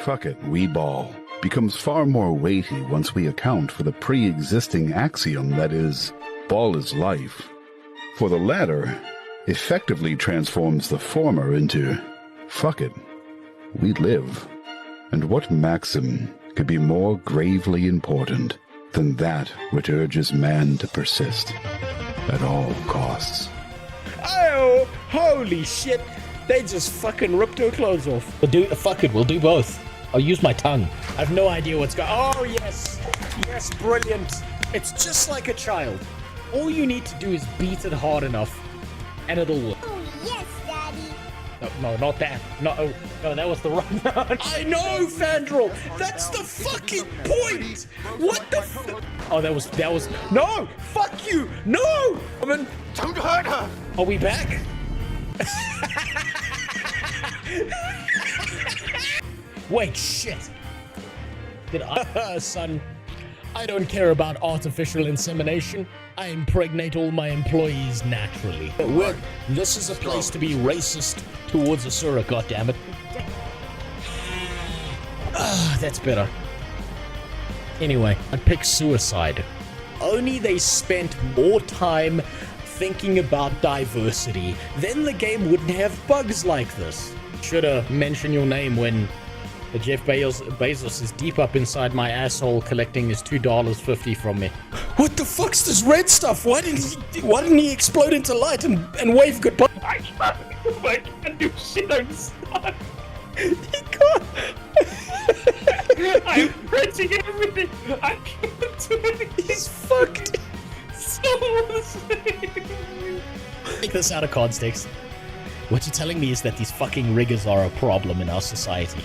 fuck it, we ball becomes far more weighty once we account for the pre-existing axiom that is, ball is life. For the latter effectively transforms the former into, fuck it, we live. And what maxim could be more gravely important than that which urges man to persist at all costs? Oh, holy shit. They just fucking ripped her clothes off. Fuck it, we'll do both. I'll use my tongue. I have no idea what's going on. Oh, yes. Yes, brilliant. It's just like a child. All you need to do is beat it hard enough, and it'll work. Oh, yes, Daddy. No, not that. No, that was the wrong one. I know, Fandral. That's the fucking point. What the Oh, that was, no, fuck you. No. Woman, don't hurt her. Are we back? Wait, shit. Did I, son, I don't care about artificial insemination. I impregnate all my employees naturally. This is a place to be racist towards a surrogate, goddammit. That's better. Anyway, I'd pick suicide. Only they spent more time thinking about diversity, then the game wouldn't have bugs like this. Should've mentioned your name when Jeff Bezos is deep up inside my asshole collecting his $2.50 from me. What the fuck's this red stuff? Why didn't he explode into light and wave goodbye? I can't do shit, I'm stuck. He can't. I'm pressing everything. I can't do it. He's fucked. Take this out of context. What you're telling me is that these fucking riggers are a problem in our society.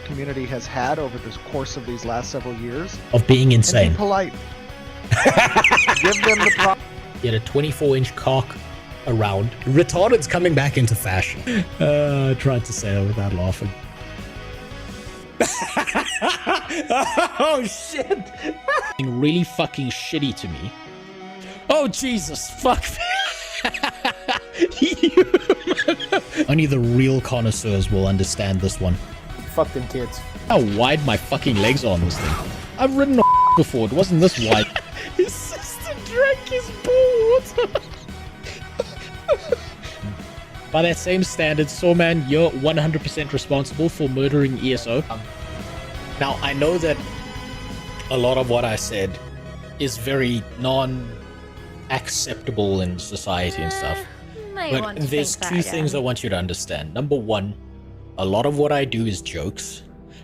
Community has had over the course of these last several years of being insane. And be polite. Give them the prop. Get a 24-inch cock around. Retarded's coming back into fashion. I tried to say it without laughing. Oh shit! Really fucking shitty to me. Oh Jesus, fuck. Only the real connoisseurs will understand this one. Fuck them kids. How wide my fucking legs are on this thing. I've ridden a before, it wasn't this wide. His sister drank his ball. By that same standard, Sawman, you're 100% responsible for murdering ESO. Now, I know that a lot of what I said is very non-acceptable in society and stuff. But there's two things I want you to understand. Number one, a lot of what I do is jokes.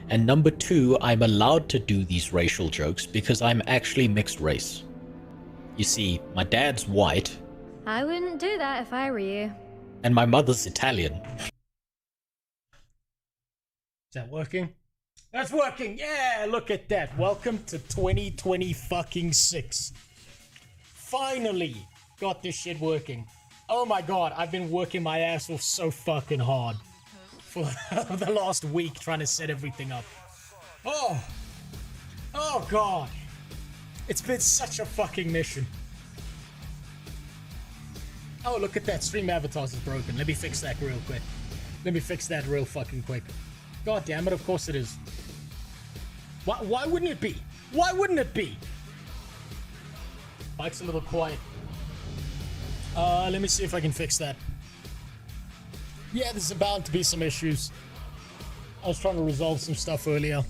And number two, I'm allowed to do these racial jokes because I'm actually mixed race. You see, my dad's white. I wouldn't do that if I were you. And my mother's Italian. Is that working? That's working! Yeah, look at that. Welcome to 2020 fucking 6. Finally got this shit working. Oh my god, I've been working my ass off so fucking hard for the last week trying to set everything up. Oh god. It's been such a fucking mission. Oh, look at that. Stream avatars is broken. Let me fix that real quick. Let me fix that real fucking quick. God damn it, of course it is. Why wouldn't it be? Why wouldn't it be? Mike's a little quiet. Let me see if I can fix that. Yeah, there's bound to be some issues. I was trying to resolve some stuff earlier.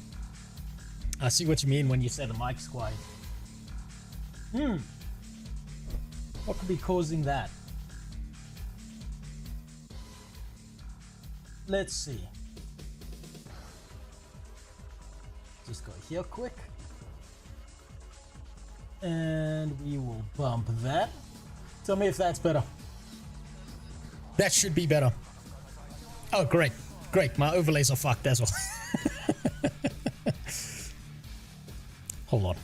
I see what you mean when you say the mic's quiet. What could be causing that? Let's see. Just go here quick. And we will bump that. Tell me if that's better. That should be better. Oh, great. Great. My overlays are fucked as well. Hold on.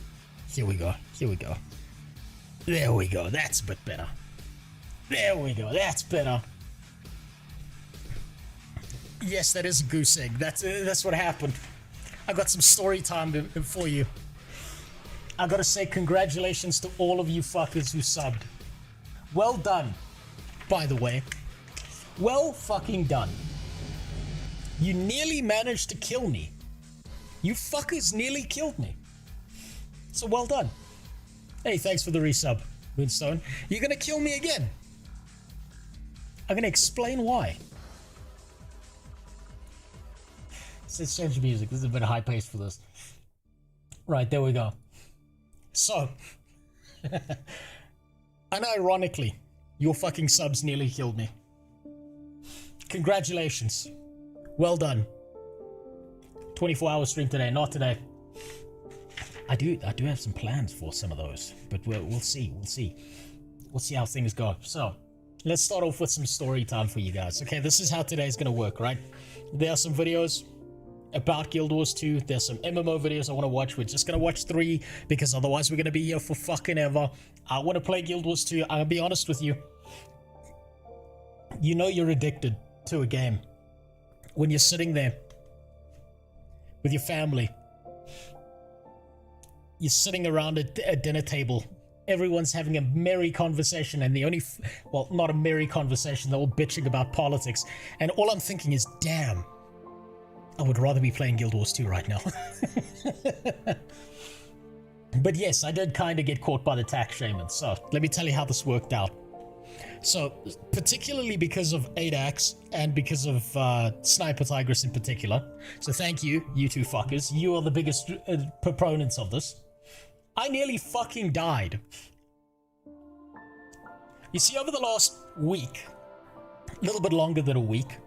Here we go. Here we go. There we go. That's a bit better. There we go. That's better. Yes, that is a goose egg. That's what happened. I got some story time for you. I gotta say congratulations to all of you fuckers who subbed. Well done, by the way. Well fucking done. You nearly managed to kill me. You fuckers nearly killed me. So well done. Hey, thanks for the resub, Moonstone. You're gonna kill me again. I'm gonna explain why. Let's change the music. This is a bit high paced for this. Right, there we go. So, unironically, your fucking subs nearly killed me. Congratulations. Well done. 24-hour stream today, not today. I do have some plans for some of those, but we'll see. We'll see how things go. So, let's start off with some story time for you guys. Okay, this is how today's gonna work, right? There are some videos about Guild Wars 2. There's some MMO videos I want to watch. We're just gonna watch 3 because otherwise we're gonna be here for fucking ever. I want to play Guild Wars 2. I'm gonna be honest with you. You know you're addicted to a game when you're sitting there with your family. You're sitting around a dinner table. Everyone's having a merry conversation, and the only, well, not a merry conversation, they're all bitching about politics. And all I'm thinking is, damn, I would rather be playing Guild Wars 2 right now. But yes, I did kind of get caught by the tax shaman. So let me tell you how this worked out. So, particularly because of ADAX and because of Sniper Tigress in particular. So thank you, you two fuckers. You are the biggest proponents of this. I nearly fucking died. You see, over the last week, a little bit longer than a week,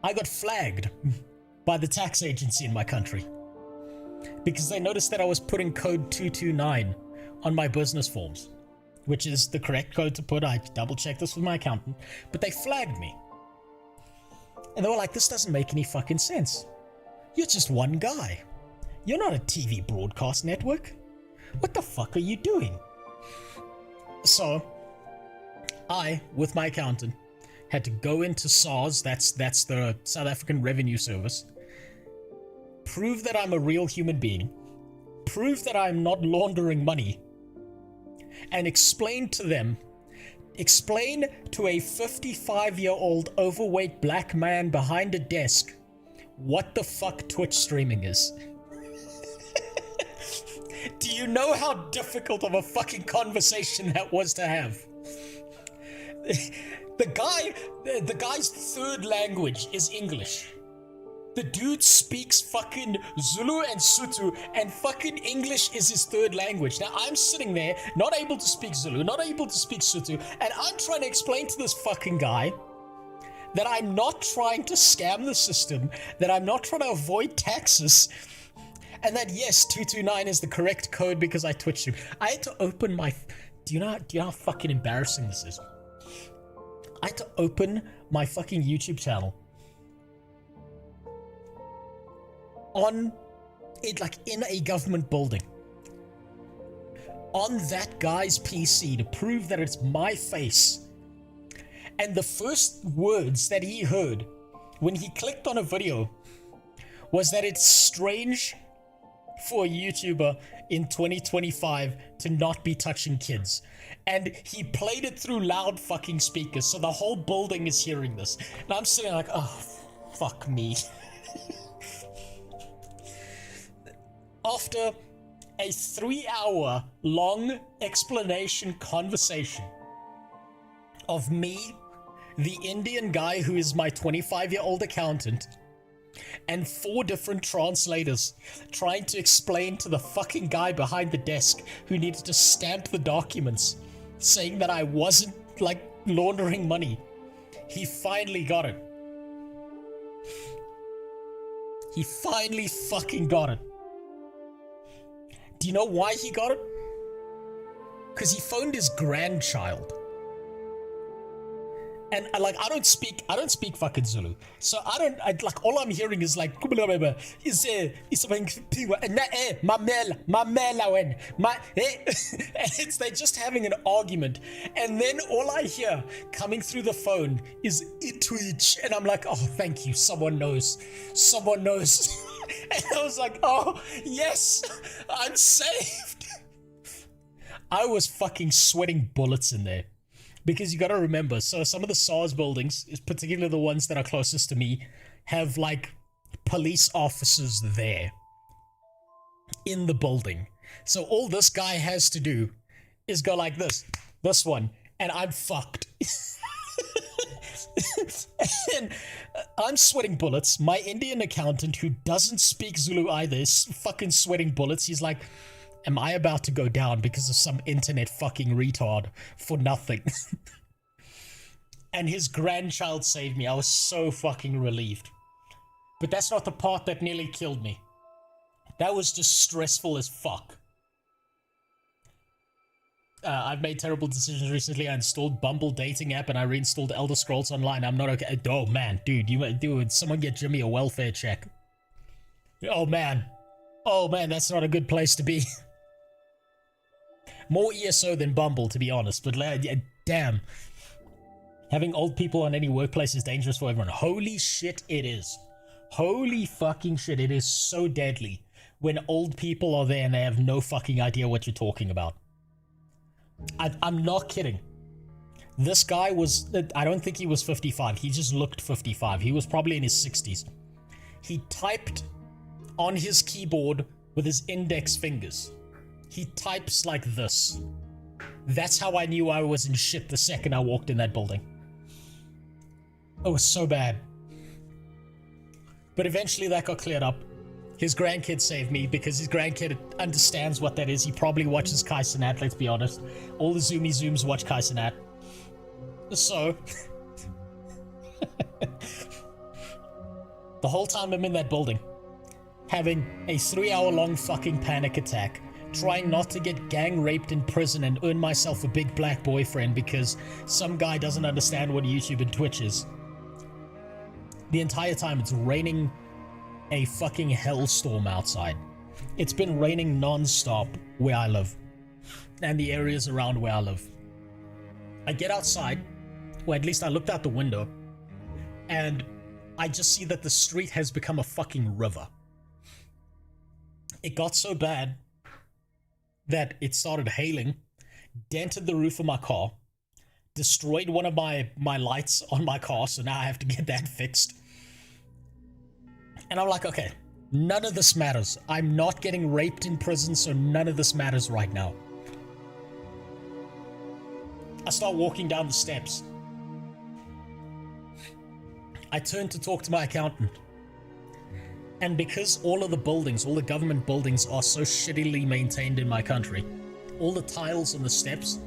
I got flagged by the tax agency in my country because they noticed that I was putting code 229 on my business forms, which is the correct code to put. I double-checked this with my accountant, but they flagged me. And they were like, this doesn't make any fucking sense. You're just one guy. You're not a TV broadcast network. What the fuck are you doing? So, I, with my accountant, had to go into SARS, that's the South African Revenue Service, prove that I'm a real human being, prove that I'm not laundering money, and explain to them, explain to a 55-year-old overweight black man behind a desk what the fuck Twitch streaming is. Do you know how difficult of a fucking conversation that was to have? The guy's third language is English. The dude speaks fucking Zulu and Sotho, and fucking English is his third language. Now I'm sitting there, not able to speak Zulu, not able to speak Sotho, and I'm trying to explain to this fucking guy that I'm not trying to scam the system, that I'm not trying to avoid taxes, and that yes, 229 is the correct code because I Twitch stream. I had to open my... Do you know how fucking embarrassing this is? I had to open my fucking YouTube channel on it, like in a government building, on that guy's PC to prove that it's my face. And the first words that he heard when he clicked on a video was that it's strange for a YouTuber in 2025 to not be touching kids. And he played it through loud fucking speakers, so the whole building is hearing this. And I'm sitting like, oh, fuck me. After a 3-hour long explanation conversation of me, the Indian guy who is my 25-year-old accountant, and 4 different translators trying to explain to the fucking guy behind the desk who needed to stamp the documents saying that I wasn't, like, laundering money, he finally got it. He finally fucking got it. Do you know why he got it? Because he phoned his grandchild. And I don't speak fucking Zulu, so like all I'm hearing is like mamela when it's they're just having an argument, and then all I hear coming through the phone is Twitch, and I'm like, oh, thank you, someone knows. And I was like, oh yes, I'm saved. I was fucking sweating bullets in there. Because you gotta remember, so some of the SARS buildings, particularly the ones that are closest to me, have like police officers there in the building. So all this guy has to do is go like this one, and I'm fucked. And I'm sweating bullets. My Indian accountant, who doesn't speak Zulu either, is fucking sweating bullets. He's like, am I about to go down because of some internet fucking retard for nothing? And his grandchild saved me. I was so fucking relieved. But that's not the part that nearly killed me. That was just stressful as fuck. I've made terrible decisions recently. I installed Bumble dating app and I reinstalled Elder Scrolls Online. I'm not okay. Oh man, dude, someone get Jimmy a welfare check. Oh man, that's not a good place to be. More ESO than Bumble, to be honest, but damn. Having old people on any workplace is dangerous for everyone. Holy shit, it is. Holy fucking shit, it is so deadly when old people are there and they have no fucking idea what you're talking about. I'm not kidding. This guy was, I don't think he was 55. He just looked 55. He was probably in his 60s. He typed on his keyboard with his index fingers. He types like this. That's how I knew I was in shit the second I walked in that building. It was so bad. But eventually that got cleared up. His grandkid saved me because his grandkid understands what that is. He probably watches Kai Cenat, let's be honest. All the Zoomy Zooms watch Kai Cenat. So, the whole time I'm in that building, having a 3-hour-long fucking panic attack, trying not to get gang raped in prison and earn myself a big black boyfriend because some guy doesn't understand what YouTube and Twitch is. The entire time it's raining a fucking hellstorm outside. It's been raining non-stop where I live and the areas around where I live. I get outside, or at least I looked out the window, and I just see that the street has become a fucking river. It got so bad that it started hailing, dented the roof of my car, destroyed one of my lights on my car, so now I have to get that fixed. And I'm like, okay, none of this matters. I'm not getting raped in prison, so none of this matters right now. I start walking down the steps. I turn to talk to my accountant. And because all of the buildings, all the government buildings are so shittily maintained in my country, all the tiles on the steps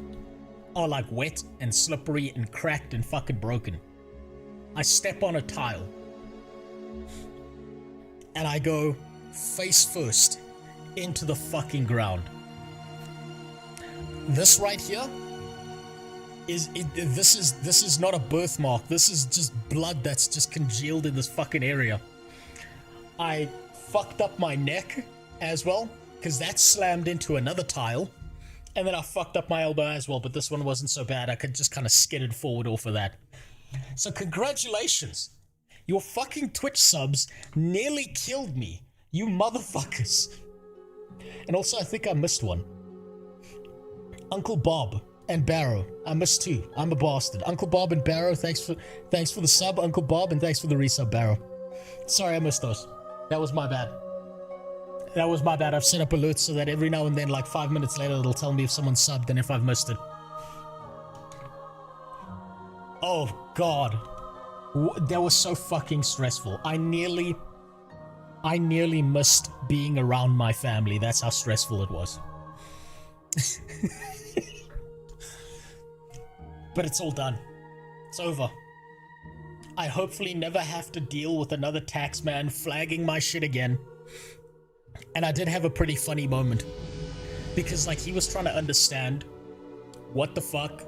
are like wet and slippery and cracked and fucking broken. I step on a tile. And I go face first into the fucking ground. This right here this is not a birthmark. This is just blood that's just congealed in this fucking area. I fucked up my neck as well because that slammed into another tile, and then I fucked up my elbow as well. But this one wasn't so bad. I could just kind of skidded forward off of that. So congratulations. Your fucking Twitch subs nearly killed me, you motherfuckers. And also, I think I missed one. Uncle Bob and Barrow. I missed two. I'm a bastard. Uncle Bob and Barrow, thanks for the sub, Uncle Bob, and thanks for the resub, Barrow. Sorry I missed those. That was my bad. I've set up alerts so that every now and then, like 5 minutes later, it'll tell me if someone subbed and if I've missed it. Oh, God. That was so fucking stressful. I nearly missed being around my family. That's how stressful it was. But it's all done. It's over. I hopefully never have to deal with another tax man flagging my shit again. And I did have a pretty funny moment. Because, like, he was trying to understand what the fuck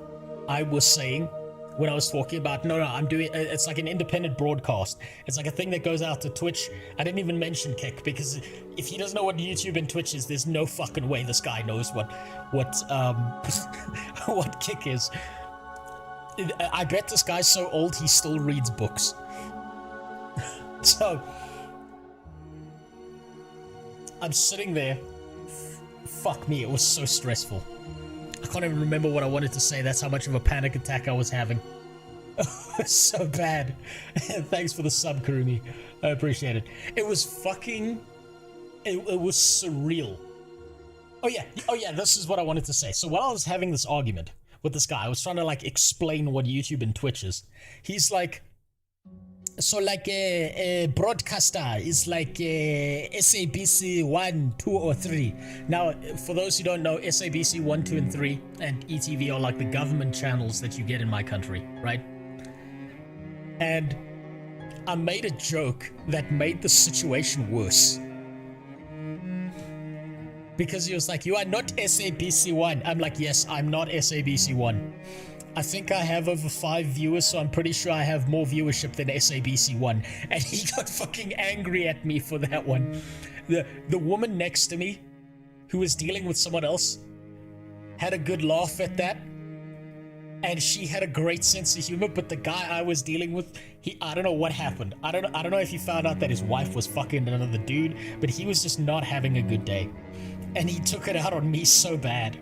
I was saying when I was talking about, no, I'm doing, it's like an independent broadcast. It's like a thing that goes out to Twitch. I didn't even mention Kick, because if he doesn't know what YouTube and Twitch is, there's no fucking way this guy knows what Kick is. I bet this guy's so old he still reads books. So, I'm sitting there. Fuck me, it was so stressful. I can't even remember what I wanted to say. That's how much of a panic attack I was having. So bad. Thanks for the sub, Kurumi. I appreciate it. It was fucking... It was surreal. Oh yeah, this is what I wanted to say. So while I was having this argument with this guy, I was trying to like explain what YouTube and Twitch is. He's like... So like a broadcaster is like SABC 1, 2 or 3. Now for those who don't know, SABC 1, 2 and 3 and ETV are like the government channels that you get in my country, right? And I made a joke that made the situation worse. Because he was like, you are not SABC 1. I'm like, yes, I'm not SABC 1. I think I have over 5 viewers, so I'm pretty sure I have more viewership than SABC 1. And he got fucking angry at me for that one. The woman next to me, who was dealing with someone else, had a good laugh at that. And she had a great sense of humor, but the guy I was dealing with, I don't know what happened. I don't know if he found out that his wife was fucking another dude, but he was just not having a good day. And he took it out on me so bad.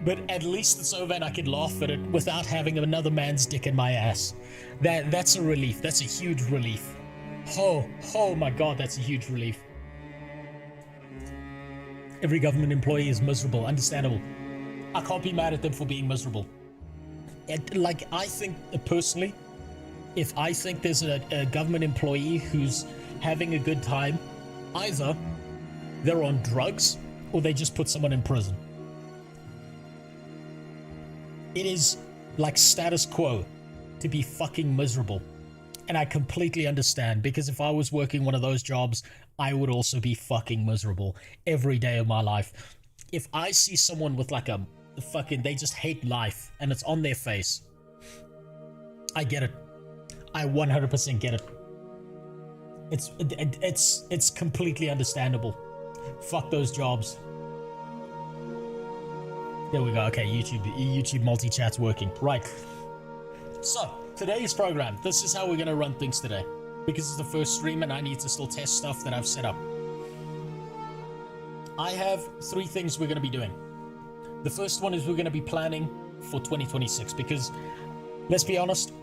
But at least it's over and I could laugh at it without having another man's dick in my ass. That's a relief. That's a huge relief. Oh my god, that's a huge relief. Every government employee is miserable, understandable. I can't be mad at them for being miserable. Like, I think, personally, if I think there's a government employee who's having a good time, either they're on drugs or they just put someone in prison. It is like status quo to be fucking miserable. And I completely understand, because if I was working one of those jobs, I would also be fucking miserable every day of my life. If I see someone with like a fucking, they just hate life and it's on their face, I get it. I 100% get it. It's completely understandable. Fuck those jobs. There we go. Okay, YouTube multi-chat's working. Right. So, today's program. This is how we're going to run things today. Because it's the first stream and I need to still test stuff that I've set up. I have 3 things we're going to be doing. The first one is we're going to be planning for 2026. Because, let's be honest,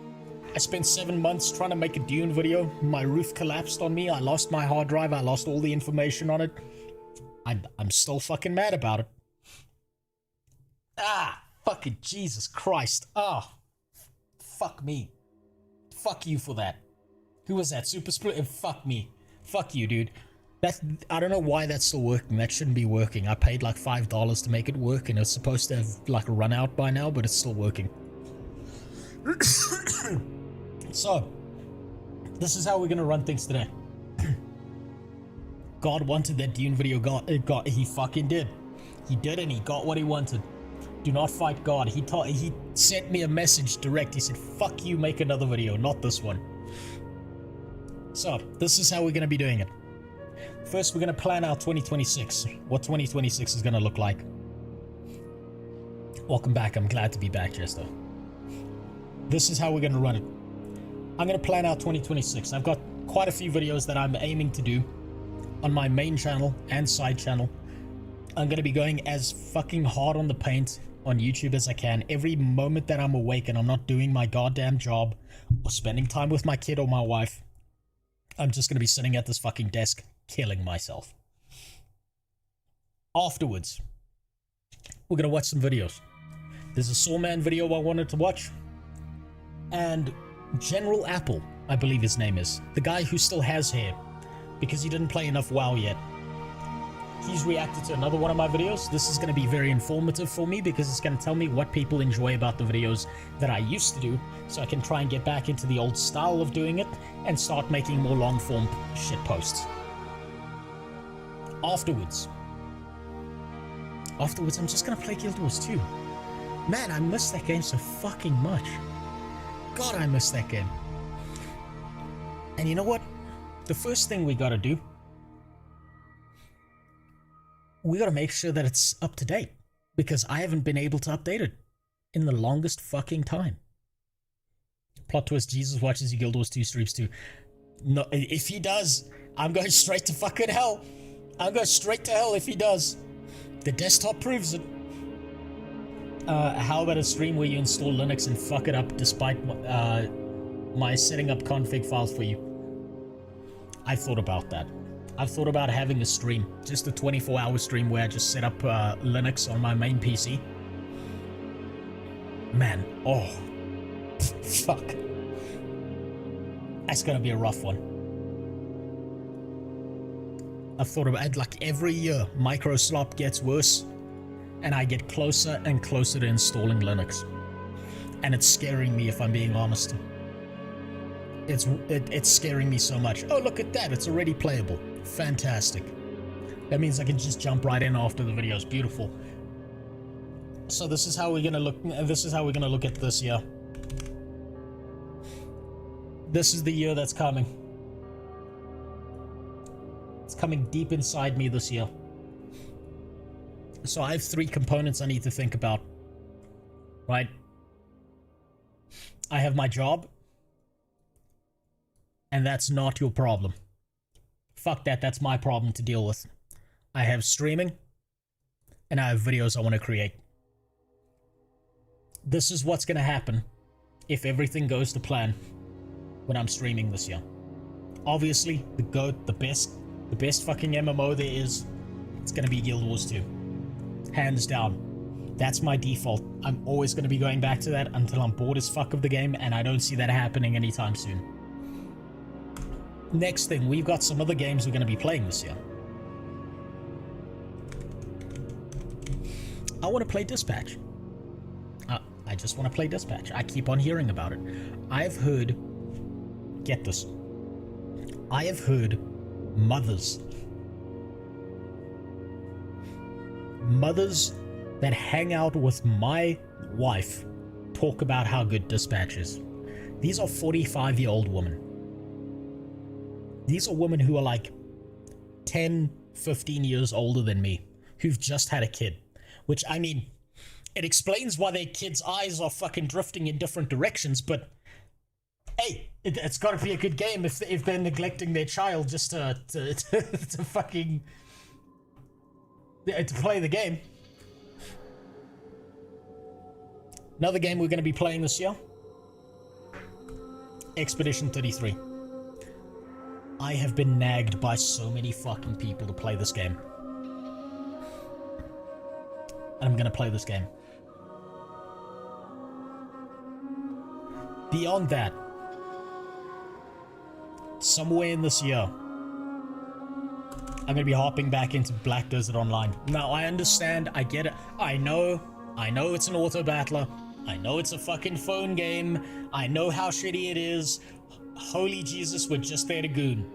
I spent 7 months trying to make a Dune video. My roof collapsed on me. I lost my hard drive. I lost all the information on it. I'm still fucking mad about it. Fucking Jesus Christ. Fuck me. Fuck you for that. Who was that? Super Split? Fuck me. Fuck you, dude. I don't know why that's still working. That shouldn't be working. I paid like $5 to make it work and it's supposed to have like run out by now, but it's still working. So, this is how we're gonna run things today. God wanted that Dune video. He fucking did. He did, and he got what he wanted. Do not fight God. He sent me a message direct. He said, fuck you, make another video, not this one. So, this is how we're going to be doing it. First, we're going to plan out 2026. What 2026 is going to look like. Welcome back. I'm glad to be back, Chester. This is how we're going to run it. I'm going to plan out 2026. I've got quite a few videos that I'm aiming to do on my main channel and side channel. I'm going to be going as fucking hard on the paint on YouTube as I can. Every moment that I'm awake and I'm not doing my goddamn job or spending time with my kid or my wife, I'm just going to be sitting at this fucking desk killing myself. Afterwards, we're going to watch some videos. There's a Sawman video I wanted to watch. And General Apple, I believe his name is. The guy who still has hair. Because he didn't play enough WoW yet. He's reacted to another one of my videos. This is going to be very informative for me because it's going to tell me what people enjoy about the videos that I used to do, so I can try and get back into the old style of doing it and start making more long-form shit posts. Afterwards, I'm just going to play Guild Wars 2. Man, I miss that game so fucking much. God, I miss that game. And you know what? The first thing we got to do, we gotta make sure that it's up to date, because I haven't been able to update it in the longest fucking time. Plot twist, Jesus watches you Guild Wars 2 streams too. No, if he does, I'm going straight to fucking hell. I'm going straight to hell if he does. The desktop proves it. How about a stream where you install Linux and fuck it up despite my setting up config files for you? I've thought about that. I've thought about having a stream, just a 24-hour stream where I just set up Linux on my main PC. Man, oh, fuck. That's gonna be a rough one. I've thought about it, like every year, microslop gets worse, and I get closer and closer to installing Linux. And it's scaring me, if I'm being honest. It's scaring me so much. Oh, look at that, it's already playable. Fantastic. That means I can just jump right in after the videos. Beautiful. So this is how we're gonna look. This is how we're gonna look at this year. This is the year that's coming. It's coming deep inside me this year. So I have 3 components I need to think about. Right? I have my job. And that's not your problem. Fuck that, that's my problem to deal with. I have streaming. And I have videos I want to create. This is what's gonna happen if everything goes to plan when I'm streaming this year. Obviously, the GOAT, the best fucking MMO there is, it's gonna be Guild Wars 2. Hands down. That's my default. I'm always gonna be going back to that until I'm bored as fuck of the game, and I don't see that happening anytime soon. Next thing, we've got some other games we're gonna be playing this year. I want to play Dispatch. I just want to play Dispatch. I keep on hearing about it. I've heard... Get this. I have heard mothers that hang out with my wife talk about how good Dispatch is. These are 45-year-old women. These are women who are like 10, 15 years older than me, who've just had a kid. Which, I mean, it explains why their kids' eyes are fucking drifting in different directions, but hey, it's gotta be a good game if they're neglecting their child just to fucking... to play the game. Another game we're gonna be playing this year. Expedition 33. I have been nagged by so many fucking people to play this game. And I'm gonna play this game. Beyond that, somewhere in this year, I'm gonna be hopping back into Black Desert Online. Now, I understand, I get it, I know it's an auto-battler, I know it's a fucking phone game, I know how shitty it is. Holy Jesus, we're just there to goon.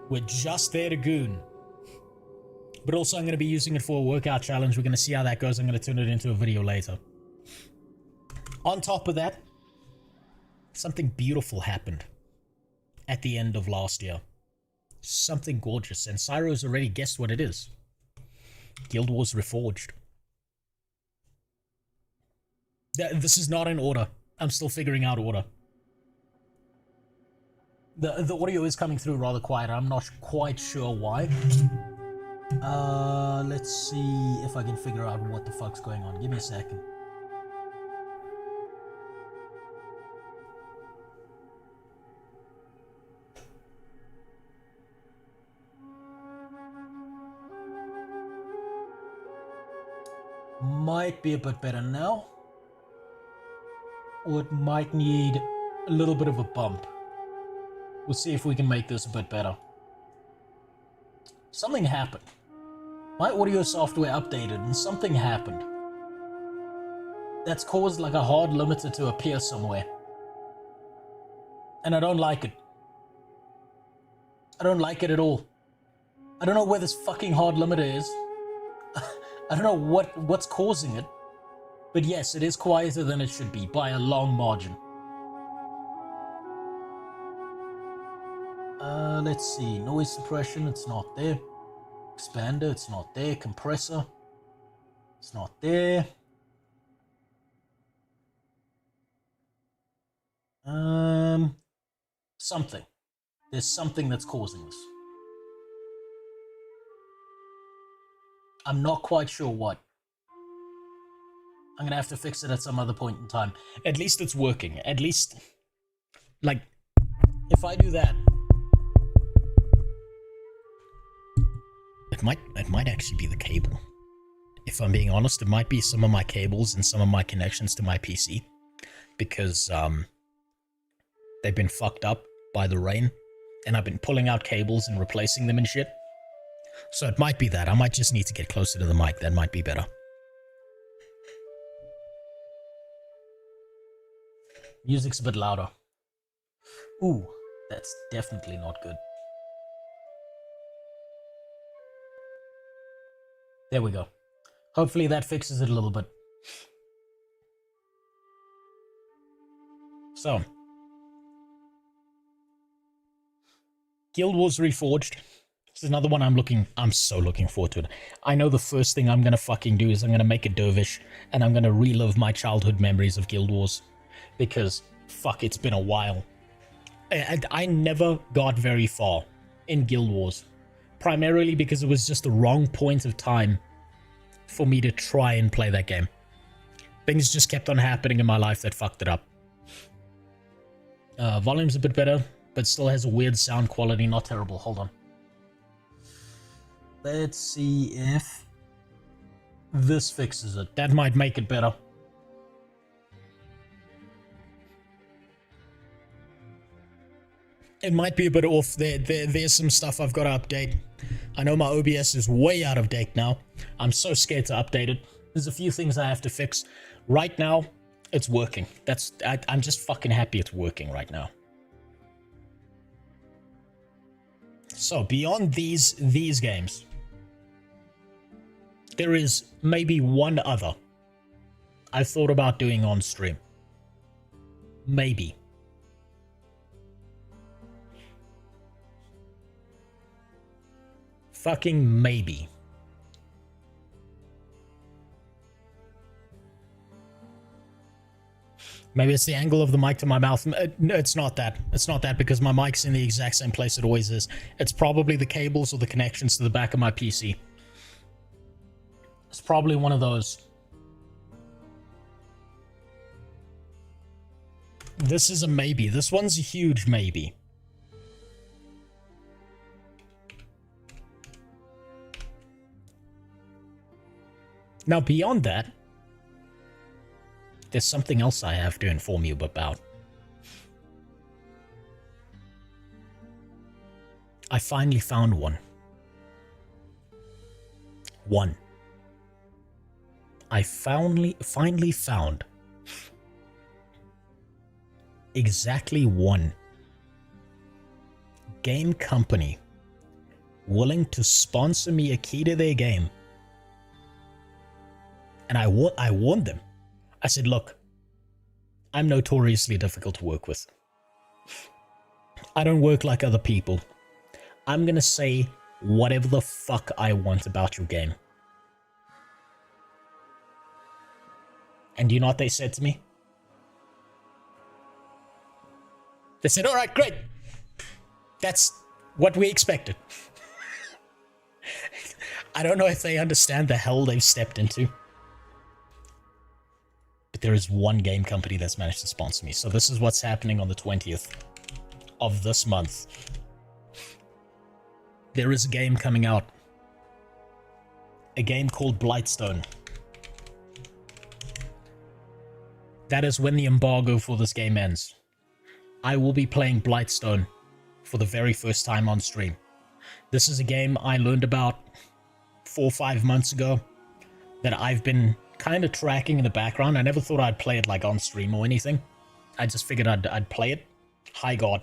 We're just there to goon. But also, I'm going to be using it for a workout challenge. We're going to see how that goes. I'm going to turn it into a video later. On top of that, something beautiful happened at the end of last year. Something gorgeous. And Cyro's already guessed what it is. Guild Wars Reforged. This is not in order. I'm still figuring out order. The audio is coming through rather quiet. I'm not quite sure why. Let's see if I can figure out what the fuck's going on. Give me a second. Might be a bit better now. Or it might need a little bit of a bump. We'll see if we can make this a bit better. Something happened. My audio software updated and something happened. That's caused like a hard limiter to appear somewhere. And I don't like it. I don't like it at all. I don't know where this fucking hard limiter is. I don't know what's causing it. But yes, it is quieter than it should be by a long margin. Let's see. Noise suppression, it's not there. Expander, it's not there. Compressor, it's not there. Something. There's something that's causing this. I'm not quite sure what. I'm gonna have to fix it at some other point in time. At least it's working. At least, like, if I do that, it might actually be the cable. If I'm being honest, it might be some of my cables and some of my connections to my PC, because they've been fucked up by the rain, and I've been pulling out cables and replacing them and shit. So it might be that. I might just need to get closer to the mic. That might be better. Music's a bit louder. Ooh, that's definitely not good. There we go. Hopefully that fixes it a little bit. So, Guild Wars Reforged. This is another one I'm so looking forward to it. I know the first thing I'm gonna fucking do is I'm gonna make a dervish, and I'm gonna relive my childhood memories of Guild Wars. Because, fuck, it's been a while. I never got very far in Guild Wars. Primarily because it was just the wrong point of time for me to try and play that game. Things just kept on happening in my life that fucked it up. Volume's a bit better, but still has a weird sound quality. Not terrible. Hold on. Let's see if this fixes it. That might make it better. It might be a bit off. There's some stuff I've got to update. I know my OBS is way out of date now. I'm so scared to update it. There's a few things I have to fix. Right now, it's working. I'm just fucking happy it's working right now. So, beyond these games, there is maybe one other I've thought about doing on stream. Maybe. Fucking maybe. Maybe it's the angle of the mic to my mouth. No, it's not that. It's not that, because my mic's in the exact same place it always is. It's probably the cables or the connections to the back of my PC. It's probably one of those. This is a maybe. This one's a huge maybe. Now, beyond that, there's something else I have to inform you about. I finally found one. I finally found exactly one game company willing to sponsor me a key to their game. And I warned them. I said, look, I'm notoriously difficult to work with. I don't work like other people. I'm gonna say whatever the fuck I want about your game. And do you know what they said to me? They said, all right, great. That's what we expected. I don't know if they understand the hell they've stepped into. But there is one game company that's managed to sponsor me. So this is what's happening on the 20th of this month. There is a game coming out. A game called Blightstone. That is when the embargo for this game ends. I will be playing Blightstone for the very first time on stream. This is a game I learned about 4 or 5 months ago that I've been kind of tracking in the background. I never thought I'd play it like on stream or anything. I just figured I'd play it. Hi God.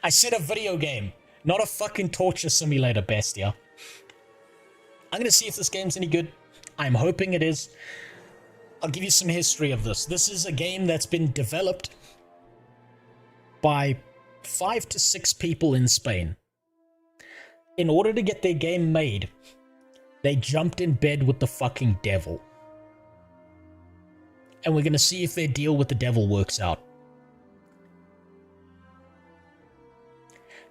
I said a video game, not a fucking torture simulator, bestia. I'm gonna see if this game's any good. I'm hoping it is. I'll give you some history of this. This is a game that's been developed by 5 to 6 people in Spain. In order to get their game made, they jumped in bed with the fucking devil. And we're gonna see if their deal with the devil works out.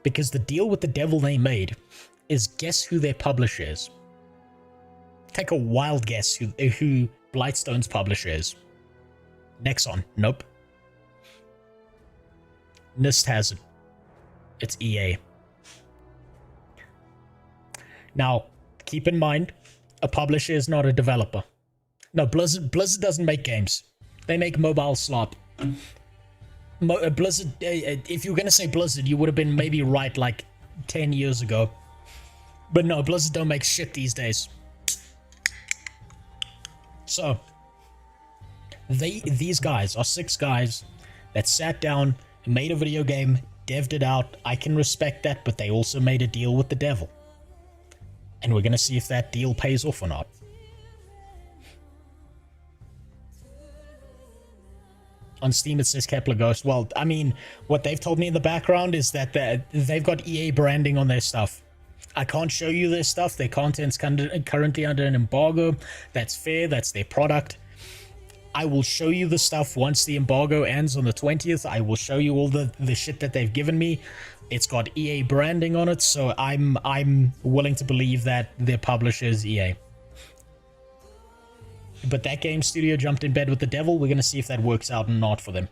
Because the deal with the devil they made is, guess who their publisher is? Take a wild guess who Blightstone's publisher is. Nexon. Nope. NIST has it. It's EA. Now, keep in mind, a publisher is not a developer. No, Blizzard doesn't make games. They make mobile slop. Blizzard, if you were going to say Blizzard, you would have been maybe right like 10 years ago. But no, Blizzard don't make shit these days. So, these guys are 6 guys that sat down, made a video game, devved it out. I can respect that, but they also made a deal with the devil. And we're going to see if that deal pays off or not. On Steam, it says Kepler Ghost. Well, I mean, what they've told me in the background is that they've got EA branding on their stuff. I can't show you their stuff. Their content's currently under an embargo. That's fair. That's their product. I will show you the stuff once the embargo ends on the 20th. I will show you all the shit that they've given me. It's got EA branding on it, so I'm willing to believe that their publisher is EA. But that game studio jumped in bed with the devil. We're going to see if that works out or not for them.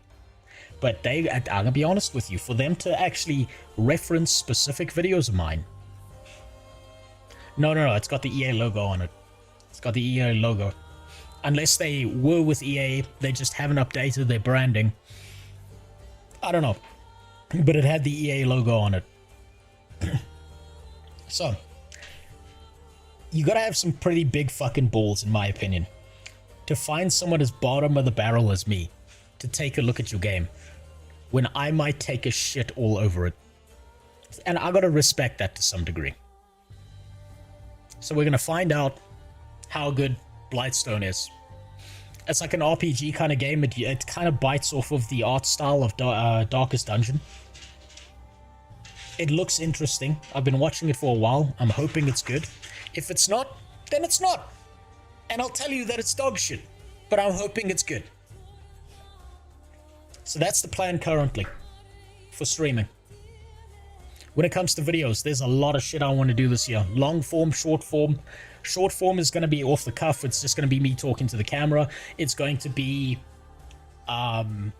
But I'm going to be honest with you. For them to actually reference specific videos of mine. No, it's got the EA logo on it. It's got the EA logo. Unless they were with EA, they just haven't updated their branding. I don't know. But it had the EA logo on it. So, you gotta have some pretty big fucking balls, in my opinion, to find someone as bottom of the barrel as me to take a look at your game when I might take a shit all over it. And I gotta respect that to some degree. So we're gonna find out how good Blightstone is. It's like an RPG kind of game. It kind of bites off of the art style of Darkest Dungeon. It looks interesting. I've been watching it for a while. I'm hoping it's good. If it's not, then it's not. And I'll tell you that it's dog shit. But I'm hoping it's good. So that's the plan currently for streaming. When it comes to videos, there's a lot of shit I want to do this year. Long form, short form. Short form is going to be off the cuff. It's just going to be me talking to the camera. It's going to be... I'm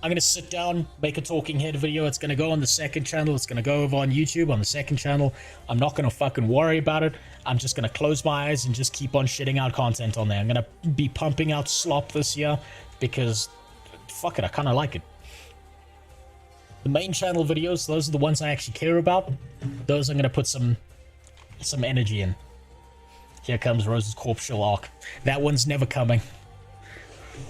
going to sit down, make a talking head video. It's going to go on the second channel. It's going to go over on YouTube on the second channel. I'm not going to fucking worry about it. I'm just going to close my eyes and just keep on shitting out content on there. I'm going to be pumping out slop this year because, fuck it, I kind of like it. The main channel videos, those are the ones I actually care about. Those I'm going to put some energy in. Here comes Rose's Corpsal Arc. That one's never coming.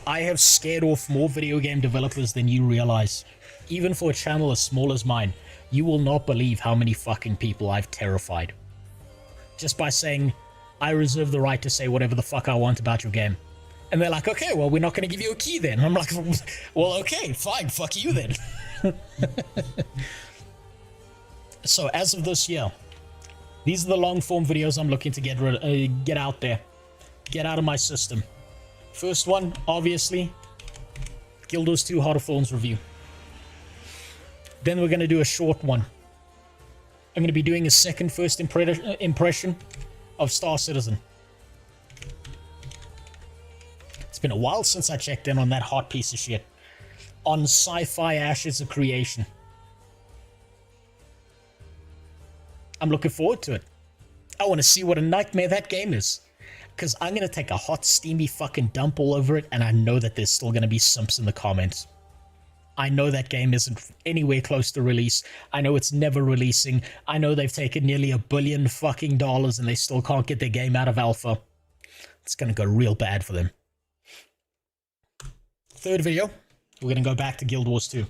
I have scared off more video game developers than you realize. Even for a channel as small as mine, you will not believe how many fucking people I've terrified. Just by saying, I reserve the right to say whatever the fuck I want about your game. And they're like, okay, well, we're not going to give you a key then. I'm like, well, okay, fine, fuck you then. So, as of this year, these are the long-form videos I'm looking to get out there. Get out of my system. First one, obviously, Guild Wars 2 Heart of Thorns review. Then we're going to do a short one. I'm going to be doing a second first impression of Star Citizen. It's been a while since I checked in on that hot piece of shit. On Sci-Fi Ashes of Creation. I'm looking forward to it. I want to see what a nightmare that game is. Because I'm going to take a hot, steamy fucking dump all over it, and I know that there's still going to be simps in the comments. I know that game isn't anywhere close to release. I know it's never releasing. I know they've taken nearly $1 billion fucking dollars and they still can't get their game out of alpha. It's going to go real bad for them. Third video, we're going to go back to Guild Wars 2.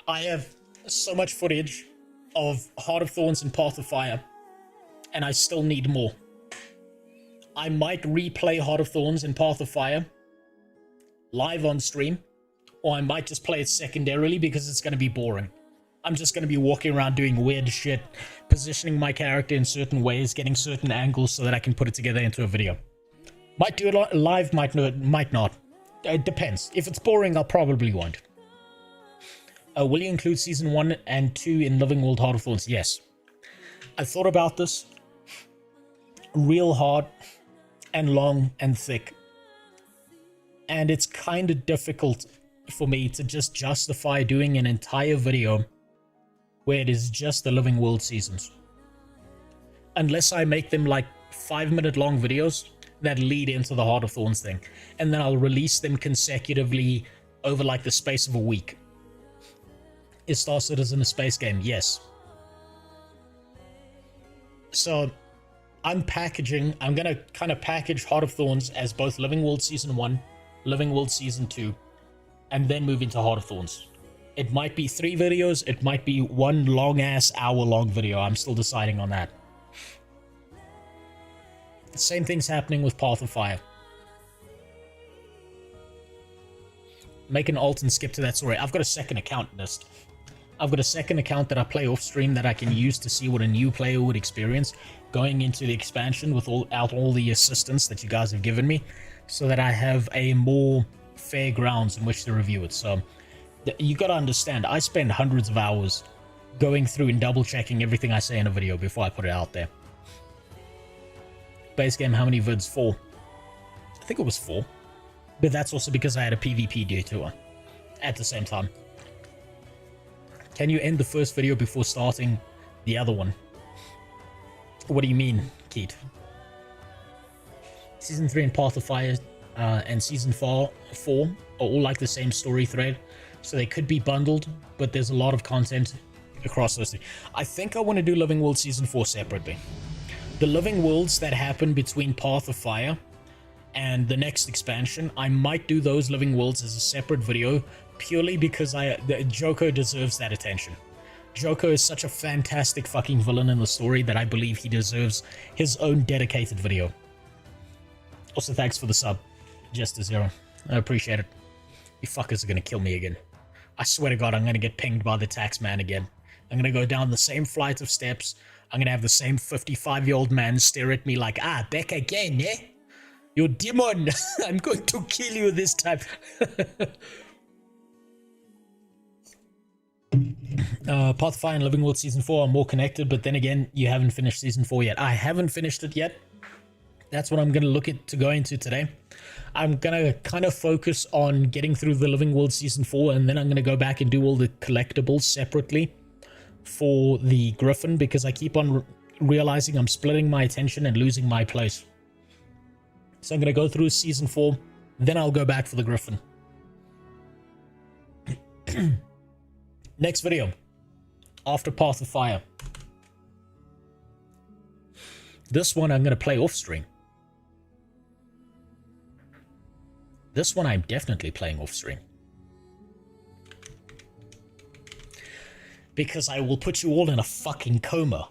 I have so much footage of Heart of Thorns and Path of Fire, and I still need more. I might replay Heart of Thorns and Path of Fire live on stream, or I might just play it secondarily because it's going to be boring. I'm just going to be walking around doing weird shit, positioning my character in certain ways, getting certain angles so that I can put it together into a video. Might do it live, might not. It depends. If it's boring, I probably won't. Will you include season 1 and 2 in Living World Heart of Thorns? Yes. I thought about this real hard and long and thick. And it's kind of difficult for me to just justify doing an entire video where it is just the Living World seasons. Unless I make them like 5-minute long videos that lead into the Heart of Thorns thing. And then I'll release them consecutively over like the space of a week. Is Star Citizen a space game? Yes. So I'm gonna kind of package Heart of Thorns as both Living World Season 1, Living World Season 2, and then move into Heart of Thorns. It might be 3 videos, it might be one long-ass hour-long video. I'm still deciding on that. The same thing's happening with Path of Fire. Make an alt and skip to that story. I've got a second account list. I've got a second account that I play off stream that I can use to see what a new player would experience going into the expansion without all the assistance that you guys have given me, so that I have a more fair grounds in which to review it. So you got to understand, I spend hundreds of hours going through and double checking everything I say in a video before I put it out there. Base game, how many vids? 4. I think it was 4. But that's also because I had a PvP detour at the same time. Can you end the first video before starting the other one? What do you mean, Keith? Season 3 and Path of Fire and Season 4 are all like the same story thread, so they could be bundled, but there's a lot of content across those 3. I think I want to do Living World Season 4 separately. The Living Worlds that happen between Path of Fire and the next expansion, I might do those Living Worlds as a separate video, purely because Joko deserves that attention. Joko is such a fantastic fucking villain in the story that I believe he deserves his own dedicated video. Also, thanks for the sub, Just a Zero. I appreciate it. You fuckers are gonna kill me again. I swear to God, I'm gonna get pinged by the tax man again. I'm gonna go down the same flight of steps. I'm gonna have the same 55-year-old man stare at me like, ah, back again, eh? You demon! I'm going to kill you this time. Path of Fire and Living World Season 4 are more connected, but then again, you haven't finished Season 4 yet. I haven't finished it yet. That's what I'm going to look at to go into today. I'm going to kind of focus on getting through the Living World Season 4, and then I'm going to go back and do all the collectibles separately for the Griffin, because I keep on realizing I'm splitting my attention and losing my place. So I'm going to go through Season 4, then I'll go back for the Griffin. Next video, after Path of Fire. This one I'm going to play off stream. This one I'm definitely playing off stream. Because I will put you all in a fucking coma.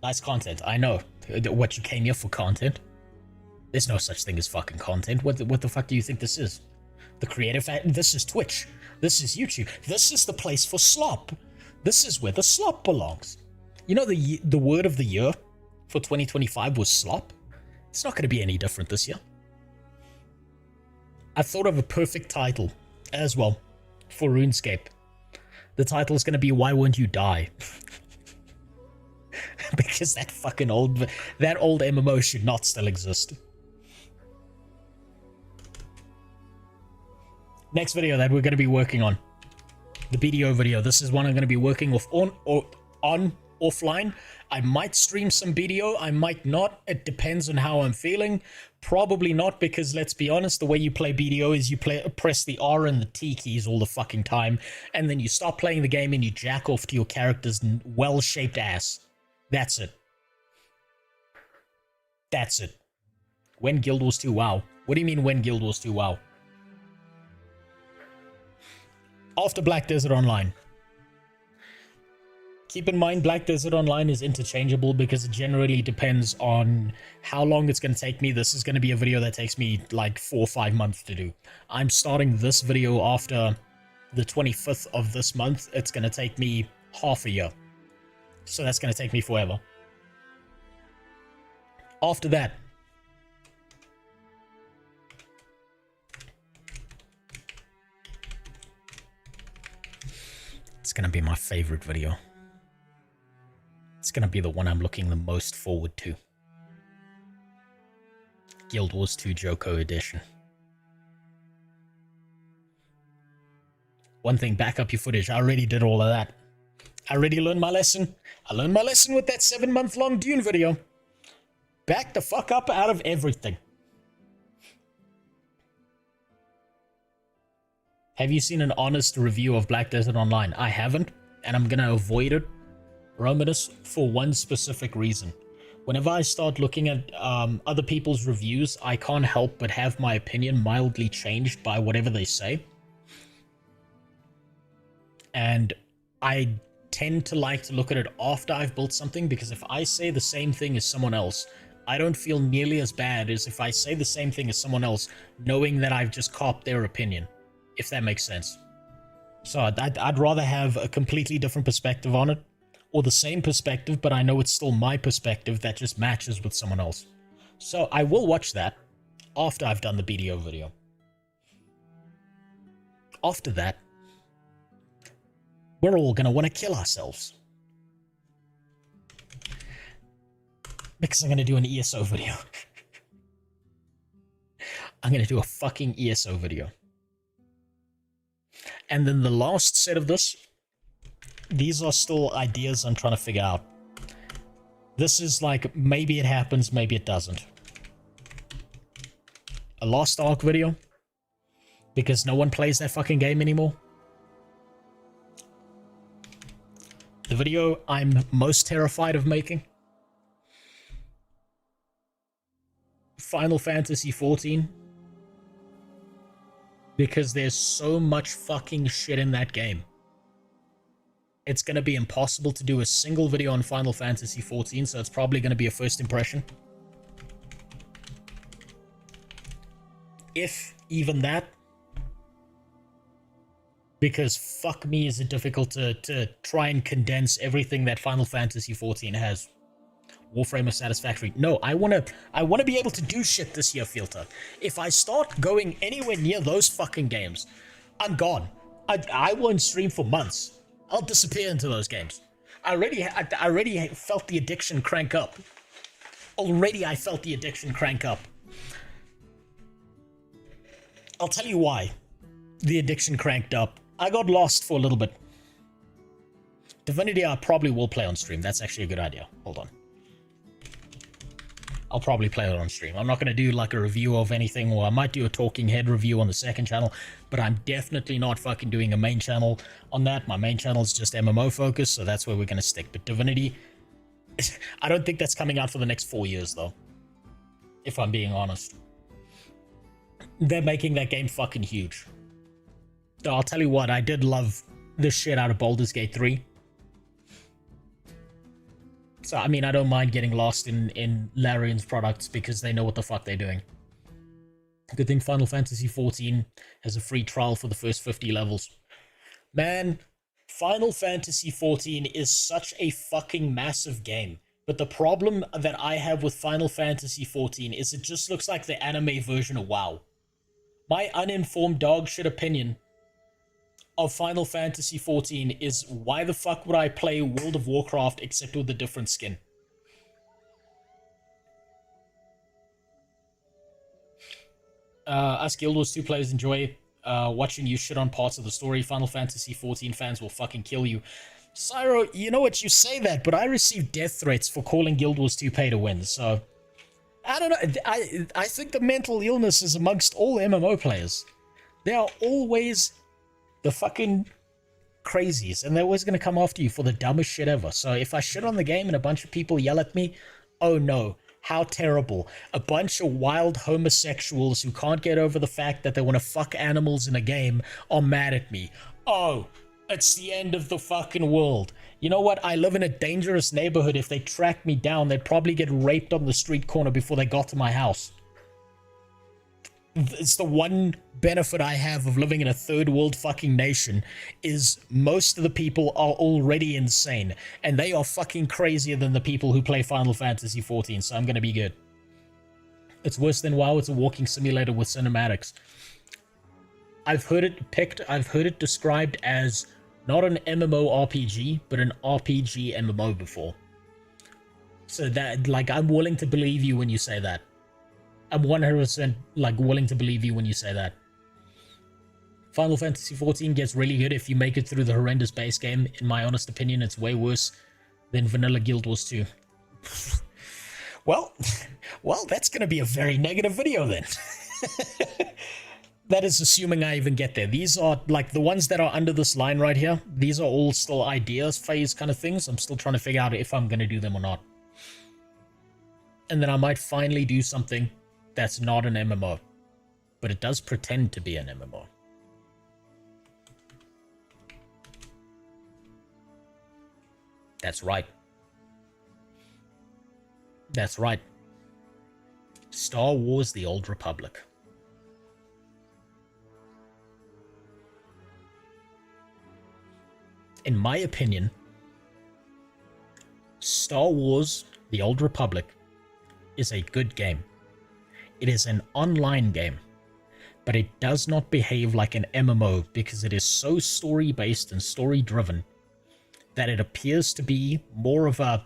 Nice content, I know. What, you came here for content? There's no such thing as fucking content. What the fuck do you think this is? The creative... This is Twitch. This is YouTube. This is the place for slop. This is where the slop belongs. You know, the word of the year for 2025 was slop? It's not going to be any different this year. I thought of a perfect title as well for RuneScape. The title is going to be Why Won't You Die? Because that fucking old MMO should not still exist. Next video that we're going to be working on, the BDO video. This is one I'm going to be working with on offline. I might stream some BDO, I might not. It depends on how I'm feeling. Probably not, because let's be honest, the way you play BDO is you press the R and the T keys all the fucking time, and then you stop playing the game and you jack off to your character's well-shaped ass. That's it. That's it. When Guild Wars 2, wow. What do you mean when Guild Wars 2, wow? After Black Desert Online. Keep in mind, Black Desert Online is interchangeable because it generally depends on how long it's going to take me. This is going to be a video that takes me like 4 or 5 months to do. I'm starting this video after the 25th of this month. It's going to take me half a year. So that's going to take me forever. After that, It's gonna be my favorite video. It's gonna be the one I'm looking the most forward to. Guild Wars 2 Joko Edition. One thing, back up your footage. I already did all of that. I already learned my lesson. I learned my lesson with that 7-month-long Dune video. Back the fuck up out of everything. Have you seen an honest review of Black Desert Online? I haven't, and I'm gonna avoid it, Romanus, for one specific reason. Whenever I start looking at other people's reviews, I can't help but have my opinion mildly changed by whatever they say. And I tend to like to look at it after I've built something, because if I say the same thing as someone else, I don't feel nearly as bad as if I say the same thing as someone else, knowing that I've just copped their opinion, if that makes sense. So I'd rather have a completely different perspective on it, or the same perspective, but I know it's still my perspective that just matches with someone else. So I will watch that after I've done the BDO video. After that, we're all gonna want to kill ourselves. Because I'm gonna do an ESO video. I'm gonna do a fucking ESO video. And then the last set of this, these are still ideas I'm trying to figure out. This is like, maybe it happens, maybe it doesn't. A Lost Ark video, because no one plays that fucking game anymore. The video I'm most terrified of making. Final Fantasy XIV. Because there's so much fucking shit in that game. It's going to be impossible to do a single video on Final Fantasy XIV, so it's probably going to be a first impression. If even that. Because fuck me, is it difficult to try and condense everything that Final Fantasy XIV has. Warframe is satisfactory. No, I wanna be able to do shit this year, Filter. If I start going anywhere near those fucking games, I'm gone. I won't stream for months. I'll disappear into those games. I already felt the addiction crank up. Already I felt the addiction crank up. I'll tell you why the addiction cranked up. I got lost for a little bit. Divinity I probably will play on stream. That's actually a good idea. Hold on. I'll probably play it on stream. I'm not going to do like a review of anything, or I might do a talking head review on the second channel, but I'm definitely not fucking doing a main channel on that. My main channel is just MMO focused, so that's where we're going to stick. But Divinity, I don't think that's coming out for the next 4 years though, if I'm being honest. They're making that game fucking huge. So I'll tell you what, I did love the shit out of Baldur's Gate 3. So, I mean, I don't mind getting lost in Larian's products because they know what the fuck they're doing. Good thing Final Fantasy XIV has a free trial for the first 50 levels. Man, Final Fantasy XIV is such a fucking massive game. But the problem that I have with Final Fantasy XIV is it just looks like the anime version of WoW. My uninformed dog shit opinion of Final Fantasy XIV is, why the fuck would I play World of Warcraft except with a different skin? Us Guild Wars 2 players enjoy watching you shit on parts of the story. Final Fantasy XIV fans will fucking kill you. Cyro, you know what, you say that, but I received death threats for calling Guild Wars 2 pay to win, so I don't know. I think the mental illness is amongst all MMO players. They are always the fucking crazies, and they're always going to come after you for the dumbest shit ever. So if I shit on the game and a bunch of people yell at me, oh no, how terrible. A bunch of wild homosexuals who can't get over the fact that they want to fuck animals in a game are mad at me. Oh, it's the end of the fucking world. You know what? I live in a dangerous neighborhood. If they tracked me down, they'd probably get raped on the street corner before they got to my house. It's the one benefit I have of living in a third world fucking nation, is most of the people are already insane, and they are fucking crazier than the people who play Final Fantasy XIV, so I'm gonna be good. It's worse than WoW. It's a walking simulator with cinematics. I've heard it described as Not an MMORPG, but an RPG MMO before. So that, like, I'm willing to believe you when you say that. I'm 100% like willing to believe you when you say that. Final Fantasy XIV gets really good if you make it through the horrendous base game. In my honest opinion, it's way worse than vanilla Guild Wars 2. Well, that's going to be a very negative video then. That is assuming I even get there. These are, like, the ones that are under this line right here. These are all still ideas phase kind of things. I'm still trying to figure out if I'm going to do them or not. And then I might finally do something that's not an MMO. But it does pretend to be an MMO. That's right. That's right. Star Wars: The Old Republic. In my opinion, Star Wars: The Old Republic is a good game. It is an online game, but it does not behave like an MMO because it is so story-based and story-driven that it appears to be more of a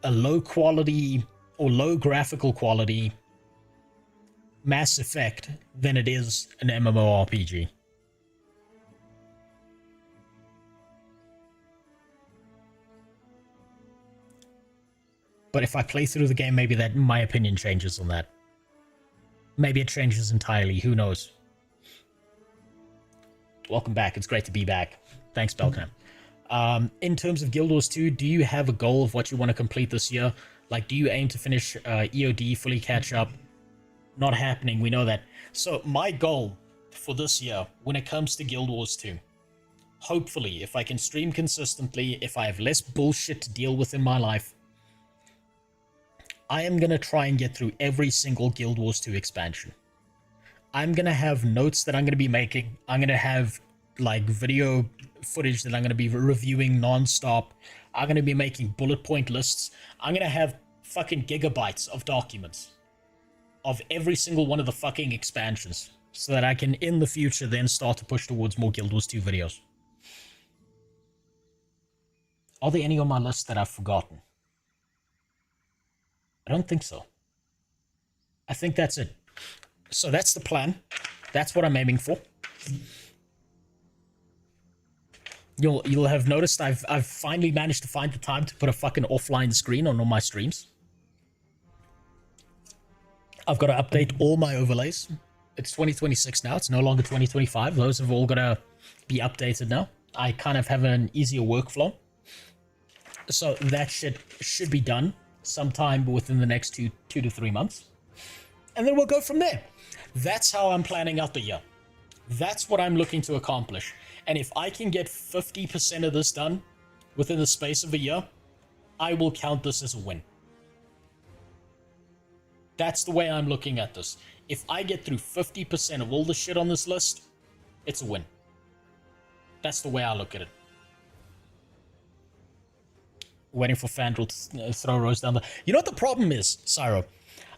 low quality or low graphical quality Mass Effect than it is an MMORPG. But if I play through the game, maybe that my opinion changes on that. Maybe it changes entirely, who knows. Welcome back, it's great to be back. Thanks, Belknap. In terms of Guild Wars 2, do you have a goal of what you want to complete this year? Like, do you aim to finish EOD, fully catch up? Not happening, we know that. So, my goal for this year, when it comes to Guild Wars 2, hopefully, if I can stream consistently, if I have less bullshit to deal with in my life, I am going to try and get through every single Guild Wars 2 expansion. I'm going to have notes that I'm going to be making. I'm going to have, like, video footage that I'm going to be reviewing non-stop. I'm going to be making bullet point lists. I'm going to have fucking gigabytes of documents of every single one of the fucking expansions so that I can, in the future, then start to push towards more Guild Wars 2 videos. Are there any on my list that I've forgotten? I don't think so. I think that's it. So that's the plan. That's what I'm aiming for. You'll have noticed I've finally managed to find the time to put a fucking offline screen on all my streams. I've got to update all my overlays. It's 2026 now. It's no longer 2025. Those have all got to be updated now. I kind of have an easier workflow. So that shit should be done sometime within the next two to 3 months. And then we'll go from there. That's how I'm planning out the year. That's what I'm looking to accomplish. And if I can get 50% of this done within the space of a year, I will count this as a win. That's the way I'm looking at this. If I get through 50% of all the shit on this list, it's a win. That's the way I look at it. Waiting for Fandral to throw Rose down the... You know what the problem is, Cyro?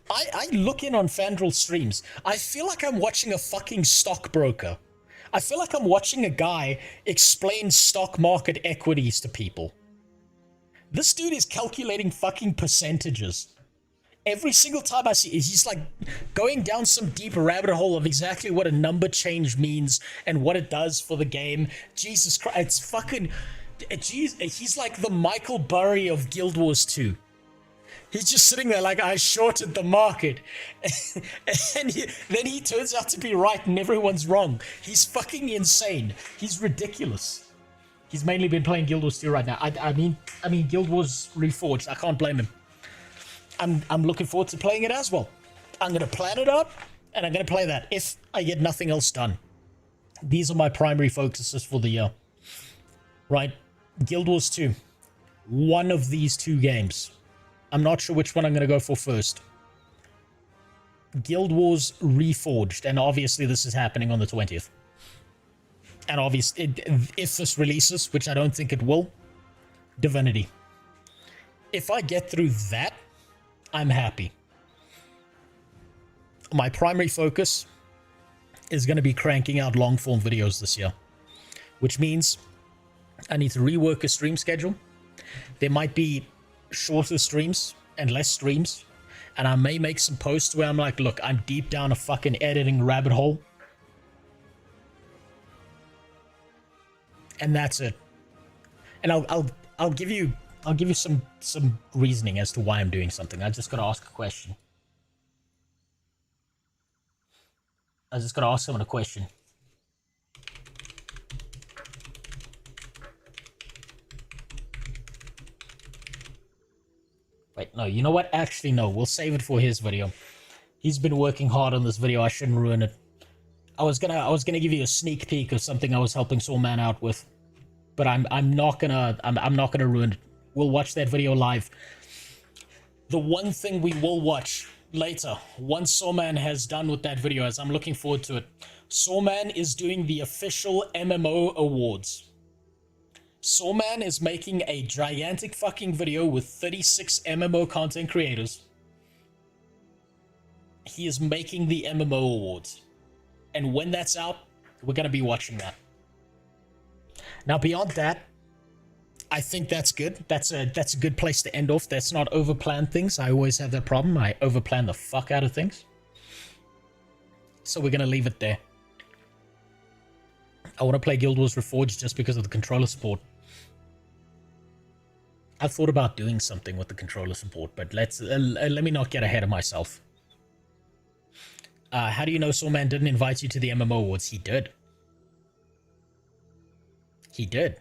I look in on Fandral streams. I feel like I'm watching a fucking stockbroker. I feel like I'm watching a guy explain stock market equities to people. This dude is calculating fucking percentages. Every single time I see it, he's like going down some deep rabbit hole of exactly what a number change means and what it does for the game. Jesus Christ, it's fucking... Jeez, he's like the Michael Burry of Guild Wars 2. He's just sitting there like, I shorted the market. And then he turns out to be right and everyone's wrong. He's fucking insane. He's ridiculous. He's mainly been playing Guild Wars 2 right now. I mean Guild Wars Reforged. I can't blame him. I'm looking forward to playing it as well. I'm going to plan it out and I'm going to play that if I get nothing else done. These are my primary focuses for the year. Right? Guild Wars 2. One of these two games. I'm not sure which one I'm going to go for first. Guild Wars Reforged, and obviously this is happening on the 20th. And obviously, if this releases, which I don't think it will, Divinity. If I get through that, I'm happy. My primary focus is going to be cranking out long-form videos this year. which means I need to rework a stream schedule. There might be shorter streams and less streams, and I may make some posts where I'm like, look, I'm deep down a fucking editing rabbit hole, and that's it. And I'll give you some reasoning as to why I'm doing something. I just gotta ask a question. I just gotta ask someone a question. Wait, no, you know what? Actually, no, we'll save it for his video. He's been working hard on this video. I shouldn't ruin it. I was gonna give you a sneak peek of something I was helping Soulman out with, but I'm not gonna ruin it. We'll watch that video live. The one thing we will watch later, once Soulman has done with that video, as I'm looking forward to it, Soulman is doing the official MMO awards. Soulman is making a gigantic fucking video with 36 MMO content creators. He is making the MMO awards. And when that's out, we're going to be watching that. Now, beyond that, I think that's good. That's a good place to end off. That's not overplan things. I always have that problem. I overplan the fuck out of things. So we're going to leave it there. I want to play Guild Wars Reforged just because of the controller support. I thought about doing something with the controller support, but let me not get ahead of myself. How do you know Soulman didn't invite you to the MMO Awards? He did. He did.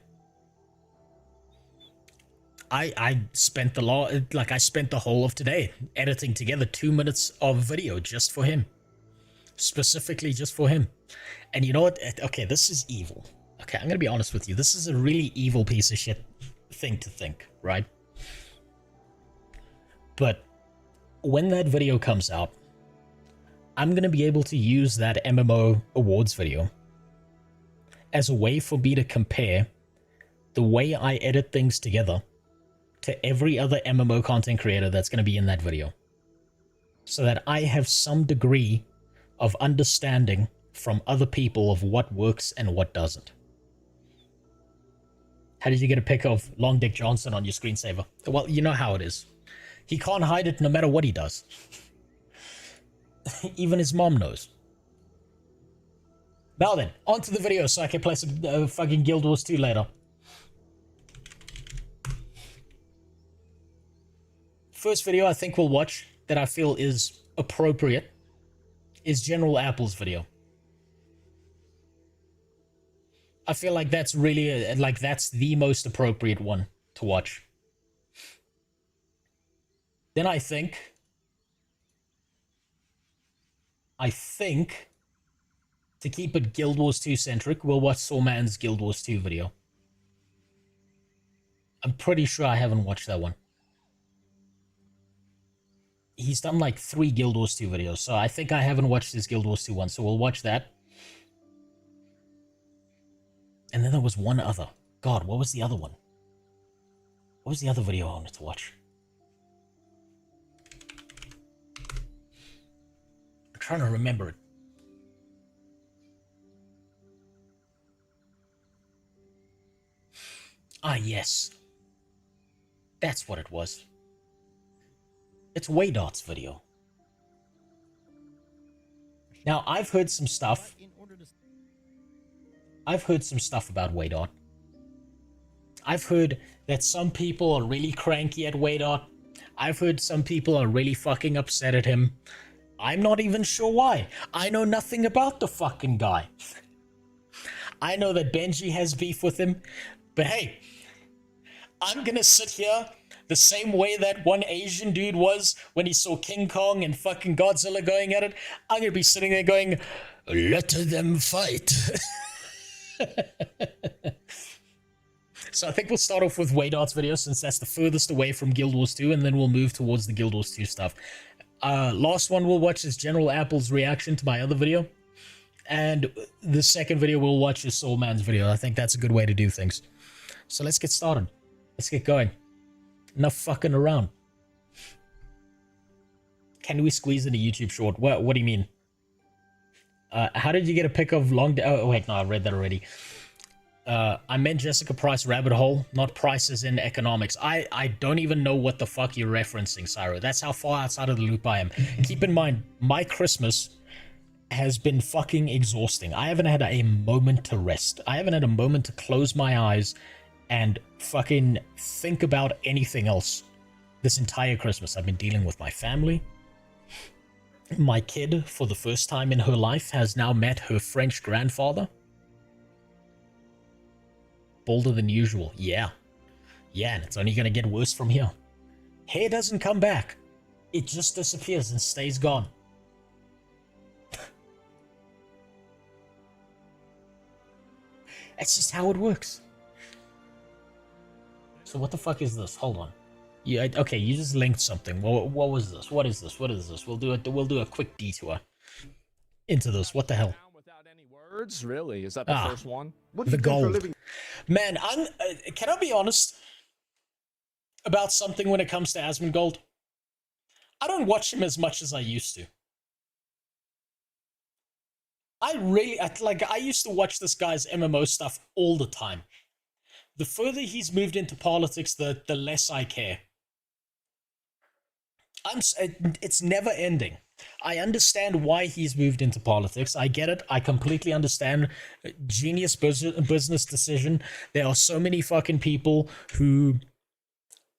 I spent I spent the whole of today editing together 2 minutes of video just for him. Specifically just for him. And you know what? Okay, this is evil. Okay, I'm gonna be honest with you. This is a really evil piece of shit thing to think, right? But when that video comes out, I'm gonna be able to use that MMO awards video as a way for me to compare the way I edit things together to every other MMO content creator that's gonna be in that video, so that I have some degree of understanding from other people of what works and what doesn't. How did you get a pic of Long Dick Johnson on your screensaver? Well, you know how it is. He can't hide it no matter what he does. Even his mom knows. Now then, on to the video so I can play some fucking Guild Wars 2 later. First video I think we'll watch that I feel is appropriate is General Apple's video. I feel like that's really, that's the most appropriate one to watch. Then I think, to keep it Guild Wars 2 centric, we'll watch Soulman's Guild Wars 2 video. I'm pretty sure I haven't watched that one. He's done like 3 Guild Wars 2 videos, so I think I haven't watched his Guild Wars 2 one, so we'll watch that. And then there was one other. God, what was the other one? What was the other video I wanted to watch? I'm trying to remember it. Ah, yes. That's what it was. It's Waydot's video. Now, I've heard some stuff. I've heard some stuff about Waydot. I've heard that some people are really cranky at Waydot. I've heard some people are really fucking upset at him. I'm not even sure why. I know nothing about the fucking guy. I know that Benji has beef with him, but hey, I'm gonna sit here the same way that one Asian dude was when he saw King Kong and fucking Godzilla going at it. I'm gonna be sitting there going, let them fight. So I think we'll start off with Waydot's video since that's the furthest away from Guild Wars 2, and then we'll move towards the Guild Wars 2 stuff. Last one we'll watch is General Apple's reaction to my other video. And the second video we'll watch is Soulman's video. I think that's a good way to do things. So let's get started. Let's get going. Enough fucking around. Can we squeeze in a YouTube short? What do you mean? How did you get a pic of Long... Oh, wait, no, I read that already. I meant Jessica Price rabbit hole, not prices in economics. I don't even know what the fuck you're referencing, Cyro. That's how far outside of the loop I am. Keep in mind, my Christmas has been fucking exhausting. I haven't had a moment to rest. I haven't had a moment to close my eyes and fucking think about anything else. This entire Christmas, I've been dealing with my family. My kid, for the first time in her life, has now met her French grandfather. Bolder than usual. Yeah, and it's only gonna get worse from here. Hair doesn't come back. It just disappears and stays gone. That's just how it works. So what the fuck is this? Hold on. Yeah, okay, you just linked something. What was this? What is this? What is this? We'll do a quick detour into this. What the hell? Without any words, really? Is that the first one? The gold. Man, can I be honest about something when it comes to Asmongold? I don't watch him as much as I used to. I used to watch this guy's MMO stuff all the time. The further he's moved into politics, the less I care. It's never ending. I understand why he's moved into politics. I get it. I completely understand. Genius business decision. There are so many fucking people who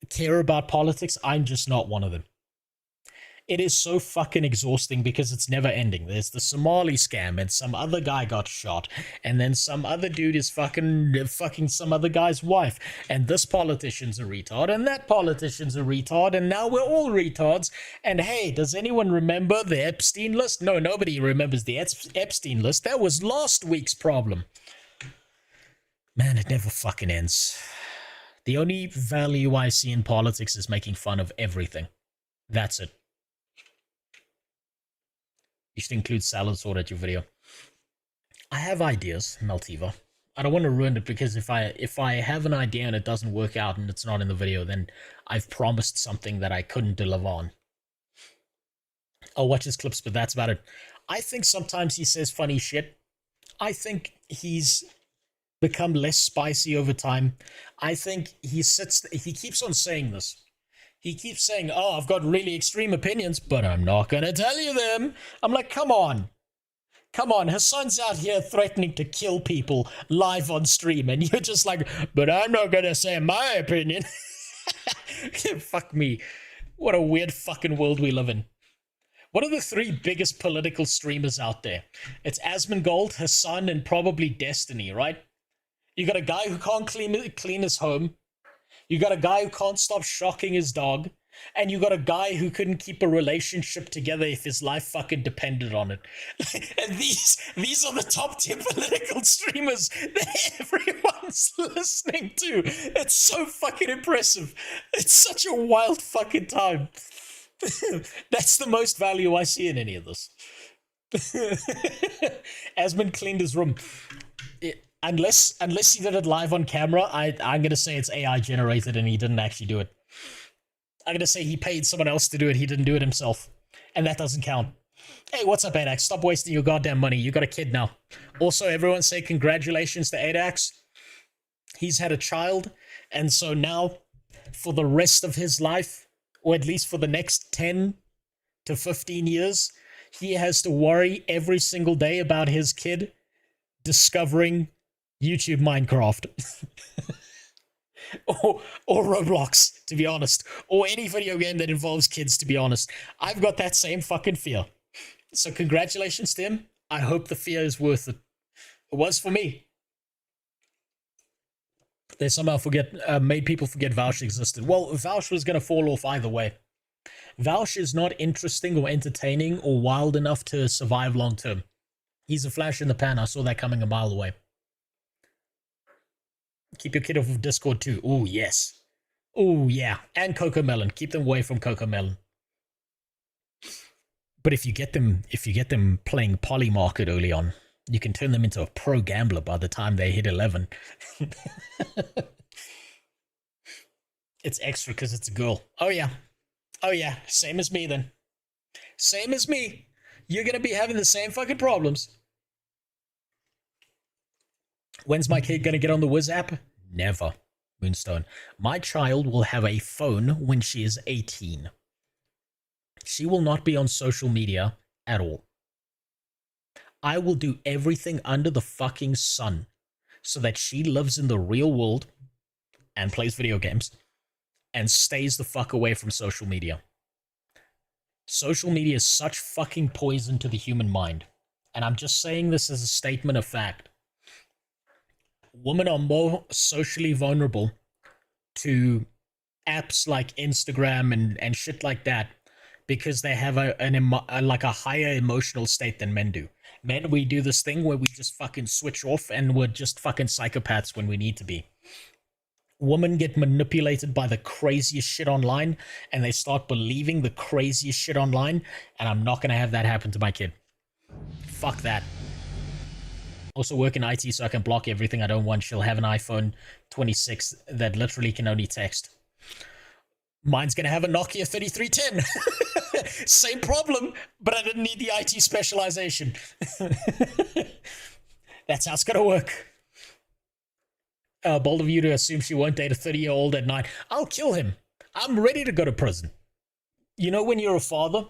care about politics. I'm just not one of them. It is so fucking exhausting because it's never ending. There's the Somali scam and some other guy got shot and then some other dude is fucking some other guy's wife and this politician's a retard and that politician's a retard and now we're all retards. And hey, does anyone remember the Epstein list? No, nobody remembers the Epstein list. That was last week's problem. Man, it never fucking ends. The only value I see in politics is making fun of everything. That's it. You should include salad sword at your video. I have ideas, Meltiva. I don't want to ruin it because if I have an idea and it doesn't work out and it's not in the video, then I've promised something that I couldn't deliver on. I'll watch his clips, but that's about it. I think sometimes he says funny shit. I think he's become less spicy over time. I think he keeps on saying this. He keeps saying, oh, I've got really extreme opinions, but I'm not going to tell you them. I'm like, come on. Come on, Hassan's out here threatening to kill people live on stream, and you're just like, but I'm not going to say my opinion. Fuck me. What a weird fucking world we live in. What are the three biggest political streamers out there? It's Asmongold, Hassan, and probably Destiny, right? You got a guy who can't clean his home. You got a guy who can't stop shocking his dog. And you got a guy who couldn't keep a relationship together if his life fucking depended on it. And these are the top 10 political streamers that everyone's listening to. It's so fucking impressive. It's such a wild fucking time. That's the most value I see in any of this. Asmon cleaned his room. Unless he did it live on camera, I'm gonna say it's AI generated and he didn't actually do it. I'm gonna say he paid someone else to do it, he didn't do it himself. And that doesn't count. Hey, what's up, Adax? Stop wasting your goddamn money. You got a kid now. Also, everyone say congratulations to Adax. He's had a child, and so now, for the rest of his life, or at least for the next 10 to 15 years, he has to worry every single day about his kid discovering YouTube Minecraft. or Roblox, to be honest. Or any video game that involves kids, to be honest. I've got that same fucking fear. So congratulations to him. I hope the fear is worth it. It was for me. They somehow made people forget Vaush existed. Well, Vaush was going to fall off either way. Vaush is not interesting or entertaining or wild enough to survive long term. He's a flash in the pan. I saw that coming a mile away. Keep your kid off of Discord too. Oh, yes. Oh, yeah. And Cocomelon. Keep them away from Cocomelon. But if you get them playing Polymarket early on, you can turn them into a pro gambler by the time they hit 11. It's extra because it's a girl. Oh, yeah. Oh, yeah. Same as me, then. Same as me. You're going to be having the same fucking problems. When's my kid going to get on the Wiz app? Never. Moonstone. My child will have a phone when she is 18. She will not be on social media at all. I will do everything under the fucking sun so that she lives in the real world and plays video games and stays the fuck away from social media. Social media is such fucking poison to the human mind. And I'm just saying this as a statement of fact. Women are more socially vulnerable to apps like Instagram and shit like that because they have a higher emotional state than men do. Men, we do this thing where we just fucking switch off and we're just fucking psychopaths when we need to be. Women get manipulated by the craziest shit online and they start believing the craziest shit online, and I'm not going to have that happen to my kid. Fuck that. Also work in IT so I can block everything I don't want. She'll have an iPhone 26 that literally can only text. Mine's going to have a Nokia 3310. Same problem, but I didn't need the IT specialization. That's how it's going to work. Bold of you to assume she won't date a 30-year-old at night. I'll kill him. I'm ready to go to prison. You know when you're a father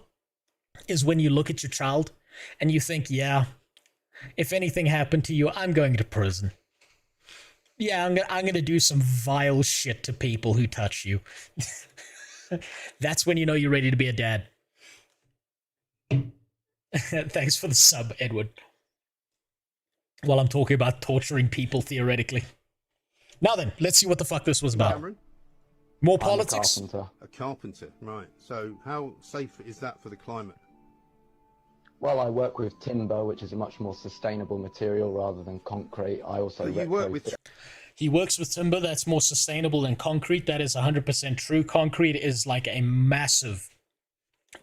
is when you look at your child and you think, yeah, if anything happened to you, I'm going to prison. Yeah, I'm gonna do some vile shit to people who touch you. That's when you know you're ready to be a dad. Thanks for the sub, Edward. While I'm talking about torturing people theoretically. Now then, let's see what the fuck this was about. Cameron? More politics? A carpenter, right. So how safe is that for the climate? Well, I work with timber, which is a much more sustainable material rather than concrete. I also He works with timber that's more sustainable than concrete. That is 100% true. Concrete is like a massive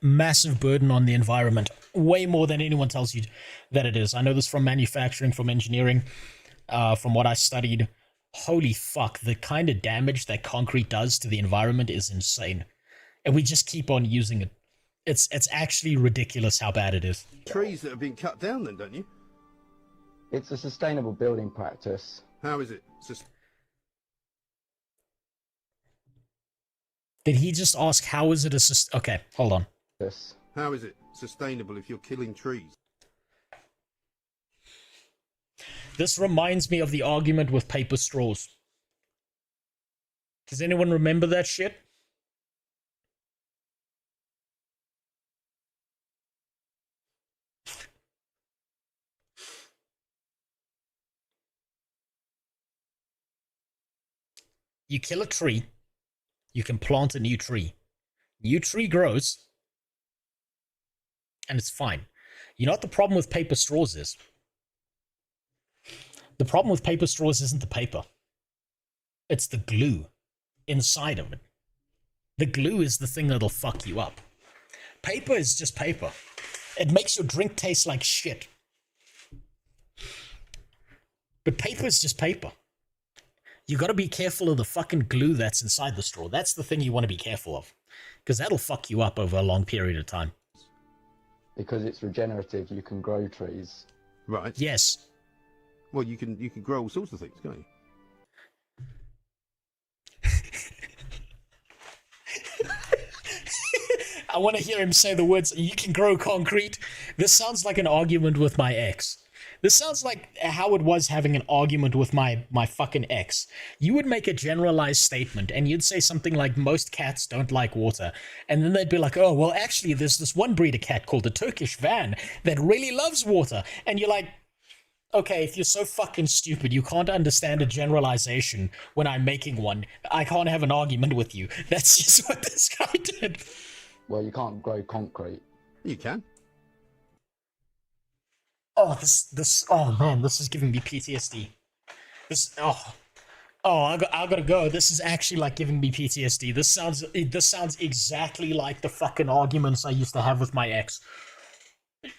burden on the environment. Way more than anyone tells you that it is. I know this from manufacturing, from engineering, from what I studied. Holy fuck, the kind of damage that concrete does to the environment is insane. And we just keep on using it. It's actually ridiculous how bad it is. Trees that have been cut down then, don't you? It's a sustainable building practice. How is it? Did he just ask how is it a okay, hold on. Yes. How is it sustainable if you're killing trees? This reminds me of the argument with paper straws. Does anyone remember that shit? You kill a tree, you can plant a new tree. New tree grows, and it's fine. You know what the problem with paper straws is? The problem with paper straws isn't the paper. It's the glue inside of it. The glue is the thing that'll fuck you up. Paper is just paper. It makes your drink taste like shit. But paper is just paper. You gotta be careful of the fucking glue that's inside the straw. That's the thing you want to be careful of. Because that'll fuck you up over a long period of time. Because it's regenerative, you can grow trees. Right. Yes. Well, you can grow all sorts of things, can't you? I want to hear him say the words, you can grow concrete. This sounds like an argument with my ex. This sounds like how it was having an argument with my fucking ex. You would make a generalized statement and you'd say something like, most cats don't like water. And then they'd be like, oh, well, actually, there's this one breed of cat called the Turkish Van that really loves water. And you're like, okay, if you're so fucking stupid, you can't understand a generalization when I'm making one. I can't have an argument with you. That's just what this guy did. Well, you can't grow concrete. You can. Oh, oh man, this is giving me PTSD. I gotta go. This is actually like giving me PTSD. This sounds exactly like the fucking arguments I used to have with my ex.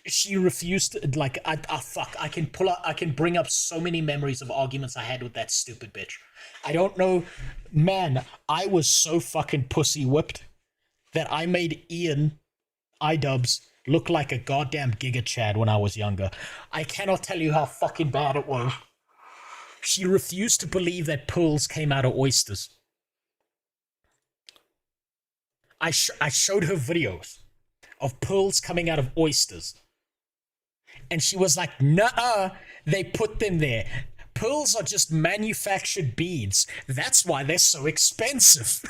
She refused to, like, fuck, I can bring up so many memories of arguments I had with that stupid bitch. I don't know, man, I was so fucking pussy whipped that I made Ian iDubbbz look like a goddamn Giga Chad when I was younger. I cannot tell you how fucking bad it was. She refused to believe that pearls came out of oysters. I showed her videos of pearls coming out of oysters. And she was like, nuh-uh, they put them there. Pearls are just manufactured beads. That's why they're so expensive.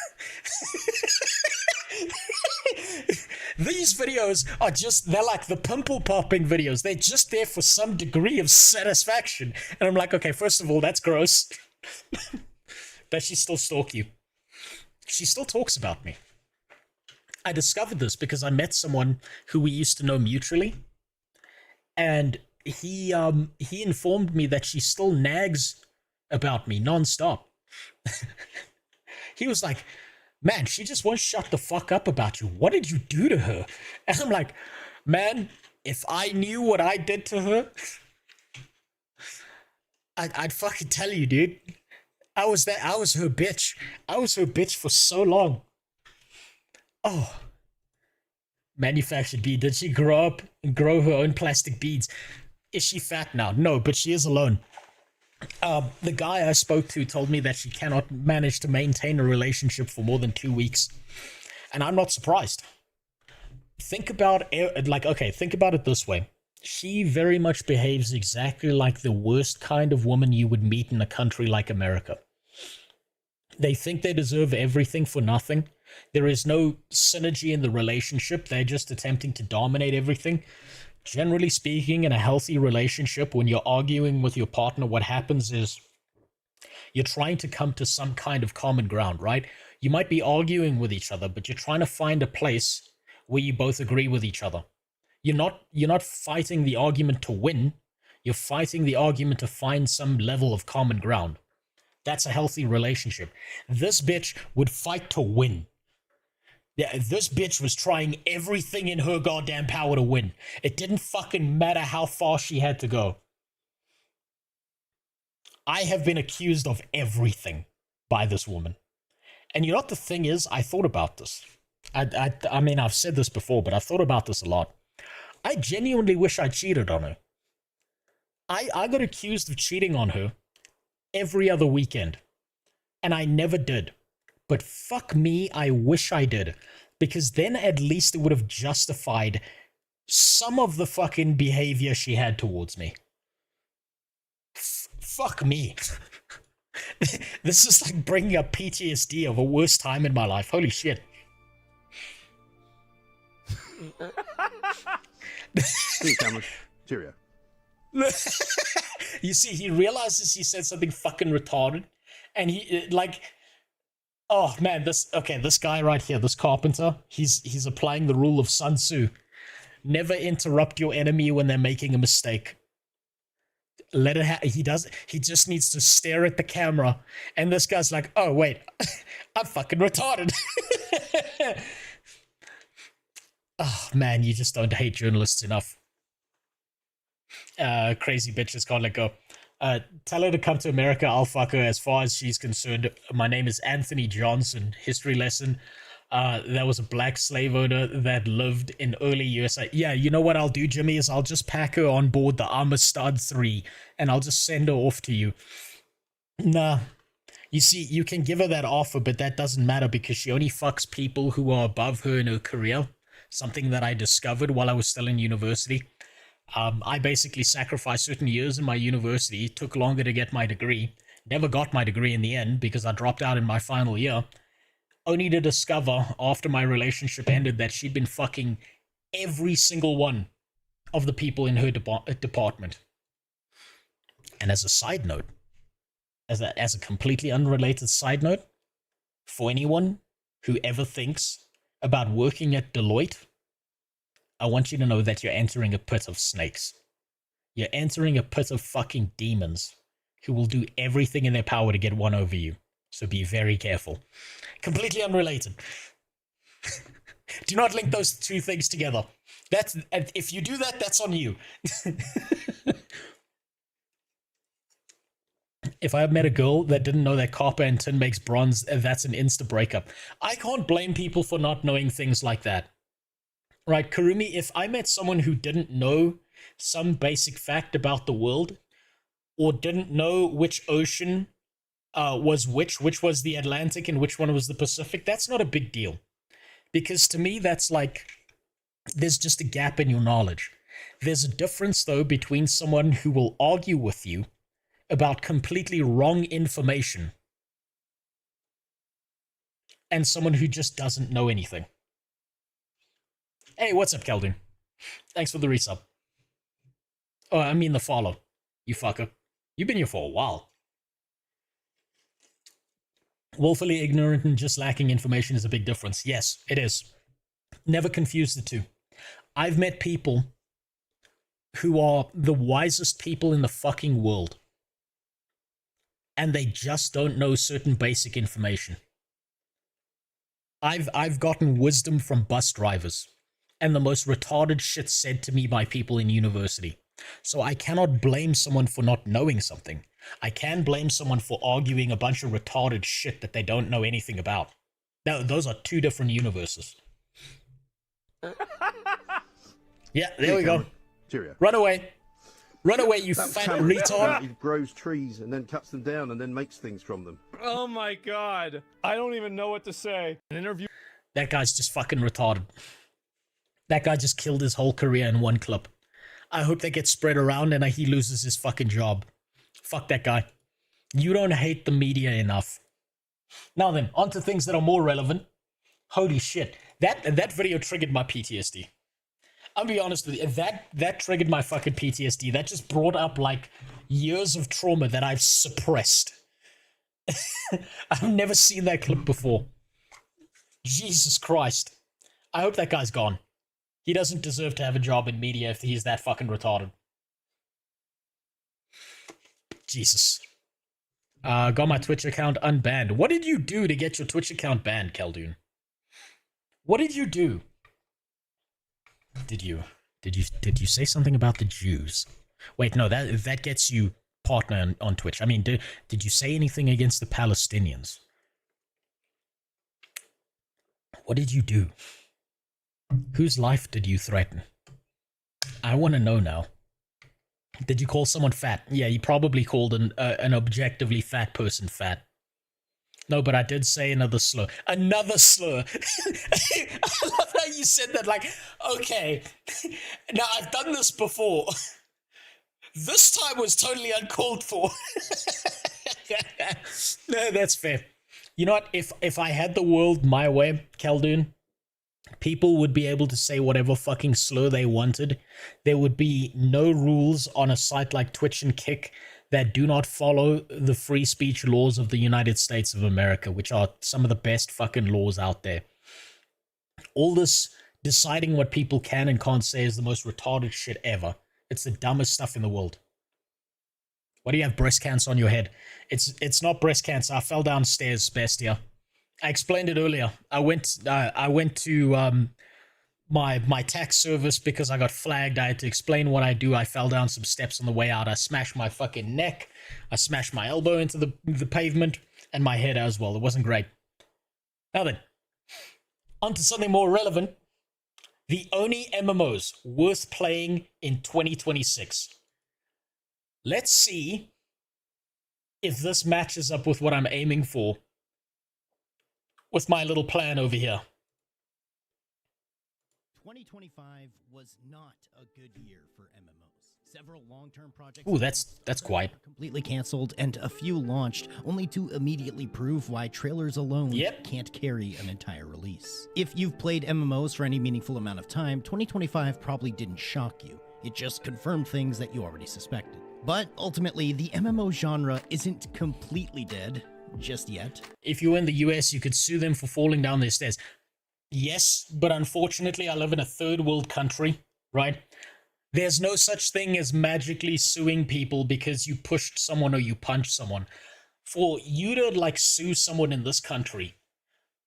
These videos are just, they're like the pimple popping videos. They're just there for some degree of satisfaction. And I'm like, okay, first of all, that's gross. Does she still stalk you? She still talks about me. I discovered this because I met someone who we used to know mutually. And he informed me that she still nags about me nonstop. He was like, man, she just won't shut the fuck up about you. What did you do to her? And I'm like, man, if I knew what I did to her, I'd fucking tell you, dude. I was her bitch. I was her bitch for so long. Oh. Manufactured bead. Did she grow up and grow her own plastic beads? Is she fat now? No, but she is alone. The guy I spoke to told me that she cannot manage to maintain a relationship for more than 2 weeks. And I'm not surprised. Think about it this way. She very much behaves exactly like the worst kind of woman you would meet in a country like America. They think they deserve everything for nothing. There is no synergy in the relationship. They're just attempting to dominate everything. Generally speaking, in a healthy relationship, when you're arguing with your partner, what happens is you're trying to come to some kind of common ground, right? You might be arguing with each other, but you're trying to find a place where you both agree with each other. You're not fighting the argument to win. You're fighting the argument to find some level of common ground. That's a healthy relationship. This bitch would fight to win. Yeah, this bitch was trying everything in her goddamn power to win. It didn't fucking matter how far she had to go. I have been accused of everything by this woman. And you know what the thing is? I thought about this. I mean, I've said this before, but I've thought about this a lot. I genuinely wish I cheated on her. I got accused of cheating on her every other weekend. And I never did. But fuck me, I wish I did. Because then at least it would have justified some of the fucking behavior she had towards me. Fuck me. This is like bringing up PTSD of a worst time in my life. Holy shit. Cheerio. You see, he realizes he said something fucking retarded. And he, like... Oh man, this guy right here, this carpenter, he's applying the rule of Sun Tzu. Never interrupt your enemy when they're making a mistake. Let it he just needs to stare at the camera, and this guy's like, oh wait, I'm fucking retarded. Oh man, you just don't hate journalists enough. Crazy bitches can't let go. Tell her to come to America, I'll fuck her. As far as she's concerned, my name is Anthony Johnson. History lesson. There was a black slave owner that lived in early USA. Yeah, you know what I'll do, Jimmy, is I'll just pack her on board the Amistad 3, and I'll just send her off to you. Nah. You see, you can give her that offer, but that doesn't matter because she only fucks people who are above her in her career. Something that I discovered while I was still in university. I basically sacrificed certain years in my university, took longer to get my degree, never got my degree in the end because I dropped out in my final year, only to discover after my relationship ended that she'd been fucking every single one of the people in her department. And as a side note, as a completely unrelated side note, for anyone who ever thinks about working at Deloitte, I want you to know that you're entering a pit of snakes. You're entering a pit of fucking demons who will do everything in their power to get one over you. So be very careful. Completely unrelated. Do not link those two things together. If you do that, that's on you. If I had met a girl that didn't know that copper and tin makes bronze, that's an insta breakup. I can't blame people for not knowing things like that. Right, Karumi, if I met someone who didn't know some basic fact about the world, or didn't know which ocean was which was the Atlantic and which one was the Pacific, that's not a big deal. Because to me, that's like, there's just a gap in your knowledge. There's a difference, though, between someone who will argue with you about completely wrong information and someone who just doesn't know anything. Hey, what's up, Keldun? Thanks for the resub. Oh, I mean the follow. You fucker. You've been here for a while. Woefully ignorant and just lacking information is a big difference. Yes, it is. Never confuse the two. I've met people who are the wisest people in the fucking world, and they just don't know certain basic information. I've gotten wisdom from bus drivers and the most retarded shit said to me by people in university. So I cannot blame someone for not knowing something. I can blame someone for arguing a bunch of retarded shit that they don't know anything about. Now, those are two different universes. Yeah, there we go. Cheerio. Run away. Run away, you That's fat Cameron. retard. He grows trees and then cuts them down and then makes things from them. Oh my god. I don't even know what to say. An interview. That guy's just fucking retarded. That guy just killed his whole career in one clip. I hope that gets spread around and he loses his fucking job. Fuck that guy. You don't hate the media enough. Now then, on to things that are more relevant. Holy shit. That video triggered my PTSD. I'll be honest with you, that triggered my fucking PTSD. That just brought up, like, years of trauma that I've suppressed. I've never seen that clip before. Jesus Christ. I hope that guy's gone. He doesn't deserve to have a job in media if he's that fucking retarded. Jesus. Got my Twitch account unbanned. What did you do to get your Twitch account banned, Keldun? What did you do? Did you say something about the Jews? Wait, no, that gets you partner on Twitch. I mean, did you say anything against the Palestinians? What did you do? Whose life did you threaten? I want to know now. Did you call someone fat? Yeah, you probably called an objectively fat person fat. No, but I did say another slur. Another slur. I love how you said that, like, okay, now I've done this before. This time was totally uncalled for. No, that's fair. You know what? If I had the world my way, Keldun, people would be able to say whatever fucking slur they wanted. There would be no rules on a site like Twitch and Kick that do not follow the free speech laws of the United States of America, which are some of the best fucking laws out there. All this deciding what people can and can't say is the most retarded shit ever. It's the dumbest stuff in the world. Why do you have breast cancer on your head? It's not breast cancer. I fell downstairs, Bestia. I explained it earlier. I went to my tax service because I got flagged. I had to explain what I do. I fell down some steps on the way out. I smashed my fucking neck. I smashed my elbow into the pavement and my head as well. It wasn't great. Now then, on to something more relevant. The only MMOs worth playing in 2026. Let's see if this matches up with what I'm aiming for with my little plan over here. 2025 was not a good year for MMOs. Several long-term projects... Ooh, that's quiet. ...completely canceled, and a few launched, only to immediately prove why trailers alone can't carry an entire release. If you've played MMOs for any meaningful amount of time, 2025 probably didn't shock you. It just confirmed things that you already suspected. But ultimately, the MMO genre isn't completely dead just yet. If you were in the US, you could sue them for falling down their stairs. Yes, but unfortunately, I live in a third world country, right? There's no such thing as magically suing people because you pushed someone or you punched someone. For you to, like, sue someone in this country,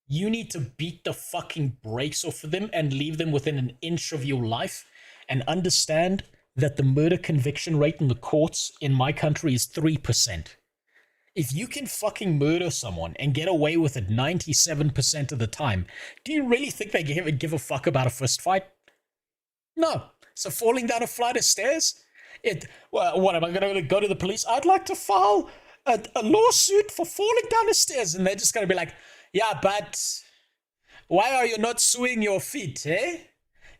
you need to beat the fucking brakes off of them and leave them within an inch of your life, and understand that the murder conviction rate in the courts in my country is 3%. If you can fucking murder someone and get away with it 97% of the time, do you really think they give a fuck about a fist fight? No. So falling down a flight of stairs? What am I going to go to the police? I'd like to file a lawsuit for falling down the stairs, and they're just going to be like, yeah, but why are you not suing your feet, eh?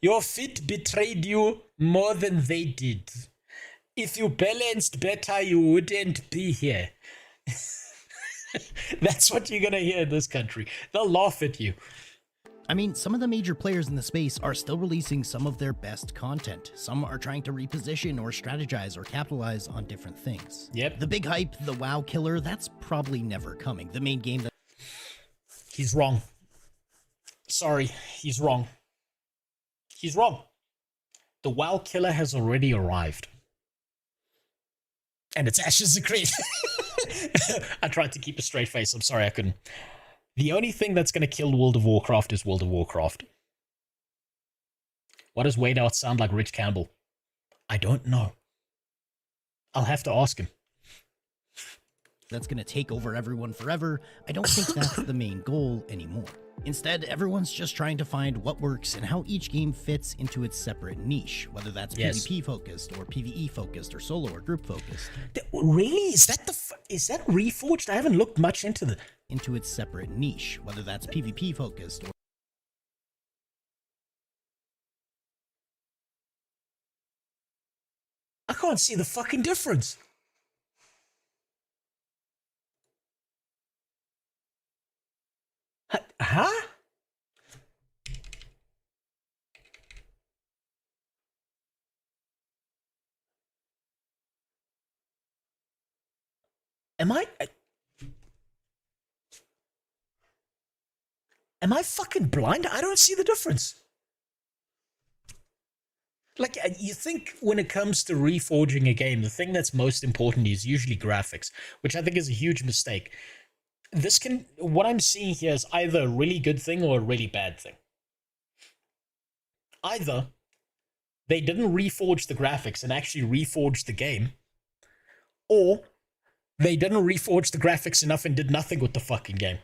Your feet betrayed you more than they did. If you balanced better, you wouldn't be here. That's what you're going to hear in this country. They'll laugh at you. I mean, some of the major players in the space are still releasing some of their best content. Some are trying to reposition or strategize or capitalize on different things. Yep. The big hype, the WoW killer, that's probably never coming. The main game that... He's wrong. Sorry, he's wrong. He's wrong. The WoW killer has already arrived. And it's Ashes of Creed. I tried to keep a straight face. I'm sorry I couldn't. The only thing that's going to kill World of Warcraft is World of Warcraft. What does Wade Out sound like Rich Campbell? I don't know. I'll have to ask him. That's going to take over everyone forever. I don't think that's the main goal anymore. Instead, everyone's just trying to find what works and how each game fits into its separate niche, whether that's PvP focused or PvE focused or solo or group focused. Really? Is that Reforged? I haven't looked much into its separate niche, whether that's PvP focused or... I can't see the fucking difference. Huh? Am I fucking blind? I don't see the difference. Like, you think when it comes to reforging a game, the thing that's most important is usually graphics, which I think is a huge mistake. What I'm seeing here is either a really good thing or a really bad thing. Either they didn't reforge the graphics and actually reforged the game, or they didn't reforge the graphics enough and did nothing with the fucking game.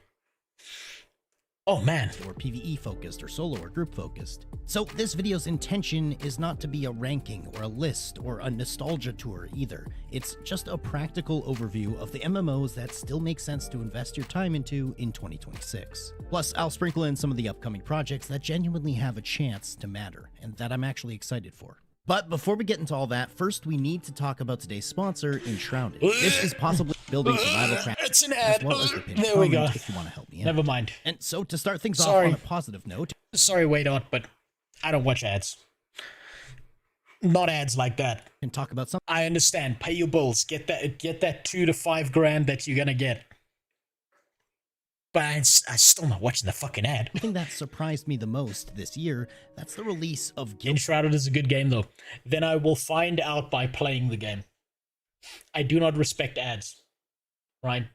Oh man. Or PvE focused or solo or group focused. So this video's intention is not to be a ranking or a list or a nostalgia tour either. It's just a practical overview of the MMOs that still make sense to invest your time into in 2026. Plus, I'll sprinkle in some of the upcoming projects that genuinely have a chance to matter and that I'm actually excited for. But before we get into all that, first we need to talk about today's sponsor, Enshrouded. This is possibly building survival tracks. It's an ad. As well as the pinned There we go. comment if you want to help me out. Never mind. And so to start things off on a positive note... Sorry, wait on, but I don't watch ads. Not ads like that. And talk about something... I understand. Pay your bills. Get that $2 to $5 grand that you're gonna get. But I'm still not watching the fucking ad. The thing that surprised me the most this year, that's the release of Enshrouded is a good game, though. Then I will find out by playing the game. I do not respect ads. Right?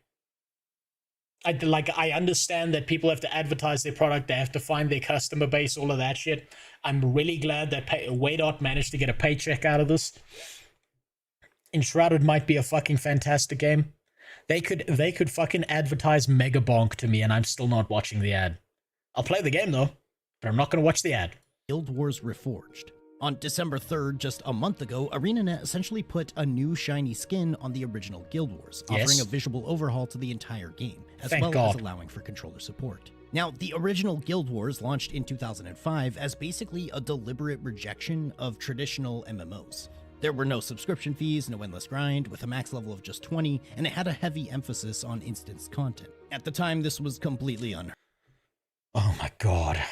I understand that people have to advertise their product, they have to find their customer base, all of that shit. I'm really glad that Waydot managed to get a paycheck out of this. Enshrouded might be a fucking fantastic game. They could fucking advertise Mega Bonk to me and I'm still not watching the ad. I'll play the game though, but I'm not going to watch the ad. Guild Wars Reforged. On December 3rd, just a month ago, ArenaNet essentially put a new shiny skin on the original Guild Wars, offering a visual overhaul to the entire game, as well as allowing for controller support. Now, the original Guild Wars launched in 2005 as basically a deliberate rejection of traditional MMOs. There were no subscription fees, no endless grind, with a max level of just 20, and it had a heavy emphasis on instanced content. At the time, this was completely unheard of. Oh my god.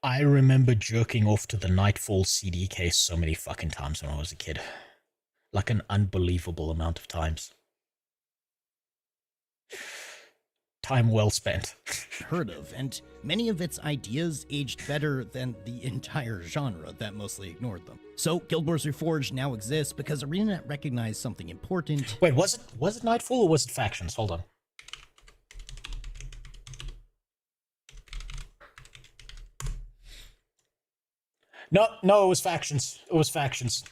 I remember jerking off to the Nightfall CD case so many fucking times when I was a kid. Like an unbelievable amount of times. Time well spent. Heard of, and many of its ideas aged better than the entire genre that mostly ignored them. So Guild Wars Reforged now exists because ArenaNet recognized something important. Wait, was it Nightfall or was it Factions? Hold on. No, it was Factions. It was Factions.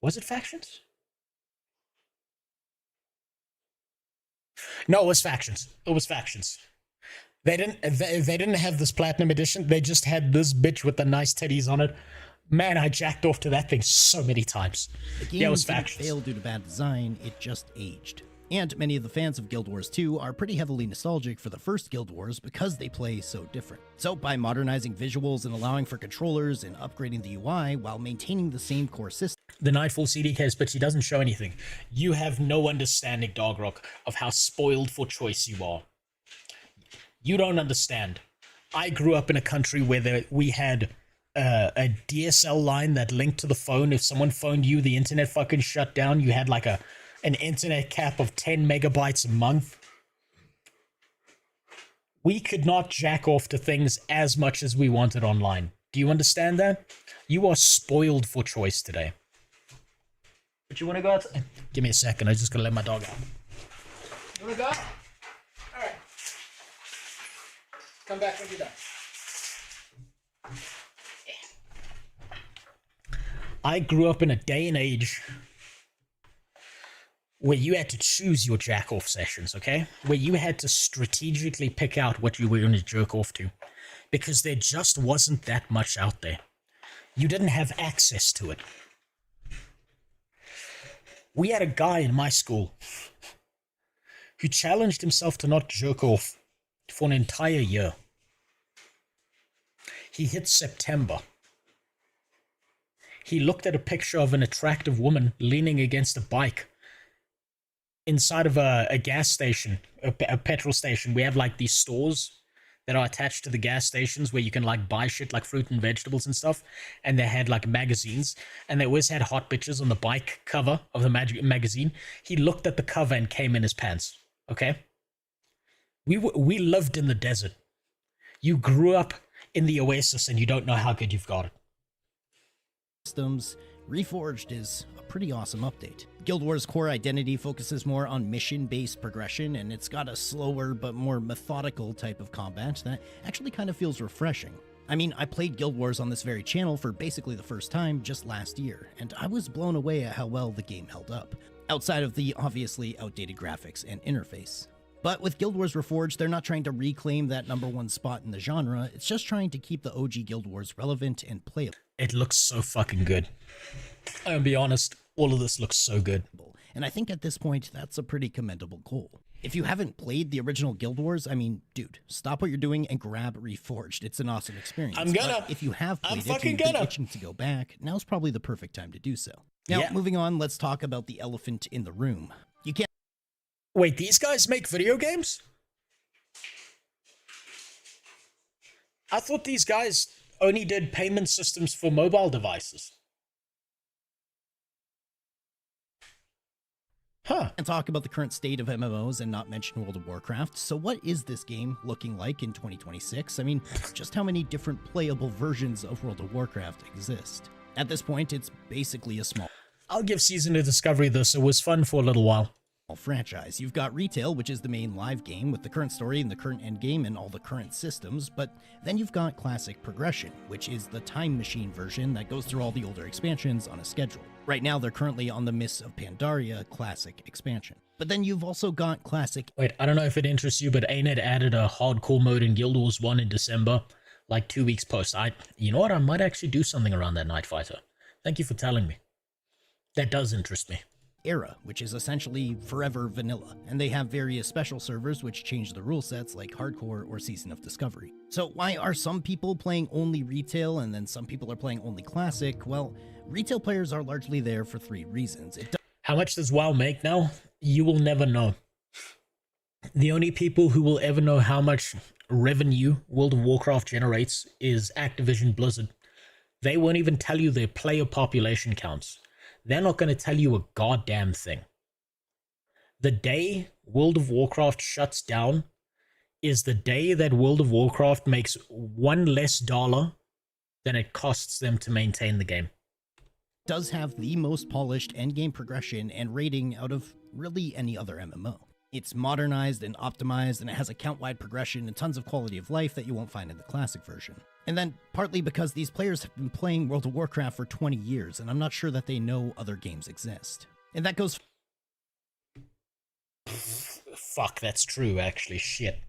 Was it Factions? No, it was Factions. It was Factions. They didn't have this platinum edition. They just had this bitch with the nice titties on it. Man, I jacked off to that thing so many times. The game Yeah, it was didn't factions. fail due to bad design, it just aged. And many of the fans of Guild Wars 2 are pretty heavily nostalgic for the first Guild Wars because they play so different. So by modernizing visuals and allowing for controllers and upgrading the UI while maintaining the same core system. The Nightfall CD case, but she doesn't show anything. You have no understanding, Dogrock, of how spoiled for choice you are. You don't understand. I grew up in a country where we had a DSL line that linked to the phone. If someone phoned you, the internet fucking shut down. You had like an internet cap of 10 megabytes a month. We could not jack off to things as much as we wanted online. Do you understand that? You are spoiled for choice today. But you want to go outside? Give me a second. I just gotta let my dog out. You want to go? All right. Come back when you're done. I grew up in a day and age where you had to choose your jack-off sessions, okay? Where you had to strategically pick out what you were going to jerk off to. Because there just wasn't that much out there. You didn't have access to it. We had a guy in my school who challenged himself to not jerk off for an entire year. He hit September. He looked at a picture of an attractive woman leaning against a bike inside of a gas station, a petrol station. We have like these stores that are attached to the gas stations where you can like buy shit like fruit and vegetables and stuff. And they had like magazines, and they always had hot bitches on the bike cover of the magazine. He looked at the cover and came in his pants. Okay? We lived in the desert. You grew up in the oasis and you don't know how good you've got it. Systems, Reforged is a pretty awesome update. Guild Wars' core identity focuses more on mission-based progression, and it's got a slower but more methodical type of combat that actually kind of feels refreshing. I mean, I played Guild Wars on this very channel for basically the first time just last year, and I was blown away at how well the game held up, outside of the obviously outdated graphics and interface. But with Guild Wars Reforged, they're not trying to reclaim that #1 spot in the genre, it's just trying to keep the OG Guild Wars relevant and playable. It looks so fucking good. I'll be honest, all of this looks so good. And I think at this point, that's a pretty commendable goal. If you haven't played the original Guild Wars, I mean, dude, stop what you're doing and grab Reforged. It's an awesome experience. I'm gonna. But if you have played it and fucking you've been gonna. itching to go back, now's probably the perfect time to do so. Now, Yeah. moving on, let's talk about the elephant in the room. You can't Wait, these guys make video games? I thought these guys only did payment systems for mobile devices. Huh. talk about the current state of MMOs and not mention World of Warcraft. So what is this game looking like in 2026? I mean, just how many different playable versions of World of Warcraft exist? At this point, it's basically a small I'll give Season of Discovery this. It was fun for a little while. franchise. You've got retail, which is the main live game with the current story and the current endgame and all the current systems, but then you've got classic progression, which is the time machine version that goes through all the older expansions on a schedule. Right now, they're currently on the Mists of Pandaria classic expansion. But then you've also got classic. Wait, I don't know if it interests you, but ANET added a hardcore mode in Guild Wars 1 in December, like 2 weeks post. You know what? I might actually do something around that Night Fighter. Thank you for telling me. That does interest me. Era, which is essentially forever vanilla, and they have various special servers which change the rule sets like Hardcore or Season of Discovery. So why are some people playing only retail and then some people are playing only classic? Well, retail players are largely there for 3 reasons. How much does WoW make now? You will never know. The only people who will ever know how much revenue World of Warcraft generates is Activision Blizzard. They won't even tell you their player population counts. They're not going to tell you a goddamn thing. The day World of Warcraft shuts down is the day that World of Warcraft makes $1 less than it costs them to maintain the game. does have the most polished endgame progression and rating out of really any other MMO. It's modernized and optimized, and it has account-wide progression and tons of quality of life that you won't find in the classic version. And then, partly because these players have been playing World of Warcraft for 20 years, and I'm not sure that they know other games exist. And that goes... Fuck, that's true, actually. Shit.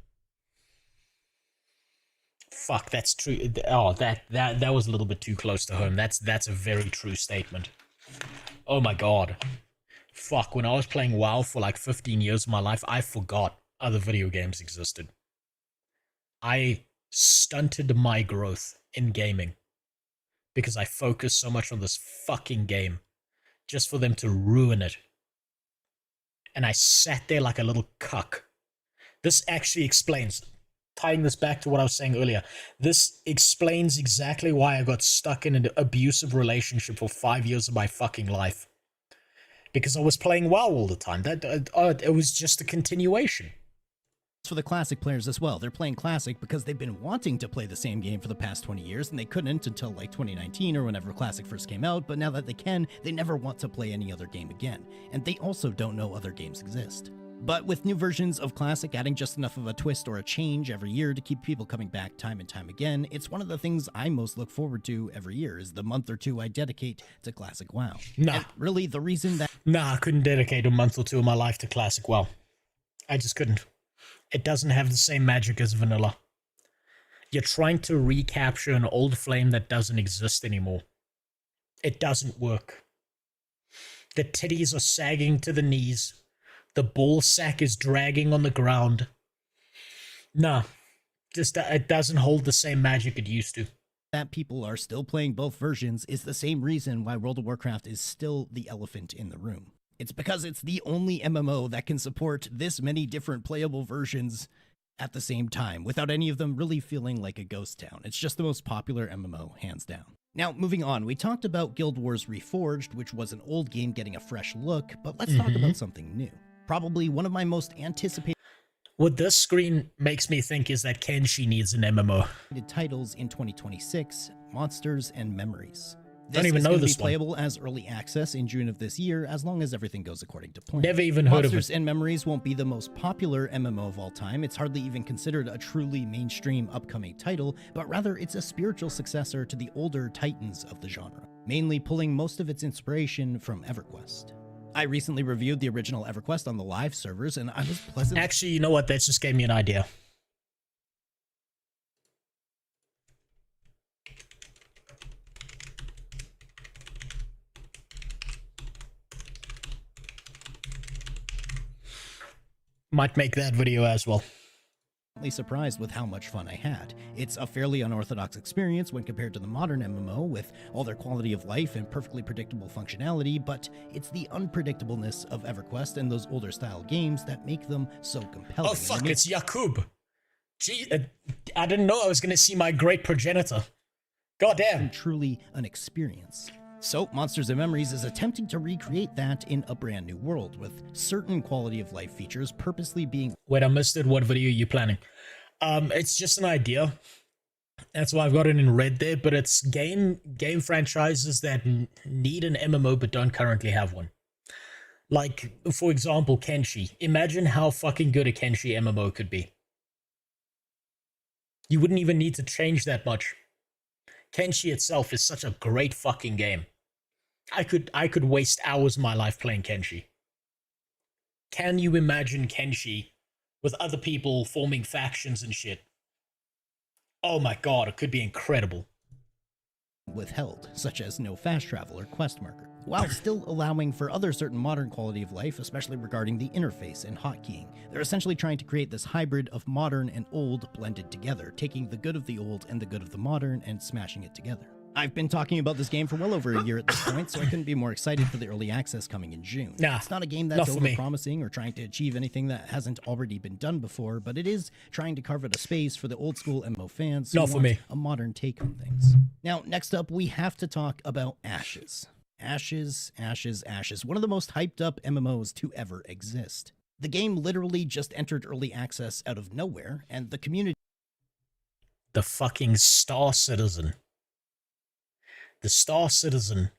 Fuck, that's true. Oh, that was a little bit too close to home. That's a very true statement. Oh my god. Fuck, when I was playing WoW for like 15 years of my life, I forgot other video games existed. I stunted my growth in gaming because I focused so much on this fucking game just for them to ruin it. And I sat there like a little cuck. This actually explains, tying this back to what I was saying earlier, this explains exactly why I got stuck in an abusive relationship for 5 years of my fucking life. Because I was playing WoW all the time. It was just a continuation. For the Classic players as well. They're playing Classic because they've been wanting to play the same game for the past 20 years, and they couldn't until like 2019 or whenever Classic first came out, but now that they can, they never want to play any other game again. And they also don't know other games exist. But with new versions of Classic adding just enough of a twist or a change every year to keep people coming back time and time again, it's one of the things I most look forward to every year, is the month or two I dedicate to Classic WoW. Nah. And really, the reason that... Nah, I couldn't dedicate a month or two of my life to Classic WoW. I just couldn't. It doesn't have the same magic as vanilla. You're trying to recapture an old flame that doesn't exist anymore. It doesn't work. The titties are sagging to the knees. The ball sack is dragging on the ground. Nah, just it doesn't hold the same magic it used to. That people are still playing both versions is the same reason why World of Warcraft is still the elephant in the room. It's because it's the only MMO that can support this many different playable versions at the same time, without any of them really feeling like a ghost town. It's just the most popular MMO, hands down. Now, moving on, we talked about Guild Wars Reforged, which was an old game getting a fresh look, but let's talk about something new. Probably one of my most anticipated... What this screen makes me think is that Kenshi needs an MMO. ...titles in 2026, Monsters and Memories. Don't even know this one. Be playable as early access in June of this year, as long as everything goes according to plan. Never even heard of it. Monsters and Memories won't be the most popular MMO of all time. It's hardly even considered a truly mainstream upcoming title, but rather it's a spiritual successor to the older titans of the genre, mainly pulling most of its inspiration from EverQuest. I recently reviewed the original EverQuest on the live servers, and I was pleasantly... Actually, you know what? That just gave me an idea. Might make that video as well. Surprised with how much fun I had. It's a fairly unorthodox experience when compared to the modern MMO, with all their quality of life and perfectly predictable functionality, but it's the unpredictableness of EverQuest and those older style games that make them so compelling. Oh fuck, it's Yakub. Gee, I didn't know I was gonna see my great progenitor. Goddamn. Truly an experience. So, Monsters and Memories is attempting to recreate that in a brand new world, with certain quality of life features purposely being... Wait, I missed it. What video are you planning? It's just an idea. That's why I've got it in red there, but it's game franchises that need an MMO but don't currently have one. Like, for example, Kenshi. Imagine how fucking good a Kenshi MMO could be. You wouldn't even need to change that much. Kenshi itself is such a great fucking game. I could waste hours of my life playing Kenshi. Can you imagine Kenshi with other people forming factions and shit? Oh my god, it could be incredible. Withheld, such as no fast travel or quest marker, while still allowing for other certain modern quality of life, especially regarding the interface and hotkeying. They're essentially trying to create this hybrid of modern and old blended together, taking the good of the old and the good of the modern and smashing it together. I've been talking about this game for well over a year at this point, so I couldn't be more excited for the early access coming in June. Nah, it's not a game that's over-promising or trying to achieve anything that hasn't already been done before, but it is trying to carve out a space for the old-school MMO fans who want a modern take on things. Now, next up, we have to talk about Ashes. Ashes, Ashes, Ashes, one of the most hyped-up MMOs to ever exist. The game literally just entered early access out of nowhere, and the community... The fucking Star Citizen. The Star Citizen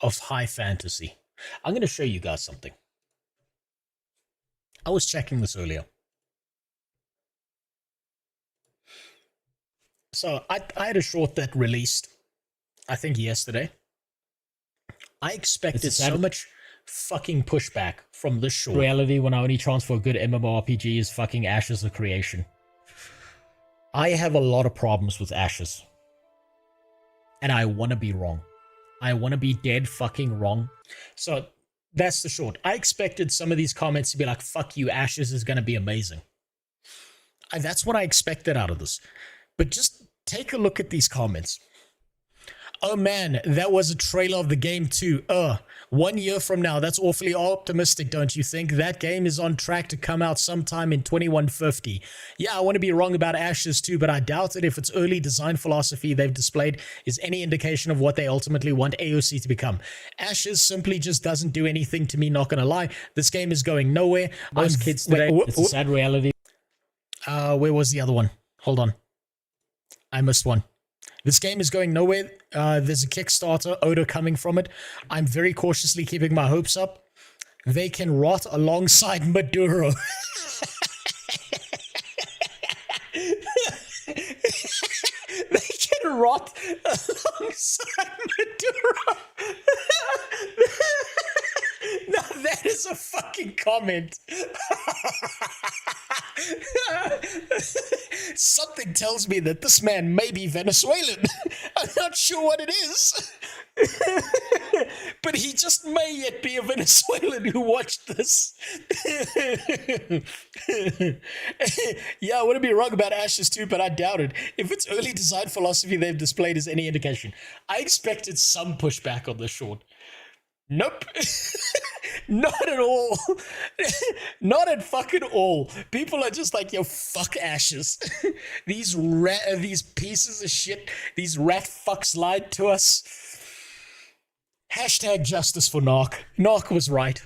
of high fantasy. I'm going to show you guys something. I was checking this earlier. So I had a short that released, I think yesterday. I expected so much fucking pushback from this short. Reality, when our only chance for a good MMORPG is fucking Ashes of Creation. I have a lot of problems with Ashes. And I want to be wrong. I want to be dead fucking wrong. So that's the short. I expected some of these comments to be like, fuck you, Ashes is going to be amazing. That's what I expected out of this. But just take a look at these comments. Oh man, that was a trailer of the game too. 1 year from now, that's awfully optimistic, don't you think? That game is on track to come out sometime in 2150. Yeah, I want to be wrong about Ashes too, but I doubt it if its early design philosophy they've displayed is any indication of what they ultimately want AOC to become. Ashes simply just doesn't do anything to me, not gonna lie. This game is going nowhere. Most kids today, it's a sad reality. Where was the other one? Hold on. I missed one. This game is going nowhere. There's a Kickstarter odor coming from it. I'm very cautiously keeping my hopes up. They can rot alongside Maduro. They can rot alongside Maduro. Now that is a fucking comment. Something tells me that this man may be Venezuelan. I'm not sure what it is. But he just may yet be a Venezuelan who watched this. Yeah, I wouldn't be wrong about Ashes too, but I doubt it. If its early design philosophy they've displayed is any indication, I expected some pushback on this short. Nope. Not at all. Not at fucking all. People are just like, yo, fuck Ashes. These pieces of shit, these rat fucks lied to us. Hashtag justice for Narc. Narc was right.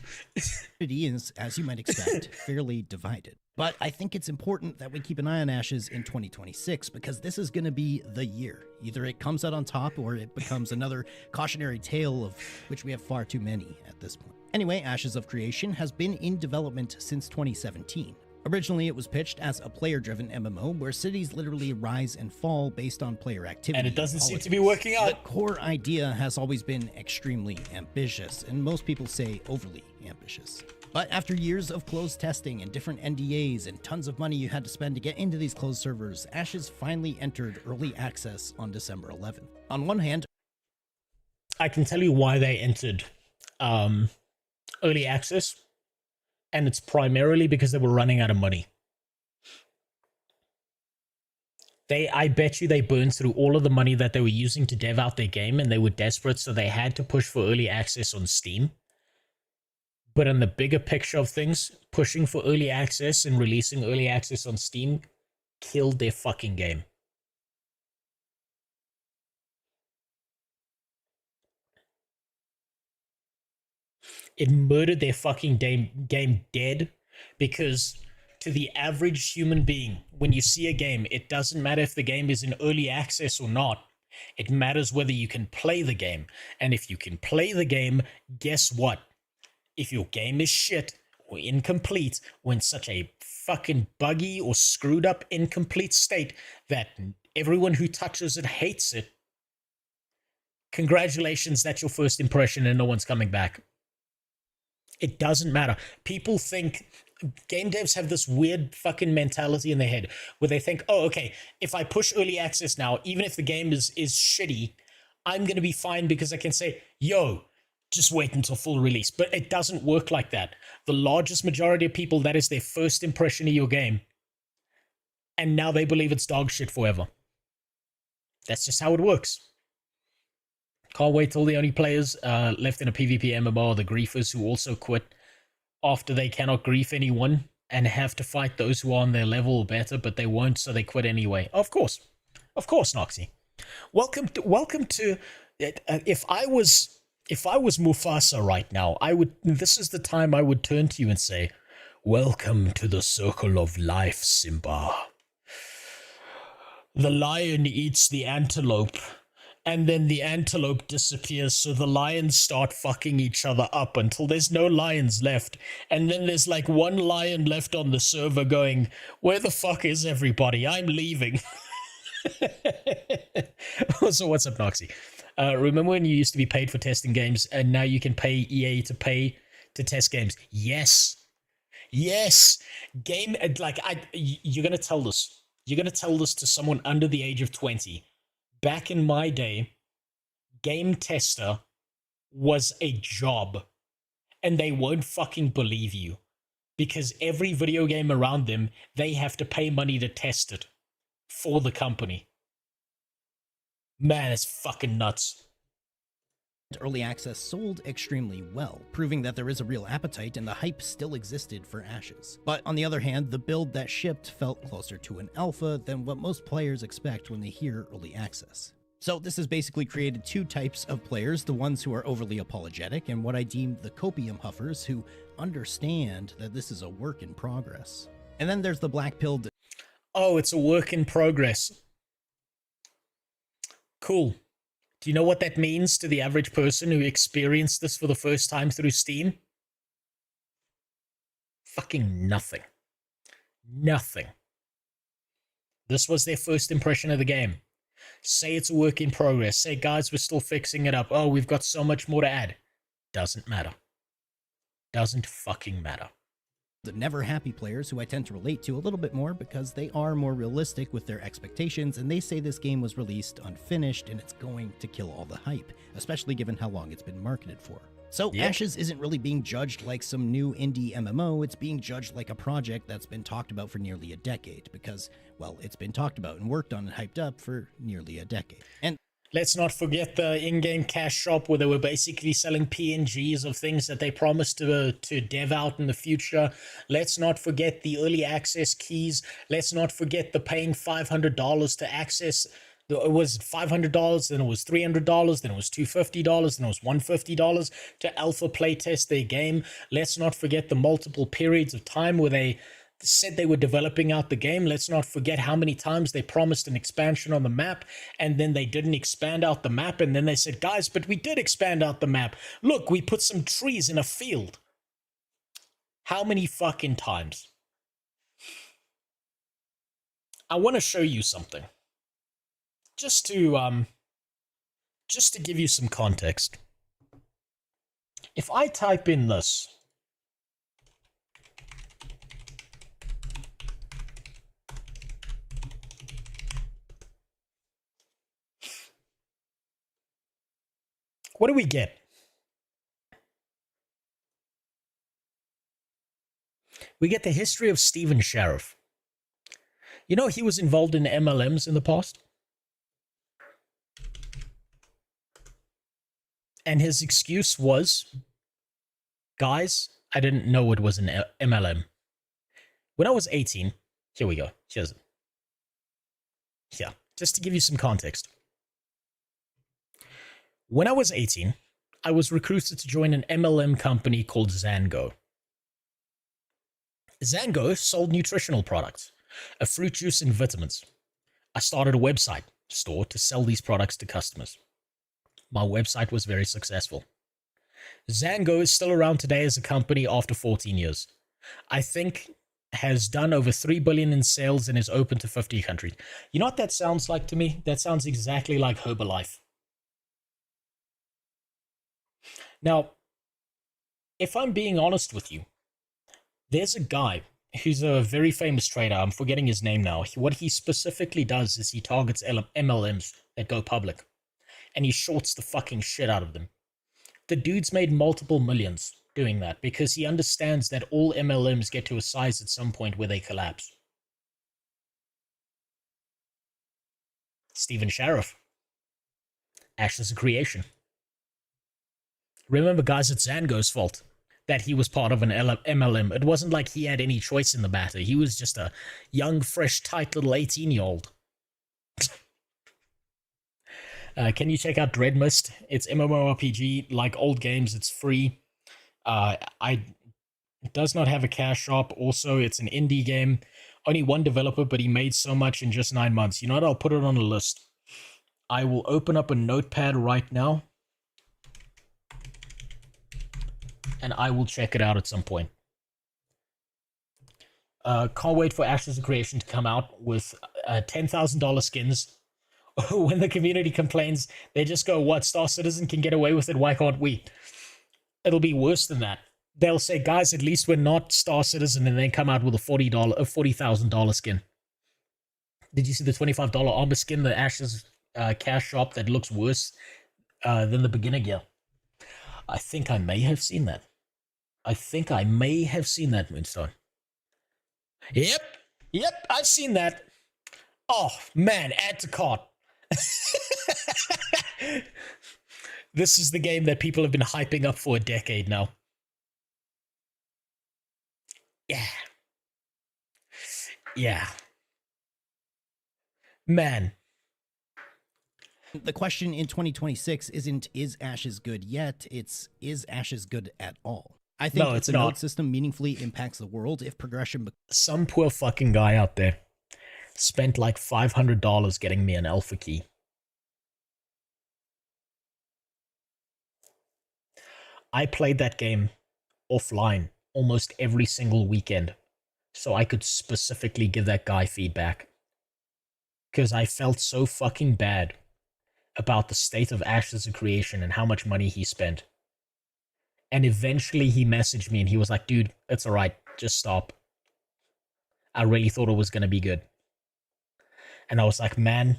It is, as you might expect, fairly divided. But I think it's important that we keep an eye on Ashes in 2026 because this is going to be the year. Either it comes out on top or it becomes another cautionary tale of which we have far too many at this point. Anyway, Ashes of Creation has been in development since 2017. Originally, it was pitched as a player-driven MMO where cities literally rise and fall based on player activity. And it doesn't seem to be working out. The core idea has always been extremely ambitious, and most people say overly ambitious. But after years of closed testing and different NDAs and tons of money you had to spend to get into these closed servers, Ashes finally entered early access on December 11th. On one hand, I can tell you why they entered early access, and it's primarily because they were running out of money. I bet you they burned through all of the money that they were using to dev out their game, and they were desperate, so they had to push for early access on Steam. But in the bigger picture of things, pushing for early access and releasing early access on Steam killed their fucking game. It murdered their fucking game dead, because to the average human being, when you see a game, it doesn't matter if the game is in early access or not. It matters whether you can play the game. And if you can play the game, guess what? If your game is shit or incomplete, or in such a fucking buggy or screwed up incomplete state that everyone who touches it hates it, congratulations, that's your first impression and no one's coming back. It doesn't matter. People think, game devs have this weird fucking mentality in their head where they think, oh, okay, if I push early access now, even if the game is shitty, I'm going to be fine because I can say, yo, just wait until full release. But it doesn't work like that. The largest majority of people, that is their first impression of your game. And now they believe it's dog shit forever. That's just how it works. Can't wait till the only players left in a PvP MMO are the griefers who also quit after they cannot grief anyone and have to fight those who are on their level or better, but they won't, so they quit anyway. Of course, Noxy. Welcome to. If I was Mufasa right now, this is the time I would turn to you and say, welcome to the circle of life, Simba. The lion eats the antelope, and then the antelope disappears, so the lions start fucking each other up until there's no lions left. And then there's like one lion left on the server going, where the fuck is everybody? I'm leaving. So what's up, Noxy? Remember when you used to be paid for testing games and now you can pay EA to pay to test games? Yes. You're going to tell this. You're going to tell this to someone under the age of 20. Back in my day, game tester was a job, and they won't fucking believe you, because every video game around them, they have to pay money to test it for the company. Man, it's fucking nuts. Early access sold extremely well, proving that there is a real appetite and the hype still existed for Ashes. But on the other hand, the build that shipped felt closer to an alpha than what most players expect when they hear early access. So this has basically created two types of players, the ones who are overly apologetic and what I deem the copium huffers who understand that this is a work in progress. And then there's the black-pilled... Oh, it's a work in progress. Cool. Do you know what that means to the average person who experienced this for the first time through Steam? Fucking nothing. Nothing. This was their first impression of the game. Say it's a work in progress. Say, guys, we're still fixing it up. Oh, we've got so much more to add. Doesn't matter. Doesn't fucking matter. The never happy players who I tend to relate to a little bit more because they are more realistic with their expectations and they say this game was released unfinished and it's going to kill all the hype, especially given how long it's been marketed for. So yeah. Ashes isn't really being judged like some new indie MMO, it's being judged like a project that's been talked about for nearly a decade because, well, it's been talked about and worked on and hyped up for nearly a decade. And let's not forget the in-game cash shop where they were basically selling PNGs of things that they promised to dev out in the future. Let's not forget the early access keys. Let's not forget the paying $500 to access. It was $500, then it was $300, then it was $250, then it was $150 to alpha playtest their game. Let's not forget the multiple periods of time where they said they were developing out the game. Let's not forget how many times they promised an expansion on the map and then they didn't expand out the map, and then they said, guys, but we did expand out the map. Look, we put some trees in a field. How many fucking times? I want to show you something. Just to give you some context. If I type in this, what do we get? We get the history of Stephen Sheriff. You know, he was involved in MLMs in the past. And his excuse was, guys, I didn't know it was an MLM. When I was 18, here we go. Here's it. Yeah, just to give you some context. When I was 18, I was recruited to join an MLM company called Zango. Zango sold nutritional products, a fruit juice and vitamins. I started a website store to sell these products to customers. My website was very successful. Zango is still around today as a company after 14 years. I think has done over $3 billion in sales and is open to 50 countries. You know what that sounds like to me? That sounds exactly like Herbalife. Now, if I'm being honest with you, there's a guy who's a very famous trader. I'm forgetting his name now. What he specifically does is he targets MLMs that go public. And he shorts the fucking shit out of them. The dude's made multiple millions doing that because he understands that all MLMs get to a size at some point where they collapse. Stephen Sheriff. Ashes of Creation. Remember, guys, it's Zango's fault that he was part of an MLM. It wasn't like he had any choice in the matter. He was just a young, fresh, tight little 18-year-old. Can you check out Dreadmist? It's MMORPG. Like old games, it's free. It does not have a cash shop. Also, it's an indie game. Only one developer, but he made so much in just 9 months. You know what? I'll put it on a list. I will open up a notepad right now. And I will check it out at some point. Can't wait for Ashes of Creation to come out with $10,000 skins. When the community complains, they just go, what, Star Citizen can get away with it, why can't we? It'll be worse than that. They'll say, guys, at least we're not Star Citizen, and then come out with a $40,000 skin. Did you see the $25 armor skin, the Ashes cash shop that looks worse than the beginner gear? I think I may have seen that. Moonstone. Yep, I've seen that. Oh, man, add to cart. This is the game that people have been hyping up for a decade now. Yeah. Man. The question in 2026 isn't, is Ashes good yet? It's, is Ashes good at all? I think no, it's the not. node system meaningfully impacts the world if progression... Some poor fucking guy out there spent like $500 getting me an alpha key. I played that game offline almost every single weekend, so I could specifically give that guy feedback. Because I felt so fucking bad about the state of Ashes of Creation and how much money he spent. And eventually he messaged me and he was like, dude, it's alright, just stop. I really thought it was going to be good. And I was like, man,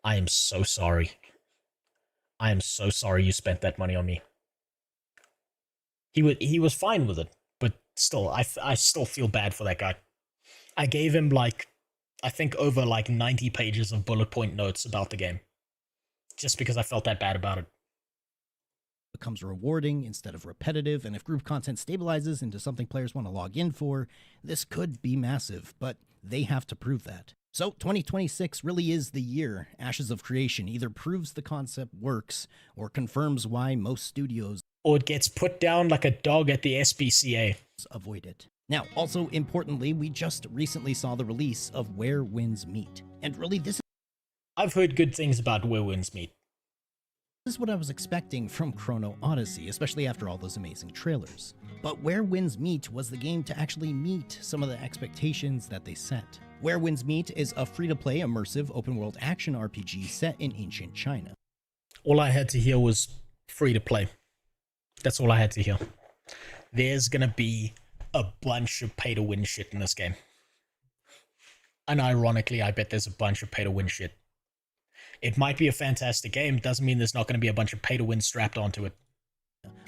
I am so sorry. I am so sorry you spent that money on me. He was fine with it, but still, I still feel bad for that guy. I gave him like, I think over like 90 pages of bullet point notes about the game. Just because I felt that bad about it. Becomes rewarding instead of repetitive, and if group content stabilizes into something players want to log in for, this could be massive, but they have to prove that. So 2026 really is the year Ashes of Creation either proves the concept works or confirms why most studios, or it gets put down like a dog at the SPCA, avoid it. Now, also importantly, we just recently saw the release of Where Winds Meet, and really this I've heard good things about Where Winds Meet. This is what I was expecting from Chrono Odyssey, especially after all those amazing trailers. But Where Winds Meet was the game to actually meet some of the expectations that they set. Where Winds Meet is a free-to-play immersive open-world action RPG set in ancient China. All I had to hear was free-to-play. That's all I had to hear. There's gonna be a bunch of pay-to-win shit in this game. And ironically, I bet there's a bunch of pay-to-win shit. It might be a fantastic game, doesn't mean there's not going to be a bunch of pay-to-win strapped onto it.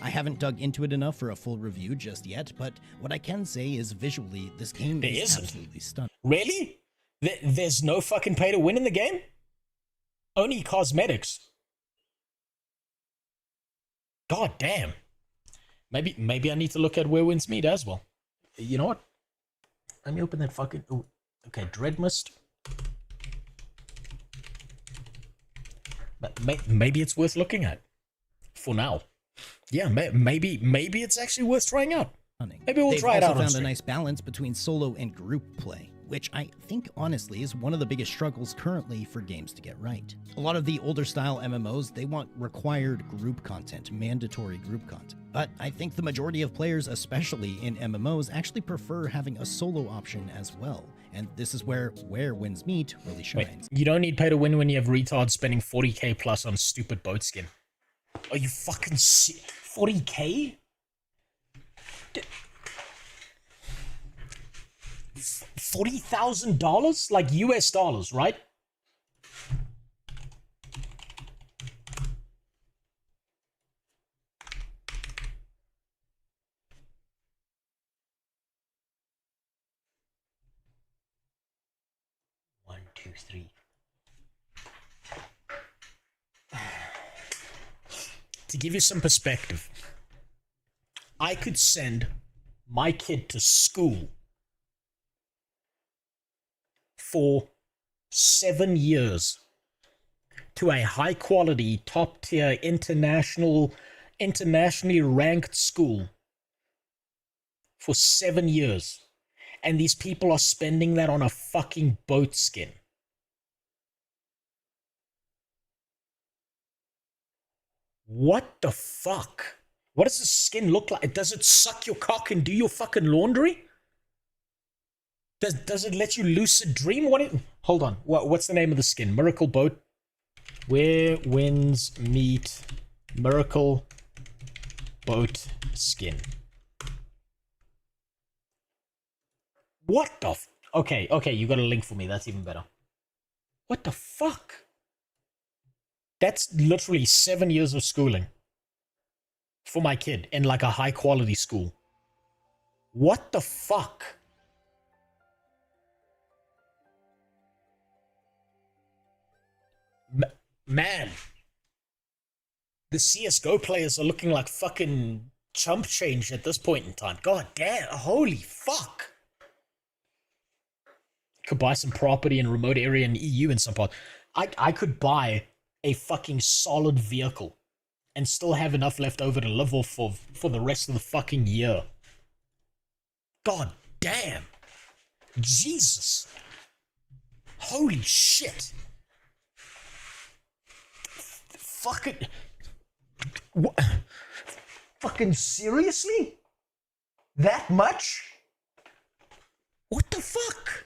I haven't dug into it enough for a full review just yet, but what I can say is visually, this game is absolutely stunning. Really? There's no fucking pay-to-win in the game? Only cosmetics. God damn. Maybe I need to look at Where Winds Meet as well. You know what? Let me open that fucking... Ooh. Okay, Dreadmist. Maybe it's worth looking at. For now. Yeah, maybe it's actually worth trying out. Maybe we'll try it out. They've also found a nice balance between solo and group play, which I think honestly is one of the biggest struggles currently for games to get right. A lot of the older style MMOs, they want required group content, mandatory group content. But I think the majority of players, especially in MMOs, actually prefer having a solo option as well. And this is where Winds Meet really shines. Wait, you don't need pay to win when you have retards spending 40k plus on stupid boat skin. Are you fucking 40k? $40,000? Like US dollars, right? One, two, three. To give you some perspective, I could send my kid to school for 7 years to a high quality, top tier, internationally ranked school for 7 years. And these people are spending that on a fucking boat skin. What the fuck? What does the skin look like? Does it suck your cock and do your fucking laundry? Does it let you lucid dream? Hold on. What's the name of the skin? Miracle Boat. Where Winds Meet. Miracle Boat Skin. What the Okay, you got a link for me. That's even better. What the fuck? That's literally 7 years of schooling for my kid in like a high quality school. What the fuck? Man, the CSGO players are looking like fucking chump change at this point in time. God damn, holy fuck. Could buy some property in a remote area in EU in some part. I could buy a fucking solid vehicle and still have enough left over to live off for the rest of the fucking year. God damn. Jesus. Holy shit. Fucking... What? Fucking seriously? That much? What the fuck?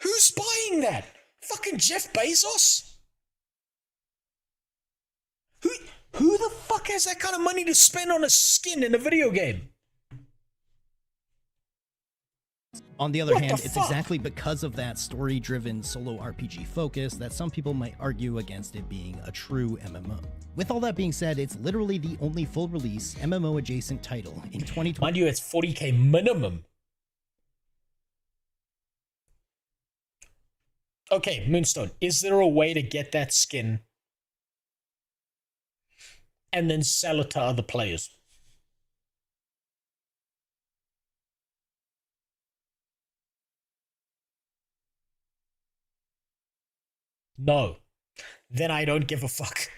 Who's buying that? Fucking Jeff Bezos? Who the fuck has that kind of money to spend on a skin in a video game? On the other hand, it's exactly because of that story-driven solo RPG focus that some people might argue against it being a true MMO. With all that being said, it's literally the only full-release MMO-adjacent title in 2020. Mind you, it's 40k minimum. Okay, Moonstone, is there a way to get that skin and then sell it to other players? No. Then I don't give a fuck.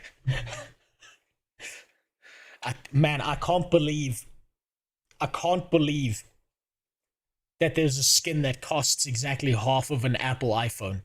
Man, I can't believe that there's a skin that costs exactly half of an Apple iPhone.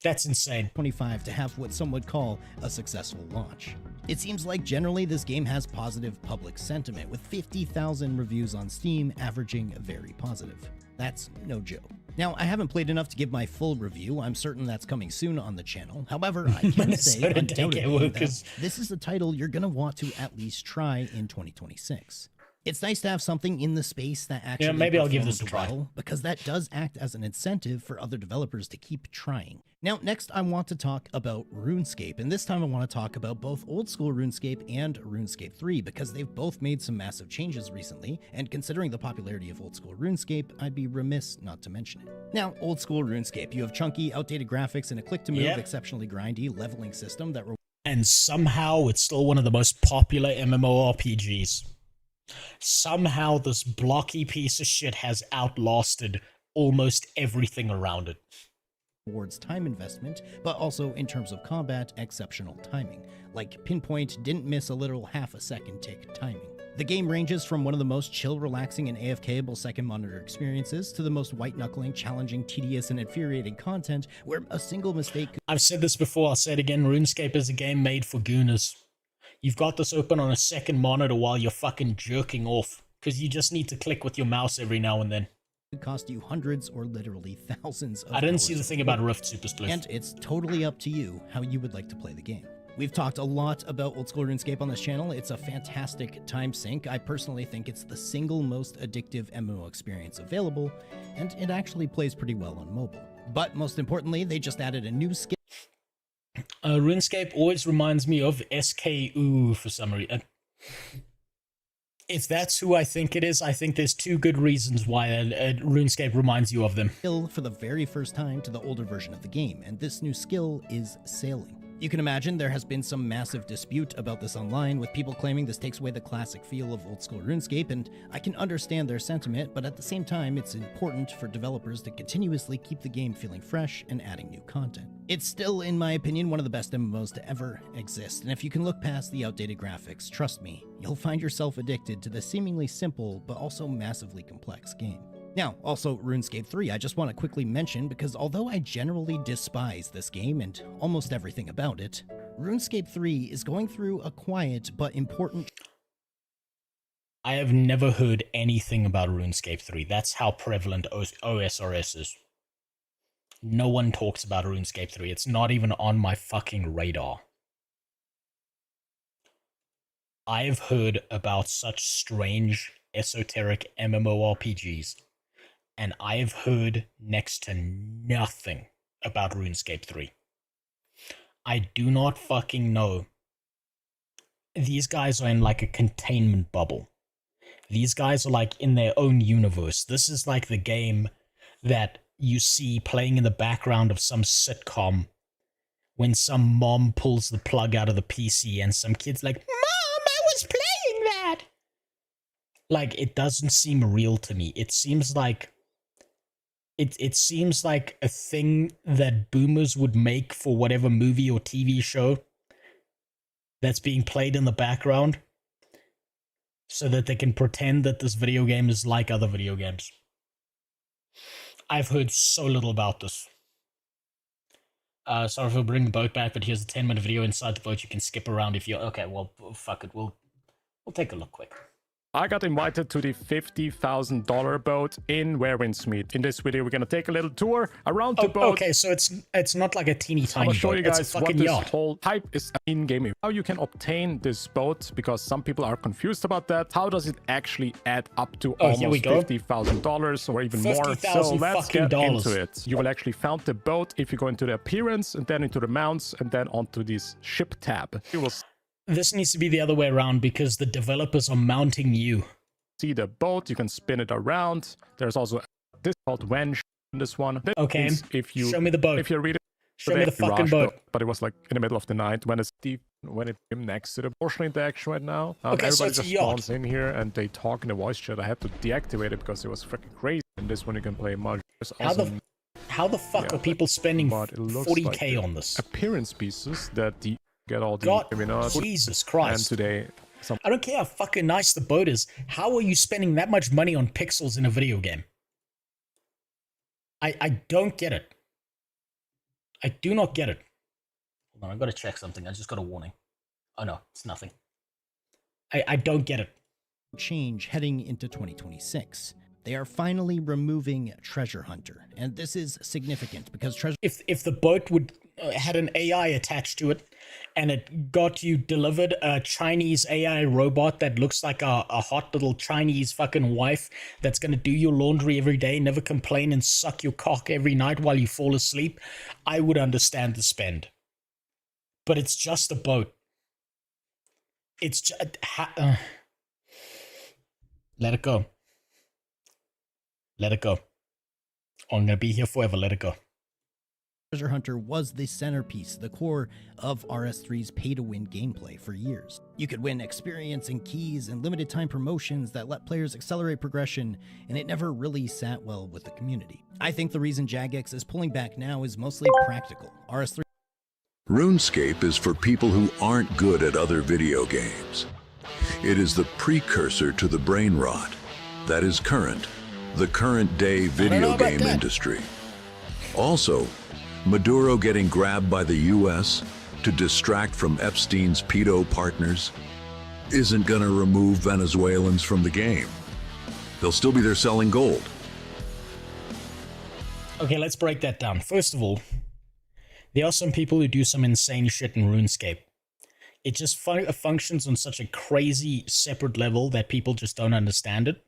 That's insane. 25 to have what some would call a successful launch. It seems like generally this game has positive public sentiment, with 50,000 reviews on Steam averaging very positive. That's no joke. Now, I haven't played enough to give my full review. I'm certain that's coming soon on the channel. However, I can say undoubtedly that this is a title you're going to want to at least try in 2026. It's nice to have something in the space that actually maybe I'll give this a try, because that does act as an incentive for other developers to keep trying. Now, next I want to talk about RuneScape, and this time I want to talk about both old school RuneScape and RuneScape 3, because they've both made some massive changes recently, and considering the popularity of old school RuneScape, I'd be remiss not to mention it. Now, old school RuneScape, you have chunky, outdated graphics and a click-to-move, exceptionally grindy leveling system that... And somehow it's still one of the most popular MMORPGs. Somehow this blocky piece of shit has outlasted almost everything around it. Towards time investment, but also in terms of combat, exceptional timing. Like Pinpoint didn't miss a literal half a second tick timing. The game ranges from one of the most chill, relaxing, and AFK-able second monitor experiences to the most white-knuckling, challenging, tedious, and infuriating content where a single mistake... I've said this before, I'll say it again, RuneScape is a game made for gooners. You've got this open on a second monitor while you're fucking jerking off, because you just need to click with your mouse every now and then. It cost you hundreds or literally thousands of I didn't see the thing about Rift Super Split. And it's totally up to you how you would like to play the game. We've talked a lot about old school RuneScape on this channel. It's a fantastic time sink. I personally think it's the single most addictive MMO experience available, and it actually plays pretty well on mobile. But most importantly, they just added a new skill. RuneScape always reminds me of SKU for some reason. If that's who I think it is, I think there's two good reasons why RuneScape reminds you of them. Skill for the very first time to the older version of the game, and this new skill is sailing. You can imagine there has been some massive dispute about this online, with people claiming this takes away the classic feel of old school RuneScape, and I can understand their sentiment, but at the same time, it's important for developers to continuously keep the game feeling fresh and adding new content. It's still, in my opinion, one of the best MMOs to ever exist, and if you can look past the outdated graphics, trust me, you'll find yourself addicted to the seemingly simple, but also massively complex game. Now, also RuneScape 3, I just want to quickly mention, because although I generally despise this game and almost everything about it, RuneScape 3 is going through a quiet but important... I have never heard anything about RuneScape 3. That's how prevalent OSRS is. No one talks about RuneScape 3. It's not even on my fucking radar. I've heard about such strange, esoteric MMORPGs, and I've heard next to nothing about RuneScape 3. I do not fucking know. These guys are in like a containment bubble. These guys are like in their own universe. This is like the game that you see playing in the background of some sitcom when some mom pulls the plug out of the PC and some kid's like, "Mom, I was playing that!" Like, it doesn't seem real to me. It seems like it seems like a thing that boomers would make for whatever movie or TV show that's being played in the background so that they can pretend that this video game is like other video games. I've heard so little about this. Sorry for bringing the boat back, but here's a 10-minute video inside the boat you can skip around if you're... Okay, well, fuck it. We'll take a look quick. I got invited to the $50,000 boat in Werewindsmeet. In this video, we're gonna take a little tour around the boat. Okay, so it's not like a teeny tiny I'm gonna show boat. you guys it's a what fucking this yacht. whole type is in-game. How you can obtain this boat, because some people are confused about that. How does it actually add up to almost $50,000 or even more? So let's get into it. You will actually find the boat if you go into the appearance and then into the mounts and then onto this ship tab. You will This needs to be the other way around because the developers are mounting you. See the boat, you can spin it around. There's also this called Wench in this one. This okay, if you, show me the boat. If you read it, show me the fucking boat. But it was like in the middle of the night when it's deep, when it came next to the portion interaction right now. Okay, everybody so it's just a yacht. spawns in here and they talk in the voice chat. I had to deactivate it because it was freaking crazy. In this one you can play much. How the fuck are people spending 40k like on this? Appearance pieces that the get all the God, Jesus Christ. And today I don't care how fucking nice the boat is. How are you spending that much money on pixels in a video game? I don't get it. I do not get it. Hold on, I've got to check something. I just got a warning. Oh no, it's nothing. I don't get it. Change heading into 2026. They are finally removing Treasure Hunter, and this is significant because Treasure... If the boat would had an AI attached to it, and it got you delivered a Chinese AI robot that looks like a hot little Chinese fucking wife that's gonna do your laundry every day, never complain, and suck your cock every night while you fall asleep, I would understand the spend. But it's just a boat. It's just... let it go. Let it go. Oh, I'm gonna be here forever. Let it go. Treasure Hunter was the centerpiece, the core of RS3's pay-to-win gameplay for years. You could win experience and keys and limited time promotions that let players accelerate progression, and it never really sat well with the community. I think the reason Jagex is pulling back now is mostly practical. RS3 RuneScape is for people who aren't good at other video games. It is the precursor to the brain rot that is the current day video game industry. Also, Maduro getting grabbed by the US to distract from Epstein's pedo partners isn't gonna remove Venezuelans from the game. They'll still be there selling gold. Okay, let's break that down. First of all, there are some people who do some insane shit in RuneScape. It just functions on such a crazy separate level that people just don't understand it.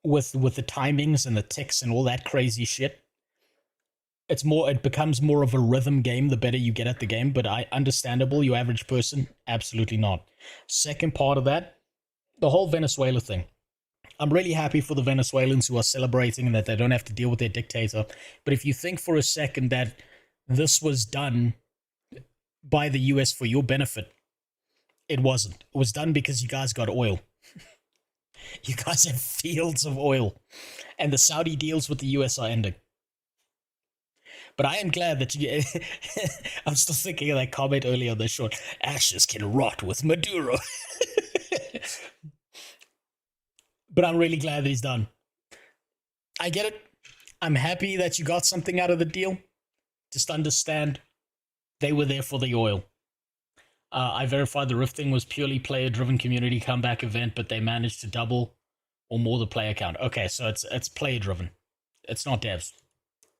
With the timings and the ticks and all that crazy shit. It becomes more of a rhythm game the better you get at the game, but understandable, your average person, absolutely not. Second part of that, the whole Venezuela thing. I'm really happy for the Venezuelans who are celebrating and that they don't have to deal with their dictator. But if you think for a second that this was done by the US for your benefit, it wasn't. It was done because you guys got oil. You guys have fields of oil. And the Saudi deals with the US are ending. But I am glad that you... I'm still thinking of that comment earlier on the short. Ashes can rot with Maduro. But I'm really glad that he's done. I get it. I'm happy that you got something out of the deal. Just understand they were there for the oil. I verified the Rift thing was purely player-driven community comeback event, but they managed to double or more the player count. Okay, so it's player-driven. It's not devs.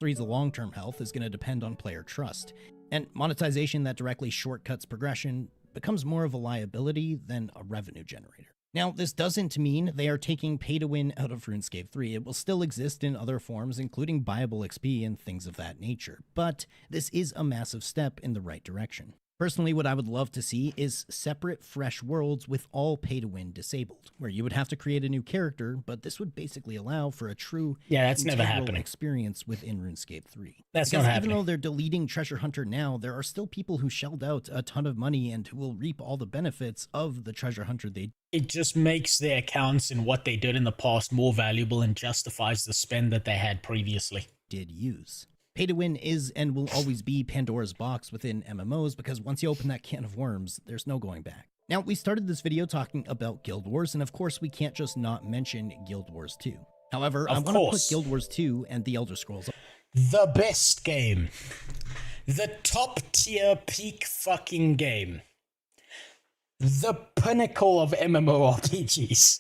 RS3's long-term health is going to depend on player trust, and monetization that directly shortcuts progression becomes more of a liability than a revenue generator. Now, this doesn't mean they are taking pay-to-win out of RuneScape 3. It will still exist in other forms, including buyable XP and things of that nature, but this is a massive step in the right direction. Personally, what I would love to see is separate, fresh worlds with all pay-to-win disabled, where you would have to create a new character, but this would basically allow for a true that's never happening experience within RuneScape 3. That's not happening. Even though they're deleting Treasure Hunter now, there are still people who shelled out a ton of money and who will reap all the benefits of the Treasure Hunter they It just makes their accounts and what they did in the past more valuable and justifies the spend that they had previously. did use. Pay-to-win is and will always be Pandora's box within MMOs because once you open that can of worms, there's no going back. Now, we started this video talking about Guild Wars, and of course we can't just not mention Guild Wars 2. However, I want to put Guild Wars 2 and The Elder Scrolls. The best game. The top tier peak fucking game. The pinnacle of MMORPGs.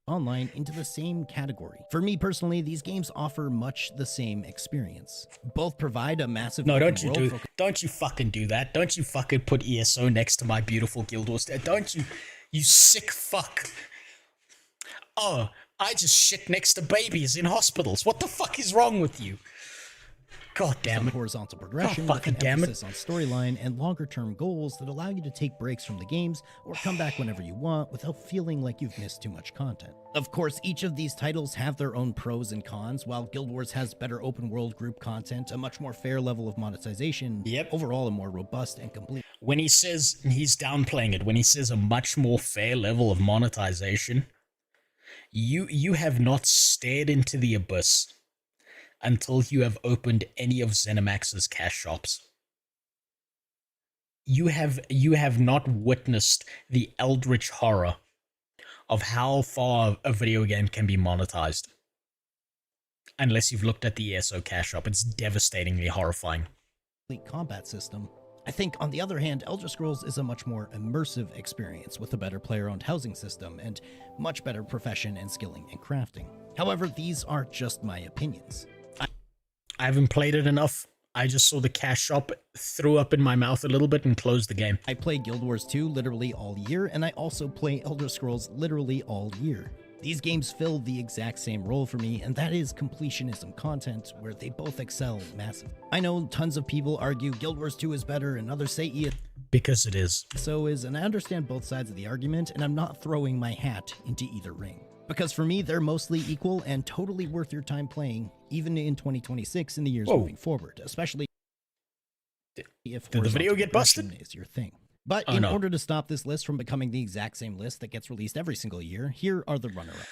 Online into the same category. For me personally, these games offer much the same experience. Both provide a massive don't you fucking do that. Don't you fucking put ESO next to my beautiful Guild Wars. Don't you, you sick fuck. Oh, I just shit next to babies in hospitals. What the fuck is wrong with you? God damn it. Horizontal progression with an emphasis on storyline and longer-term goals that allow you to take breaks from the games or come back whenever you want without feeling like you've missed too much content. Of course, each of these titles have their own pros and cons. While Guild Wars has better open-world group content, a much more fair level of monetization, overall a more robust and complete. When he says, he's downplaying it, when he says a much more fair level of monetization, you have not stared into the abyss until you have opened any of ZeniMax's cash shops. You have not witnessed the eldritch horror of how far a video game can be monetized. Unless you've looked at the ESO cash shop, it's devastatingly horrifying. Combat system. I think, on the other hand, Elder Scrolls is a much more immersive experience with a better player-owned housing system and much better profession and skilling and crafting. However, these are just my opinions. I haven't played it enough. I just saw the cash shop, threw up in my mouth a little bit, and closed the game. I play Guild Wars 2 literally all year, and I also play Elder Scrolls literally all year. These games fill the exact same role for me, and that is completionism content, where they both excel massively. I know tons of people argue Guild Wars 2 is better, and others say because it is. So is, and I understand both sides of the argument, and I'm not throwing my hat into either ring. Because for me, they're mostly equal and totally worth your time playing, even in 2026 and the years moving forward, especially if did the video get busted? Is your thing. But in order to stop this list from becoming the exact same list that gets released every single year, here are the runner-ups.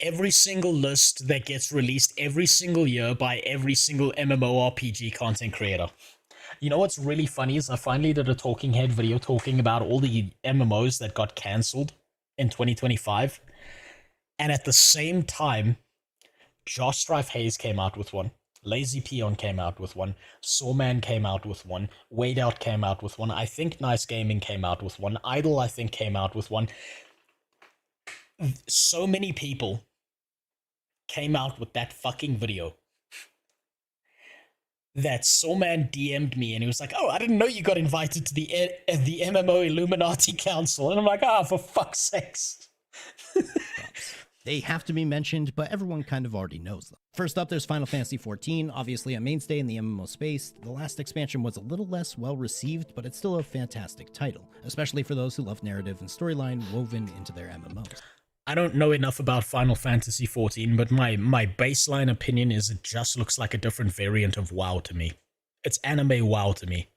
Every single list that gets released every single year by every single MMORPG content creator. You know what's really funny is I finally did a talking head video talking about all the MMOs that got cancelled in 2025. And at the same time, Josh Strife Hayes came out with one. Lazy Peon came out with one. Sawman came out with one. Wade Out came out with one. I think Nice Gaming came out with one. Idle, I think, came out with one. So many people came out with that fucking video that Sawman DM'd me and he was like, oh, I didn't know you got invited to the MMO Illuminati Council. And I'm like, for fuck's sakes. They have to be mentioned, but everyone kind of already knows them. First up, there's Final Fantasy XIV, obviously a mainstay in the MMO space. The last expansion was a little less well-received, but it's still a fantastic title, especially for those who love narrative and storyline woven into their MMOs. I don't know enough about Final Fantasy XIV, but my baseline opinion is it just looks like a different variant of WoW to me. It's anime WoW to me.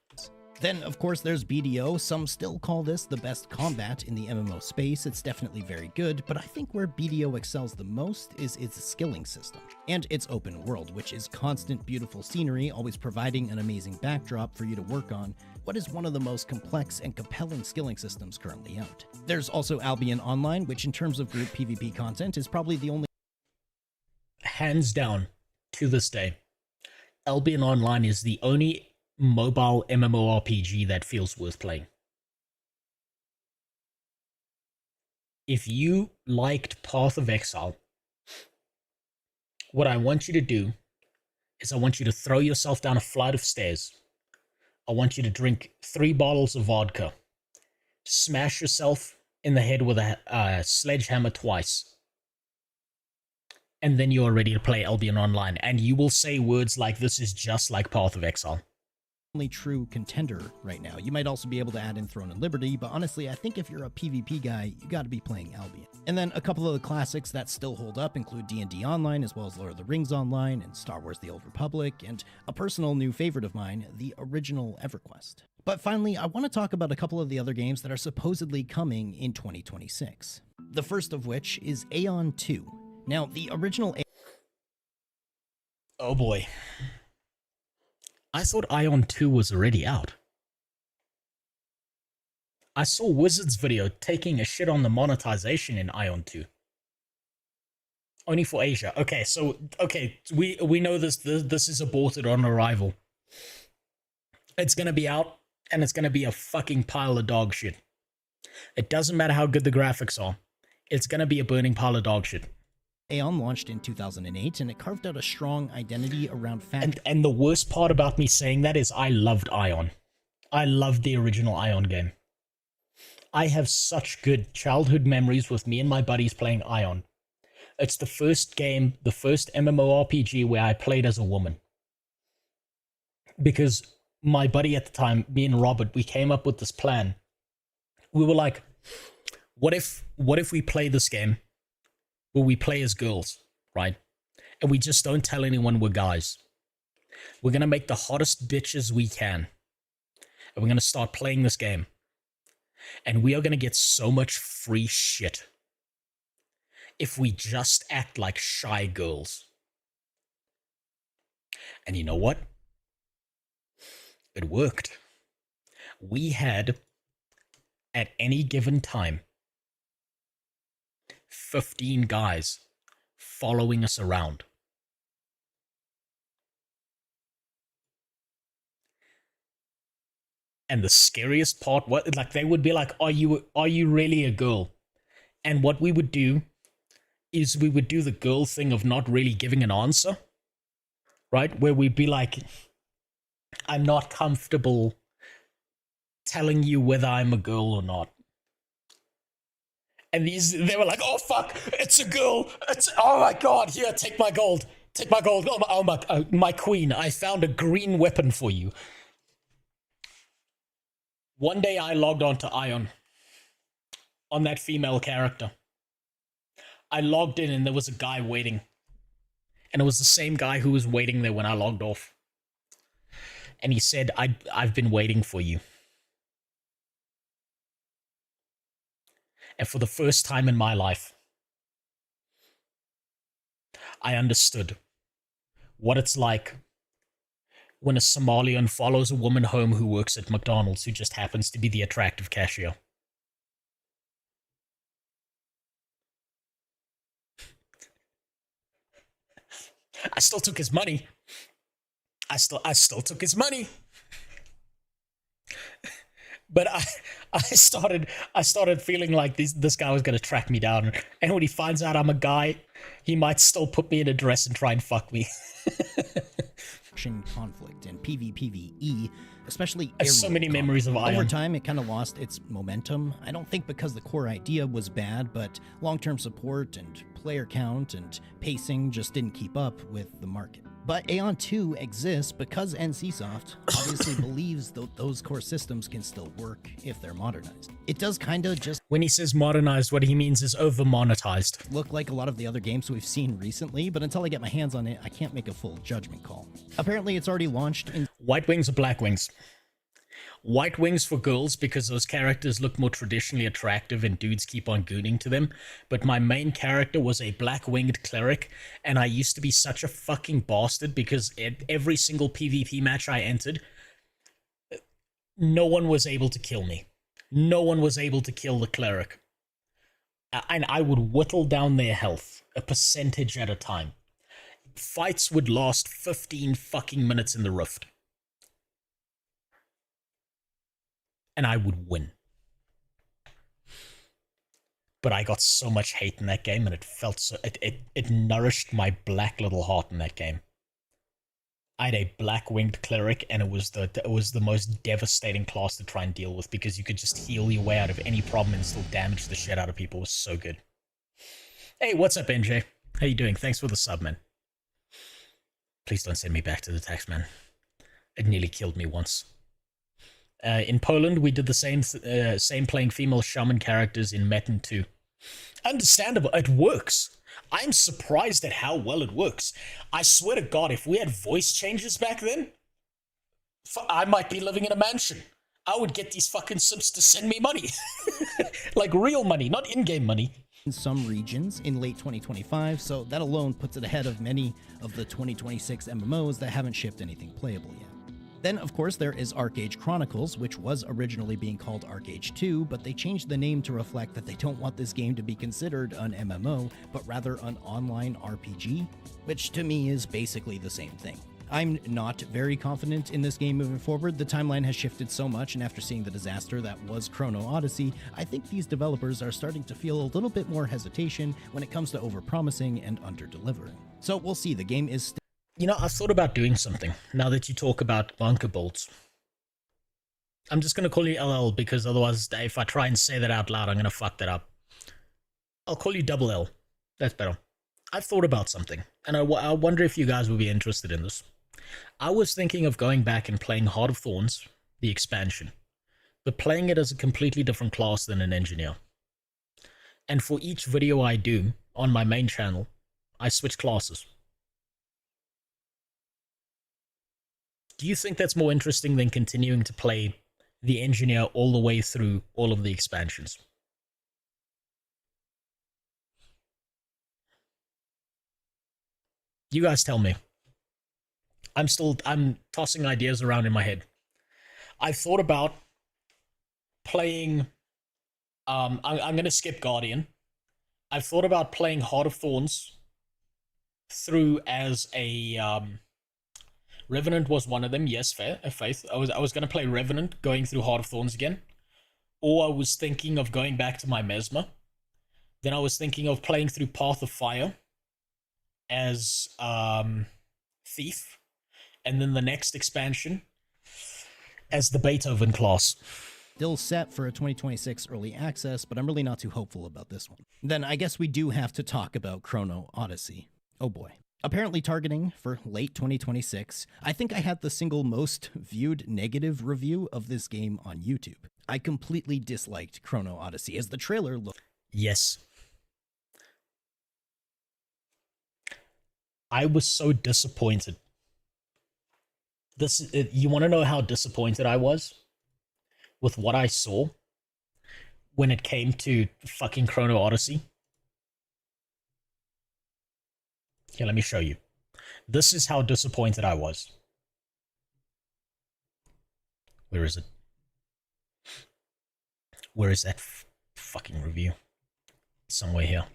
Then, of course, there's BDO. Some still call this the best combat in the MMO space. It's definitely very good, but I think where BDO excels the most is its skilling system and its open world, which is constant beautiful scenery, always providing an amazing backdrop for you to work on what is one of the most complex and compelling skilling systems currently out. There's also Albion Online, which in terms of group PvP content is probably the only... Hands down, to this day, Albion Online is the only mobile MMORPG that feels worth playing. If you liked Path of Exile, what I want you to do is I want you to throw yourself down a flight of stairs. I want you to drink 3 bottles of vodka, smash yourself in the head with a sledgehammer twice, and then you are ready to play Albion Online, and you will say words like, this is just like Path of Exile. Only true contender right now. You might also be able to add in Throne and Liberty, but honestly, I think if you're a PvP guy, you gotta be playing Albion. And then a couple of the classics that still hold up include D&D Online, as well as Lord of the Rings Online, and Star Wars The Old Republic, and a personal new favorite of mine, the original EverQuest. But finally, I want to talk about a couple of the other games that are supposedly coming in 2026. The first of which is Aeon 2. Now, the original... Oh boy. I thought Aeon 2 was already out. I saw Wizard's video taking a shit on the monetization in Aeon 2. Only for Asia. Okay, so, we know this is aborted on arrival. It's gonna be out, and it's gonna be a fucking pile of dog shit. It doesn't matter how good the graphics are. It's gonna be a burning pile of dog shit. Aeon launched in 2008, and it carved out a strong identity around And the worst part about me saying that is I loved Aeon. I loved the original Aeon game. I have such good childhood memories with me and my buddies playing Aeon. It's the first game, the first MMORPG where I played as a woman. Because my buddy at the time, me and Robert, we came up with this plan. We were like, what if we play this game where we play as girls, right? And we just don't tell anyone we're guys. We're going to make the hottest bitches we can. And we're going to start playing this game. And we are going to get so much free shit if we just act like shy girls. And you know what? It worked. We had, at any given time, 15 guys following us around. And the scariest part, they would be like, are you really a girl? And what we would do is we would do the girl thing of not really giving an answer, right? Where we'd be like, I'm not comfortable telling you whether I'm a girl or not. And they were like, oh fuck, it's a girl. Oh my god, here, take my gold. Take my gold. My queen, I found a green weapon for you. One day I logged on to Ion on that female character. I logged in and there was a guy waiting. And it was the same guy who was waiting there when I logged off. And he said, I've been waiting for you. And for the first time in my life, I understood what it's like when a Somalian follows a woman home who works at McDonald's who just happens to be the attractive cashier. I still took his money. I still took his money. But I started feeling like this guy was gonna track me down, and when he finds out I'm a guy, he might still put me in a dress and try and fuck me. Conflict and PvPvE, especially so many memories of Ion. Over time, it kind of lost its momentum. I don't think because the core idea was bad, but long-term support and player count and pacing just didn't keep up with the market. But Aeon 2 exists because NCSoft obviously believes those core systems can still work if they're modernized. It does kind of just... When he says modernized, what he means is over-monetized. Look like a lot of the other games we've seen recently, but until I get my hands on it, I can't make a full judgment call. Apparently, it's already launched in... White wings or black wings? White wings for girls because those characters look more traditionally attractive and dudes keep on gooning to them. But my main character was a black-winged cleric, and I used to be such a fucking bastard because at every single PvP match I entered, no one was able to kill me. No one was able to kill the cleric. And I would whittle down their health, a percentage at a time. Fights would last 15 fucking minutes in the Rift. And I would win. But I got so much hate in that game, and it felt so... It nourished my black little heart in that game. I had a black-winged cleric, and it was the most devastating class to try and deal with because you could just heal your way out of any problem and still damage the shit out of people. It was so good. Hey, what's up, NJ? How you doing? Thanks for the sub, man. Please don't send me back to the tax, man. It nearly killed me once. In Poland, we did the same playing female shaman characters in Metin 2. Understandable, it works. I'm surprised at how well it works. I swear to God, if we had voice changes back then, I might be living in a mansion. I would get these fucking simps to send me money. Like real money, not in-game money. In some regions in late 2025, so that alone puts it ahead of many of the 2026 MMOs that haven't shipped anything playable yet. Then, of course, there is ArcAge Chronicles, which was originally being called ArcAge 2, but they changed the name to reflect that they don't want this game to be considered an MMO, but rather an online RPG, which to me is basically the same thing. I'm not very confident in this game moving forward. The timeline has shifted so much, and after seeing the disaster that was Chrono Odyssey, I think these developers are starting to feel a little bit more hesitation when it comes to overpromising and under-delivering. So we'll see, the game is You know, I've thought about doing something, now that you talk about bunker bolts. I'm just going to call you LL, because otherwise, if I try and say that out loud, I'm going to fuck that up. I'll call you double L. That's better. I've thought about something, and I wonder if you guys would be interested in this. I was thinking of going back and playing Heart of Thorns, the expansion, but playing it as a completely different class than an engineer. And for each video I do on my main channel, I switch classes. Do you think that's more interesting than continuing to play the engineer all the way through all of the expansions? You guys tell me. I'm tossing ideas around in my head. I've thought about playing, I'm going to skip Guardian. I've thought about playing Heart of Thorns through as a, Revenant was one of them, yes, Faith. I was going to play Revenant going through Heart of Thorns again. Or I was thinking of going back to my Mesmer. Then I was thinking of playing through Path of Fire as Thief. And then the next expansion as the Beethoven class. Still set for a 2026 early access, but I'm really not too hopeful about this one. Then I guess we do have to talk about Chrono Odyssey. Oh boy. Apparently targeting for late 2026, I think I had the single most viewed negative review of this game on YouTube. I completely disliked Chrono Odyssey as the trailer looked. Yes. I was so disappointed. You want to know how disappointed I was with what I saw when it came to fucking Chrono Odyssey? Here, let me show you. This is how disappointed I was. Where is it? Where is that fucking review? Somewhere here.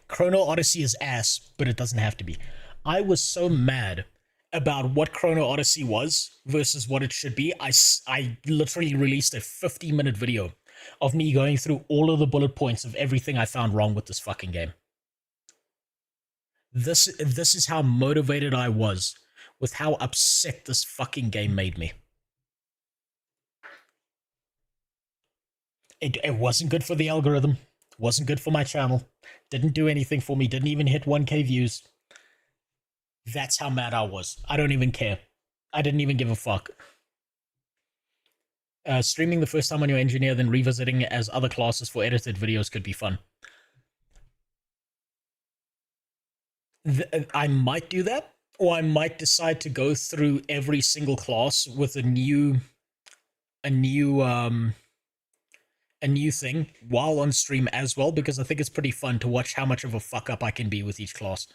Chrono Odyssey is ass, but it doesn't have to be. I was so mad about what Chrono Odyssey was versus what it should be. I literally released a 50-minute video of me going through all of the bullet points of everything I found wrong with this fucking game. This is how motivated I was with how upset this fucking game made me. It wasn't good for the algorithm. Wasn't good for my channel. Didn't do anything for me. Didn't even hit 1K views. That's how mad I was. I don't even care. I didn't even give a fuck. Streaming the first time on your engineer, then revisiting as other classes for edited videos could be fun. I might do that, or I might decide to go through every single class with a new thing while on stream as well, because I think it's pretty fun to watch how much of a fuck up I can be with each class.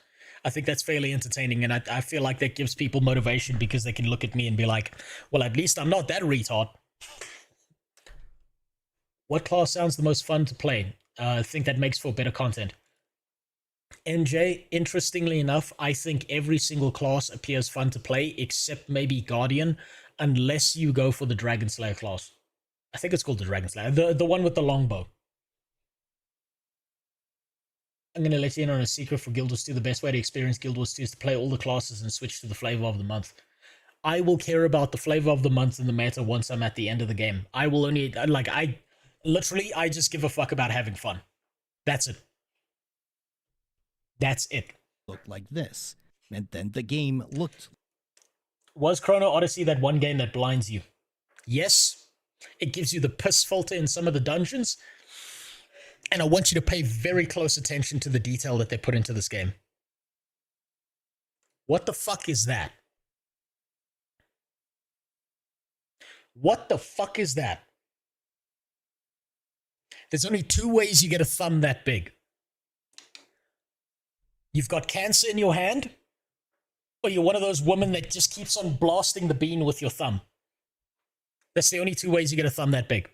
I think that's fairly entertaining, and I feel like that gives people motivation because they can look at me and be like, well, at least I'm not that retard. What class sounds the most fun to play? I think that makes for better content. NJ, interestingly enough, I think every single class appears fun to play, except maybe Guardian, unless you go for the Dragon Slayer class. I think it's called the Dragon Slayer, the one with the longbow. I'm going to let you in on a secret for Guild Wars 2. The best way to experience Guild Wars 2 is to play all the classes and switch to the flavor of the month. I will care about the flavor of the month and the meta once I'm at the end of the game. I will only, like, I just give a fuck about having fun. That's it. That's it. Looked like this. And then the game looked... Was Chrono Odyssey that one game that blinds you? Yes. It gives you the piss filter in some of the dungeons. And I want you to pay very close attention to the detail that they put into this game. What the fuck is that? What the fuck is that? There's only two ways you get a thumb that big. You've got cancer in your hand, or you're one of those women that just keeps on blasting the bean with your thumb. That's the only two ways you get a thumb that big.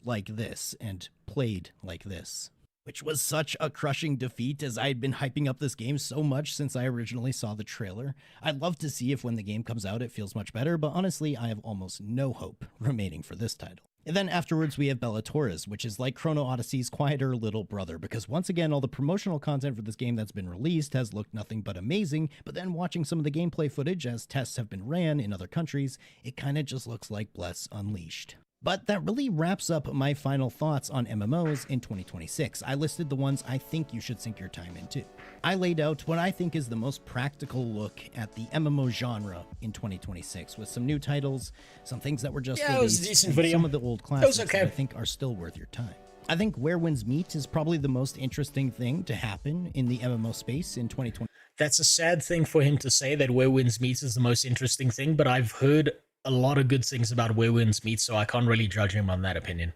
Like this, and played like this. Which was such a crushing defeat, as I had been hyping up this game so much since I originally saw the trailer. I'd love to see if when the game comes out it feels much better, but honestly I have almost no hope remaining for this title. And then afterwards we have Bella Torres, which is like Chrono Odyssey's quieter little brother, because once again all the promotional content for this game that's been released has looked nothing but amazing, but then watching some of the gameplay footage as tests have been ran in other countries, it kinda just looks like Bless Unleashed. But that really wraps up my final thoughts on MMOs in 2026. I listed the ones I think you should sink your time into. I laid out what I think is the most practical look at the MMO genre in 2026, with some new titles, some things that were just released, it was a decent video. Some of the old classics that I think are still worth your time. I think Where Winds Meet is probably the most interesting thing to happen in the MMO space in 2020. That's a sad thing for him to say, that Where Winds Meet is the most interesting thing, but I've heard a lot of good things about Where Winds Meet, so I can't really judge him on that opinion.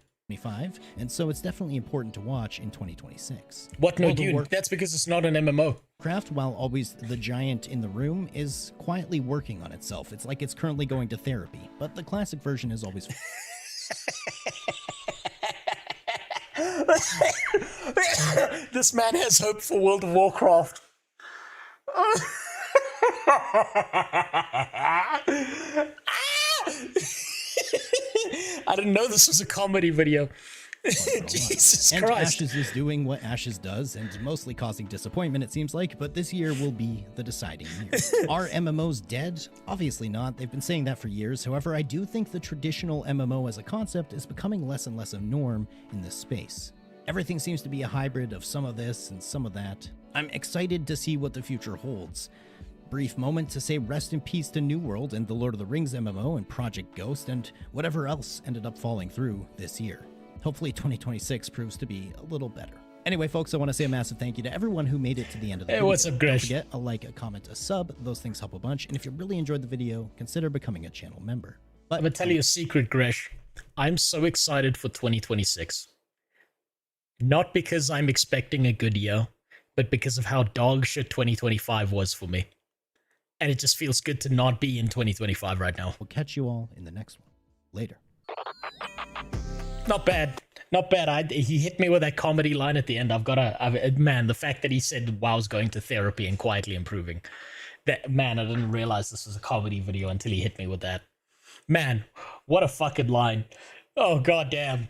And so it's definitely important to watch in 2026. What, no Dune? That's because it's not an MMO. Craft, while always the giant in the room, is quietly working on itself. It's like it's currently going to therapy, but the classic version is always... This man has hope for World of Warcraft. I didn't know this was a comedy video. Jesus and Christ. Ashes is doing what Ashes does, and mostly causing disappointment, it seems like, but this year will be the deciding year. Are MMOs dead? Obviously not. They've been saying that for years. However, I do think the traditional MMO as a concept is becoming less and less a norm in this space. Everything seems to be a hybrid of some of this and some of that. I'm excited to see what the future holds. Brief moment to say rest in peace to New World and the Lord of the Rings MMO and Project Ghost and whatever else ended up falling through this year. Hopefully 2026 proves to be a little better. Anyway, folks, I want to say a massive thank you to everyone who made it to the end of the video. What's up, Gresh? Don't forget a like, a comment, a sub. Those things help a bunch. And if you really enjoyed the video, consider becoming a channel member. But I'm going to tell you a secret, Gresh. I'm so excited for 2026. Not because I'm expecting a good year, but because of how dog shit 2025 was for me. And it just feels good to not be in 2025 right now. We'll catch you all in the next one. Later. Not bad. Not bad. He hit me with that comedy line at the end. Man, the fact that he said WoW's going to therapy and quietly improving. Man, I didn't realize this was a comedy video until he hit me with that. Man, what a fucking line. Oh, goddamn.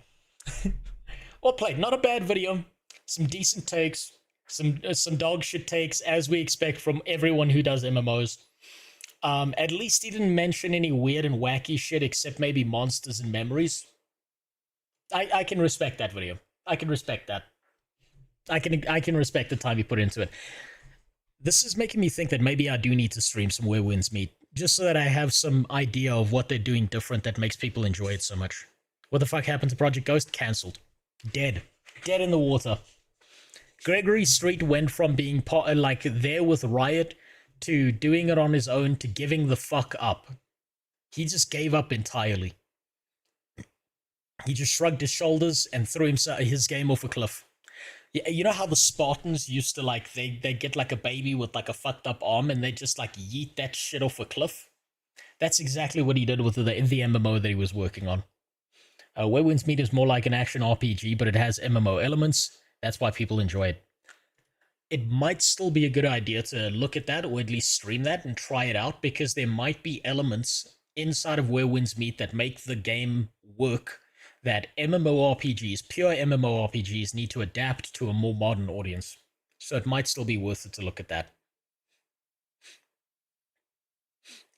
Well played. Not a bad video. Some decent takes. Some dog shit takes, as we expect from everyone who does MMOs. At least he didn't mention any weird and wacky shit except maybe monsters and memories. I can respect that video. I can respect that. I can respect the time you put into it. This is making me think that maybe I do need to stream some Where Winds Meet, just so that I have some idea of what they're doing different that makes people enjoy it so much. What the fuck happened to Project Ghost? Cancelled. Dead. Dead in the water. Gregory Street went from being like there with Riot to doing it on his own to giving the fuck up. He just gave up entirely. He just shrugged his shoulders and threw his game off a cliff. You know how the Spartans used to like, they get like a baby with like a fucked up arm and they just like yeet that shit off a cliff? That's exactly what he did with the MMO that he was working on. Where Winds Meet is more like an action RPG, but it has MMO elements. That's why people enjoy it. It might still be a good idea to look at that, or at least stream that and try it out, because there might be elements inside of Where Winds Meet that make the game work that MMORPGs, pure MMORPGs, need to adapt to a more modern audience. So it might still be worth it to look at that.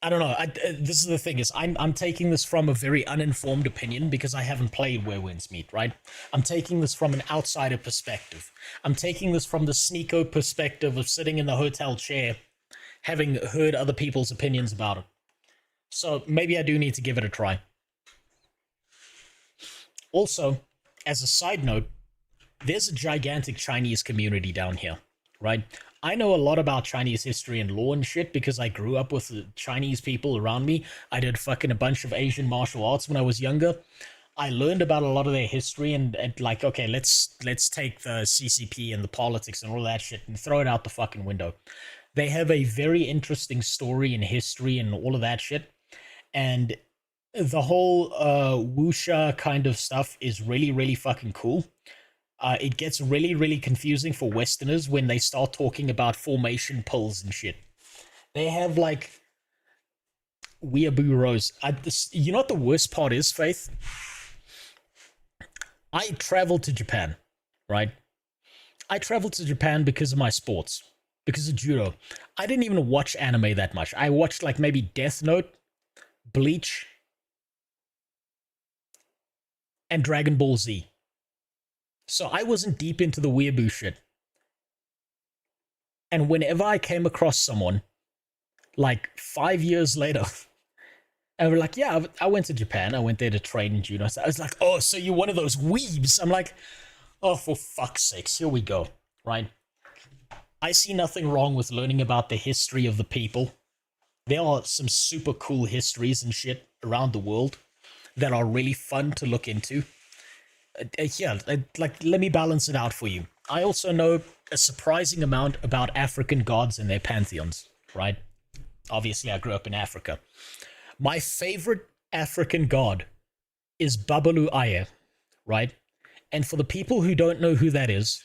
I don't know. This is the thing, is I'm taking this from a very uninformed opinion because I haven't played Where Winds Meet, right? I'm taking this from an outsider perspective. I'm taking this from the sneako perspective of sitting in the hotel chair, having heard other people's opinions about it. So maybe I do need to give it a try. Also, as a side note, there's a gigantic Chinese community down here, right? I know a lot about Chinese history and law and shit because I grew up with Chinese people around me. I did fucking a bunch of Asian martial arts when I was younger. I learned about a lot of their history and like, okay, let's take the CCP and the politics and all that shit and throw it out the fucking window. They have a very interesting story and history and all of that shit. And the whole wuxia kind of stuff is really, really fucking cool. It gets really, really confusing for Westerners when they start talking about formation pills and shit. They have, like, weeaboo Rose. You know what the worst part is, Faith? I traveled to Japan, right? I traveled to Japan because of my sports, because of judo. I didn't even watch anime that much. I watched, like, maybe Death Note, Bleach, and Dragon Ball Z. So I wasn't deep into the weeaboo shit. And whenever I came across someone, like 5 years later, and we're like, yeah, I went to Japan. I went there to train in judo. I was like, oh, so you're one of those weebs. I'm like, oh, for fuck's sakes, here we go, right? I see nothing wrong with learning about the history of the people. There are some super cool histories and shit around the world that are really fun to look into. Let me balance it out for you. I also know a surprising amount about African gods and their pantheons, right? Obviously, I grew up in Africa. My favorite African god is Babalu Aye, right? And for the people who don't know who that is,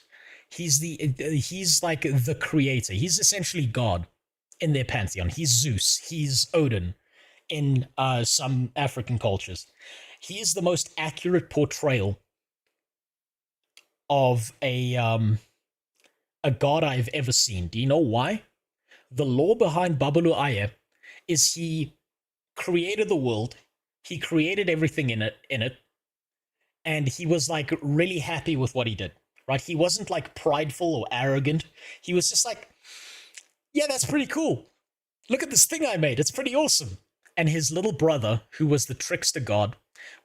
he's like the creator. He's essentially God in their pantheon. He's Zeus. He's Odin in some African cultures. He is the most accurate portrayal of a god I've ever seen. Do you know why? The lore behind Babalu Aye is he created the world, he created everything in it, and he was like really happy with what he did, right? He wasn't like prideful or arrogant. He was just like, yeah, that's pretty cool. Look at this thing I made. It's pretty awesome. And his little brother, who was the trickster god,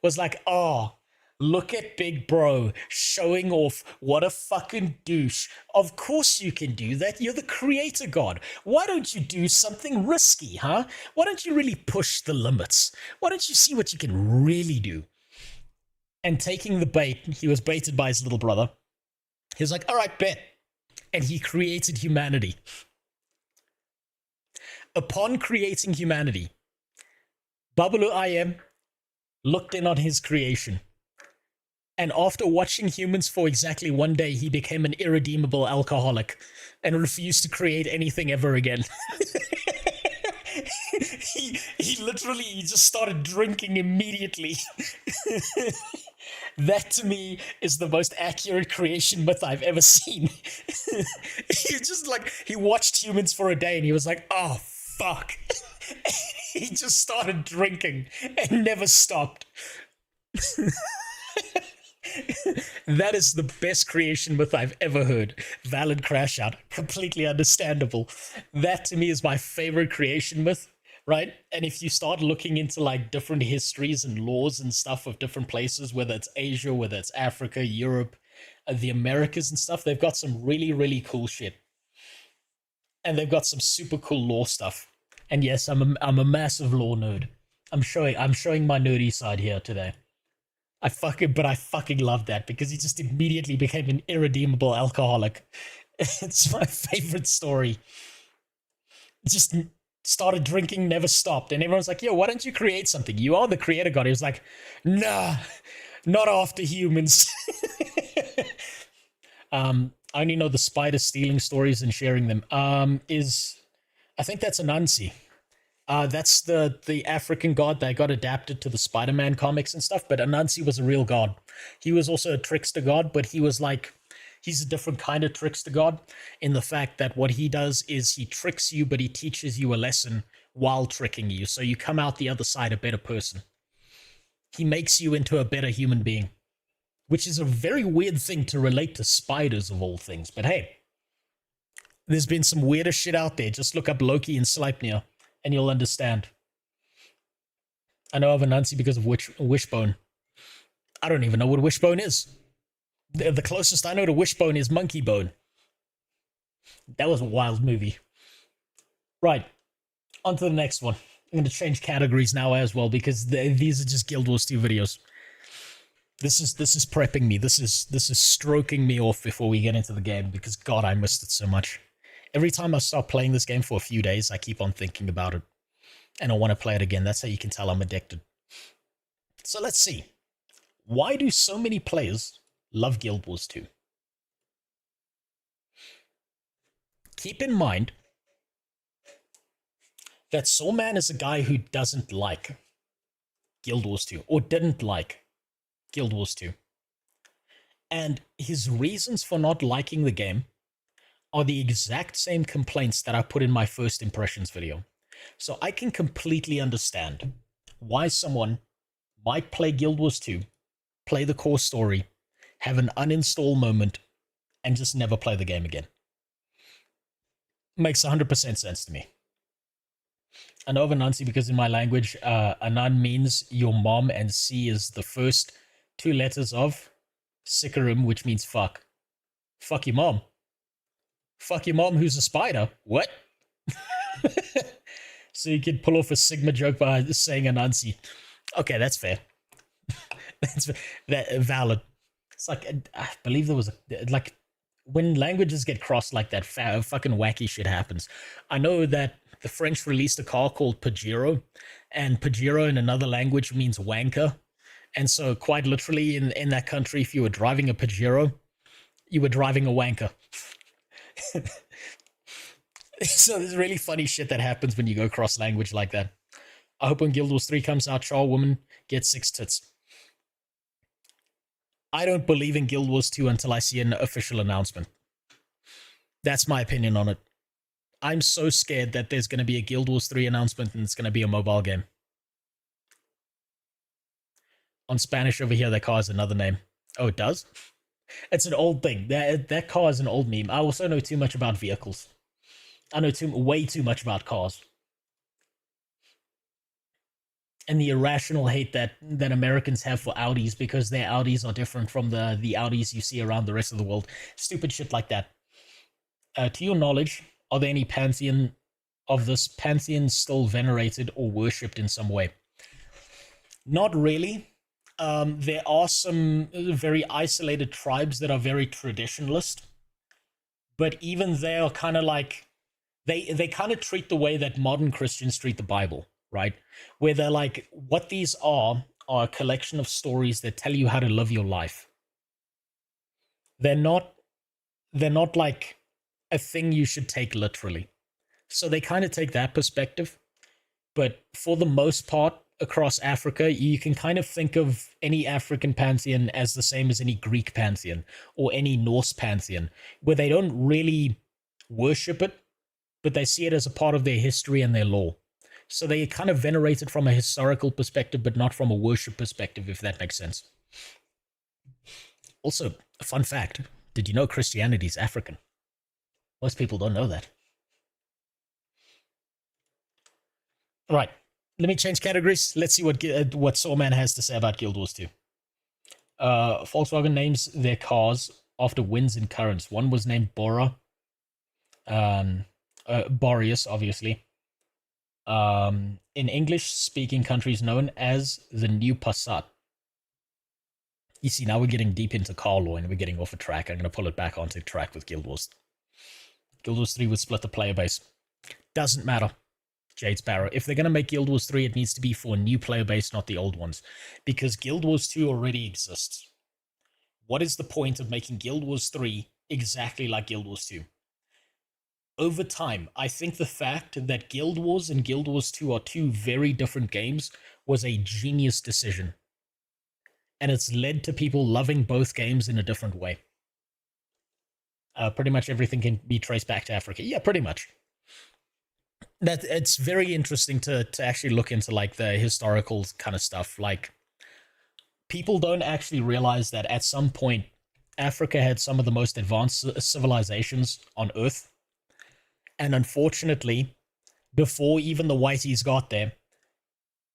was like, oh, look at big bro showing off. What a fucking douche. Of course you can do that. You're the creator god. Why don't you do something risky, huh? Why don't you really push the limits? Why don't you see what you can really do? And taking the bait, he was baited by his little brother. He was like, all right, bet. And he created humanity. Upon creating humanity, Babalu Aye looked in on his creation. And after watching humans for exactly 1 day, he became an irredeemable alcoholic and refused to create anything ever again. he literally just started drinking immediately. That to me is the most accurate creation myth I've ever seen. He just like, he watched humans for a day and he was like, oh, fuck. He just started drinking and never stopped. That is the best creation myth I've ever heard. Valid crash out. Completely understandable. That to me is my favorite creation myth, right? And if you start looking into like different histories and laws and stuff of different places, whether it's Asia, whether it's Africa, Europe, the Americas and stuff, they've got some really, really cool shit. And they've got some super cool lore stuff. And yes, I'm a massive lore nerd. I'm showing my nerdy side here today. I fucking love that because he just immediately became an irredeemable alcoholic. It's my favorite story. Just started drinking, never stopped. And everyone's like, yo, why don't you create something? You are the creator god. He was like, nah, not after humans. I only know the spider stealing stories and sharing them. I think that's Anansi. That's the African god that got adapted to the Spider-Man comics and stuff, but Anansi was a real god. He was also a trickster god, but he was He's a different kind of trickster god in the fact that what he does is he tricks you, but he teaches you a lesson while tricking you. So you come out the other side a better person. He makes you into a better human being, which is a very weird thing to relate to spiders of all things. But hey, there's been some weirder shit out there. Just look up Loki and Sleipnir and you'll understand. I know of Anansi because of Wishbone. I don't even know what Wishbone is. The closest I know to Wishbone is Monkey Bone. That was a wild movie. Right, on to the next one. I'm going to change categories now as well because these are just Guild Wars 2 videos. This is prepping me. This is stroking me off before we get into the game because God, I missed it so much. Every time I start playing this game for a few days, I keep on thinking about it. And I want to play it again. That's how you can tell I'm addicted. So let's see. Why do so many players love Guild Wars 2? Keep in mind that Soulman is a guy who doesn't like Guild Wars 2, or didn't like Guild Wars 2. And his reasons for not liking the game are the exact same complaints that I put in my first impressions video. So I can completely understand why someone might play Guild Wars 2, play the core story, have an uninstall moment, and just never play the game again. Makes 100% sense to me. I know of Anansi because in my language, Anan means your mom, and C is the first two letters of Sikarim, which means fuck. Fuck your mom. Fuck your mom who's a spider. What? So you can pull off a Sigma joke by saying Anansi. Okay, that's fair. That's valid. It's like, I believe there was like, when languages get crossed like that, fucking wacky shit happens. I know that the French released a car called Pajero, and Pajero in another language means wanker. And so quite literally in that country, if you were driving a Pajero, you were driving a wanker. So there's really funny shit that happens when you go cross language like that. I hope when Guild Wars 3 comes out, Char Woman gets 6 tits. I don't believe in Guild Wars 2 until I see an official announcement. That's my opinion on it. I'm so scared that there's going to be a Guild Wars 3 announcement and it's going to be a mobile game. On Spanish over here, that car has another name. Oh, it does? It's an old thing. That car is an old meme. I also know too much about vehicles. I know way too much about cars. And the irrational hate that Americans have for Audis because their Audis are different from the Audis you see around the rest of the world. Stupid shit like that. To your knowledge, are there any pantheons still venerated or worshipped in some way? Not really. There are some very isolated tribes that are very traditionalist. But even they are kind of like... They kind of treat the way that modern Christians treat the Bible, right? Where they're like, what these are a collection of stories that tell you how to live your life. They're not like a thing you should take literally. So they kind of take that perspective. But for the most part, across Africa, you can kind of think of any African pantheon as the same as any Greek pantheon or any Norse pantheon, where they don't really worship it, but they see it as a part of their history and their lore. So they kind of venerate it from a historical perspective, but not from a worship perspective, if that makes sense. Also, a fun fact, did you know Christianity is African? Most people don't know that. All right, let me change categories. Let's see what Soulman has to say about Guild Wars 2. Volkswagen names their cars after winds and currents. One was named Bora. Boreas, obviously. In English-speaking countries known as the New Passat. You see, now we're getting deep into car lore and we're getting off a track. I'm going to pull it back onto track with Guild Wars. Guild Wars 3 would split the player base. Doesn't matter, Jade Sparrow. If they're going to make Guild Wars 3, it needs to be for a new player base, not the old ones. Because Guild Wars 2 already exists. What is the point of making Guild Wars 3 exactly like Guild Wars 2? Over time, I think the fact that Guild Wars and Guild Wars 2 are two very different games was a genius decision. And it's led to people loving both games in a different way. Pretty much everything can be traced back to Africa. Yeah, pretty much. That it's very interesting to actually look into like the historical kind of stuff. Like, people don't actually realize that at some point Africa had some of the most advanced civilizations on Earth, and unfortunately, before even the whiteys got there,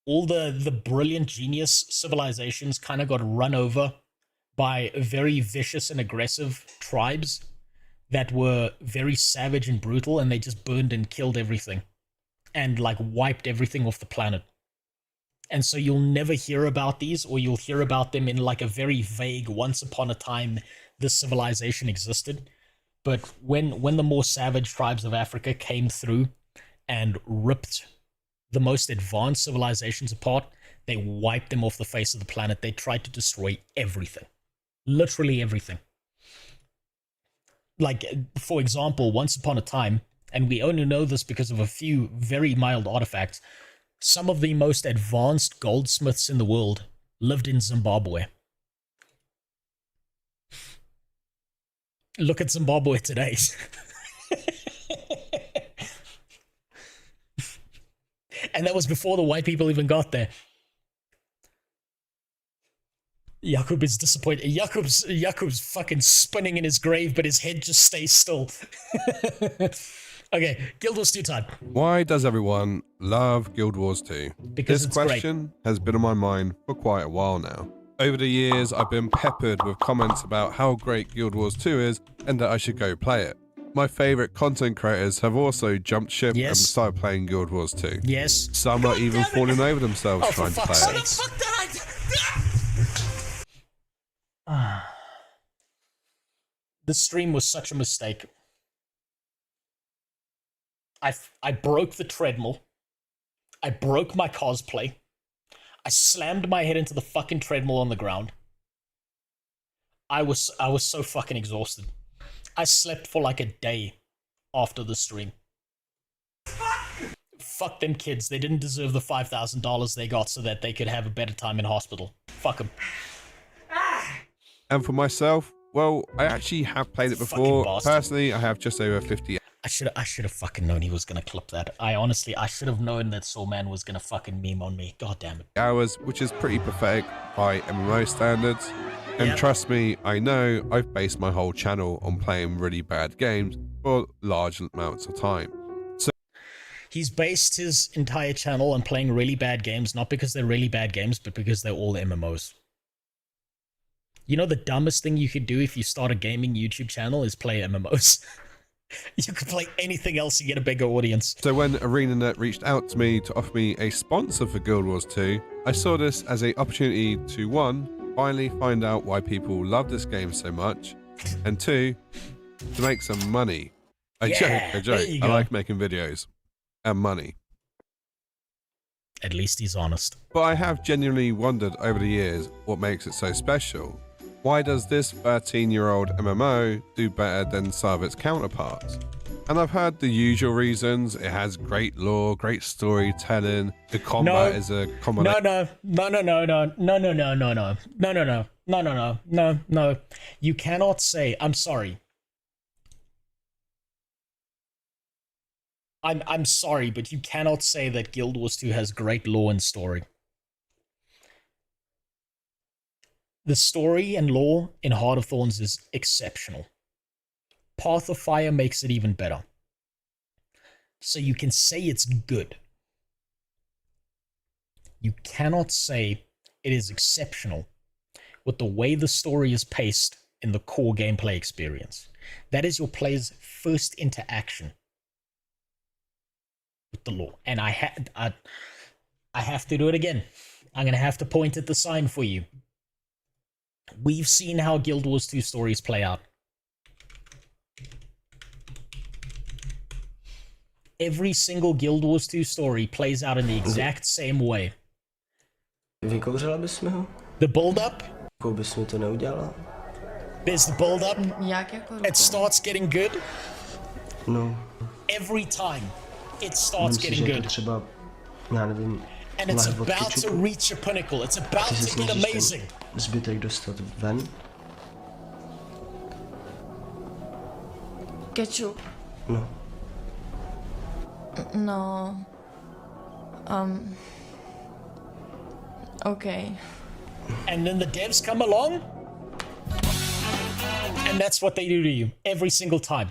all the brilliant genius civilizations kind of got run over by very vicious and aggressive tribes that were very savage and brutal, and they just burned and killed everything and like wiped everything off the planet. And so you'll never hear about these, or you'll hear about them in like a very vague, once upon a time this civilization existed. But when the more savage tribes of Africa came through and ripped the most advanced civilizations apart, they wiped them off the face of the planet. They tried to destroy everything. Literally everything. Like, for example, once upon a time, and we only know this because of a few very mild artifacts, some of the most advanced goldsmiths in the world lived in Zimbabwe. Look at Zimbabwe today. And that was before the white people even got there. Jakub is disappointed. Jakub's fucking spinning in his grave, but his head just stays still. Okay, Guild Wars 2 time. Why does everyone love Guild Wars 2? Because this question has been on my mind for quite a while now. Over the years, I've been peppered with comments about how great Guild Wars 2 is and that I should go play it. My favourite content creators have also jumped ship and started playing Guild Wars 2. Yes. Some are even falling over themselves trying to play it. The stream was such a mistake. I broke the treadmill. I broke my cosplay. I slammed my head into the fucking treadmill on the ground. I was so fucking exhausted. I slept for like a day after the stream. Fuck them kids. They didn't deserve the $5,000 they got so that they could have a better time in hospital. Fuck them. And for myself, well, I actually have played it before. Personally, I have just over 50 I should have fucking known he was gonna clip that. I should have known that Soulman was gonna fucking meme on me. God damn it. hours, which is pretty pathetic by MMO standards. And trust me, I know I've based my whole channel on playing really bad games for large amounts of time. So he's based his entire channel on playing really bad games, not because they're really bad games, but because they're all MMOs. You know the dumbest thing you could do if you start a gaming YouTube channel is play MMOs. You could play anything else and get a bigger audience. So when ArenaNet reached out to me to offer me a sponsor for Guild Wars 2, I saw this as an opportunity to 1, finally find out why people love this game so much, and 2, to make some money. A joke. I like making videos. And money. At least he's honest. But I have genuinely wondered over the years what makes it so special. Why does this 13-year-old MMO do better than some of its counterparts? And I've heard the usual reasons. It has great lore, great storytelling. The combat is a combination. No. You cannot say, I'm sorry. I'm sorry, but you cannot say that Guild Wars 2 has great lore and story. The story and lore in Heart of Thorns is exceptional. Path of Fire makes it even better. So you can say it's good. You cannot say it is exceptional with the way the story is paced in the core gameplay experience. That is your player's first interaction with the lore. And I have to do it again. I'm going to have to point at the sign for you. We've seen how Guild Wars 2 stories play out. Every single Guild Wars 2 story plays out in the exact same way. Vykouřila bys mi ho? The build-up? Jakou bys mi to neudělala? There's the build-up. It starts getting good. No. Every time it starts getting good. Třeba, já nevím, and it's about to reach a pinnacle. It's about to get amazing. Zbytek dostat ven. Ketchup. No. No. Okay. And then the devs come along, and that's what they do to you every single time.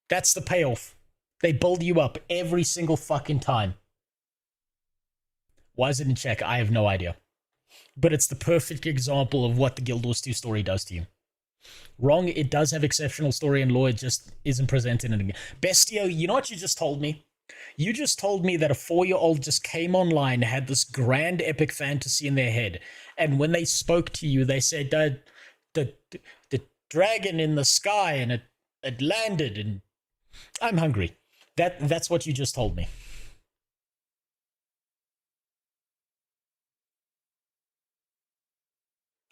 That's the payoff. They build you up every single fucking time. Why is it in check? I have no idea. But it's the perfect example of what the Guild Wars 2 story does to you. Wrong, it does have exceptional story and lore, it just isn't presented in it. Bestio, you know what you just told me? You just told me that a 4-year-old just came online, had this grand epic fantasy in their head, and when they spoke to you, they said that the dragon in the sky, and it landed, and I'm hungry. That's what you just told me.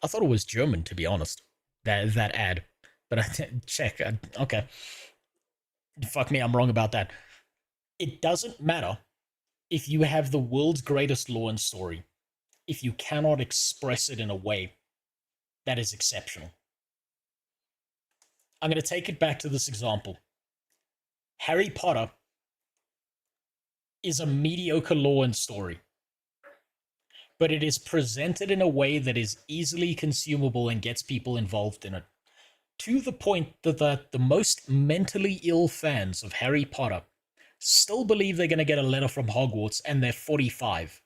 I thought it was German, to be honest. That ad, but check. Okay, fuck me, I'm wrong about that. It doesn't matter if you have the world's greatest lore and story if you cannot express it in a way that is exceptional. I'm going to take it back to this example. Harry Potter is a mediocre lore and story, but it is presented in a way that is easily consumable and gets people involved in it, to the point that the most mentally ill fans of Harry Potter still believe they're going to get a letter from Hogwarts and they're 45.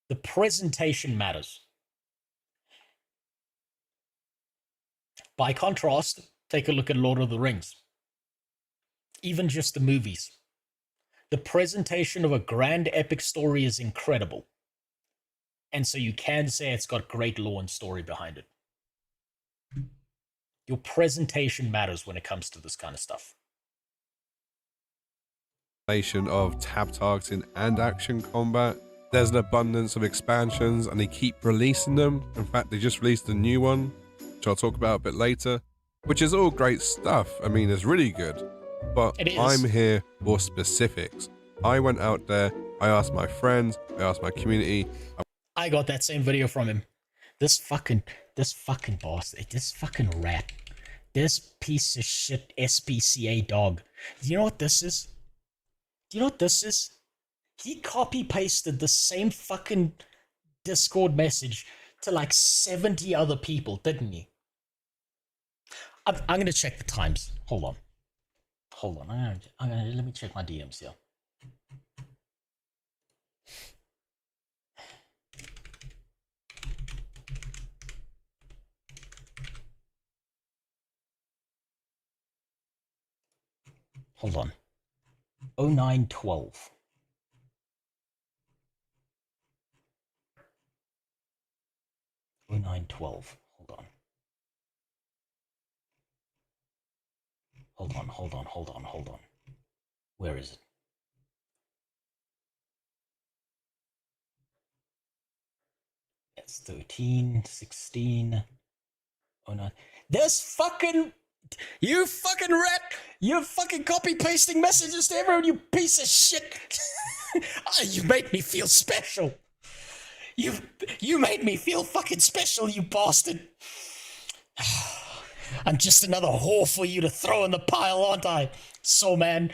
The presentation matters. By contrast, take a look at Lord of the Rings. Even just the movies. The presentation of a grand epic story is incredible. And so you can say it's got great lore and story behind it. Your presentation matters when it comes to this kind of stuff. Of tab targeting and action combat. There's an abundance of expansions and they keep releasing them. In fact, they just released a new one, which I'll talk about a bit later, which is all great stuff. I mean, it's really good, but I'm here for specifics. I went out there, I asked my friends, I asked my community. I got that same video from him. This fucking boss, this fucking rat, this piece of shit SPCA dog. Do you know what this is? Do you know what this is? He copy-pasted the same fucking Discord message to like 70 other people, didn't he? I'm gonna check the times. Hold on. Let me check my DMs here. Hold on. 0912. Hold on. Where is it? It's 13, 16, 09. There's fucking... You fucking rat! You're fucking copy-pasting messages to everyone, you piece of shit! You made me feel special! You made me feel fucking special, you bastard! I'm just another whore for you to throw in the pile, aren't I? So, man,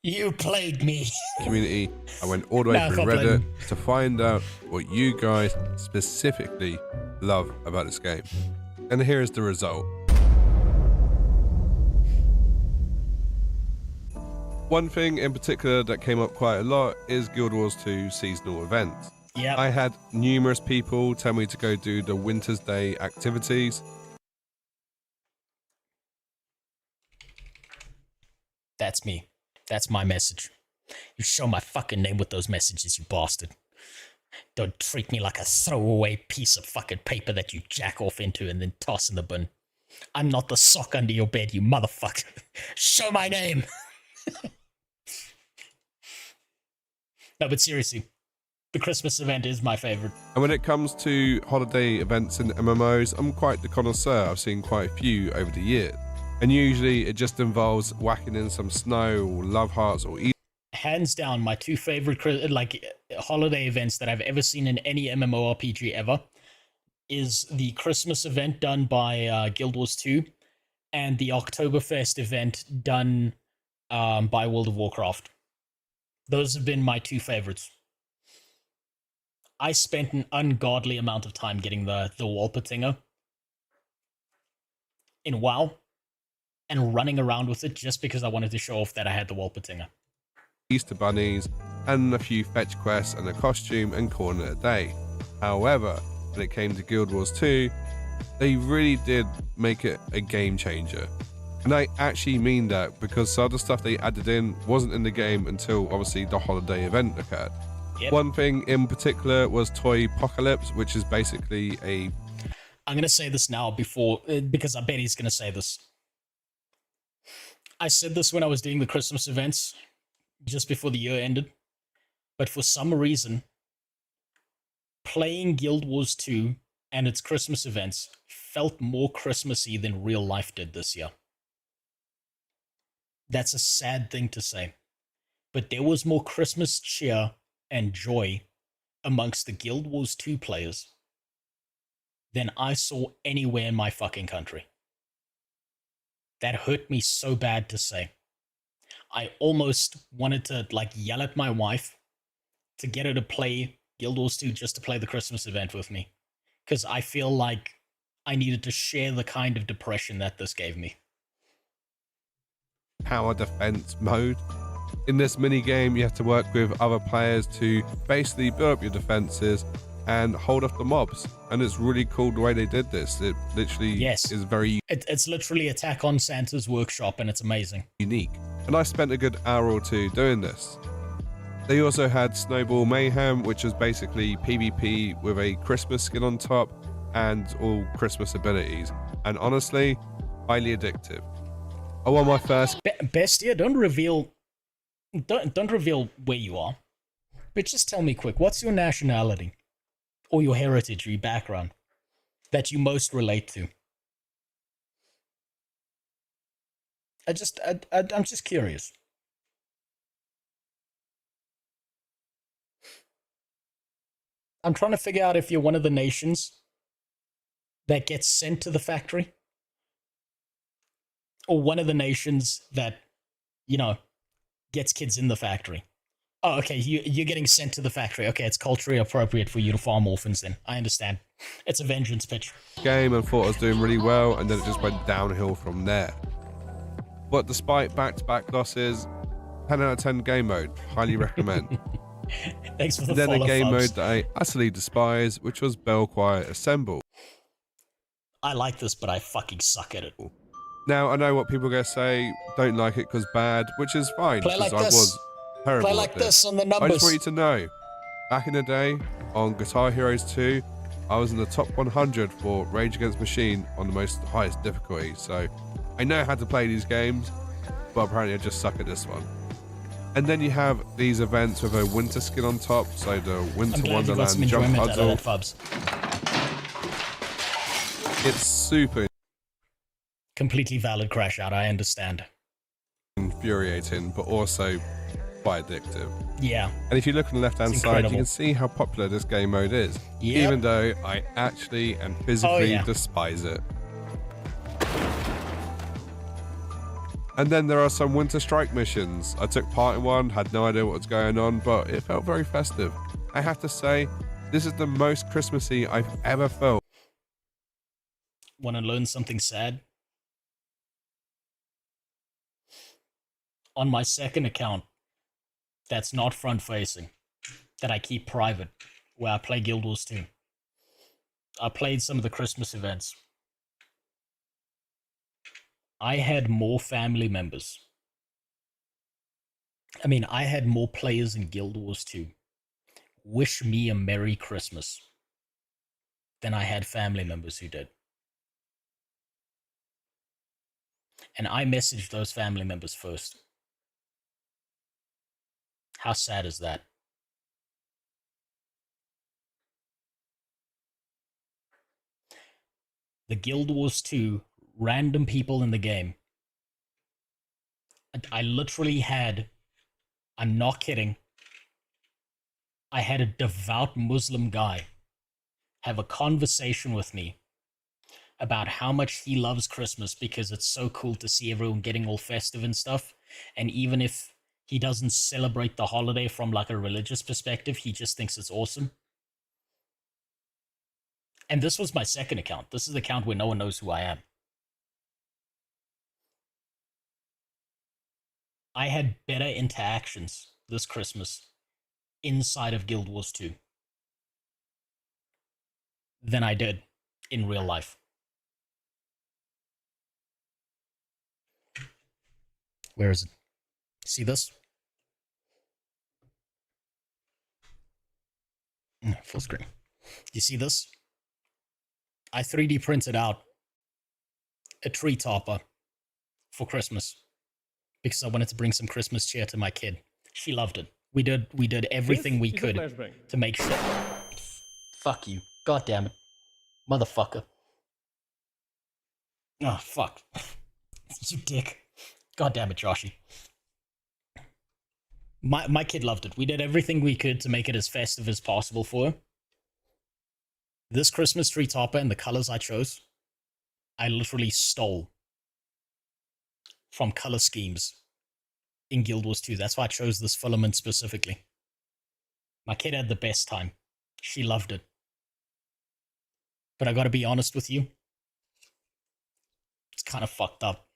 you played me. Community, I went all the way through Reddit to find out what you guys specifically love about this game. And here is the result. One thing in particular that came up quite a lot is Guild Wars 2 seasonal events. Yeah. I had numerous people tell me to go do the Winter's Day activities. That's me. That's my message. You show my fucking name with those messages, you bastard. Don't treat me like a throwaway piece of fucking paper that you jack off into and then toss in the bin. I'm not the sock under your bed, you motherfucker. Show my name. No, but seriously, the Christmas event is my favorite. And when it comes to holiday events in MMOs, I'm quite the connoisseur. I've seen quite a few over the years. And usually it just involves whacking in some snow or love hearts or hands down, my two favorite holiday events that I've ever seen in any MMORPG ever is the Christmas event done by Guild Wars 2 and the Oktoberfest event done by World of Warcraft. Those have been my two favorites. I spent an ungodly amount of time getting the Walpetinger in WoW and running around with it just because I wanted to show off that I had the Walpetinger. Easter bunnies, and a few fetch quests and a costume and calling it a day. However, when it came to Guild Wars 2, they really did make it a game changer. And I actually mean that, because some of the stuff they added in wasn't in the game until obviously the holiday event occurred. Yep. One thing in particular was Toy Apocalypse, which is basically a... I'm going to say this now because I bet he's going to say this. I said this when I was doing the Christmas events, just before the year ended. But for some reason, playing Guild Wars 2 and its Christmas events felt more Christmassy than real life did this year. That's a sad thing to say. But there was more Christmas cheer and joy amongst the Guild Wars 2 players than I saw anywhere in my fucking country. That hurt me so bad to say. I almost wanted to yell at my wife to get her to play Guild Wars 2 just to play the Christmas event with me. Because I feel like I needed to share the kind of depression that this gave me. Power defense mode. In this mini game, you have to work with other players to basically build up your defenses and hold off the mobs. And it's really cool the way they did this. It literally is very... It's literally Attack on Santa's workshop, and it's amazing. Unique. And I spent a good hour or two doing this. They also had Snowball Mayhem, which was basically PvP with a Christmas skin on top and all Christmas abilities. And honestly, highly addictive. I won my first... Bestia, don't reveal where you are. But just tell me quick, what's your nationality? Or your heritage, or your background, that you most relate to? I'm just curious. I'm trying to figure out if you're one of the nations that gets sent to the factory, or one of the nations that, gets kids in the factory. Oh, okay, you're getting sent to the factory. Okay, it's culturally appropriate for you to farm orphans then. I understand. It's a vengeance pitch. Game and thought I was doing really well, and then it just went downhill from there. But despite back-to-back losses, 10 out of 10 game mode. Highly recommend. Thanks for the then follow, a game folks. mode that I utterly despise, which was Bell Quiet Assemble. I like this, but I fucking suck at it. Now, I know what people are going to say, don't like it because bad, which is fine, Play like because I this. was terrible Play like at this on the I numbers. just want you to know, back in the day, on Guitar Heroes 2, I was in the top 100 for Rage Against Machine on the most highest difficulty, so I know how to play these games, but apparently I just suck at this one. And then you have these events with a winter skin on top, so the Winter Wonderland Jump Puzzle. It's super completely valid crash out, I understand. Infuriating, but also quite addictive. Yeah. And if you look on the left hand side, you can see how popular this game mode is, even though I actually and physically despise it. And then there are some Winter Strike missions. I took part in one, had no idea what was going on, but it felt very festive. I have to say, this is the most Christmassy I've ever felt. Want to learn something sad? On my second account, that's not front-facing, that I keep private, where I play Guild Wars 2. I played some of the Christmas events. I had more family members. I had more players in Guild Wars 2 wish me a Merry Christmas than I had family members who did. And I messaged those family members first. How sad is that? The Guild Wars 2 random people in the game. I literally had, I'm not kidding, I had a devout Muslim guy have a conversation with me about how much he loves Christmas because it's so cool to see everyone getting all festive and stuff. And even if he doesn't celebrate the holiday from like a religious perspective, he just thinks it's awesome. And this was my second account. This is the account where no one knows who I am. I had better interactions this Christmas inside of Guild Wars 2 than I did in real life. Where is it? See this? Full screen. You see this? I 3D printed out a tree topper for Christmas because I wanted to bring some Christmas cheer to my kid. She loved it. We did everything we could to make sure. Fuck you. God damn it. Motherfucker. Oh, fuck. You dick. God damn it, Joshy. My kid loved it. We did everything we could to make it as festive as possible for her. This Christmas tree topper and the colors I chose, I literally stole from color schemes in Guild Wars 2. That's why I chose this filament specifically. My kid had the best time. She loved it. But I gotta be honest with you, it's kind of fucked up.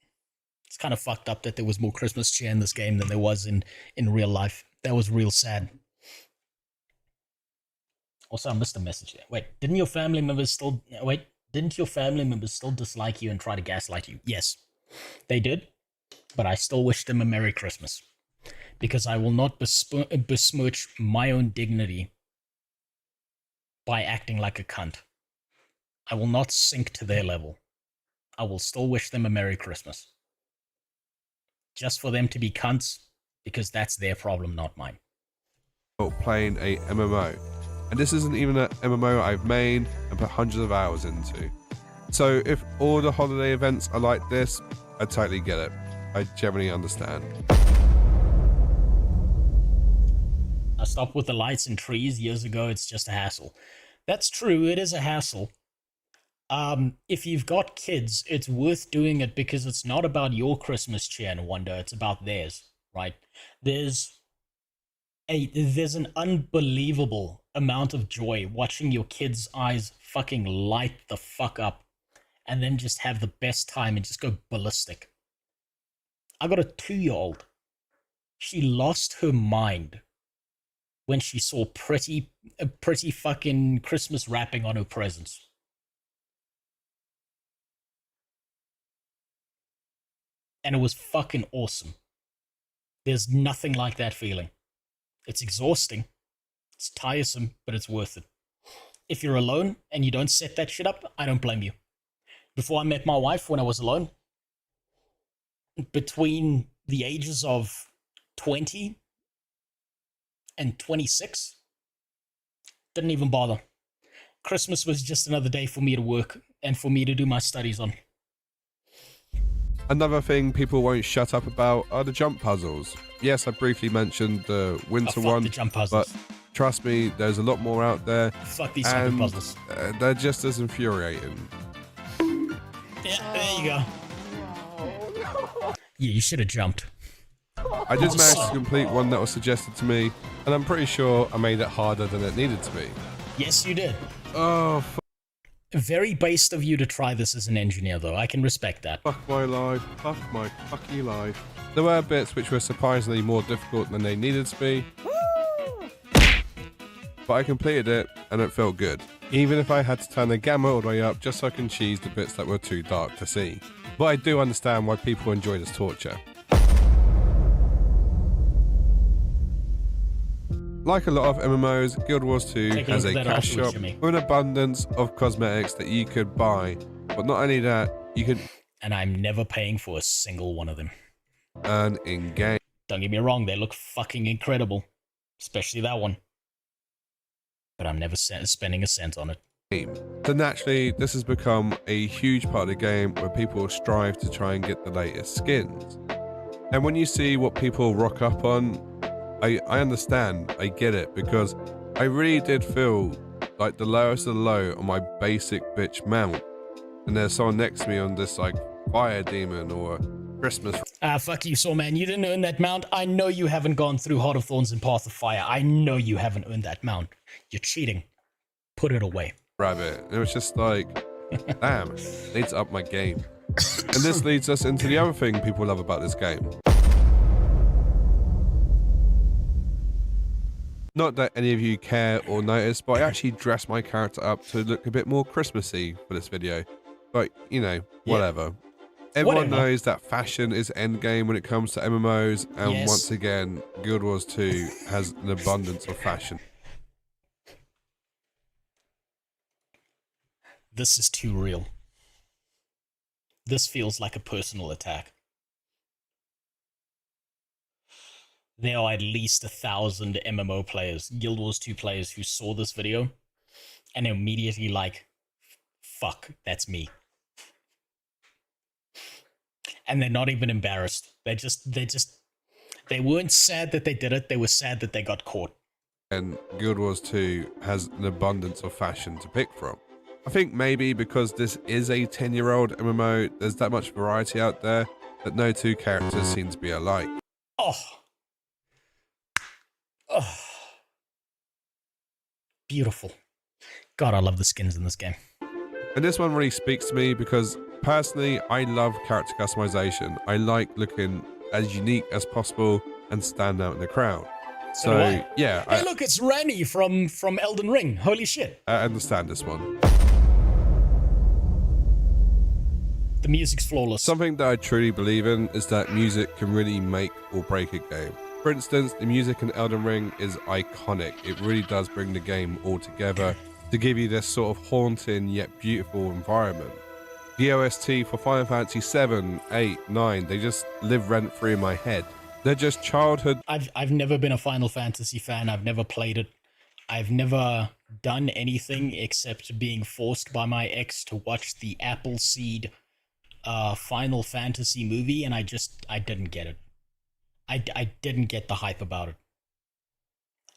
It's kind of fucked up that there was more Christmas cheer in this game than there was in real life. That was real sad. Also, I missed a message there. Wait, didn't your family members still dislike you and try to gaslight you? Yes, they did. But I still wish them a Merry Christmas. Because I will not besmirch my own dignity by acting like a cunt. I will not sink to their level. I will still wish them a Merry Christmas. Just for them to be cunts, because that's their problem, not mine. Playing a MMO. And this isn't even an MMO I've made and put hundreds of hours into. So if all the holiday events are like this, I totally get it. I generally understand. I stopped with the lights and trees years ago. It's just a hassle. That's true. It is a hassle. If you've got kids, it's worth doing it because it's not about your Christmas cheer and wonder. It's about theirs, right? There's an unbelievable amount of joy watching your kids' eyes fucking light the fuck up and then just have the best time and just go ballistic. I got a 2-year-old. She lost her mind when she saw pretty fucking Christmas wrapping on her presents. And it was fucking awesome. There's nothing like that feeling. It's exhausting. It's tiresome, but it's worth it. If you're alone and you don't set that shit up, I don't blame you. Before I met my wife, when I was alone, between the ages of 20 and 26, didn't even bother. Christmas was just another day for me to work and for me to do my studies on. Another thing people won't shut up about are the jump puzzles. Yes, I briefly mentioned the winter one, the jump puzzles. But trust me, there's a lot more out there. Fuck these stupid puzzles. They're just as infuriating. Yeah, there you go. Yeah, you should have jumped. I did manage to complete one that was suggested to me, and I'm pretty sure I made it harder than it needed to be. Yes, you did. Oh, very based of you to try this as an engineer, though. I can respect that. Fuck my life. Fuck my fucky life. There were bits which were surprisingly more difficult than they needed to be. But I completed it, and it felt good. Even if I had to turn the gamma all the way up just so I can cheese the bits that were too dark to see. But I do understand why people enjoy this torture. Like a lot of MMOs, Guild Wars 2 has a cash shop with an abundance of cosmetics that you could buy. But not only that, you can... And I'm never paying for a single one of them. Earn in-game. Don't get me wrong, they look fucking incredible. Especially that one. But I'm never spending a cent on it. So naturally, this has become a huge part of the game where people strive to try and get the latest skins. And when you see what people rock up on, I understand, I get it, because I really did feel like the lowest of the low on my basic bitch mount, and there's someone next to me on this like fire demon or Christmas. Fuck you, Saw Man. You didn't earn that mount. I know you haven't gone through Heart of Thorns and Path of Fire. I know you haven't earned that mount. You're cheating. Put it away. Rabbit. And it was just like, damn, I need to up my game. And this leads us into the other thing people love about this game. Not that any of you care or notice, but I actually dressed my character up to look a bit more Christmassy for this video. But, you know, whatever. Everyone knows that fashion is endgame when it comes to MMOs, and once again, Guild Wars 2 has an abundance of fashion. This is too real. This feels like a personal attack. There are at least 1,000 MMO players, Guild Wars 2 players, who saw this video and immediately like, fuck, that's me. And they're not even embarrassed. They weren't sad that they did it. They were sad that they got caught. And Guild Wars 2 has an abundance of fashion to pick from. I think maybe because this is a 10-year-old MMO, there's that much variety out there that no two characters seem to be alike. Oh. Beautiful. God, I love the skins in this game. And this one really speaks to me because personally, I love character customization. I like looking as unique as possible and stand out in the crowd. So yeah. Hey, look, it's Ranny from Elden Ring. Holy shit. I understand this one. The music's flawless. Something that I truly believe in is that music can really make or break a game. For instance, the music in Elden Ring is iconic. It really does bring the game all together to give you this sort of haunting yet beautiful environment. The OST for Final Fantasy 7, 8, 9, they just live rent-free in my head. They're just childhood. I've never been a Final Fantasy fan. I've never played it. I've never done anything except being forced by my ex to watch the Appleseed Final Fantasy movie, and I didn't get it. I didn't get the hype about it.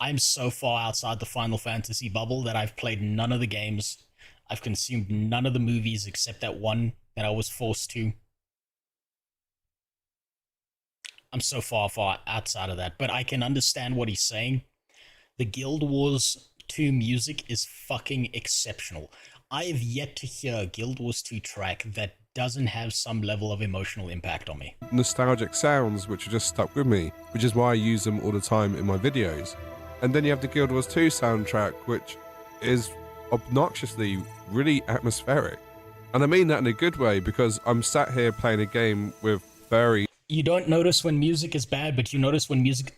I'm so far outside the Final Fantasy bubble that I've played none of the games. I've consumed none of the movies except that one that I was forced to. I'm so far outside of that, but I can understand what he's saying. The Guild Wars 2 music is fucking exceptional. I have yet to hear a Guild Wars 2 track that doesn't have some level of emotional impact on me. Nostalgic sounds which are just stuck with me, which is why I use them all the time in my videos. And then you have the Guild Wars 2 soundtrack, which is obnoxiously really atmospheric. And I mean that in a good way, because I'm sat here playing a game with furry. You don't notice when music is bad, but you notice when music...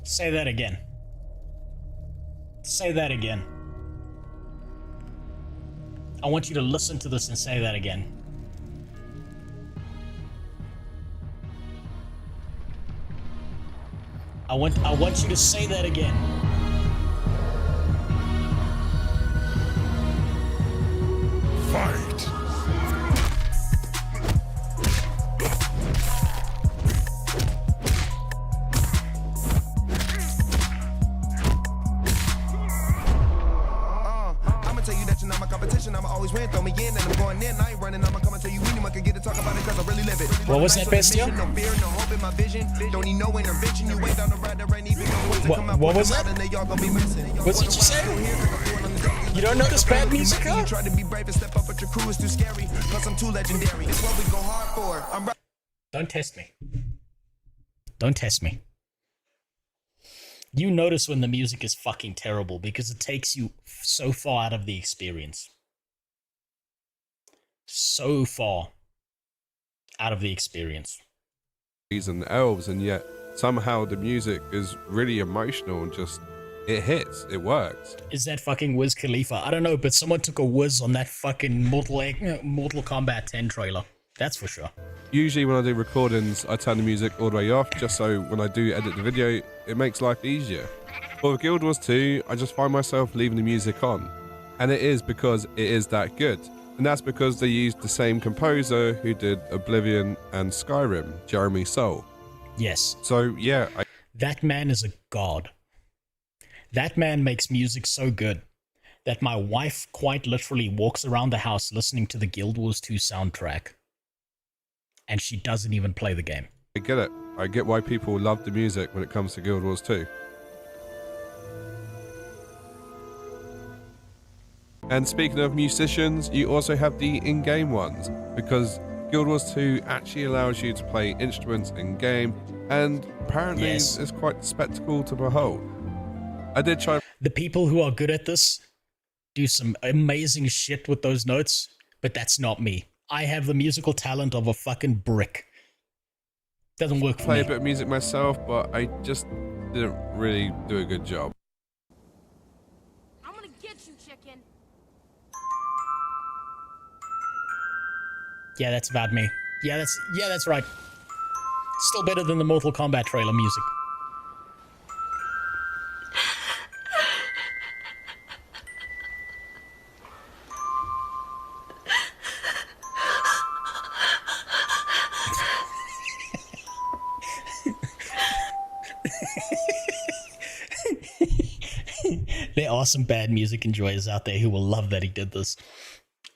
Say that again. Say that again. I want you to listen to this and say that again. I want you to say that again. Fight! What was that, Bestia? What was that? What's what you say? You don't notice bad music, huh? Don't test me. Don't test me. You notice when the music is fucking terrible because it takes you so far out of the experience. So far out of the experience. And elves, and yet somehow the music is really emotional and just, it hits, it works. Is that fucking Wiz Khalifa? I don't know, but someone took a whiz on that fucking Mortal Kombat 10 trailer. That's for sure. Usually when I do recordings, I turn the music all the way off, just so when I do edit the video, it makes life easier. But with Guild Wars 2, I just find myself leaving the music on. And it is because it is that good. And that's because they used the same composer who did Oblivion and Skyrim, Jeremy Soule. Yes. So yeah. That man is a god. That man makes music so good that my wife quite literally walks around the house listening to the Guild Wars 2 soundtrack. And she doesn't even play the game. I get it. I get why people love the music when it comes to Guild Wars 2. And speaking of musicians, you also have the in-game ones, because Guild Wars 2 actually allows you to play instruments in-game, and apparently it's quite a spectacle to behold. I did try... The people who are good at this do some amazing shit with those notes, but that's not me. I have the musical talent of a fucking brick. Doesn't work for me. I play a bit of music myself, but I just didn't really do a good job. I'm gonna get you, chicken. Yeah, that's about me. Yeah, that's right. Still better than the Mortal Kombat trailer music. There are some bad music enjoyers out there who will love that he did this.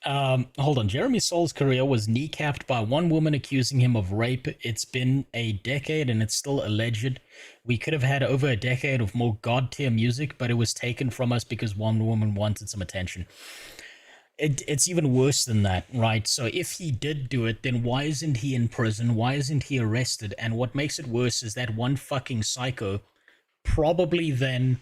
Hold on. Jeremy Soule's career was kneecapped by one woman accusing him of rape. It's been a decade and it's still alleged. We could have had over a decade of more god-tier music, but it was taken from us because one woman wanted some attention. It's even worse than that, right? So if he did do it, then why isn't he in prison? Why isn't he arrested? And what makes it worse is that one fucking psycho probably then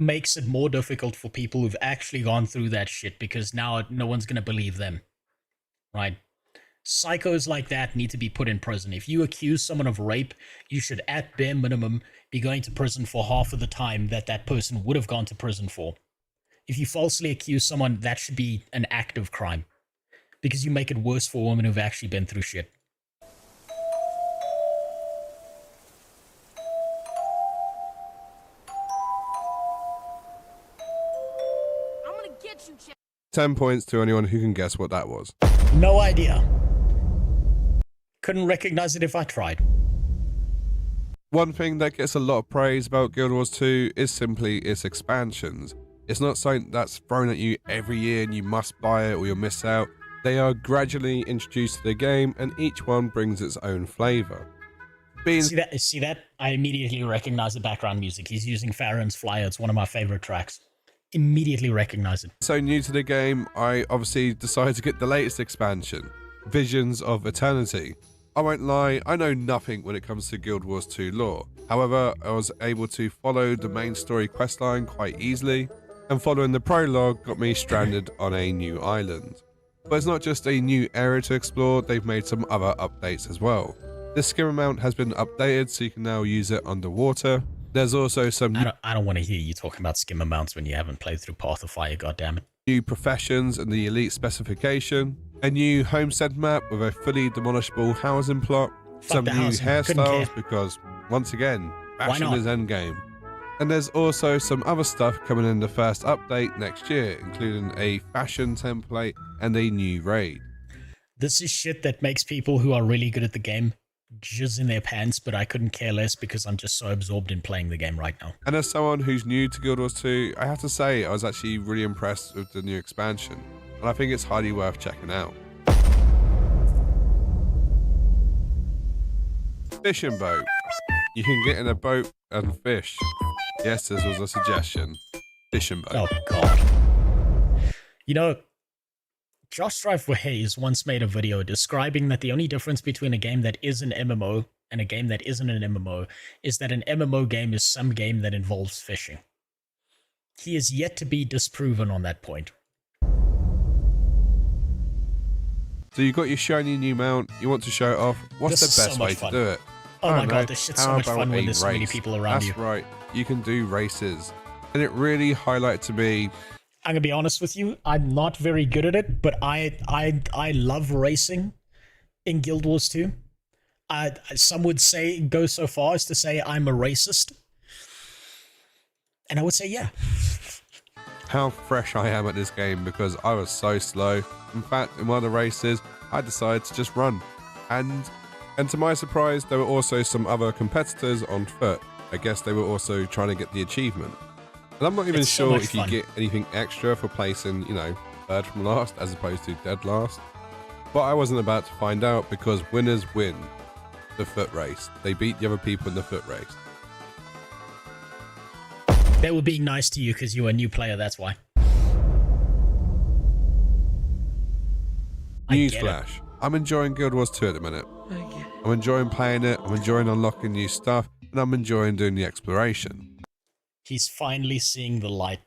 makes it more difficult for people who've actually gone through that shit, because now no one's going to believe them, right? Psychos like that need to be put in prison. If you accuse someone of rape, you should at bare minimum be going to prison for half of the time that that person would have gone to prison for. If you falsely accuse someone, that should be an act of crime, because you make it worse for women who've actually been through shit. I'm gonna get you, chicken. 10 points to anyone who can guess what that was. No idea. Couldn't recognize it if I tried. One thing that gets a lot of praise about Guild Wars 2 is simply its expansions. It's not something that's thrown at you every year and you must buy it or you'll miss out. They are gradually introduced to the game and each one brings its own flavor. See that? I immediately recognize the background music. He's using Farron's Flyer. It's one of my favorite tracks. Immediately recognize it. So new to the game, I obviously decided to get the latest expansion, Visions of Eternity. I won't lie, I know nothing when it comes to Guild Wars 2 lore. However, I was able to follow the main story questline quite easily, and following the prologue got me stranded on a new island. But it's not just a new area to explore, they've made some other updates as well. The skimmer mount has been updated so you can now use it underwater. There's also some... I don't want to hear you talking about skimmer mounts when you haven't played through Path of Fire, goddammit. New professions and the elite specification. A new homestead map with a fully demolishable housing plot. Some new hairstyles because, once again, fashion is endgame. And there's also some other stuff coming in the first update next year, including a fashion template and a new raid. This is shit that makes people who are really good at the game jizz in their pants, but I couldn't care less because I'm just so absorbed in playing the game right now. And as someone who's new to Guild Wars 2, I have to say I was actually really impressed with the new expansion, and I think it's highly worth checking out. Fishing boat. You can get in a boat and fish. Yes, this was a suggestion. Fishing boat. Oh god. You know, Josh Strive for Hayes once made a video describing that the only difference between a game that is an MMO and a game that isn't an MMO is that an MMO game is some game that involves fishing. He is yet to be disproven on that point. So you got your shiny new mount, you want to show it off. What's the best way to do it? Oh my god, this shit's so much fun when there's so many people around you. That's right, you can do races. And it really highlighted to me I'm gonna be honest with you. I'm not very good at it, but I love racing in Guild Wars 2. Some would say, go so far as to say I'm a racist. And I would say, yeah. How fresh I am at this game because I was so slow. In fact, in one of the races, I decided to just run. And to my surprise, there were also some other competitors on foot. I guess they were also trying to get the achievement. And I'm not even sure if you get anything extra for placing, you know, third from last as opposed to dead last. But I wasn't about to find out because winners win the foot race. They beat the other people in the foot race. They were being nice to you because you were a new player, that's why. Newsflash. I'm enjoying Guild Wars 2 at the minute. I'm enjoying playing it, I'm enjoying unlocking new stuff, and I'm enjoying doing the exploration. He's finally seeing the light.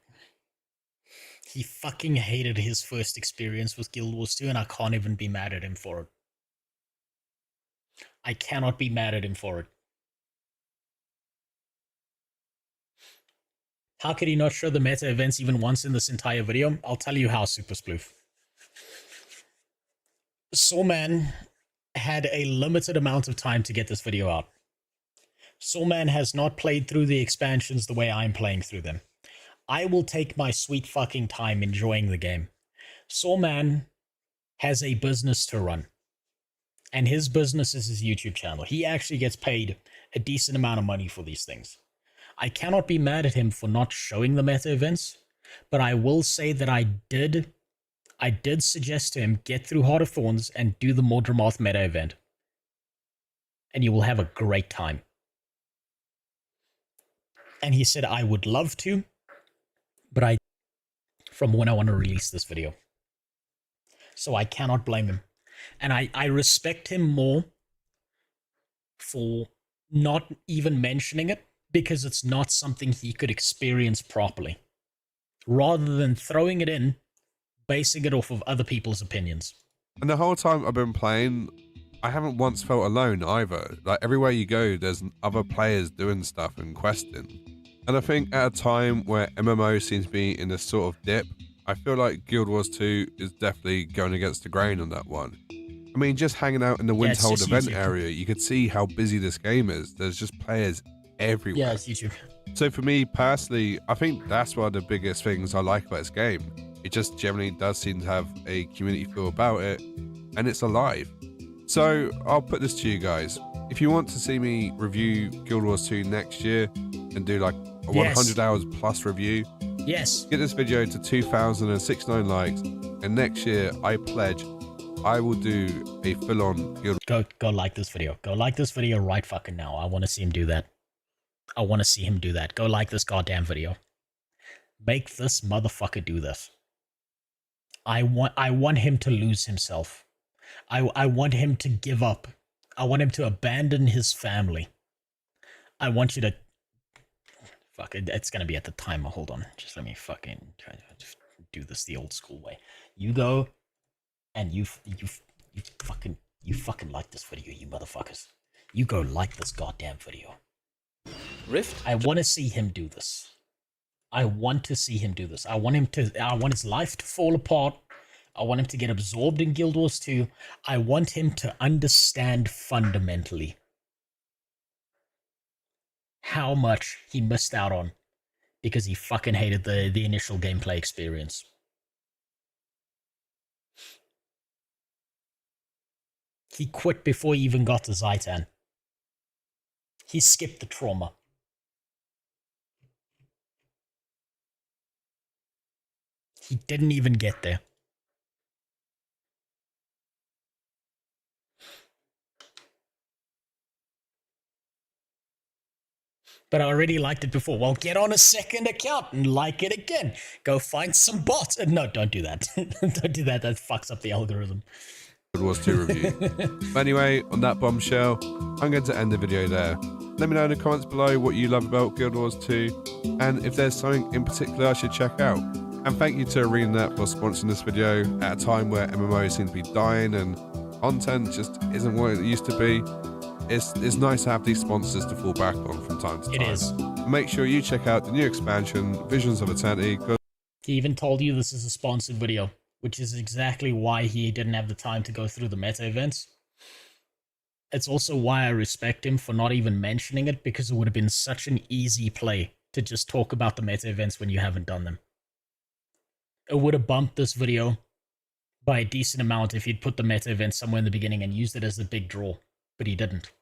He fucking hated his first experience with Guild Wars 2, and I can't even be mad at him for it. I cannot be mad at him for it. How could he not show the meta events even once in this entire video? I'll tell you how, Super Sploof. Sawman had a limited amount of time to get this video out. Sawman has not played through the expansions the way I'm playing through them. I will take my sweet fucking time enjoying the game. Sawman has a business to run. And his business is his YouTube channel. He actually gets paid a decent amount of money for these things. I cannot be mad at him for not showing the meta events, but I will say that I did suggest to him get through Heart of Thorns and do the Mordramoth meta event. And you will have a great time. And he said, I would love to, but from when I want to release this video. So I cannot blame him. And I respect him more for not even mentioning it, because it's not something he could experience properly. Rather than throwing it in, basing it off of other people's opinions. And the whole time I've been playing, I haven't once felt alone either. Like, everywhere you go, there's other players doing stuff and questing. And I think at a time where MMO seems to be in this sort of dip, I feel like Guild Wars 2 is definitely going against the grain on that one. I mean, just hanging out in the Windhold event area, you could see how busy this game is. There's just players everywhere. Yeah, it's YouTube. So for me personally, I think that's one of the biggest things I like about this game. It just generally does seem to have a community feel about it, and it's alive. So I'll put this to you guys. If you want to see me review Guild Wars 2 next year and do like a 100 hours plus review, yes, get this video to 2,069 likes, and next year I pledge I will do a full-on Guild. Go like this video. Go like this video right fucking now. I want to see him do that. I want to see him do that. Go like this goddamn video. Make this motherfucker do this. I want him to lose himself. I want him to give up. I want him to abandon his family. I want you to... Fuck, it's going to be at the timer. Hold on. Just let me fucking try to do this the old school way. You go, and you fucking like this video, you motherfuckers. You go like this goddamn video. Rift? I want to see him do this. I want to see him do this. I want his life to fall apart. I want him to get absorbed in Guild Wars 2. I want him to understand fundamentally how much he missed out on because he fucking hated the initial gameplay experience. He quit before he even got to Zaitan. He skipped the trauma. He didn't even get there. But I already liked it before. Well, get on a second account and like it again. Go find some bots. No, don't do that. Don't do that. That fucks up the algorithm. Guild Wars 2 review. But anyway, on that bombshell, I'm going to end the video there. Let me know in the comments below what you love about Guild Wars 2, and if there's something in particular I should check out. And thank you to ArenaNet for sponsoring this video at a time where MMOs seem to be dying and content just isn't what it used to be. It's nice to have these sponsors to fall back on from time to time. It is. Make sure you check out the new expansion, Visions of Eternity. He even told you this is a sponsored video, which is exactly why he didn't have the time to go through the meta events. It's also why I respect him for not even mentioning it, because it would have been such an easy play to just talk about the meta events when you haven't done them. It would have bumped this video by a decent amount if he'd put the meta event somewhere in the beginning and used it as a big draw, but he didn't.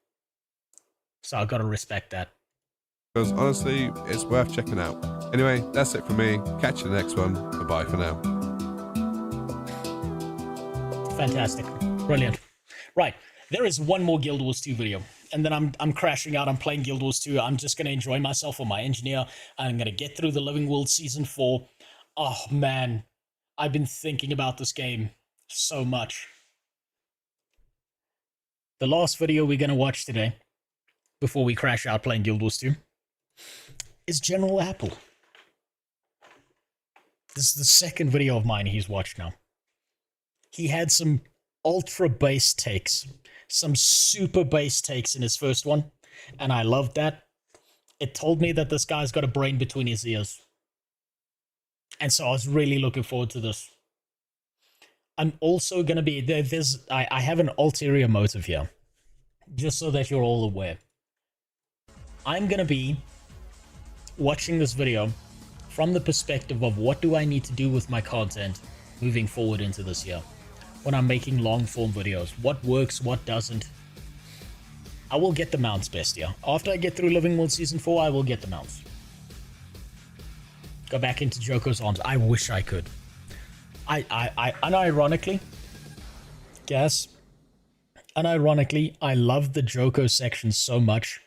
So I gotta respect that. Because honestly, it's worth checking out. Anyway, that's it from me. Catch you in the next one. Bye for now. Fantastic. Brilliant. Right. There is one more Guild Wars 2 video, and then I'm crashing out. I'm playing Guild Wars 2. I'm just going to enjoy myself on my engineer. I'm going to get through the Living World Season 4. Oh, man. I've been thinking about this game so much. The last video we're going to watch today, before we crash out playing Guild Wars 2, is General Apple. This is the second video of mine he's watched now. He had some ultra base takes, some super base takes in his first one, and I loved that. It told me that this guy's got a brain between his ears. And so I was really looking forward to this. I'm also going to be, I have an ulterior motive here, just so that you're all aware. I'm going to be watching this video from the perspective of what do I need to do with my content moving forward into this year. When I'm making long form videos, what works, what doesn't. I will get the mounts best year. After I get through Living World Season 4, I will get the mounts. Go back into Joko's arms. I wish I could. I unironically, I love the Joko section so much.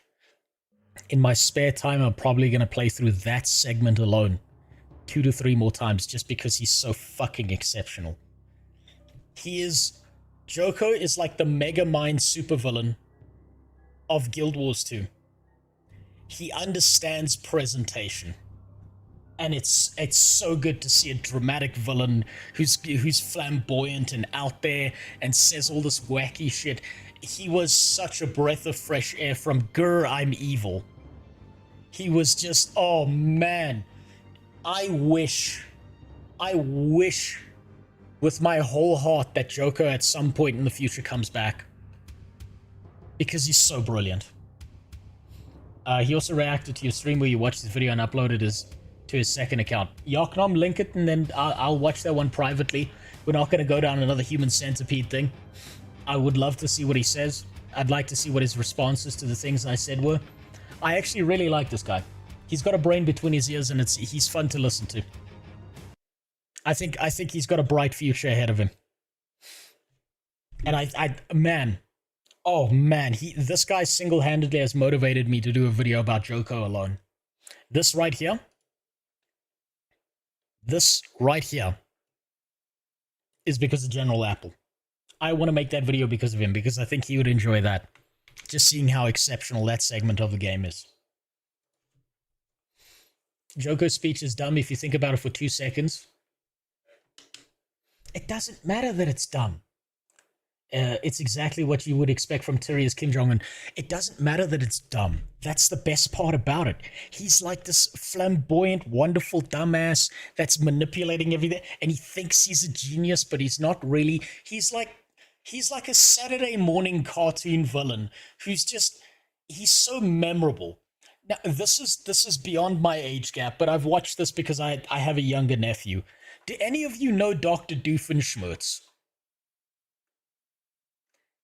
In my spare time, I'm probably going to play through that segment alone 2 to 3 more times just because he's so fucking exceptional. Joko is like the Mega Mind supervillain of Guild Wars 2. He understands presentation. And it's so good to see a dramatic villain who's flamboyant and out there and says all this wacky shit. He was such a breath of fresh air from Grr, I'm evil. He was just, oh man. I wish with my whole heart that Joko at some point in the future comes back. Because he's so brilliant. He also reacted to your stream where you watched this video and uploaded to his second account. Yaknom, link it and then I'll watch that one privately. We're not going to go down another human centipede thing. I would love to see what he says. I'd like to see what his responses to the things I said were. I actually really like this guy. He's got a brain between his ears and he's fun to listen to. I think he's got a bright future ahead of him. And this guy single-handedly has motivated me to do a video about Joko alone. This right here is because of General Apple. I want to make that video because of him, because I think he would enjoy that. Just seeing how exceptional that segment of the game is. Joko's speech is dumb if you think about it for 2 seconds. It doesn't matter that it's dumb. It's exactly what you would expect from Terry as Kim Jong-un. It doesn't matter that it's dumb. That's the best part about it. He's like this flamboyant, wonderful dumbass that's manipulating everything, and he thinks he's a genius, but he's not really. He's like a Saturday morning cartoon villain who's he's so memorable. Now, this is beyond my age gap, but I've watched this because I have a younger nephew. Do any of you know Dr. Doofenshmirtz?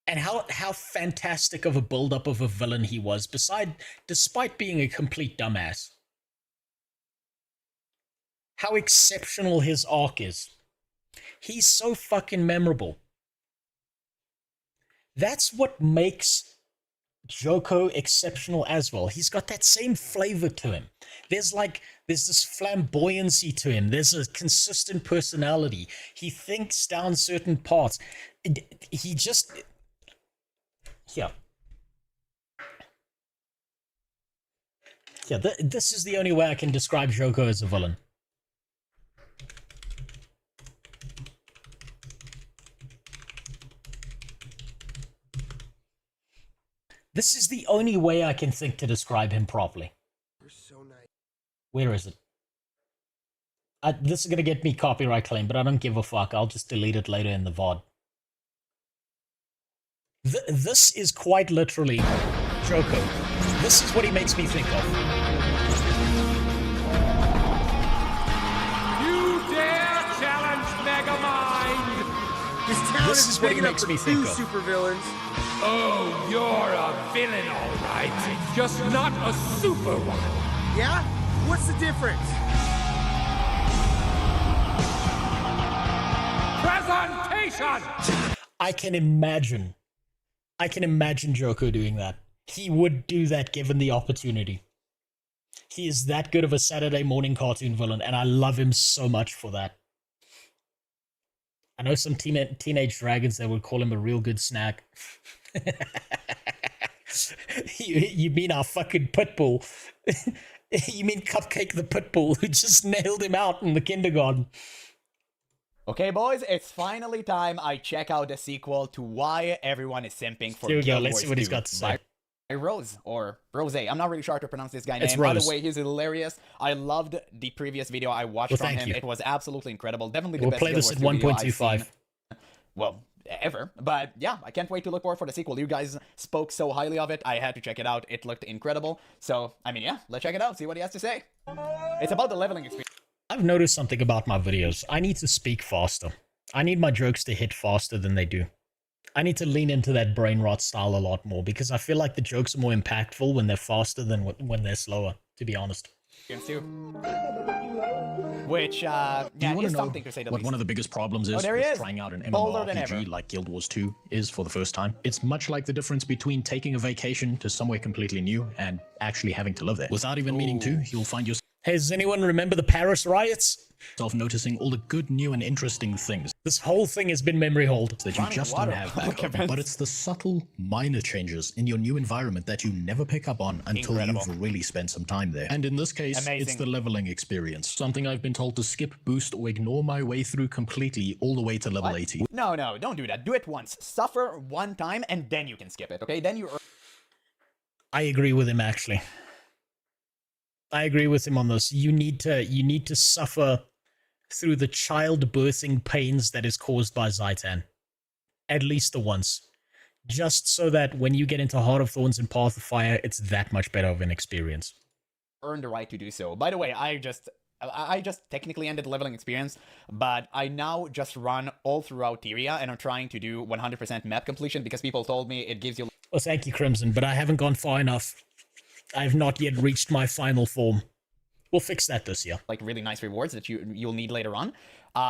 And how fantastic of a build-up of a villain he was, despite being a complete dumbass. How exceptional his arc is. He's so fucking memorable. That's what makes Joko exceptional as well. He's got that same flavor to him. There's this flamboyancy to him. There's a consistent personality. He thinks down certain parts. He just... Yeah. This is the only way I can describe Joko as a villain. This is the only way I can think to describe him properly. You're so nice. Where is it? This is gonna get me copyright claim, but I don't give a fuck. I'll just delete it later in the VOD. This is quite literally Joko. This is what he makes me think of. You dare challenge Megamind? This is what he makes me think of. Supervillains. Oh, you're a villain, all right. Just not a super one. Yeah? What's the difference? Presentation! I can imagine Joko doing that. He would do that given the opportunity. He is that good of a Saturday morning cartoon villain, and I love him so much for that. I know some teenage dragons that would call him a real good snack. You mean our fucking pitbull? You mean Cupcake the pitbull who just nailed him out in the kindergarten? Okay, boys, it's finally time I check out the sequel to Why Everyone is Simping for Here we go. Guild Let's Wars see what he's 2 got to say. by Rose, or Rose. I'm not really sure how to pronounce this guy's It's name. Rose. By the way, he's hilarious. I loved the previous video I watched from him. You. It was absolutely incredible. Definitely the We'll best play Guild this at Wars 2 video I've 1.25. seen. Well, ever. But yeah, I can't wait to look forward for the sequel. You guys spoke so highly of it. I had to check it out. It looked incredible. So, I mean, yeah, let's check it out. See what he has to say. It's about the leveling experience. I've noticed something about my videos. I need to speak faster. I need my jokes to hit faster than they do. I need to lean into that brain rot style a lot more because I feel like the jokes are more impactful when they're faster than when they're slower, to be honest. Which, yeah, is something to say the least. What one of the biggest problems is with trying out an MMORPG like Guild Wars 2 is for the first time? It's much like the difference between taking a vacation to somewhere completely new and actually having to live there. Without even meaning to, you'll find yourself... Hey, does anyone remember the Paris riots? Noticing all the good, new, and interesting things. This whole thing has been memory hold. That you just don't have back home. But it's the subtle, minor changes in your new environment that you never pick up on until you've really spent some time there. And in this case, it's the leveling experience. Something I've been told to skip, boost, or ignore my way through completely all the way to level 80. No, don't do that. Do it once. Suffer one time, and then you can skip it, okay? Then you... I agree with him, actually. I agree with him on this. You need to suffer through the childbirthing pains that is caused by Zaitan. At least the once. Just so that when you get into Heart of Thorns and Path of Fire, it's that much better of an experience. Earn the right to do so. By the way, I just technically ended the leveling experience, but I now just run all throughout Tyria, and I'm trying to do 100% map completion because people told me it gives you... Well, thank you, Crimson, but I haven't gone far enough. I have not yet reached my final form. We'll fix that this year. Like really nice rewards that you'll need later on.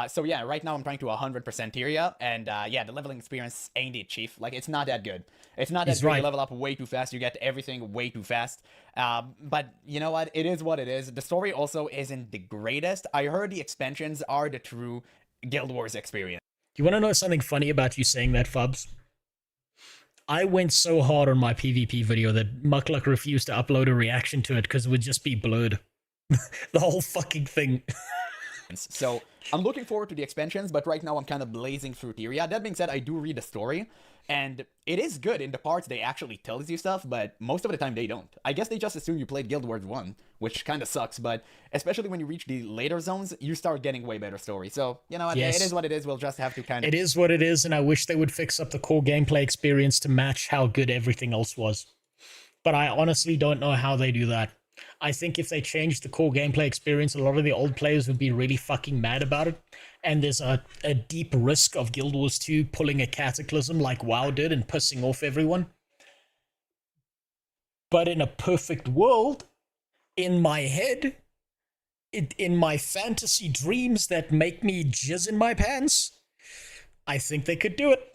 So yeah, right now I'm trying to 100% Tyria, and yeah, the leveling experience ain't it, Chief. Like, it's not that good. It's not that good. You level up way too fast. You get everything way too fast. But you know what? It is what it is. The story also isn't the greatest. I heard the expansions are the true Guild Wars experience. You want to know something funny about you saying that, Fubs? I went so hard on my PvP video that Muckluck refused to upload a reaction to it because it would just be blurred. The whole fucking thing. So, I'm looking forward to the expansions, but right now I'm kind of blazing through Tyria. That being said, I do read the story, and it is good in the parts they actually tells you stuff, but most of the time they don't. I guess they just assume you played Guild Wars 1, which kind of sucks, but especially when you reach the later zones, you start getting way better story. So, you know what, it is what it is. We'll just have to kind of... It is what it is, and I wish they would fix up the core gameplay experience to match how good everything else was. But I honestly don't know how they do that. I think if they changed the core gameplay experience, a lot of the old players would be really fucking mad about it. And there's a deep risk of Guild Wars 2 pulling a cataclysm like WoW did and pissing off everyone. But in a perfect world, in my head, in my fantasy dreams that make me jizz in my pants, I think they could do it.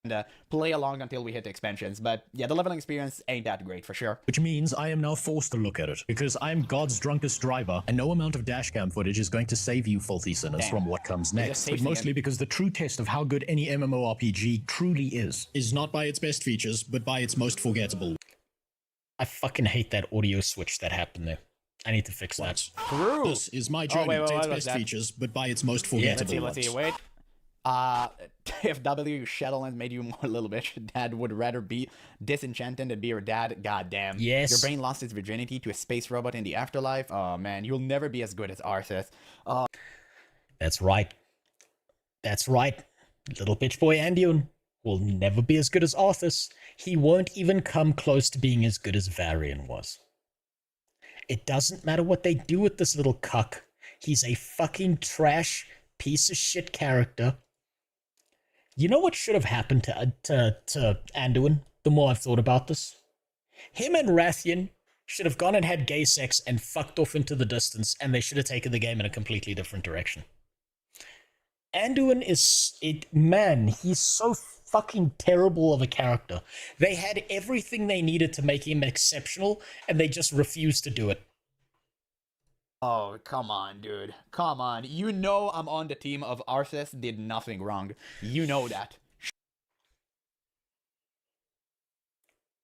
And play along until we hit the expansions. But yeah, the leveling experience ain't that great for sure. Which means I am now forced to look at it, because I'm God's drunkest driver, and no amount of dashcam footage is going to save you filthy sinners from what comes next. But mostly because the true test of how good any MMORPG truly is not by its best features, but by its most forgettable. I fucking hate that audio switch that happened there. I need to fix that. This is my journey to its best features, but by its most forgettable. Let's see, wait. If W Shadowlands made you more little bitch, Dad would rather be disenchanted than be your dad. Goddamn. Yes. Your brain lost its virginity to a space robot in the afterlife. Oh man, you'll never be as good as Arthas. That's right. That's right. Little bitch boy Anduin will never be as good as Arthas. He won't even come close to being as good as Varian was. It doesn't matter what they do with this little cuck. He's a fucking trash piece of shit character. You know what should have happened to Anduin, the more I've thought about this? Him and Rathian should have gone and had gay sex and fucked off into the distance, and they should have taken the game in a completely different direction. Anduin man, he's so fucking terrible of a character. They had everything they needed to make him exceptional, and they just refused to do it. Oh, come on, dude. Come on. You know I'm on the team of Arthas did nothing wrong. You know that.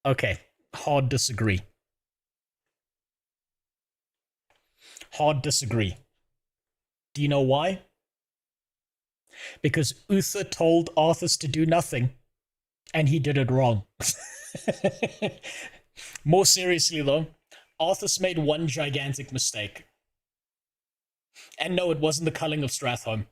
Okay, hard disagree. Hard disagree. Do you know why? Because Uther told Arthas to do nothing, and he did it wrong. More seriously, though, Arthas made one gigantic mistake. And no, it wasn't the culling of Stratholme.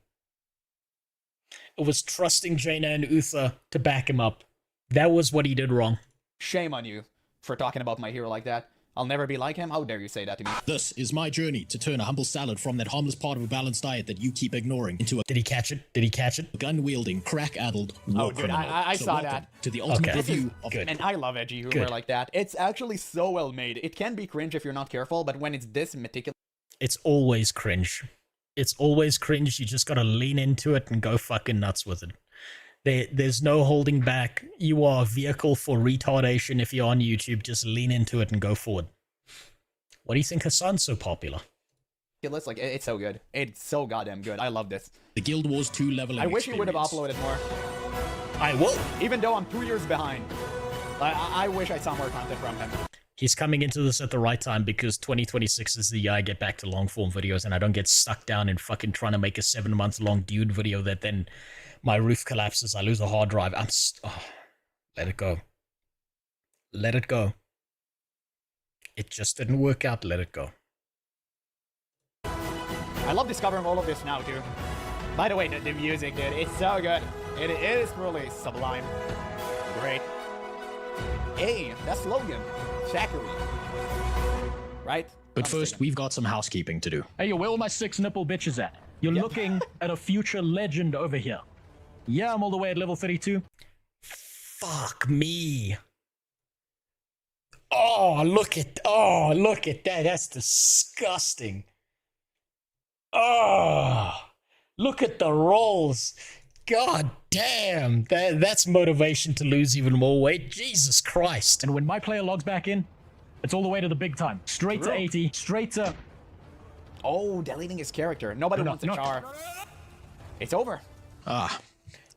It was trusting Jaina and Uther to back him up. That was what he did wrong. Shame on you for talking about my hero like that. I'll never be like him. How dare you say that to me? This is my journey to turn a humble salad from that harmless part of a balanced diet that you keep ignoring into a... Did he catch it? Did he catch it? Gun-wielding, crack-addled war criminal. I saw that. To the ultimate review of... And I love edgy humor like that. It's actually so well made. It can be cringe if you're not careful, but when it's this meticulous... It's always cringe. It's always cringe. You just gotta lean into it and go fucking nuts with it. There's no holding back. You are a vehicle for retardation if you're on YouTube. Just lean into it and go forward. What do you think Hassan's so popular? Like, it's so good. It's so goddamn good. I love this. The Guild Wars 2 leveling I wish he would have uploaded more. I will. Even though I'm 2 years behind. I wish I saw more content from him. He's coming into this at the right time because 2026 is the year I get back to long form videos and I don't get stuck down in fucking trying to make a 7-month long dude video that then my roof collapses, I lose a hard drive. Let it go. Let it go. It just didn't work out. Let it go. I love discovering all of this now, too. By the way, the music, dude, it's so good. It is really sublime. Great. Hey, that's Logan. Zachary. Right? But first, we've got some housekeeping to do. Hey, where all my 6 nipple bitches at? You're looking at a future legend over here. Yeah, I'm all the way at level 32. Fuck me. Oh, look at that. That's disgusting. Oh, look at the rolls. God damn. That's motivation to lose even more weight. Jesus Christ. And when my player logs back in, it's all the way to the big time. Straight to 80, straight to... Oh, deleting his character. Nobody wants a char. It's over.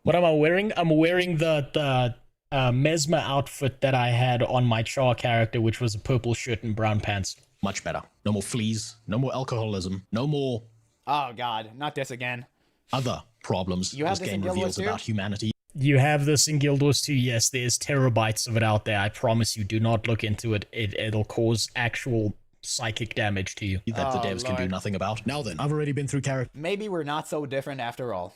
What am I wearing? I'm wearing the Mesmer outfit that I had on my char character, which was a purple shirt and brown pants. Much better. No more fleas, no more alcoholism, no more... Oh god, not this again. Other problems this game reveals about humanity. You have this in Guild Wars 2, yes, there's terabytes of it out there. I promise you, do not look into it. It'll cause actual psychic damage to you. That the devs can do nothing about. Now then, I've already been through character. Maybe we're not so different after all.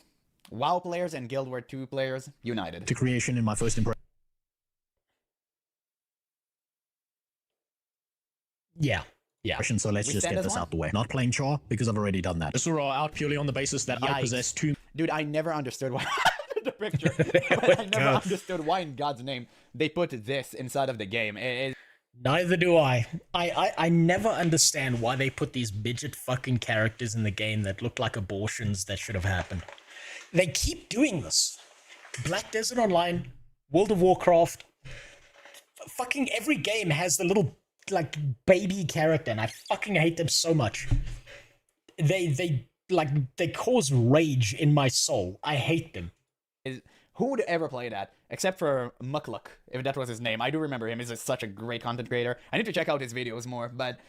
WoW players and Guild Wars 2 players united. To creation in my first impression. Yeah. So let's just get this out the way. Not playing Char, because I've already done that. Isura out purely on the basis that I possess 2... Dude, I never understood why... the picture. I never understood why in God's name they put this inside of the game. Neither do I. I never understand why they put these midget fucking characters in the game that look like abortions that should have happened. They keep doing this. Black Desert Online, World of Warcraft, fucking every game has the little like baby character, and I fucking hate them so much. They cause rage in my soul. I hate them. Who would ever play that? Except for Mukluk, if that was his name. I do remember him. He's just such a great content creator. I need to check out his videos more, but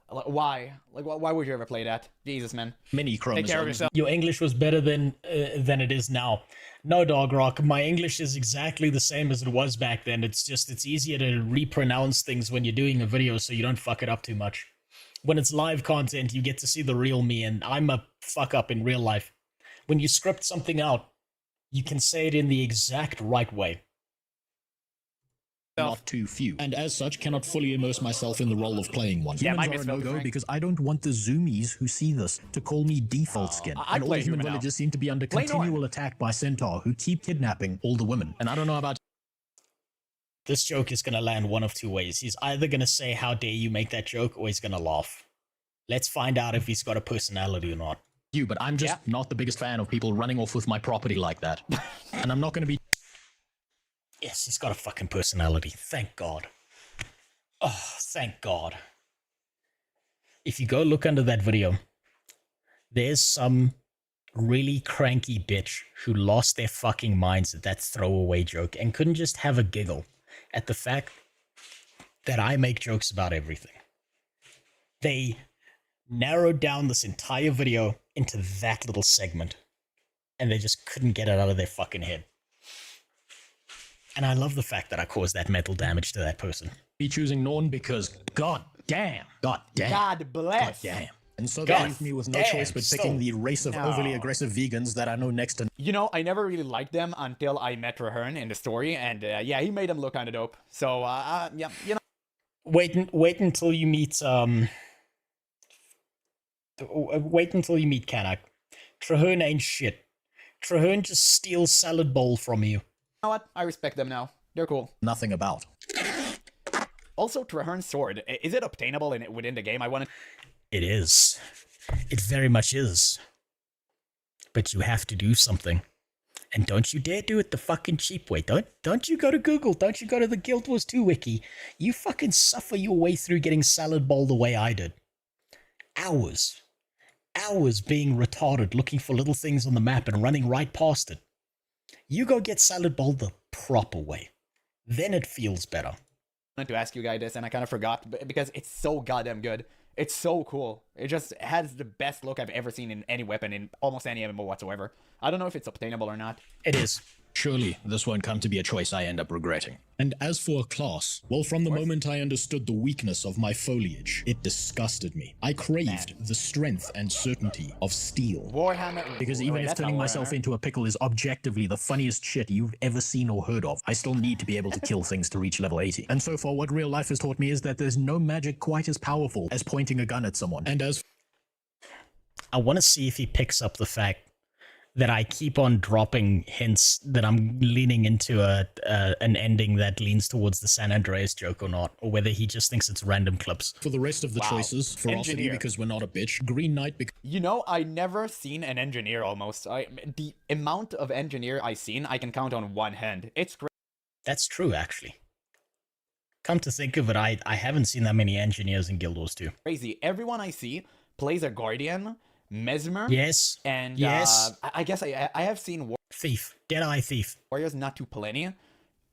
why? Like, why would you ever play that? Jesus, man. Mini chromosomes. Take care of yourself. Your English was better than it is now. No, Dog Rock, my English is exactly the same as it was back then. It's just, it's easier to repronounce things when you're doing a video so you don't fuck it up too much. When it's live content, you get to see the real me, and I'm a fuck up in real life. When you script something out, you can say it in the exact right way. Not too few, and as such cannot fully immerse myself in the role of playing one. Yeah, Humans are a no-go because I don't want the zoomies who see this to call me default skin. And all the human villagers seem to be under continual attack by Centaur, who keep kidnapping all the women. And I don't know about... This joke is going to land one of two ways. He's either going to say, how dare you make that joke, or he's going to laugh. Let's find out if he's got a personality or not. But I'm just not the biggest fan of people running off with my property like that. And I'm not going to be... Yes, he's got a fucking personality. Thank God. Oh, thank God. If you go look under that video, there's some really cranky bitch who lost their fucking minds at that throwaway joke and couldn't just have a giggle at the fact that I make jokes about everything. They narrowed down this entire video into that little segment, and they just couldn't get it out of their fucking head. And I love the fact that I caused that mental damage to that person. Be choosing Norn because god damn. God bless. God damn. And so that leaves me with no choice but picking the race of overly aggressive vegans that I know next to... You know, I never really liked them until I met Rahern in the story, and yeah, he made them look kind of dope. So, yeah, you know... Wait until you meet, wait until you meet Kanak. Traherne ain't shit. Traherne just steals salad bowl from you. You know what? I respect them now. They're cool. Nothing about. Also, Traherne's sword, is it obtainable within the game? I want to... It is. It very much is. But you have to do something. And don't you dare do it the fucking cheap way. Don't you go to Google. Don't you go to the Guild Wars 2 wiki. You fucking suffer your way through getting salad bowl the way I did. Hours being retarded, looking for little things on the map and running right past it. You go get salad bowl the proper way. Then it feels better. I wanted to ask you guys this, and I kind of forgot, because it's so goddamn good. It's so cool. It just has the best look I've ever seen in any weapon in almost any MMO whatsoever. I don't know if it's obtainable or not. It is. Surely, this won't come to be a choice I end up regretting. And as for a class, well, from the moment I understood the weakness of my foliage, it disgusted me. I craved the strength and certainty of steel. Warhammer... Because even if turning myself into a pickle is objectively the funniest shit you've ever seen or heard of, I still need to be able to kill things to reach level 80. And so far, what real life has taught me is that there's no magic quite as powerful as pointing a gun at someone. And as... I want to see if he picks up the fact that I keep on dropping hints that I'm leaning into an ending that leans towards the San Andreas joke or not, or whether he just thinks it's random clips. For the rest of the choices, ferocity because we're not a bitch, Green Knight because... You know, I never seen an engineer almost. The amount of engineer I've seen, I can count on one hand. It's great. That's true, actually. Come to think of it, I haven't seen that many engineers in Guild Wars 2. Crazy. Everyone I see plays a Guardian, Mesmer. Yes. And yes. I guess I have seen Thief. Deadeye Thief. Warriors, not too plenty,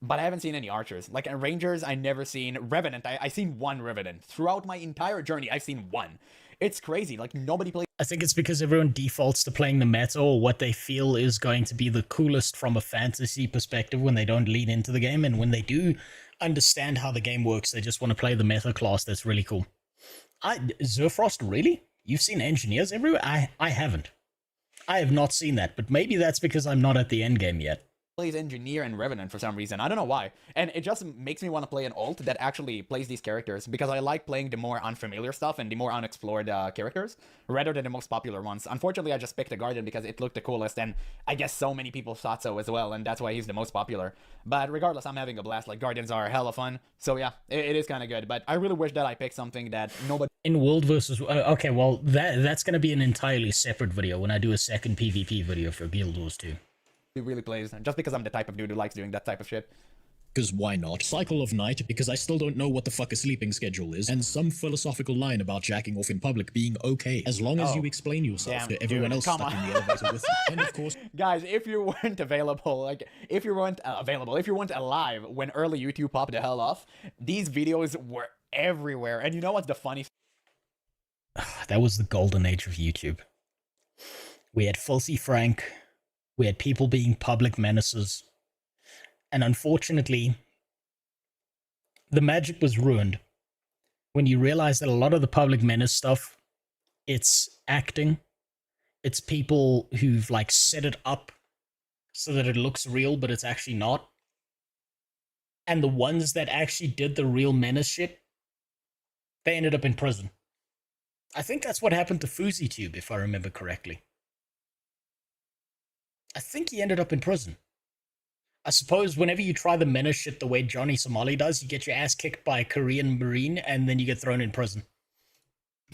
but I haven't seen any archers. Like Rangers, I never seen. Revenant, I seen one Revenant. Throughout my entire journey, I've seen one. It's crazy. Like nobody plays. I think it's because everyone defaults to playing the meta or what they feel is going to be the coolest from a fantasy perspective when they don't lean into the game, and when they do understand how the game works, they just want to play the meta class that's really cool. Zerfrost, really? You've seen engineers everywhere? I haven't. I have not seen that, but maybe that's because I'm not at the end game yet. Plays Engineer and Revenant for some reason. I don't know why. And it just makes me want to play an alt that actually plays these characters, because I like playing the more unfamiliar stuff and the more unexplored characters, rather than the most popular ones. Unfortunately, I just picked the Guardian because it looked the coolest, and I guess so many people thought so as well, and that's why he's the most popular. But regardless, I'm having a blast. Like, Guardians are hella fun. So yeah, it is kind of good. But I really wish that I picked something that nobody... In World versus... okay, well, that's going to be an entirely separate video when I do a second PvP video for Guild Wars 2. Really plays, just because I'm the type of dude who likes doing that type of shit. because why not? Cycle of night, because I still don't know what the fuck a sleeping schedule is, and some philosophical line about jacking off in public being okay, as long as you explain yourself to everyone else stuck in the elevator with you. And of course, guys, if you weren't available, like, if you weren't alive when early YouTube popped the hell off, these videos were everywhere. And you know what's the funny That was the golden age of YouTube. We had Filthy Frank, we had people being public menaces, and unfortunately, the magic was ruined when you realize that a lot of the public menace stuff, it's acting, it's people who've like set it up so that it looks real, but it's actually not. And the ones that actually did the real menace shit, they ended up in prison. I think that's what happened to FouseyTube, if I remember correctly. I think he ended up in prison. I suppose whenever you try the menace shit the way Johnny Somali does, you get your ass kicked by a Korean Marine and then you get thrown in prison.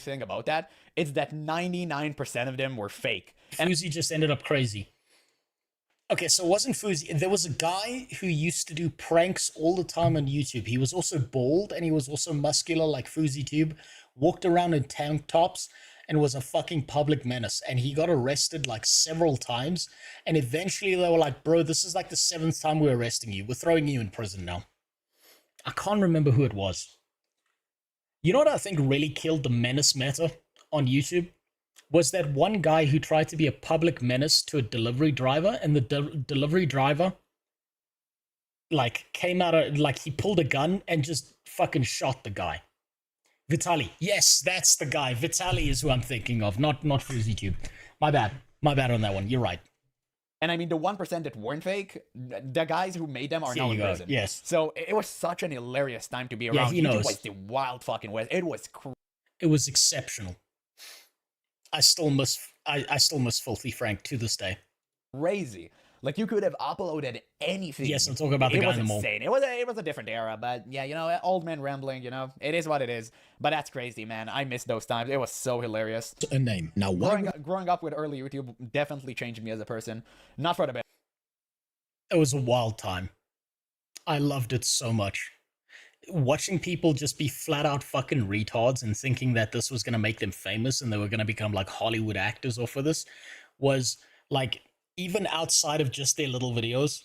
thing about that is that 99% of them were fake. Fousey just ended up crazy. Okay, so it wasn't Fousey. There was a guy who used to do pranks all the time on YouTube. He was also bald and he was also muscular like FouseyTube, walked around in tank tops and was a fucking public menace. And he got arrested like several times. And eventually they were like, bro, this is like the 7th time we're arresting you. We're throwing you in prison now. I can't remember who it was. You know what I think really killed the menace meta on YouTube? Was that one guy who tried to be a public menace to a delivery driver, and the delivery driver, like, came out of, like, he pulled a gun and just fucking shot the guy. Vitaly. Yes, that's the guy. Vitaly is who I'm thinking of, not FouseyTube. My bad. My bad on that one. You're right. And I mean, the 1% that weren't fake, the guys who made them are now in prison. Yes. So it was such an hilarious time to be around. Yeah, he knows. It was the wild fucking West. It was It was exceptional. I still miss Filthy Frank to this day. Crazy. Like, you could have uploaded anything. Yes, I'm talking about the guy in the mall. It was a different era, but yeah, you know, old man rambling, you know, it is what it is. But that's crazy, man. I miss those times. It was so hilarious. A name. Now, growing up with early YouTube definitely changed me as a person. Not for the better. It was a wild time. I loved it so much. Watching people just be flat out fucking retards and thinking that this was going to make them famous and they were going to become like Hollywood actors off of this was like, even outside of just their little videos,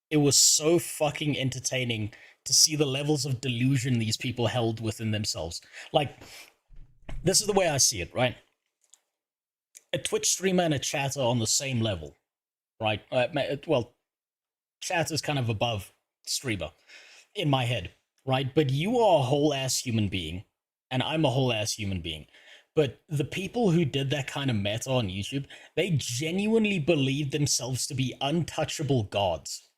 it was so fucking entertaining to see the levels of delusion these people held within themselves. Like, this is the way I see it, right? A Twitch streamer and a chatter on the same level, right? Well, chatter's kind of above streamer in my head, right? But you are a whole-ass human being, and I'm a whole-ass human being. But the people who did that kind of meta on YouTube, they genuinely believed themselves to be untouchable gods.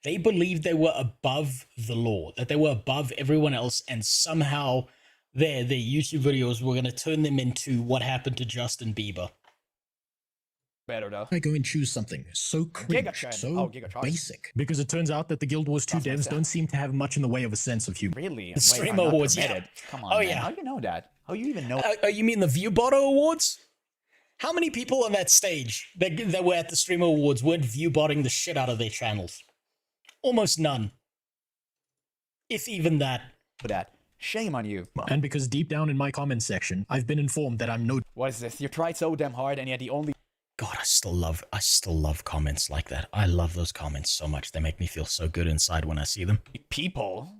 They believed they were above the law, that they were above everyone else, and somehow their YouTube videos were going to turn them into what happened to Justin Bieber. Better though. I go and choose something so cringe, so basic. Because it turns out that the Guild Wars 2 devs don't seem to have much in the way of a sense of humor. Really? The Streamer Awards, yeah. Come on, man. How do you know that? How do you even know? You mean the Viewbotto Awards? How many people on that stage that were at the Streamer Awards weren't viewbotting the shit out of their channels? Almost none. If even that. For that. Shame on you. And because deep down in my comment section, I've been informed that I'm no... What is this? You tried so damn hard and yet the only... God, I still love comments like that. I love those comments so much. They make me feel so good inside when I see them. People,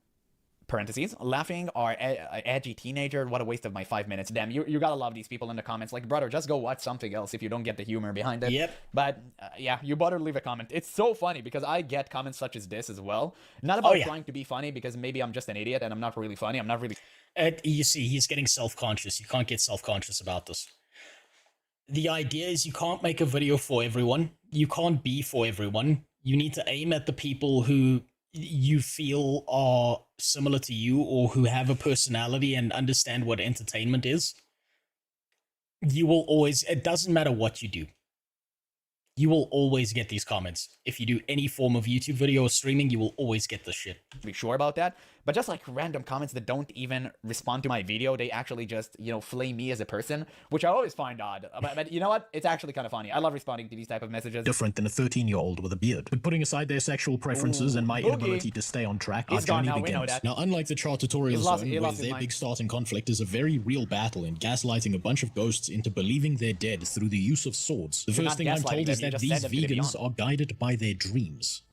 parentheses, laughing are edgy teenager. What a waste of my 5 minutes. Damn, you gotta love these people in the comments. Like, brother, just go watch something else if you don't get the humor behind it. Yep. But yeah, you better leave a comment. It's so funny because I get comments such as this as well. Not about trying to be funny because maybe I'm just an idiot and I'm not really funny. I'm not really... You see, he's getting self-conscious. You can't get self-conscious about this. The idea is you can't make a video for everyone. You can't be for everyone. You need to aim at the people who you feel are similar to you or who have a personality and understand what entertainment is. You will always, it doesn't matter what you do. You will always get these comments. If you do any form of YouTube video or streaming, you will always get this shit. Be sure about that. but just like random comments that don't even respond to my video, they actually just, you know, flame me as a person, which I always find odd. But you know what? It's actually kind of funny. I love responding to these type of messages. Different than a 13-year-old with a beard. But putting aside their sexual preferences and my inability to stay on track, our journey begins. Now, unlike the chart tutorial zone, where their big starting conflict is a very real battle in gaslighting a bunch of ghosts into believing they're dead through the use of swords, the first thing I'm told is that these vegans are guided by their dreams.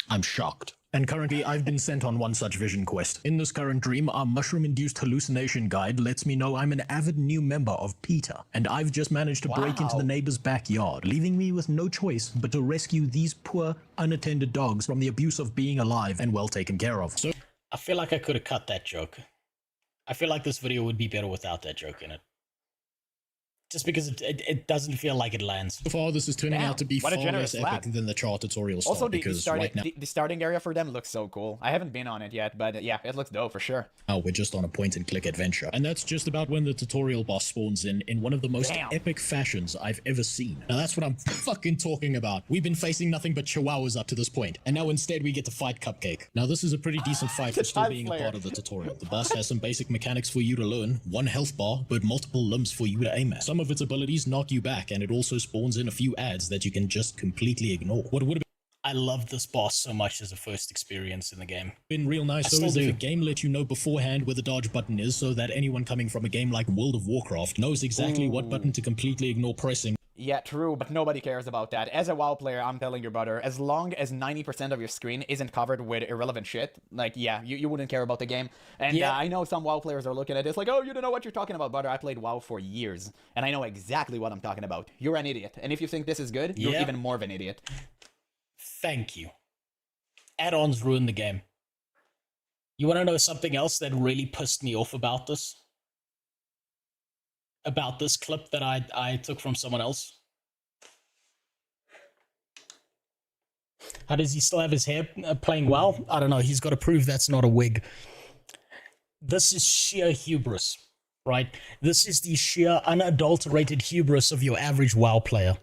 I'm shocked. And currently, I've been sent on one such vision quest. In this current dream, our mushroom-induced hallucination guide lets me know I'm an avid new member of PETA, and I've just managed to break into the neighbor's backyard, leaving me with no choice but to rescue these poor, unattended dogs from the abuse of being alive and well taken care of. So, I feel like I could have cut that joke. I feel like this video would be better without that joke in it. Just because it doesn't feel like it lands. So far, this is turning out to be far less epic than the chart tutorial start. Also, the starting area for them looks so cool. I haven't been on it yet, but yeah, it looks dope for sure. Oh, we're just on a point-and-click adventure. And that's just about when the tutorial boss spawns in one of the most epic fashions I've ever seen. Now, that's what I'm fucking talking about. We've been facing nothing but chihuahuas up to this point, and now instead we get to fight Cupcake. Now, this is a pretty decent fight for still being a part of the tutorial. The boss has some basic mechanics for you to learn, one health bar, but multiple limbs for you to aim at. Some of its abilities knock you back, and it also spawns in a few ads that you can just completely ignore. What would have I love this boss so much as a first experience in the game. Been real nice though is if a game let you know beforehand where the dodge button is, so that anyone coming from a game like World of Warcraft knows exactly what button to completely ignore pressing. Yeah, true, but nobody cares about that. As a WoW player, I'm telling your brother, as long as 90% of your screen isn't covered with irrelevant shit, like, yeah, you wouldn't care about the game. And I know some WoW players are looking at this like, oh, you don't know what you're talking about, brother. I played WoW for years, and I know exactly what I'm talking about. You're an idiot. And if you think this is good, you're even more of an idiot. Thank you. Add-ons ruined the game. You want to know something else that really pissed me off about this? About this clip that I took from someone else? How does he still have his hair playing well? I don't know. He's got to prove that's not a wig. This is sheer hubris, right? This is the sheer unadulterated hubris of your average WoW player.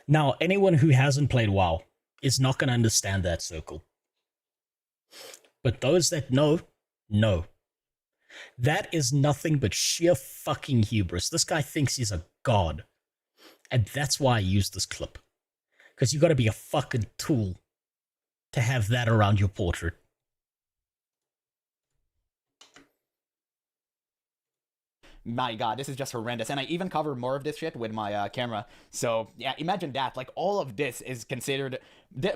Now, anyone who hasn't played WoW is not going to understand that circle. But those that know. That is nothing but sheer fucking hubris. This guy thinks he's a god. And that's why I used this clip. Because you got to be a fucking tool to have that around your portrait. My god, this is just horrendous. And I even cover more of this shit with my camera. So, yeah, imagine that. Like, all of this is considered...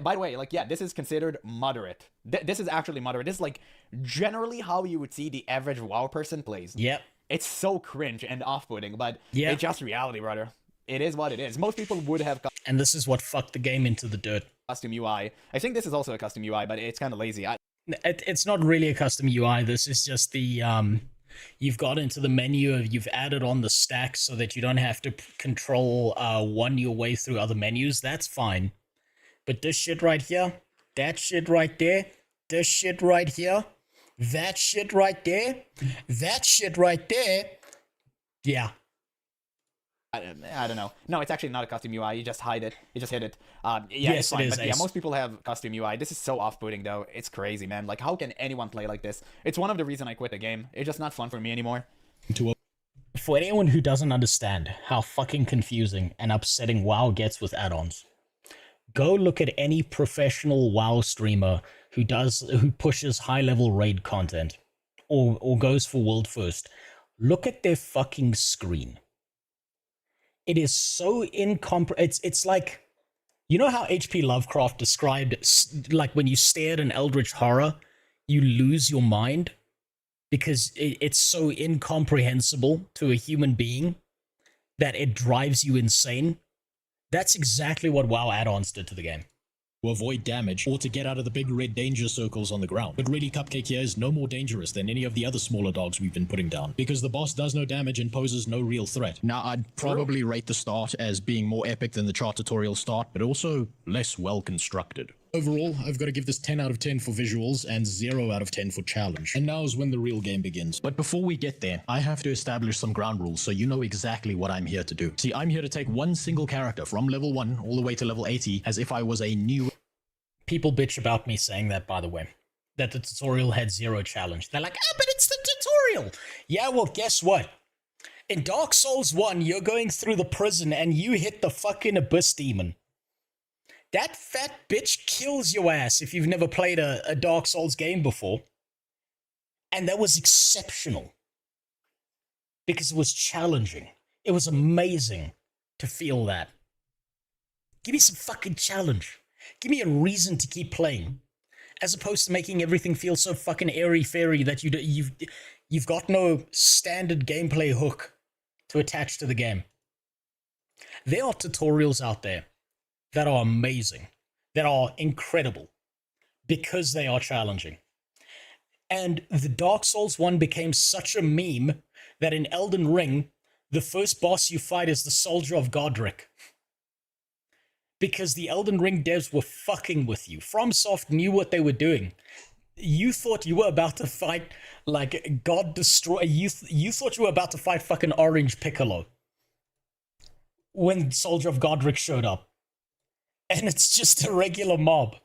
By the way, like, yeah, this is considered moderate. This is actually moderate. This is, like, generally how you would see the average WoW person plays. Yep. It's so cringe and off-putting, but it's just reality, brother. It is what it is. Most people would have... And this is what fucked the game into the dirt. Custom UI. I think this is also a custom UI, but it's kind of lazy. It's not really a custom UI. This is just the... You've got into the menu, you've added on the stacks so that you don't have to control one your way through other menus. That's fine. But this shit right here, that shit right there, this shit right here, that shit right there, that shit right there, yeah. I don't know. No, it's actually not a custom UI. You just hide it. You just hit it. Yeah, yes, it's fine. it is. But yeah, most people have custom UI. This is so off-putting, though. It's crazy, man. Like, how can anyone play like this? It's one of the reasons I quit the game. It's just not fun for me anymore. For anyone who doesn't understand how fucking confusing and upsetting WoW gets with add-ons, go look at any professional WoW streamer who pushes high-level raid content or goes for world first. Look at their fucking screen. It is so incomprehensible. It's like, you know how H.P. Lovecraft described, like, when you stare at an eldritch horror, you lose your mind because it's so incomprehensible to a human being that it drives you insane. That's exactly what WoW add-ons did to the game. To avoid damage, or to get out of the big red danger circles on the ground. But really, Cupcake here is no more dangerous than any of the other smaller dogs we've been putting down, because the boss does no damage and poses no real threat. Now, I'd probably rate the start as being more epic than the chart tutorial start, but also less well constructed. Overall, I've got to give this 10 out of 10 for visuals and 0 out of 10 for challenge. And now is when the real game begins. But before we get there, I have to establish some ground rules so you know exactly what I'm here to do. See, I'm here to take one single character from level 1 all the way to level 80 as if I was a new... People bitch about me saying that, by the way. That the tutorial had 0 challenge. They're like, but it's the tutorial! Yeah, well, guess what? In Dark Souls 1, you're going through the prison and you hit the fucking Abyss Demon. That fat bitch kills your ass if you've never played a Dark Souls game before. And that was exceptional. Because it was challenging. It was amazing to feel that. Give me some fucking challenge. Give me a reason to keep playing. As opposed to making everything feel so fucking airy-fairy that you've got no standard gameplay hook to attach to the game. There are tutorials out there that are amazing, that are incredible, because they are challenging. And the Dark Souls 1 became such a meme that in Elden Ring, the first boss you fight is the Soldier of Godric. Because the Elden Ring devs were fucking with you. FromSoft knew what they were doing. You thought you were about to fight, like, God Destroy... You thought you were about to fight fucking Orange Piccolo when Soldier of Godric showed up. And it's just a regular mob.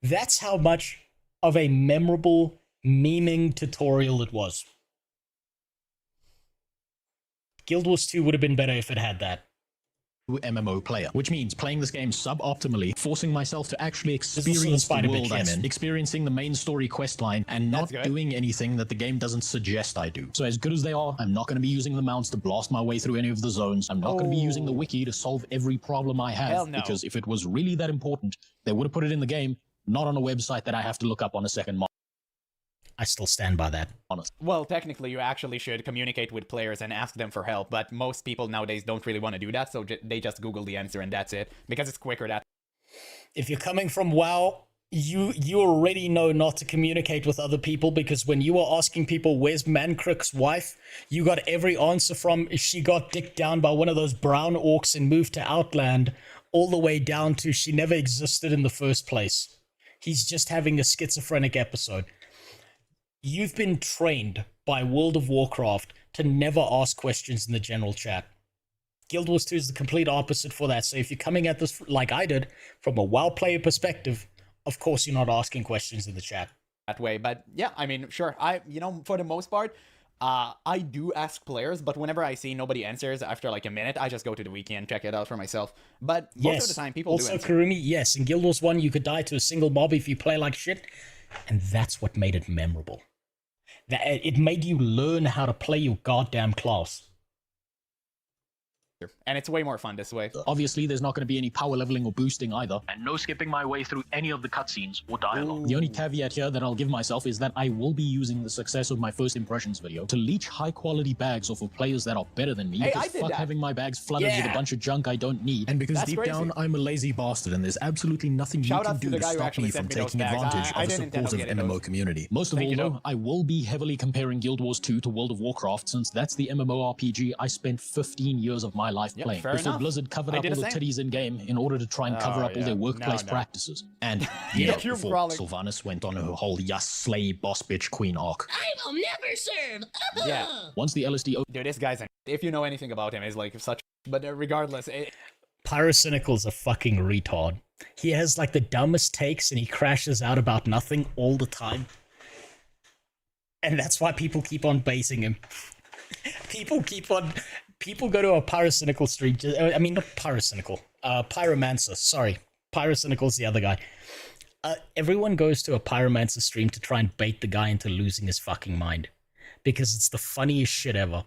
That's how much of a memorable memeing tutorial it was. Guild Wars 2 would have been better if it had that. MMO player, which means playing this game suboptimally, forcing myself to actually experience the world I'm in, experiencing the main story questline, and not doing anything that the game doesn't suggest I do. So as good as they are, I'm not going to be using the mounts to blast my way through any of the zones. I'm not going to be using the wiki to solve every problem I have, because if it was really that important, they would have put it in the game, not on a website that I have to look up on a second mod. I still stand by that. Honest. Well, technically, you actually should communicate with players and ask them for help, but most people nowadays don't really want to do that, so they just Google the answer and that's it, because it's quicker that. If you're coming from WoW, you already know not to communicate with other people, because when you were asking people, where's Mankrick's wife, you got every answer from, she got dicked down by one of those brown orcs and moved to Outland, all the way down to she never existed in the first place. He's just having a schizophrenic episode. You've been trained by World of Warcraft to never ask questions in the general chat. Guild Wars 2 is the complete opposite for that. So if you're coming at this like I did, from a WoW player perspective, of course you're not asking questions in the chat. That way, but yeah, I mean, sure, for the most part, I do ask players, but whenever I see nobody answers after like a minute, I just go to the wiki and check it out for myself. But most of the time, people do answer. Also, Kurumi, yes, in Guild Wars 1, you could die to a single mob if you play like shit, and that's what made it memorable. That it made you learn how to play your goddamn class. And it's way more fun this way. Obviously, there's not going to be any power leveling or boosting either. And no skipping my way through any of the cutscenes or dialogue. The only caveat here that I'll give myself is that I will be using the success of my first impressions video to leech high quality bags off of players that are better than me. Hey, because fuck having my bags flooded with a bunch of junk I don't need. And because deep down, I'm a lazy bastard and there's absolutely nothing you can do to stop me from taking advantage of the supportive MMO community. Most of all, though, I will be heavily comparing Guild Wars 2 to World of Warcraft, since that's the MMORPG I spent 15 years of my life playing. Before Blizzard covered up all the titties in-game in order to try and cover up all their workplace practices. And before Sylvanas went on her whole Yas Slay boss bitch queen arc. I will never serve. Yeah. Once the LSD... Dude, this guy's if you know anything about him, is like such... But regardless... Pyrocynical's a fucking retard. He has like the dumbest takes and he crashes out about nothing all the time. And that's why people keep on baiting him. People go to a Pyrocynical stream. I mean, not Pyrocynical. Pyromancer. Sorry. Pyrocynical's the other guy. Everyone goes to a Pyromancer stream to try and bait the guy into losing his fucking mind. Because it's the funniest shit ever.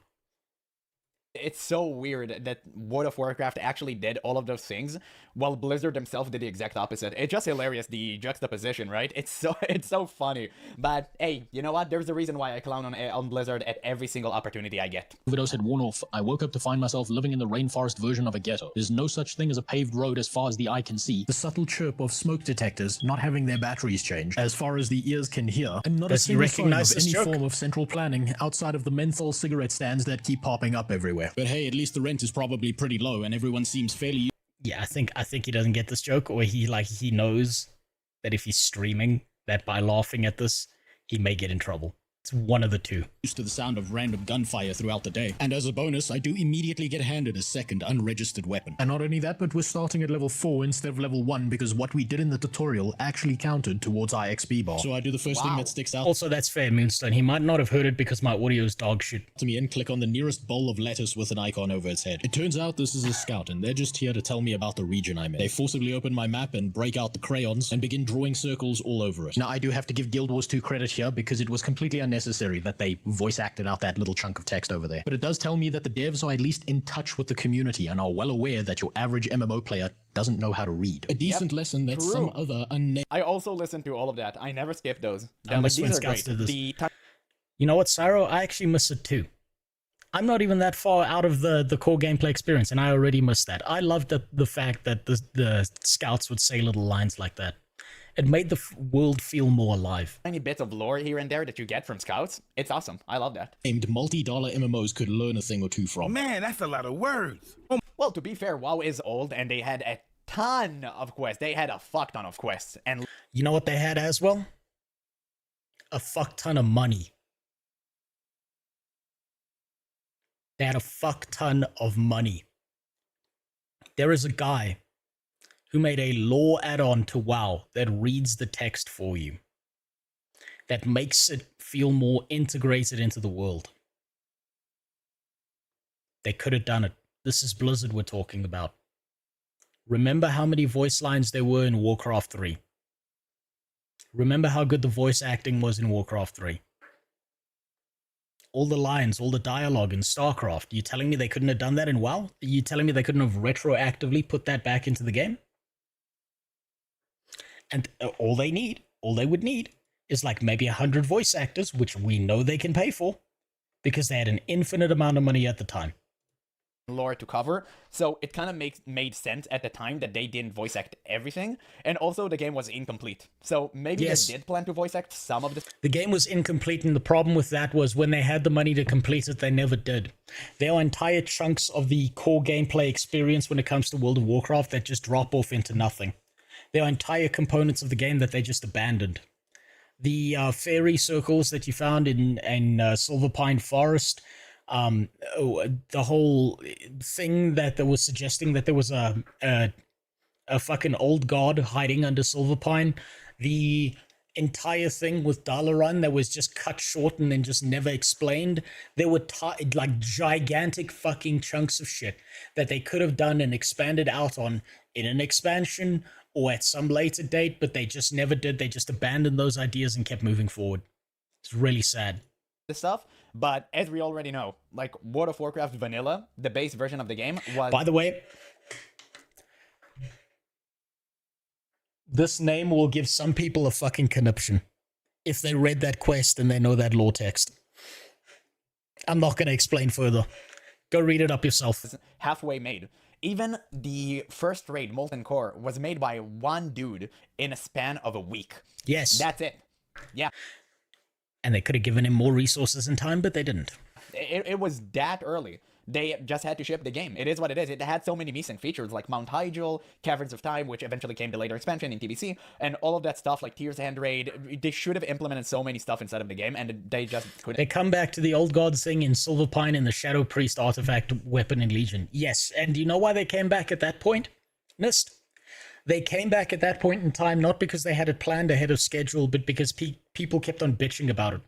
It's so weird that World of Warcraft actually did all of those things, while Blizzard themselves did the exact opposite. It's just hilarious, the juxtaposition, right? It's so funny. But hey, you know what? There's a reason why I clown on Blizzard at every single opportunity I get. Overdose had worn off. I woke up to find myself living in the rainforest version of a ghetto. There's no such thing as a paved road as far as the eye can see. The subtle chirp of smoke detectors not having their batteries changed as far as the ears can hear. And not a single sign of any form of central planning outside of the menthol cigarette stands that keep popping up everywhere. But hey, at least the rent is probably pretty low and everyone seems fairly... Yeah, I think he doesn't get this joke, or he knows that if he's streaming, that by laughing at this, he may get in trouble. It's one of the two. Used to the sound of random gunfire throughout the day. And as a bonus, I do immediately get handed a second unregistered weapon. And not only that, but we're starting at level 4 instead of level 1 because what we did in the tutorial actually counted towards our XP bar. So I do the first thing that sticks out. Also, that's fair, Moonstone. He might not have heard it because my audio is dog shit. To me and click on the nearest bowl of lettuce with an icon over its head. It turns out this is a scout and they're just here to tell me about the region I'm in. They forcibly open my map and break out the crayons and begin drawing circles all over it. Now I do have to give Guild Wars 2 credit here because it was completely unnecessary that they voice acted out that little chunk of text over there. But it does tell me that the devs are at least in touch with the community and are well aware that your average MMO player doesn't know how to read. A decent lesson that some other I also listened to all of that. I never skipped those. I miss when Scouts did this. You know what, Cyro? I actually miss it too. I'm not even that far out of the core gameplay experience, and I already missed that. I loved the fact that the Scouts would say little lines like that. It made the world feel more alive. Tiny bits of lore here and there that you get from Scouts. It's awesome. I love that. Aimed multi-dollar MMOs could learn a thing or two from. Man, that's a lot of words. Well, to be fair, WoW is old and they had a ton of quests. They had a fuck ton of quests. And you know what they had as well? A fuck ton of money. They had a fuck ton of money. There is a guy who made a lore add-on to WoW that reads the text for you, that makes it feel more integrated into the world. They could have done it. This is Blizzard we're talking about. Remember how many voice lines there were in Warcraft 3. Remember how good the voice acting was in Warcraft 3. All the lines, all the dialogue in StarCraft. You telling me they couldn't have done that in WoW? Are you telling me they couldn't have retroactively put that back into the game? And all they would need, is like maybe 100 voice actors, which we know they can pay for, because they had an infinite amount of money at the time. Lore to cover, so it kind of made sense at the time that they didn't voice act everything, and also the game was incomplete. So maybe they did plan to voice act some of the... The game was incomplete, and the problem with that was when they had the money to complete it, they never did. There are entire chunks of the core gameplay experience when it comes to World of Warcraft that just drop off into nothing. There are entire components of the game that they just abandoned. The fairy circles that you found in Silverpine Forest, the whole thing that was suggesting that there was a fucking old god hiding under Silverpine, the entire thing with Dalaran that was just cut short and then just never explained. There were like gigantic fucking chunks of shit that they could have done and expanded out on in an expansion or at some later date, but they just never did. They just abandoned those ideas and kept moving forward. It's really sad. This stuff, but as we already know, like World of Warcraft Vanilla, the base version of the game was... By the way, this name will give some people a fucking conniption if they read that quest and they know that lore text. I'm not going to explain further. Go read it up yourself. Halfway made. Even the first raid, Molten Core, was made by one dude in a span of a week. Yes. That's it. Yeah. And they could have given him more resources and time, but they didn't. It was that early. They just had to ship the game. It is what it is. It had so many missing features like Mount Hyjal, Caverns of Time, which eventually came to later expansion in TBC, and all of that stuff like Tears Hand Raid. They should have implemented so many stuff inside of the game, and they just couldn't. They come back to the old gods thing in Silverpine and the Shadow Priest artifact weapon in Legion. Yes, and do you know why they came back at that point? Missed. They came back at that point in time not because they had it planned ahead of schedule, but because people kept on bitching about it.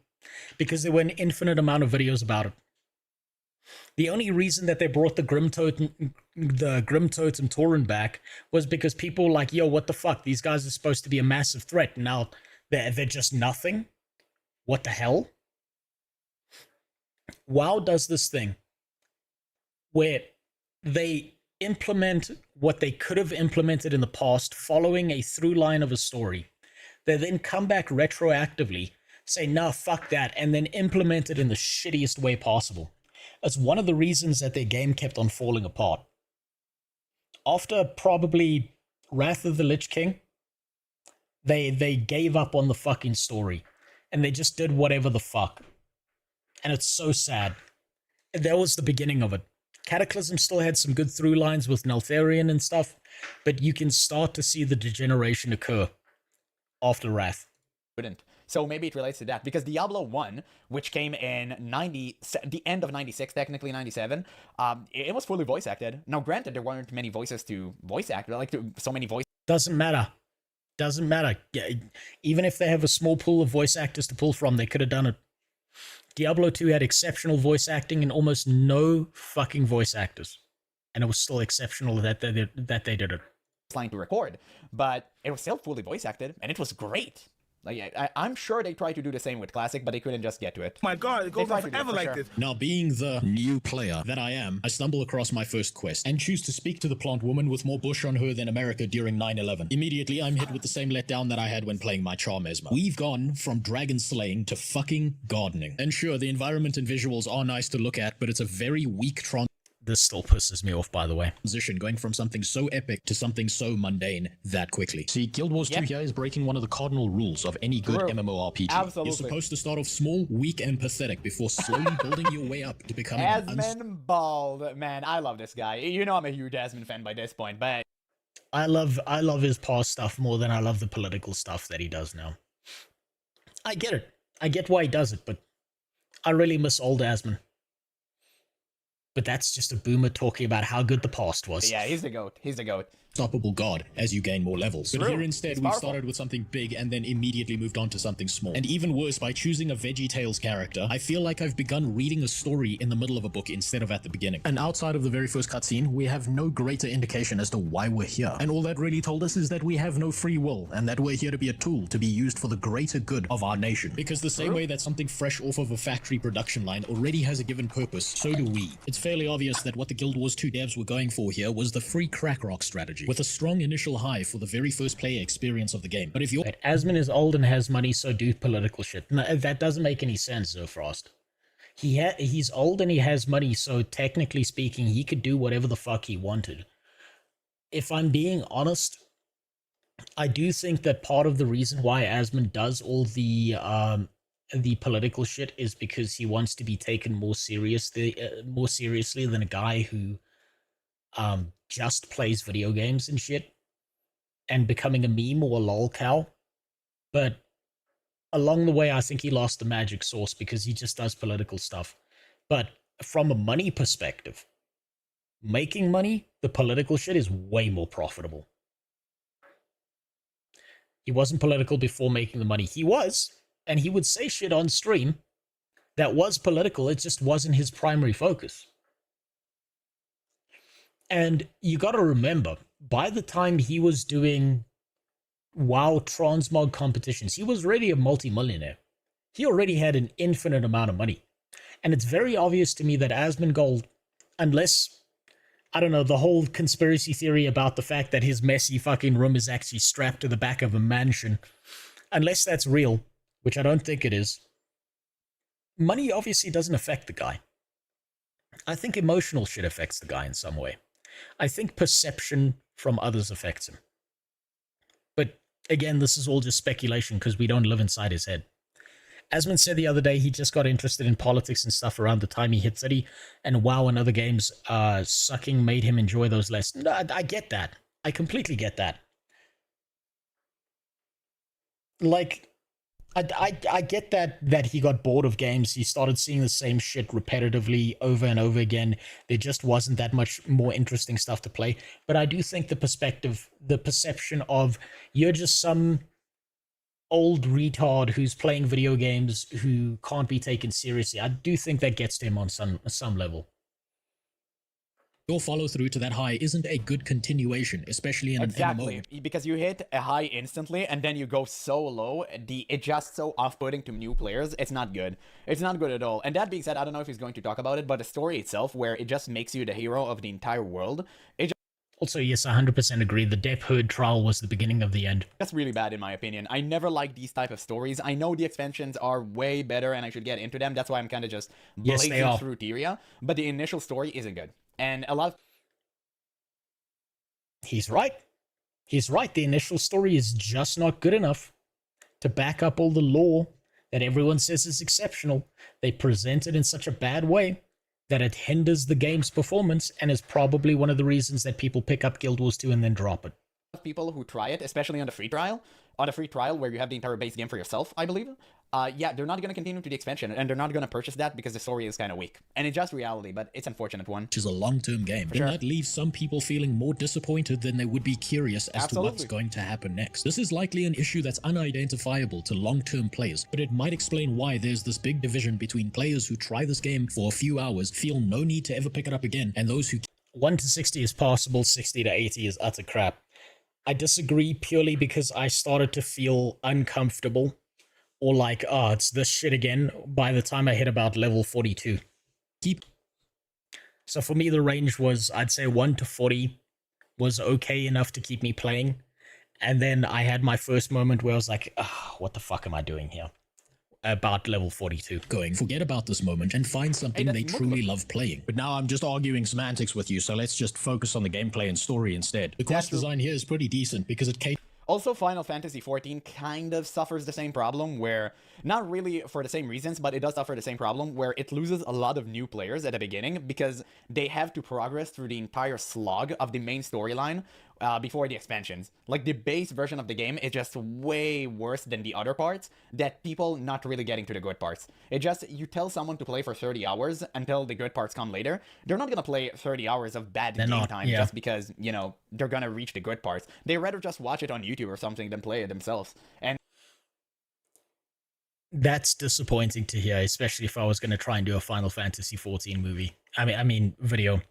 Because there were an infinite amount of videos about it. The only reason that they brought the Grim Totem Tauren back was because people were like, yo, what the fuck? These guys are supposed to be a massive threat. Now they're just nothing. What the hell? WoW does this thing where they implement what they could have implemented in the past following a through line of a story. They then come back retroactively, say, nah, fuck that, and then implement it in the shittiest way possible. It's one of the reasons that their game kept on falling apart. After probably Wrath of the Lich King, they gave up on the fucking story. And they just did whatever the fuck. And it's so sad. That was the beginning of it. Cataclysm still had some good through lines with Neltharion and stuff, but you can start to see the degeneration occur. After Wrath. Couldn't. So maybe it relates to that, because Diablo 1, which came in the end of 96, technically 97, it was fully voice acted. Now, granted, there weren't many voices to voice act, like so many voices. Doesn't matter. Doesn't matter. Even if they have a small pool of voice actors to pull from, they could have done it. Diablo 2 had exceptional voice acting and almost no fucking voice actors. And it was still exceptional that they did it. Line to record, but it was still fully voice acted, and it was great. Like, I'm sure they tried to do the same with Classic, but they couldn't just get to it. My God, it goes on forever like this. Now, being the new player that I am, I stumble across my first quest and choose to speak to the plant woman with more bush on her than America during 9/11. Immediately, I'm hit with the same letdown that I had when playing my RozeMMO. We've gone from dragon slaying to fucking gardening. And sure, the environment and visuals are nice to look at, but it's a very weak This still pisses me off, by the way. Transition, going from something so epic to something so mundane that quickly. See, Guild Wars 2 here is breaking one of the cardinal rules of any good MMORPG. Absolutely. You're supposed to start off small, weak, and pathetic before slowly building your way up to becoming Asmon Bald. Man, I love this guy. You know I'm a huge Asmon fan by this point, but... I love his past stuff more than I love the political stuff that he does now. I get it. I get why he does it, but I really miss old Asmon. But that's just a boomer talking about how good the past was. Yeah, he's the GOAT. He's the GOAT. Unstoppable god as you gain more levels. But True. here instead we started with something big and then immediately moved on to something small. And even worse, by choosing a VeggieTales character, I feel like I've begun reading a story in the middle of a book instead of at the beginning. And outside of the very first cutscene, we have no greater indication as to why we're here. And all that really told us is that we have no free will, and that we're here to be a tool to be used for the greater good of our nation. Because the same way that something fresh off of a factory production line already has a given purpose, so do we. It's fairly obvious that what the Guild Wars 2 devs were going for here was the free crack rock strategy, with a strong initial high for the very first player experience of the game. But if you're... Asmon is old and has money, so do political shit. No, that doesn't make any sense, Zofrost. He's old and he has money, so technically speaking, he could do whatever the fuck he wanted. If I'm being honest, I do think that part of the reason why Asmon does all the political shit is because he wants to be taken more seriously than a guy who just plays video games and shit and becoming a meme or a lol cow. But along the way, I think he lost the magic sauce because he just does political stuff. But from a money perspective, making money, the political shit is way more profitable. He wasn't political before making the money. He was, and he would say shit on stream that was political. It just wasn't his primary focus. And you got to remember, by the time he was doing WoW transmog competitions, he was already a multi-millionaire. He already had an infinite amount of money. And it's very obvious to me that Asmongold, unless, I don't know, the whole conspiracy theory about the fact that his messy fucking room is actually strapped to the back of a mansion, unless that's real, which I don't think it is, money obviously doesn't affect the guy. I think emotional shit affects the guy in some way. I think perception from others affects him. But again, this is all just speculation because we don't live inside his head. Asmon said the other day he just got interested in politics and stuff around the time he hit City, and WoW and other games sucking made him enjoy those less. No, I get that. I completely get that. Like, I get that he got bored of games. He started seeing the same shit repetitively over and over again. There just wasn't that much more interesting stuff to play. But I do think the perception of you're just some old retard who's playing video games who can't be taken seriously, I do think that gets to him on some level. Your follow through to that high isn't a good continuation, especially in an MMO. Because you hit a high instantly and then you go so low, it's just so off-putting to new players. It's not good. It's not good at all. And that being said, I don't know if he's going to talk about it, but the story itself, where it just makes you the hero of the entire world, also, yes, 100% agree. The Depp Heard trial was the beginning of the end. That's really bad in my opinion. I never like these type of stories. I know the expansions are way better and I should get into them. That's why I'm kind of just blazing through Tyria. But the initial story isn't good. And a lot of... He's right. He's right. The initial story is just not good enough to back up all the lore that everyone says is exceptional. They present it in such a bad way that it hinders the game's performance and is probably one of the reasons that people pick up Guild Wars 2 and then drop it. people who try it, especially on the free trial, where you have the entire base game for yourself, I believe, yeah, they're not going to continue to the expansion, and they're not going to purchase that because the story is kind of weak. And it's just reality, but it's an unfortunate one. Which is a long-term game. And that leaves some people feeling more disappointed than they would be curious as to what's going to happen next. This is likely an issue that's unidentifiable to long-term players, but it might explain why there's this big division between players who try this game for a few hours, feel no need to ever pick it up again, and those who... 1 to 60 is passable, 60 to 80 is utter crap. I disagree purely because I started to feel uncomfortable or like, oh, it's this shit again by the time I hit about level 42. So for me, the range was, I'd say 1 to 40 was okay enough to keep me playing. And then I had my first moment where I was like, oh, what the fuck am I doing here? About level 42. Forget about this moment and find something they truly love playing. But now I'm just arguing semantics with you, so let's just focus on the gameplay and story instead. The quest design here is pretty decent because it Also, Final Fantasy XIV kind of suffers the same problem where, not really for the same reasons, but it does suffer the same problem where it loses a lot of new players at the beginning because they have to progress through the entire slog of the main storyline before the expansions. Like, the base version of the game is just way worse than the other parts that people not really getting to the good parts. It just, you tell someone to play for 30 hours until the good parts come later, they're not gonna play 30 hours of bad game time just because, you know, they're gonna reach the good parts. They rather just watch it on YouTube or something than play it themselves. And that's disappointing to hear, especially if I was going to try and do a Final Fantasy XIV movie. I mean, video.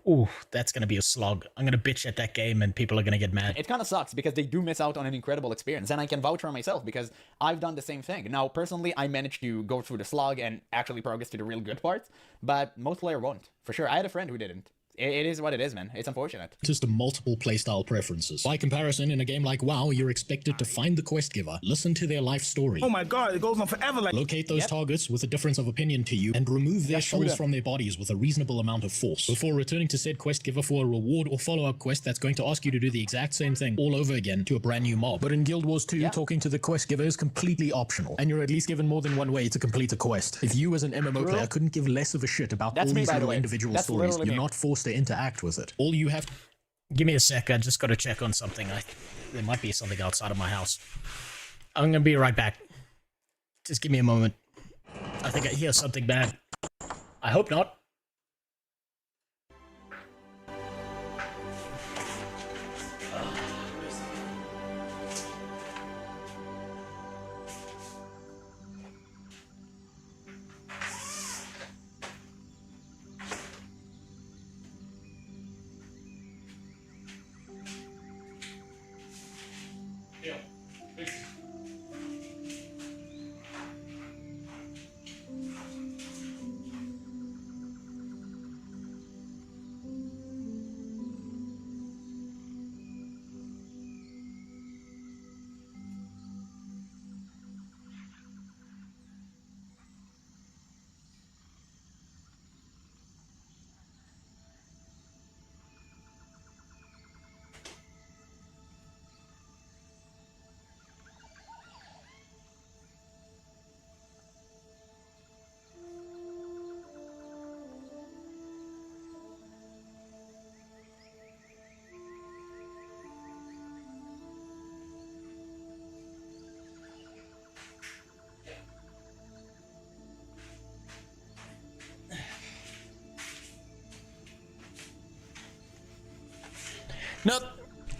Ooh, that's going to be a slog. I'm going to bitch at that game and people are going to get mad. It kind of sucks because they do miss out on an incredible experience, and I can vouch for myself because I've done the same thing. Now, personally, I managed to go through the slog and actually progress to the real good parts, but most players won't. For sure, I had a friend who didn't. It is what it is, man. It's unfortunate. Just the multiple playstyle preferences. By comparison, in a game like WoW, you're expected to find the quest giver, listen to their life story. Oh my god, it goes on forever. Like, locate those targets with a difference of opinion to you, and remove their souls from their bodies with a reasonable amount of force, before returning to said quest giver for a reward or follow-up quest that's going to ask you to do the exact same thing all over again to a brand new mob. But in Guild Wars 2, talking to the quest giver is completely optional, and you're at least given more than one way to complete a quest. If you as an MMO player couldn't give less of a shit about all these little individual stories, you're not forced to interact with it. All you have... Give me a sec, I just gotta check on something. There might be something outside of my house. I'm gonna be right back. Just give me a moment. I think I hear something bad. I hope not.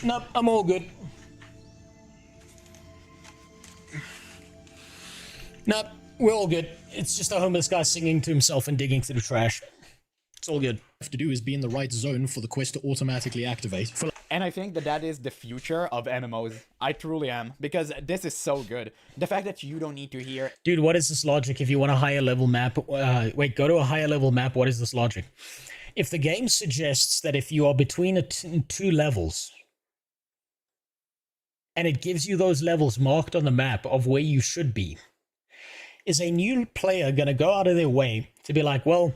Nope, I'm all good. Nope, we're all good. It's just a homeless guy singing to himself and digging through the trash. It's all good. What you have to do is be in the right zone for the quest to automatically activate. And I think that is the future of MMOs. I truly am, because this is so good. The fact that you don't need to hear... Dude, what is this logic? If you want a higher level map... wait, go to a higher level map. What is this logic? If the game suggests that if you are between two levels, and it gives you those levels marked on the map of where you should be, is a new player going to go out of their way to be like, well,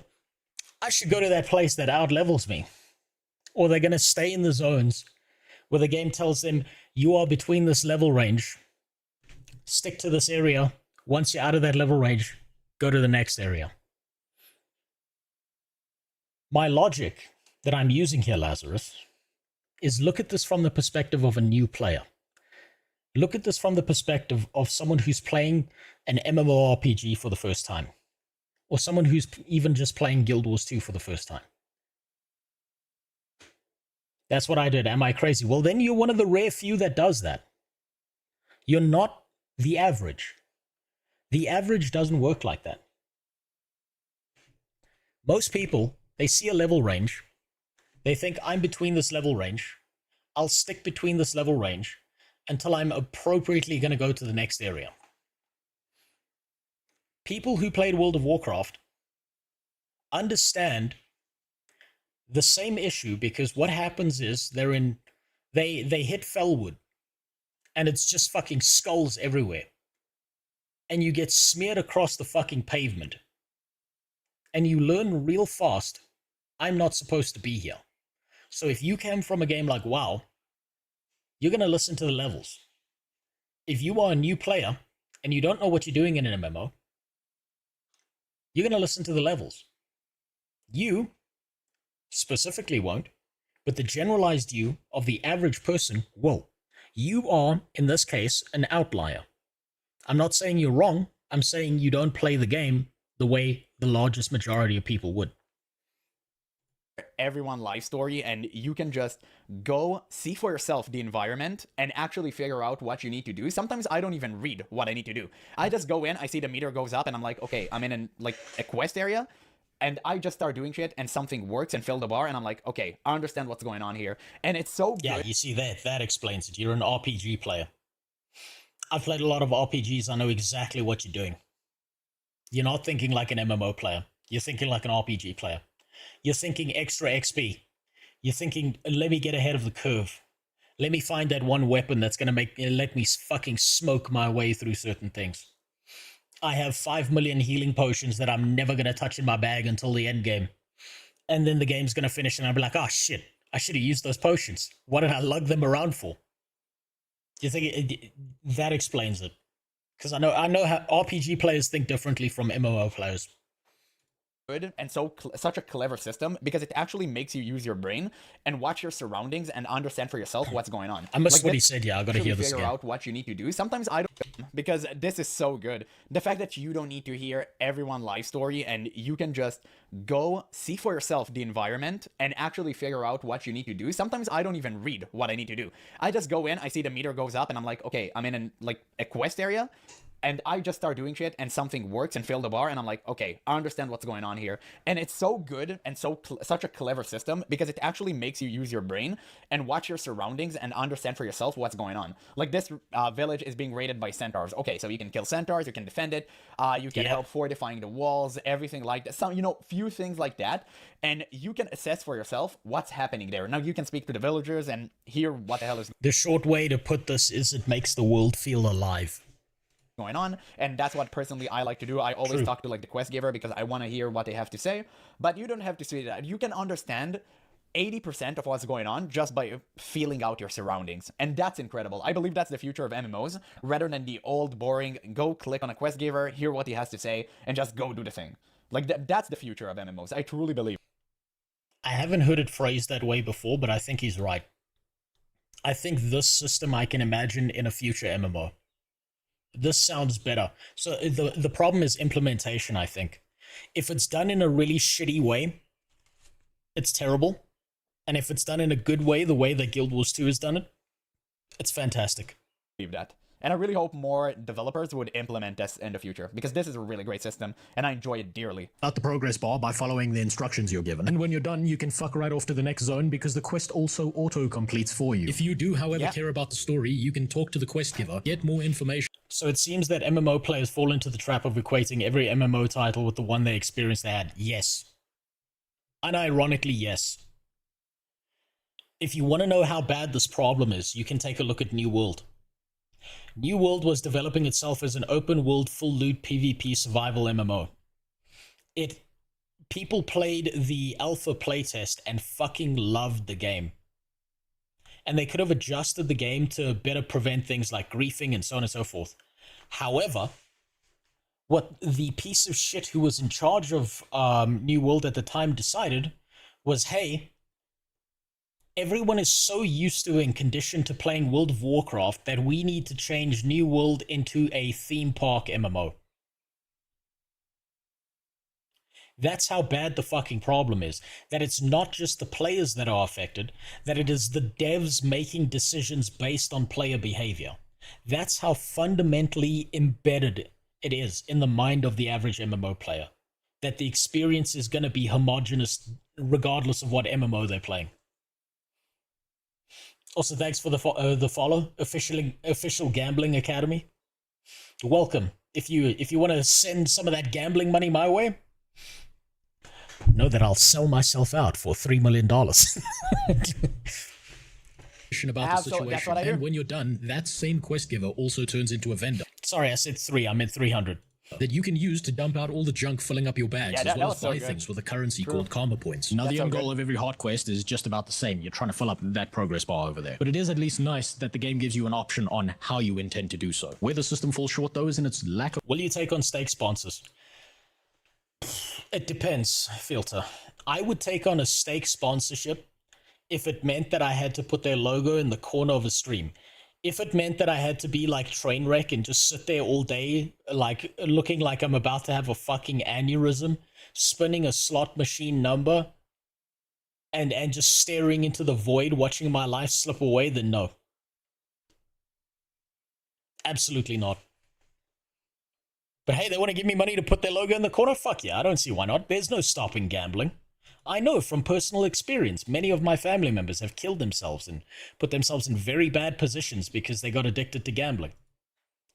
I should go to that place that out-levels me? Or they're going to stay in the zones where the game tells them, you are between this level range, stick to this area. Once you're out of that level range, go to the next area. My logic that I'm using here, Lazarus, is look at this from the perspective of a new player. Look at this from the perspective of someone who's playing an MMORPG for the first time. Or someone who's even just playing Guild Wars 2 for the first time. That's what I did. Am I crazy? Well, then you're one of the rare few that does that. You're not the average. The average doesn't work like that. Most people, they see a level range. They think, I'm between this level range. I'll stick between this level range until I'm appropriately going to go to the next area. People who played World of Warcraft understand the same issue, because what happens is they hit Felwood and it's just fucking skulls everywhere. And you get smeared across the fucking pavement. And you learn real fast, I'm not supposed to be here. So if you came from a game like WoW, you're going to listen to the levels. If you are a new player and you don't know what you're doing in an MMO, you're going to listen to the levels. You specifically won't, but the generalized you of the average person will. You are, in this case, an outlier. I'm not saying you're wrong. I'm saying you don't play the game the way the largest majority of people would. Everyone life story, and you can just go see for yourself the environment and actually figure out what you need to do. Sometimes I don't even read what I need to do. I just go in, I see the meter goes up, and I'm like, okay, I'm in a quest area, and I just start doing shit, and something works and fill the bar, and I'm like, okay, I understand what's going on here. And it's so good. Yeah, you see that explains it. You're an RPG player. I've played a lot of RPGs. I know exactly what you're doing. You're not thinking like an MMO player. You're thinking like an RPG player. You're thinking extra XP. You're thinking, let me get ahead of the curve. Let me find that one weapon that's going to let me fucking smoke my way through certain things. I have 5 million healing potions that I'm never going to touch in my bag until the end game. And then the game's going to finish and I'll be like, oh shit, I should have used those potions. What did I lug them around for? You think that explains it? Because I know how RPG players think differently from MMO players. Good and such a clever system, because it actually makes you use your brain and watch your surroundings and understand for yourself what's going on. I missed what he said. Yeah, I gotta hear this again. Figure out what you need to do. Sometimes I don't, because this is so good. The fact that you don't need to hear everyone's life story, and you can just go see for yourself the environment and actually figure out what you need to do. Sometimes I don't even read what I need to do. I just go in, I see the meter goes up, and I'm like, okay, I'm in a quest area. And I just start doing shit, and something works and fill the bar, and I'm like, okay, I understand what's going on here. And it's so good and such a clever system, because it actually makes you use your brain and watch your surroundings and understand for yourself what's going on. Like this village is being raided by centaurs. Okay, so you can kill centaurs, you can defend it, you can help fortifying the walls, everything like that. Some, few things like that, and you can assess for yourself what's happening there. Now you can speak to the villagers and hear what the hell is. The short way to put this is it makes the world feel alive. Going on, and that's what personally I like to do. I always talk to the quest giver, because I want to hear what they have to say. But you don't have to say that. You can understand 80% of what's going on just by feeling out your surroundings, and that's incredible. I believe that's the future of MMOs, rather than the old boring go click on a quest giver, hear what he has to say, and just go do the thing. That's the future of MMOs. I truly believe. I haven't heard it phrased that way before, but I think he's right. I think this system I can imagine in a future MMO. This sounds better. So the problem is implementation, I think. If it's done in a really shitty way, it's terrible. And if it's done in a good way, the way that Guild Wars 2 has done it, it's fantastic. Believe that. And I really hope more developers would implement this in the future, because this is a really great system, and I enjoy it dearly. Out the progress bar by following the instructions you're given. And when you're done, you can fuck right off to the next zone, because the quest also auto-completes for you. If you do, however, care about the story, you can talk to the quest giver, get more information. So it seems that MMO players fall into the trap of equating every MMO title with the one they experienced they had. Yes. Unironically, yes. If you want to know how bad this problem is, you can take a look at New World. New World was developing itself as an open-world, full-loot PvP survival MMO. People played the alpha playtest and fucking loved the game. And they could have adjusted the game to better prevent things like griefing and so on and so forth. However, what the piece of shit who was in charge of New World at the time decided was, hey, Everyone is so used to and conditioned to playing World of Warcraft that we need to change New World into a theme park MMO. That's how bad the fucking problem is. That it's not just the players that are affected, that it is the devs making decisions based on player behavior. That's how fundamentally embedded it is in the mind of the average MMO player. That the experience is going to be homogenous regardless of what MMO they're playing. Also, thanks for the follow, official Gambling Academy. Welcome. If you want to send some of that gambling money my way, know that I'll sell myself out for $3 million. About the situation, and when you're done, that same quest giver also turns into a vendor. Sorry, I said 3. I meant 300. That you can use to dump out all the junk filling up your bags, as well as buy things with a currency called karma points. Now, the end goal of every hard quest is just about the same. You're trying to fill up that progress bar over there. But it is at least nice that the game gives you an option on how you intend to do so. Where the system falls short, though, is in its lack of... Will you take on stake sponsors? It depends, Filter. I would take on a stake sponsorship if it meant that I had to put their logo in the corner of a stream. If it meant that I had to be like Trainwreck and just sit there all day, like looking like I'm about to have a fucking aneurysm, spinning a slot machine number, and just staring into the void, watching my life slip away, then no. Absolutely not. But hey, they want to give me money to put their logo in the corner? Fuck yeah, I don't see why not. There's no stopping gambling. I know from personal experience, many of my family members have killed themselves and put themselves in very bad positions because they got addicted to gambling.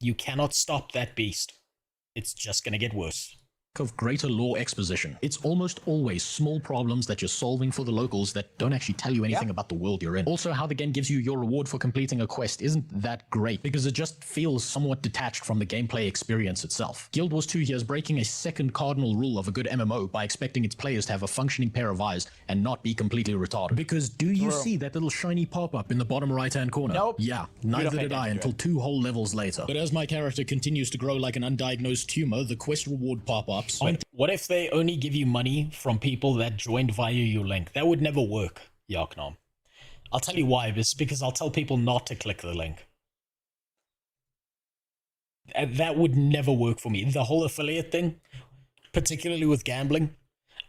You cannot stop that beast. It's just going to get worse. Of greater lore exposition. It's almost always small problems that you're solving for the locals that don't actually tell you anything about the world you're in. Also, how the game gives you your reward for completing a quest isn't that great because it just feels somewhat detached from the gameplay experience itself. Guild Wars 2 here is breaking a second cardinal rule of a good MMO by expecting its players to have a functioning pair of eyes and not be completely retarded. Because do you see that little shiny pop-up in the bottom right-hand corner? Nope. Yeah, neither did I until 2 whole levels later. But as my character continues to grow like an undiagnosed tumor, the quest reward pop-ups... What if they only give you money from people that joined via your link? That would never work, Yarknom. I'll tell you why. It's because I'll tell people not to click the link. That would never work for me. The whole affiliate thing, particularly with gambling,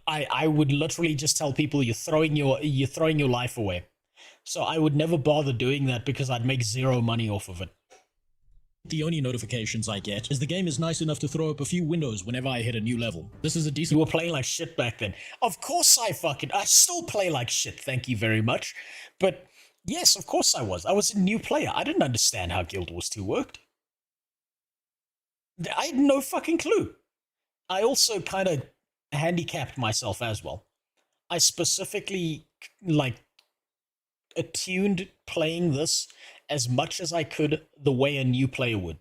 I would literally just tell people you're throwing your life away. So I would never bother doing that because I'd make zero money off of it. The only notifications I get is the game is nice enough to throw up a few windows whenever I hit a new level. This is a decent... You were playing like shit back then. Of course I still play like shit, thank you very much. But yes, of course I was. I was a new player. I didn't understand how Guild Wars 2 worked. I had no fucking clue. I also kind of handicapped myself as well. I specifically, attuned playing this as much as I could the way a new player would.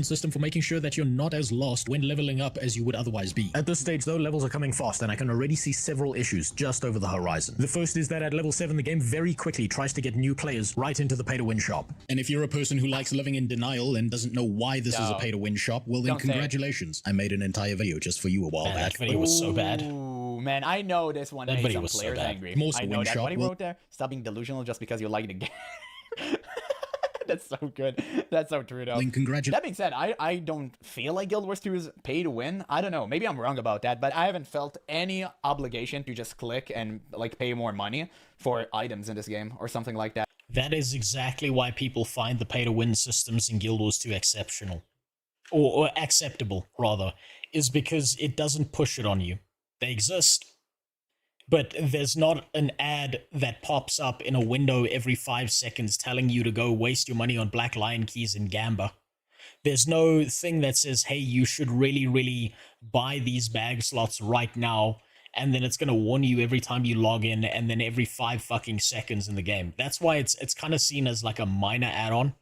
System for making sure that you're not as lost when leveling up as you would otherwise be. At this stage though, levels are coming fast and I can already see several issues just over the horizon. The first is that at level 7 the game very quickly tries to get new players right into the pay-to-win shop. And if you're a person who likes living in denial and doesn't know why this is a pay-to-win shop, well then congratulations. I made an entire video just for you a while back. That video was so bad. Ooh, man, I know this one made some players angry. I know that. What he wrote there, stop being delusional just because you like the game. That's so good. That's so true, though. That being said, I don't feel like Guild Wars 2 is pay to win. I don't know. Maybe I'm wrong about that, but I haven't felt any obligation to just click and pay more money for items in this game or something like that. That is exactly why people find the pay to win systems in Guild Wars 2 exceptional. Or acceptable, rather, is because it doesn't push it on you. They exist. But there's not an ad that pops up in a window every 5 seconds telling you to go waste your money on Black Lion keys and Gamba. There's no thing that says, hey, you should really, really buy these bag slots right now, and then it's going to warn you every time you log in, and then every 5 fucking seconds in the game. That's why it's kind of seen as like a minor add-on,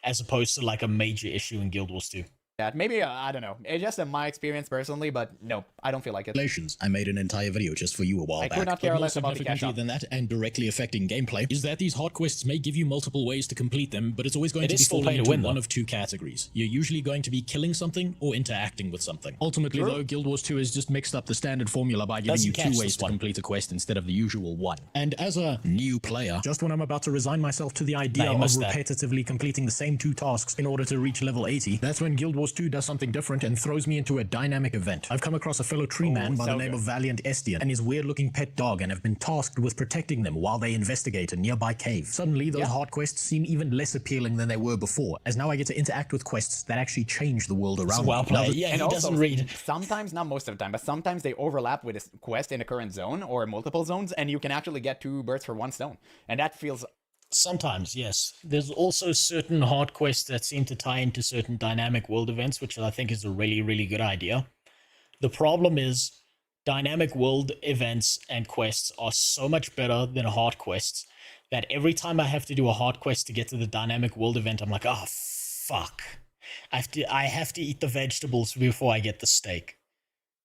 as opposed to like a major issue in Guild Wars 2. that. Maybe, I don't know. It's just my experience personally, but no, I don't feel like it. I made an entire video just for you a while I back. could not care But more less about the cash significantly up. than that, and directly affecting gameplay, is that these hard quests may give you multiple ways to complete them, but it's always going to be falling into one of two categories. You're usually going to be killing something or interacting with something. Ultimately, though, Guild Wars 2 has just mixed up the standard formula by giving you 2 ways to complete a quest instead of the usual 1. And as a new player, just when I'm about to resign myself to the idea of repetitively completing the same 2 tasks in order to reach level 80, that's when Guild Wars 2 does something different and throws me into a dynamic event. I've come across a fellow tree man by the name of Valiant Estian and his weird-looking pet dog, and have been tasked with protecting them while they investigate a nearby cave. Suddenly, those hard quests seem even less appealing than they were before, as now I get to interact with quests that actually change the world around me. Yeah, and he doesn't read. Sometimes, not most of the time, but sometimes they overlap with a quest in a current zone or multiple zones, and you can actually get 2 birds for 1 stone. And that feels... Sometimes, yes. There's also certain hard quests that seem to tie into certain dynamic world events, which I think is a really, really good idea. The problem is, dynamic world events and quests are so much better than hard quests that every time I have to do a hard quest to get to the dynamic world event, I'm like, oh, fuck. I have to eat the vegetables before I get the steak.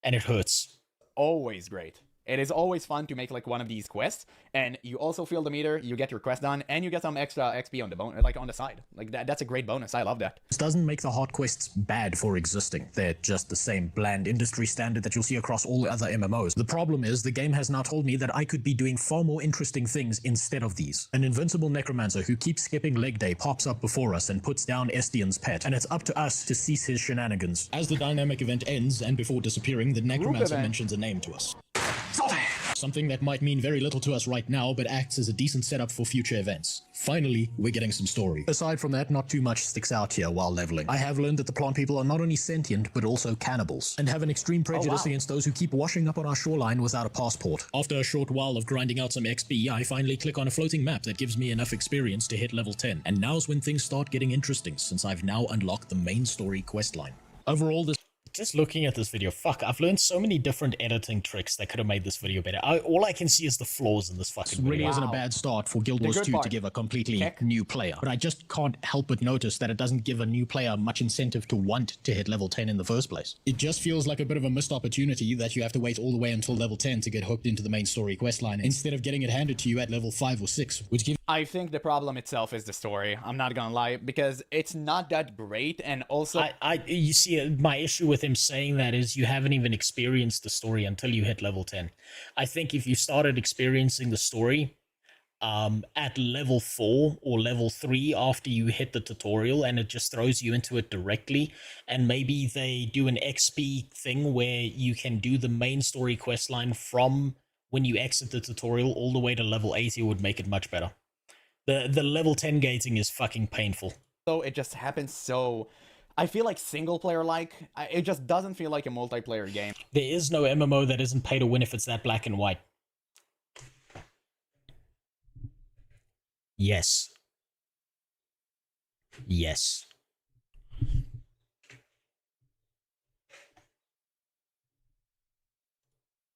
And it hurts. Always great. It is always fun to make like one of these quests, and you also feel the meter, you get your quest done, and you get some extra XP on the on the side. Like that's a great bonus. I love that. This doesn't make the hard quests bad for existing. They're just the same bland industry standard that you'll see across all other MMOs. The problem is the game has now told me that I could be doing far more interesting things instead of these. An invincible necromancer who keeps skipping leg day pops up before us and puts down Estian's pet, and it's up to us to cease his shenanigans. As the dynamic event ends, and before disappearing, the necromancer mentions a name to us. Something that might mean very little to us right now, but acts as a decent setup for future events. Finally, we're getting some story. Aside from that, not too much sticks out here while leveling. I have learned that the plant people are not only sentient, but also cannibals, and have an extreme prejudice against those who keep washing up on our shoreline without a passport. After a short while of grinding out some XP, I finally click on a floating map that gives me enough experience to hit level 10, and now's when things start getting interesting, since I've now unlocked the main story questline. Overall, this... Just looking at this video, fuck, I've learned so many different editing tricks that could have made this video better. All I can see is the flaws in this fucking video. Really isn't a bad start for Guild Wars 2 to give a completely new player. But I just can't help but notice that it doesn't give a new player much incentive to want to hit level 10 in the first place. It just feels like a bit of a missed opportunity that you have to wait all the way until level 10 to get hooked into the main story questline, instead of getting it handed to you at level 5 or 6, which gives... I think the problem itself is the story. I'm not gonna lie, because it's not that great, and also... You see, my issue with him saying that is you haven't even experienced the story until you hit level 10. I think if you started experiencing the story at level 4 or level 3 after you hit the tutorial, and it just throws you into it directly, and maybe they do an XP thing where you can do the main story questline from when you exit the tutorial all the way to level 80, would make it much better. The level 10 gating is fucking painful. So it just happens so... I feel like single player it just doesn't feel like a multiplayer game. There is no MMO that isn't pay to win if it's that black and white. Yes. Yes.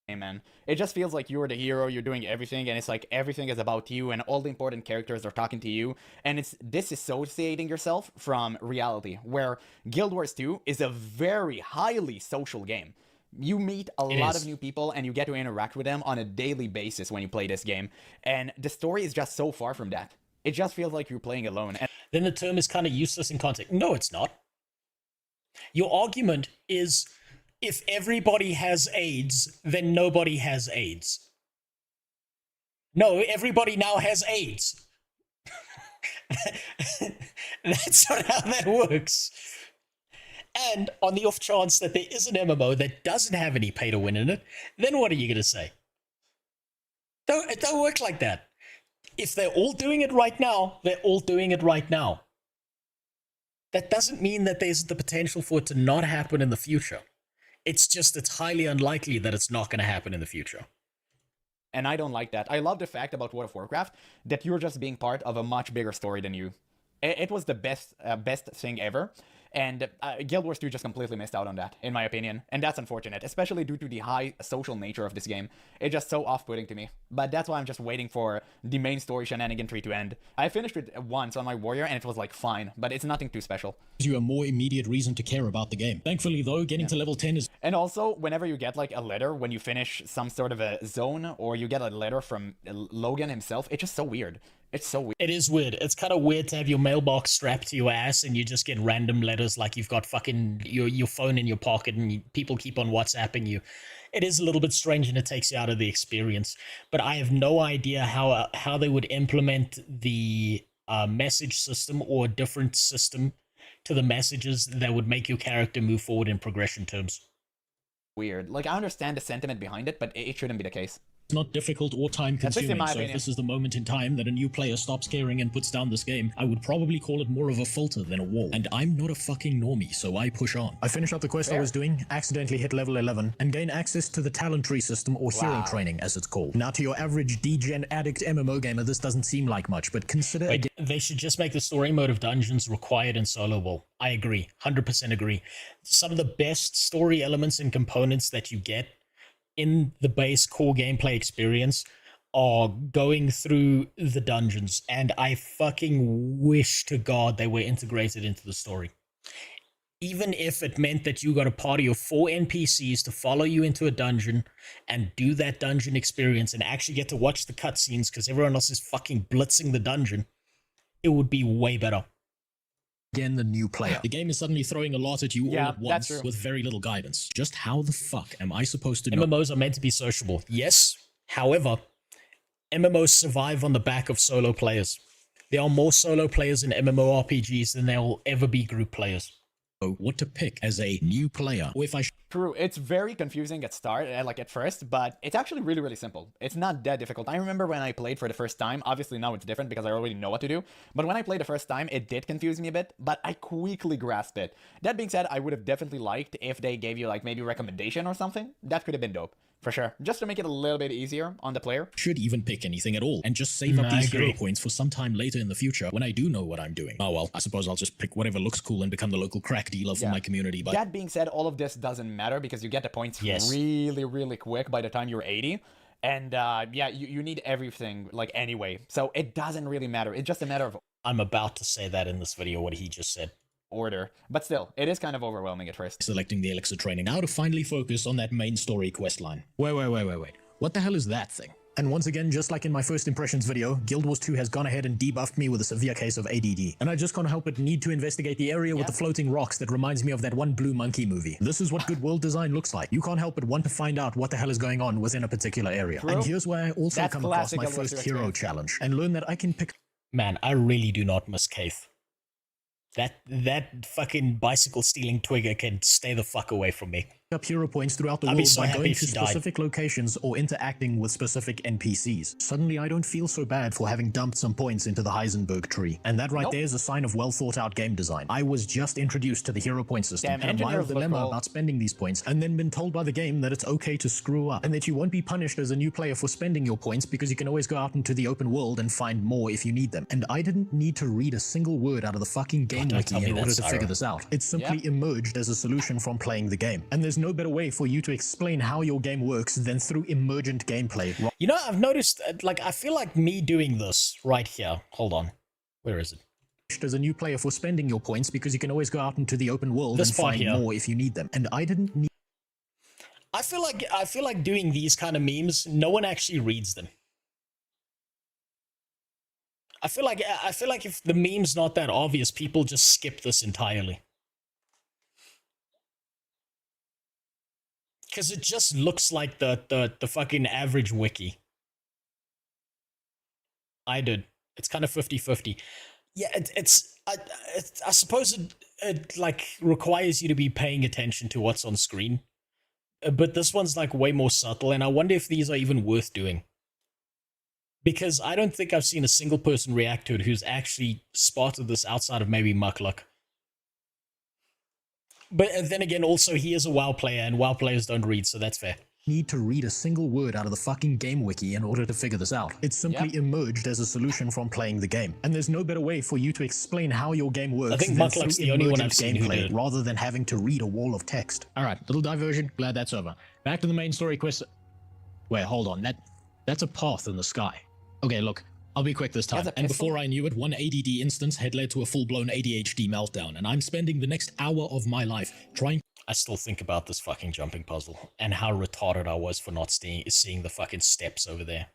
Man, it just feels like you're the hero, you're doing everything, and it's like everything is about you, and all the important characters are talking to you, and it's disassociating yourself from reality, where Guild Wars 2 is a very highly social game. You meet a lot of new people, and you get to interact with them on a daily basis when you play this game, and the story is just so far from that. It just feels like you're playing alone. And then the term is kind of useless in context. No, it's not. Your argument is... if everybody has AIDS, then nobody has AIDS. No, everybody now has AIDS. That's not how that works. And on the off chance that there is an MMO that doesn't have any pay to win in it, then what are you going to say? It don't work like that. If they're all doing it right now, they're all doing it right now. That doesn't mean that there's the potential for it to not happen in the future. It's highly unlikely that it's not going to happen in the future. And I don't like that. I love the fact about World of Warcraft that you're just being part of a much bigger story than you. It was the best thing ever. And Guild Wars 2 just completely missed out on that, in my opinion. And that's unfortunate, especially due to the high social nature of this game. It's just so off-putting to me. But that's why I'm just waiting for the main story shenanigan tree to end. I finished it once on my warrior, and it was like fine, but it's nothing too special. You a more immediate reason to care about the game. Thankfully, though, getting to level 10 is... And also, whenever you get like a letter when you finish some sort of a zone, or you get a letter from Logan himself, it's just so weird. It's so weird. It is weird. It's kind of weird to have your mailbox strapped to your ass and you just get random letters like you've got fucking your phone in your pocket and people keep on WhatsApping you. It is a little bit strange and it takes you out of the experience. But I have no idea how they would implement the message system or a different system to the messages that would make your character move forward in progression terms. Weird. Like, I understand the sentiment behind it, but it shouldn't be the case. It's not difficult or time consuming, so if this is the moment in time that a new player stops caring and puts down this game, I would probably call it more of a filter than a wall. And I'm not a fucking normie, so I push on. I finish up the quest I was doing, accidentally hit level 11, and gain access to the talent tree system, or hero training as it's called. Now to your average degen addict MMO gamer, this doesn't seem like much, but consider... Wait, they should just make the story mode of dungeons required in solo ball. I agree, 100% agree. Some of the best story elements and components that you get in the base core gameplay experience are going through the dungeons, and I fucking wish to God they were integrated into the story. Even if it meant that you got a party of 4 NPCs to follow you into a dungeon and do that dungeon experience and actually get to watch the cutscenes because everyone else is fucking blitzing the dungeon, it would be way better. Again, the new player. The game is suddenly throwing a lot at you all at once with very little guidance. Just how the fuck am I supposed to know? MMOs are meant to be sociable, yes. However, MMOs survive on the back of solo players. There are more solo players in MMORPGs than there will ever be group players. What to pick as a new player, or if I True, it's very confusing at start, like at first, but it's actually really, really simple. It's not that difficult. I remember when I played for the first time, obviously now it's different because I already know what to do, but when I played the first time, it did confuse me a bit, but I quickly grasped it. That being said, I would have definitely liked if they gave you like maybe a recommendation or something. That could have been dope. For sure. Just to make it a little bit easier on the player. Should even pick anything at all, and just save up these hero points for some time later in the future when I do know what I'm doing. Oh well, I suppose I'll just pick whatever looks cool and become the local crack dealer for my community. But that being said, all of this doesn't matter because you get the points really, really quick by the time you're 80. And yeah, you need everything like anyway. So it doesn't really matter. It's just a matter of... I'm about to say that in this video, what he just said. Order. But still, it is kind of overwhelming at first. Selecting the elixir training now to finally focus on that main story questline. Wait. What the hell is that thing? And once again, just like in my first impressions video, Guild Wars 2 has gone ahead and debuffed me with a severe case of ADD. And I just can't help but need to investigate the area with the floating rocks that reminds me of that one Blue Monkey movie. This is what good world design looks like. You can't help but want to find out what the hell is going on within a particular area. And here's where I also come across my first hero challenge and learn that I can pick... Man, I really do not miss Keith. That fucking bicycle stealing twigger can stay the fuck away from me. Up hero points throughout the world by going to specific locations or interacting with specific NPCs. Suddenly I don't feel so bad for having dumped some points into the Heisenberg tree. And that right there is a sign of well thought out game design. I was just introduced to the hero point system and a mild dilemma about spending these points, and then been told by the game that it's okay to screw up and that you won't be punished as a new player for spending your points because you can always go out into the open world and find more if you need them. And I didn't need to read a single word out of the fucking game wiki in order to figure this out. It simply emerged as a solution from playing the game. And there's no better way for you to explain how your game works than through emergent gameplay. You know, I've noticed, like, I feel like me doing this right here. Hold on. Where is it? As a new player for spending your points because you can always go out into the open world and find more if you need them. And I didn't need... I feel like doing these kind of memes, no one actually reads them. I feel like if the meme's not that obvious, people just skip this entirely. Because it just looks like the fucking average wiki. It's kind of 50-50. Yeah, I suppose it like requires you to be paying attention to what's on screen. But this one's like way more subtle, and I wonder if these are even worth doing. Because I don't think I've seen a single person react to it who's actually spotted this outside of maybe Muckluck. But then again, also, he is a WoW player, and WoW players don't read, so that's fair. need to read a single word out of the fucking game wiki in order to figure this out. It's simply emerged as a solution from playing the game. And there's no better way for you to explain how your game works I think than Muckluck's through the only one I've emergent seen who gameplay did. rather than having to read a wall of text. All right, little diversion. Glad that's over. Back to the main story quest. Wait, hold on. That's a path in the sky. Okay, look. I'll be quick this time. And before I knew it, one ADD instance had led to a full-blown ADHD meltdown, and I'm spending the next hour of my life trying... I still think about this fucking jumping puzzle and how retarded I was for not seeing the fucking steps over there.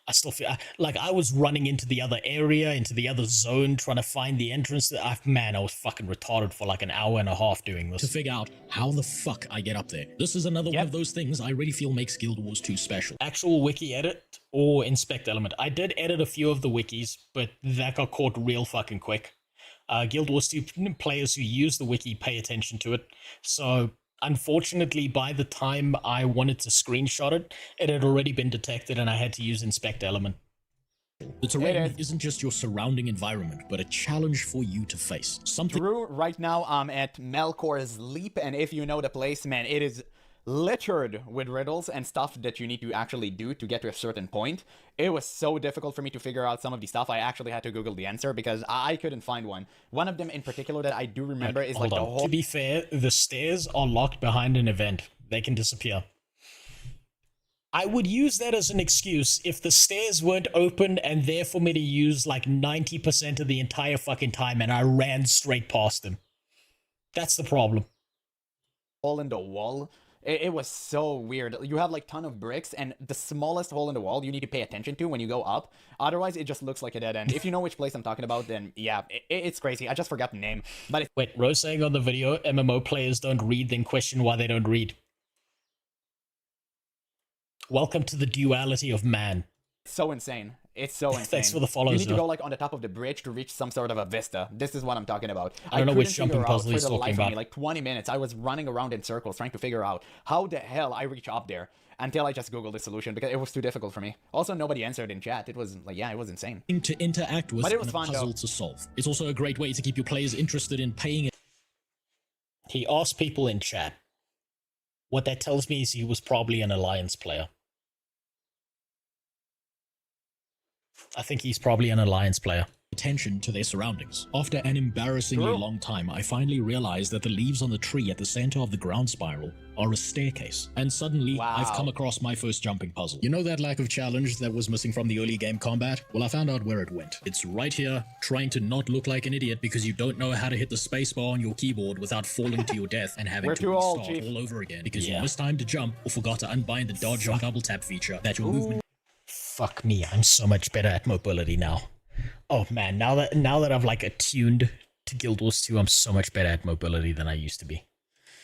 I still feel like I was running into the other area, into the other zone, trying to find the entrance. Man, I was fucking retarded for like an hour and a half doing this. To figure out how the fuck I get up there. This is another one of those things I really feel makes Guild Wars 2 special. Actual wiki edit or inspect element. I did edit a few of the wikis, but that got caught real fucking quick. Guild Wars 2 players who use the wiki pay attention to it. So unfortunately, by the time I wanted to screenshot it, it had already been detected and I had to use inspect element. The terrain isn't just your surrounding environment, but a challenge for you to face. Drew, right now I'm at Melkor's Leap, and if you know the place, man, it is littered with riddles and stuff that you need to actually do to get to a certain point. It was so difficult for me to figure out some of the stuff. I actually had to Google the answer because I couldn't find one. One of them in particular that I do remember is like the whole... To be fair, the stairs are locked behind an event. They can disappear. I would use that as an excuse if the stairs weren't open and there for me to use like 90% of the entire fucking time and I ran straight past them. That's the problem. Hole in the wall. It was so weird. You have like ton of bricks, and the smallest hole in the wall you need to pay attention to when you go up. Otherwise, it just looks like a dead end. If you know which place I'm talking about, then yeah, it's crazy. I just forgot the name. But wait, Rose saying on the video, MMO players don't read, then question why they don't read. Welcome to the duality of man. It's so insane. It's so insane. Thanks for the follows. You need to go like on the top of the bridge to reach some sort of a vista. This is what I'm talking about. I don't know which jumping puzzle he's talking about. Like 20 minutes, I was running around in circles trying to figure out how the hell I reach up there until I just Googled the solution because it was too difficult for me. Also, nobody answered in chat. It was like, yeah, it was insane. To interact with but it was and fun, a puzzle to solve. It's also a great way to keep your players interested in paying it. He asked people in chat. What that tells me is he was probably an Alliance player. I think he's probably an Alliance player. Attention to their surroundings. After an embarrassingly long time, I finally realized that the leaves on the tree at the center of the ground spiral are a staircase. And suddenly, I've come across my first jumping puzzle. You know that lack of challenge that was missing from the early game combat? Well, I found out where it went. It's right here, trying to not look like an idiot because you don't know how to hit the spacebar on your keyboard without falling to your death and having to restart all over again because you missed time to jump or forgot to unbind the dodge or double tap feature that your movement... Fuck me, I'm so much better at mobility now. Oh man, now that I've like attuned to Guild Wars 2, I'm so much better at mobility than I used to be.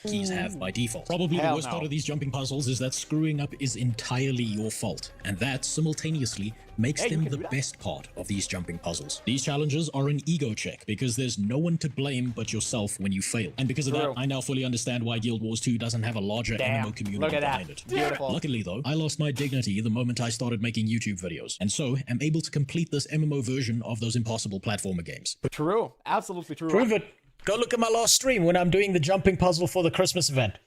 Keys have by default. Probably the worst part of these jumping puzzles is that screwing up is entirely your fault, and that simultaneously makes them the best part of these jumping puzzles. These challenges are an ego check because there's no one to blame but yourself when you fail. And because of that, I now fully understand why Guild Wars 2 doesn't have a larger MMO community behind it. Beautiful. Luckily though, I lost my dignity the moment I started making YouTube videos, and so am able to complete this MMO version of those impossible platformer games. True. Absolutely true. Prove it. Go look at my last stream when I'm doing the jumping puzzle for the Christmas event.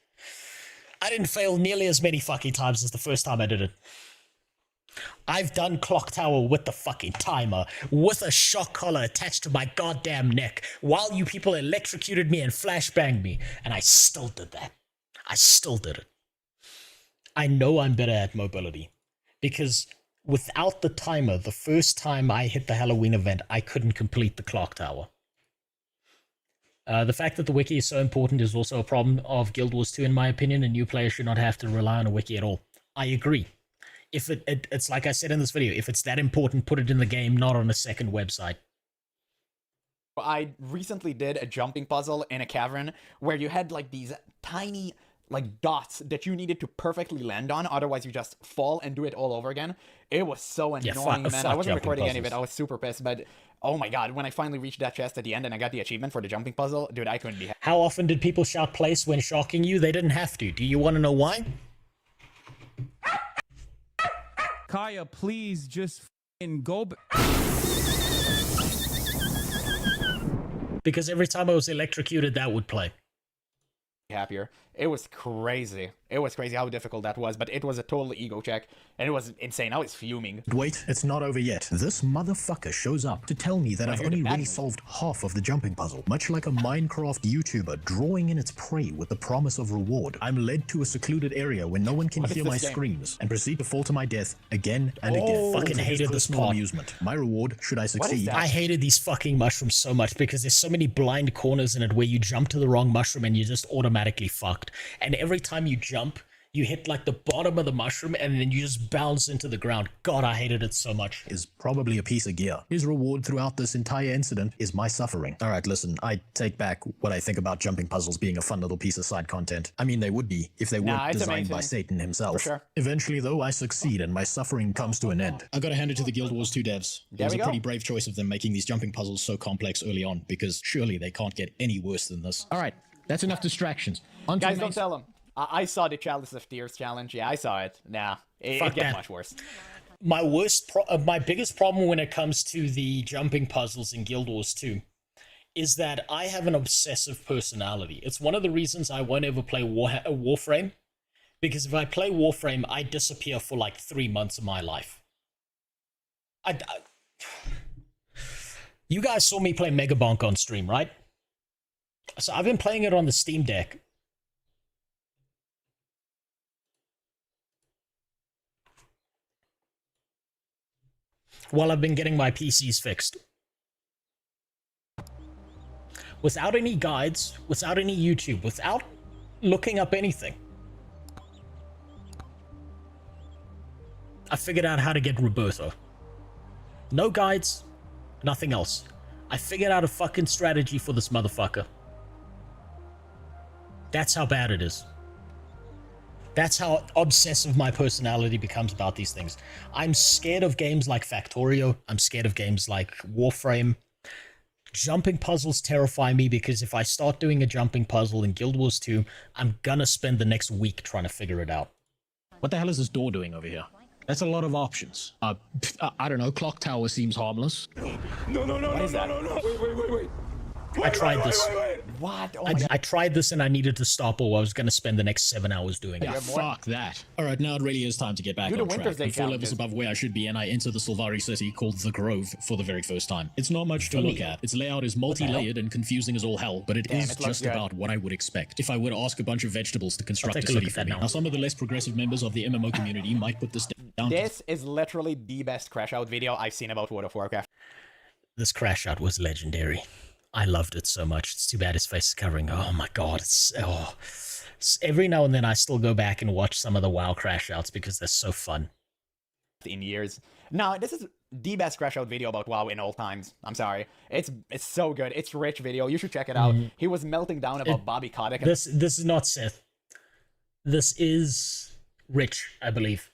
I didn't fail nearly as many fucking times as the first time I did it. I've done Clock Tower with the fucking timer, with a shock collar attached to my goddamn neck, while you people electrocuted me and flashbanged me, and I still did that. I still did it. I know I'm better at mobility, because without the timer, the first time I hit the Halloween event, I couldn't complete the Clock Tower. The fact that the wiki is so important is also a problem of Guild Wars 2, in my opinion. A new player should not have to rely on a wiki at all. I agree. If it's like I said in this video, if it's that important, put it in the game, not on a second website. I recently did a jumping puzzle in a cavern where you had like these tiny like dots that you needed to perfectly land on, otherwise you just fall and do it all over again. It was so annoying, man. I wasn't recording any of it. I was super pissed, but oh my god, when I finally reached that chest at the end and I got the achievement for the jumping puzzle, dude, I couldn't be happy. How often did people shout place when shocking you? They didn't have to. Do you want to know why? Kaya, please just go. Because every time I was electrocuted, that would play. Happier. It was crazy. It was crazy how difficult that was, but it was a total ego check, and it was insane. I was fuming. Wait, it's not over yet. This motherfucker shows up to tell me that I've only really solved half of the jumping puzzle. Much like a Minecraft YouTuber drawing in its prey with the promise of reward, I'm led to a secluded area where no one can hear my screams, and proceed to fall to my death again and again. Fucking hated this part. Amusement. My reward, should I succeed. I hated these fucking mushrooms so much because there's so many blind corners in it where you jump to the wrong mushroom and you're just automatically fucked. And every time you jump, you hit like the bottom of the mushroom and then you just bounce into the ground. God, I hated it so much. Is probably a piece of gear. His reward throughout this entire incident is my suffering. Alright, listen, I take back what I think about jumping puzzles being a fun little piece of side content. I mean, they would be if they weren't designed by Satan himself. For sure. Eventually, though, I succeed and my suffering comes to an end. I gotta hand it to the Guild Wars 2 devs. It was a pretty brave choice of them making these jumping puzzles so complex early on, because surely they can't get any worse than this. Alright, that's enough distractions. Guys, don't tell them. I saw the Chalice of Tears challenge. Yeah, I saw it. Nah, it gets much worse. My biggest problem when it comes to the jumping puzzles in Guild Wars 2 is that I have an obsessive personality. It's one of the reasons I won't ever play Warframe, because if I play Warframe, I disappear for like 3 months of my life. You guys saw me play Megabonk on stream, right? So I've been playing it on the Steam Deck. While I've been getting my PCs fixed. Without any guides, without any YouTube, without looking up anything. I figured out how to get Roberto. No guides, nothing else. I figured out a fucking strategy for this motherfucker. That's how bad it is. That's how obsessive my personality becomes about these things. I'm scared of games like Factorio. I'm scared of games like Warframe. Jumping puzzles terrify me because if I start doing a jumping puzzle in Guild Wars 2, I'm gonna spend the next week trying to figure it out. What the hell is this door doing over here? That's a lot of options. I don't know, clock tower seems harmless. No. Wait. I tried this. What? Oh I tried this and I needed to stop or I was going to spend the next 7 hours doing it. Yeah, fuck that. Alright, now it really is time to get back on track. I'm 4 levels above where I should be and I enter the Sylvari city called The Grove for the very first time. It's not much to look at. Its layout is multi-layered and confusing as all hell, but it is just about what I would expect if I were to ask a bunch of vegetables to construct a city for me. Now, some of the less progressive members of the MMO community might put this down. This is literally the best crash out video I've seen about World of Warcraft. This crash out was legendary. I loved it so much. It's too bad his face is covering. Oh my god. Every now and then I still go back and watch some of the WoW crash outs because they're so fun. In years. No, this is the best crash out video about WoW in all times. I'm sorry. It's so good. It's rich video. You should check it out. He was melting down about Bobby Kotick. This is not Sith. This is Rich, I believe.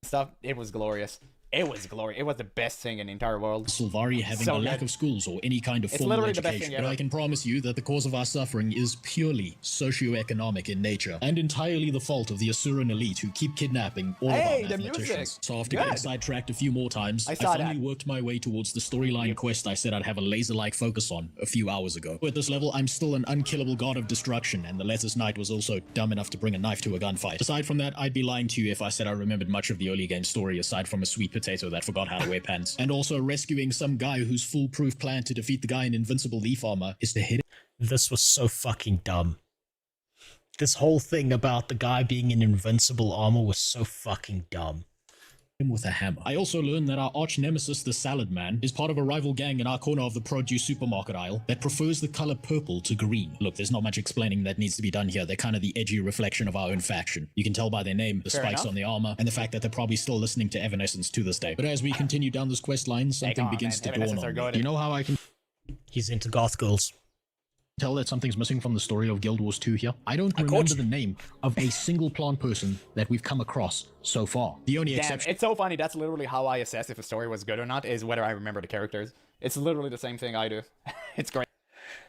Stuff. It was glorious. It was glorious. It was the best thing in the entire world. Sylvari having a lack of schools or any kind of formal education, but I can promise you that the cause of our suffering is purely socio-economic in nature, and entirely the fault of the Asuran elite who keep kidnapping all of our mathematicians. So after getting sidetracked a few more times, I finally worked my way towards the storyline quest I said I'd have a laser-like focus on a few hours ago. At this level, I'm still an unkillable god of destruction, and the Letters Knight was also dumb enough to bring a knife to a gunfight. Aside from that, I'd be lying to you if I said I remembered much of the early game story aside from a sweet potato that forgot how to wear pants. And also rescuing some guy whose foolproof plan to defeat the guy in invincible leaf armor is to hit. This was so fucking dumb. This whole thing about the guy being in invincible armor was so fucking dumb. With a hammer. I also learned that our arch nemesis, the Salad Man, is part of a rival gang in our corner of the produce supermarket aisle that prefers the color purple to green. Look, there's not much explaining that needs to be done here. They're kind of the edgy reflection of our own faction. You can tell by their name, the spikes on the armor, and the fact that they're probably still listening to Evanescence to this day. But as we continue down this quest line, something begins to dawn on me. Do you know how I can... He's into goth girls. Tell that something's missing from the story of Guild Wars 2 here? I don't remember the name of a single plant person that we've come across so far. The only exception... It's so funny. That's literally how I assess if a story was good or not, is whether I remember the characters. It's literally the same thing I do. It's great.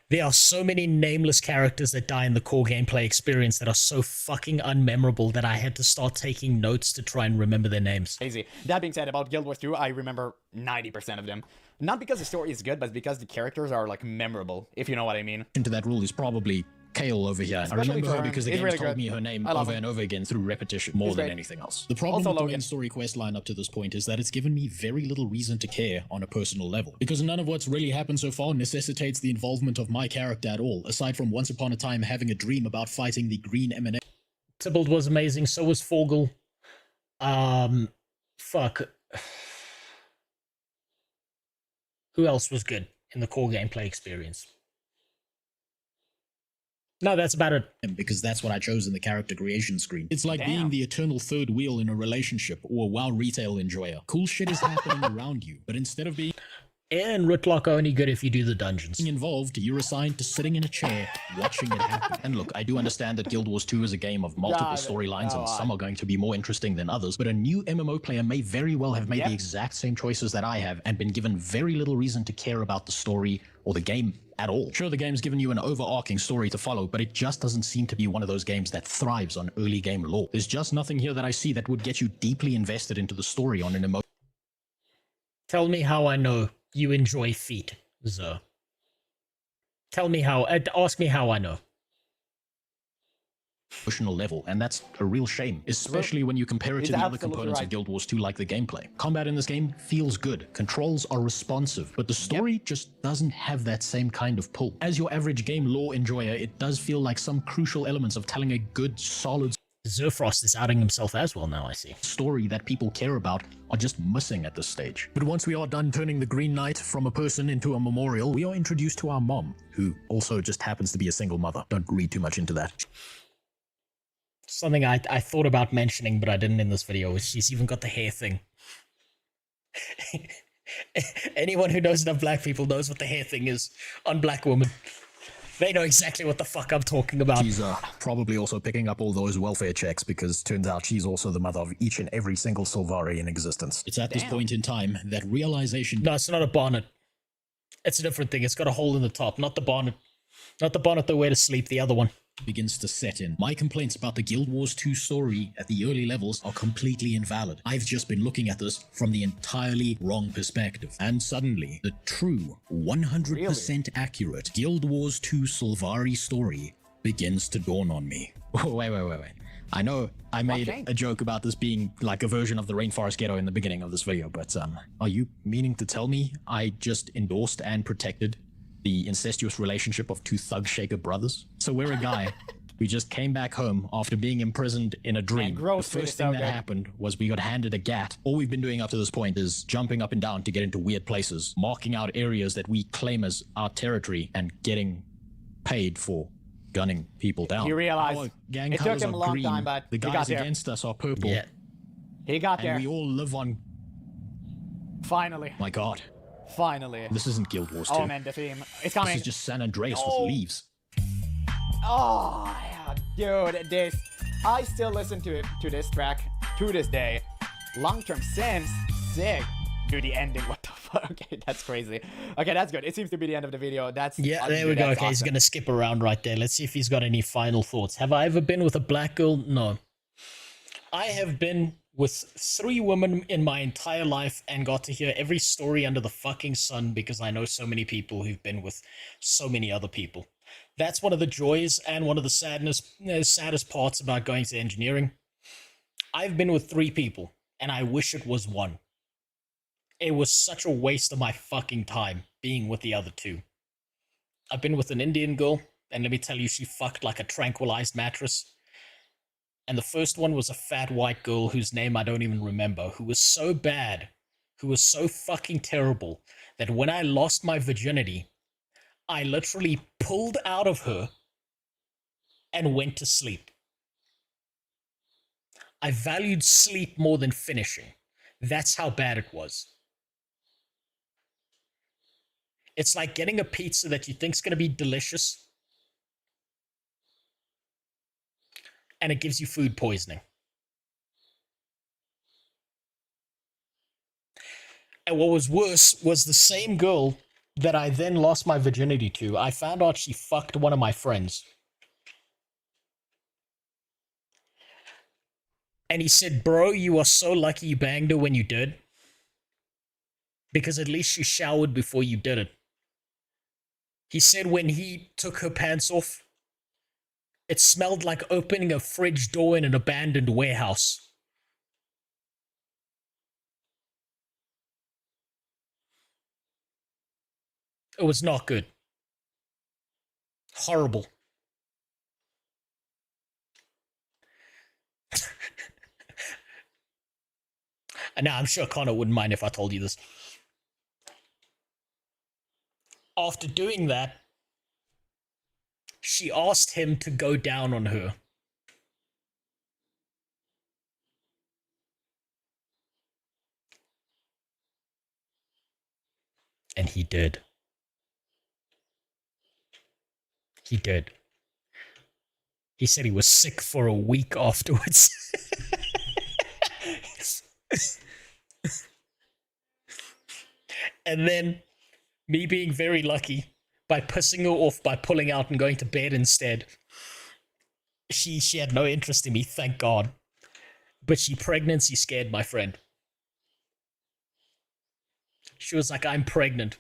There are so many nameless characters that die in the core gameplay experience that are so fucking unmemorable that I had to start taking notes to try and remember their names. Crazy. That being said, about Guild Wars 2, I remember 90% of them. Not because the story is good, but because the characters are, like, memorable, if you know what I mean. Into that rule is probably Kale over here. I remember her because the game told me her name over and over again through repetition more than anything else. The problem with the main story quest line up to this point is that it's given me very little reason to care on a personal level, because none of what's really happened so far necessitates the involvement of my character at all, aside from once upon a time having a dream about fighting the green M&A. Tybalt was amazing, so was Forgel. Fuck. Who else was good in the core gameplay experience? No, that's about it. Because that's what I chose in the character creation screen. It's like being the eternal third wheel in a relationship or a WoW retail enjoyer. Cool shit is happening around you, but instead of being... And Rootlock only good if you do the dungeons. Involved, you're assigned to sitting in a chair, watching it happen. And look, I do understand that Guild Wars 2 is a game of multiple storylines and some are going to be more interesting than others, but a new MMO player may very well have made the exact same choices that I have and been given very little reason to care about the story or the game at all. Sure, the game's given you an overarching story to follow, but it just doesn't seem to be one of those games that thrives on early game lore. There's just nothing here that I see that would get you deeply invested into the story on an emotional... Tell me how I know you enjoy feet, Zo. Tell me how, ask me how I know. Emotional level, and that's a real shame, especially when you compare it to the other components of Guild Wars 2 like the gameplay. Combat in this game feels good, controls are responsive, but the story just doesn't have that same kind of pull. As your average game lore enjoyer, it does feel like some crucial elements of telling a good, solid Zerfrost is outing himself as well now, I see. Story that people care about are just missing at this stage. But once we are done turning the Green Knight from a person into a memorial, we are introduced to our mom, who also just happens to be a single mother. Don't read too much into that. Something I thought about mentioning, but I didn't in this video, is she's even got the hair thing. Anyone who knows enough black people knows what the hair thing is on black women. They know exactly what the fuck I'm talking about. She's probably also picking up all those welfare checks because turns out she's also the mother of each and every single Sylvari in existence. It's at this point in time that realization... No, it's not a bonnet. It's a different thing. It's got a hole in the top, not the bonnet. Not the bonnet they wear to sleep, the other one. Begins to set in. My complaints about the Guild Wars 2 story at the early levels are completely invalid. I've just been looking at this from the entirely wrong perspective. And suddenly, the true, 100% accurate Guild Wars 2 Sylvari story begins to dawn on me. Oh, wait. I know I made a joke about this being like a version of the Rainforest Ghetto in the beginning of this video, but are you meaning to tell me I just endorsed and protected the incestuous relationship of two thug shaker brothers? So we're a guy who just came back home after being imprisoned in a dream. The first thing that happened was we got handed a gat. All we've been doing up to this point is jumping up and down to get into weird places, marking out areas that we claim as our territory, and getting paid for gunning people down. You realize our gang it took him a long green, time, but the he guys got there. against us are purple. Yeah. He got there. And we all live on... Finally. My god. Finally. This isn't Guild Wars 2. Oh man, the theme. It's coming. This is just San Andreas with leaves. Oh, yeah, dude, this. I still listen to this track to this day. Long-term sense, sick. Dude, the ending, what the fuck? Okay, that's crazy. Okay, that's good. It seems to be the end of the video. That's yeah, there we go. Okay, awesome. He's gonna skip around right there. Let's see if he's got any final thoughts. Have I ever been with a black girl? No. I have been with 3 women in my entire life and got to hear every story under the fucking sun because I know so many people who've been with so many other people. That's one of the joys and one of the saddest parts about going to engineering. I've been with 3 people and I wish it was 1. It was such a waste of my fucking time being with the other 2. I've been with an Indian girl, and let me tell you, she fucked like a tranquilized mattress. And the first one was a fat white girl whose name I don't even remember, who was so bad, who was so fucking terrible, that when I lost my virginity, I literally pulled out of her and went to sleep. I valued sleep more than finishing. That's how bad it was. It's like getting a pizza that you think's going to be delicious, and it gives you food poisoning. And what was worse was the same girl that I then lost my virginity to. I found out she fucked one of my friends. And he said, bro, you are so lucky you banged her when you did. Because at least you showered before you did it. He said when he took her pants off, It smelled like opening a fridge door in an abandoned warehouse. It was not good. Horrible. And now I'm sure Connor wouldn't mind if I told you this. After doing that, she asked him to go down on her. And he did. He did. He said he was sick for a week afterwards. And then, me being very lucky, by pissing her off by pulling out and going to bed instead. She had no interest in me, thank God. But she pregnancy scared my friend. She was like, I'm pregnant.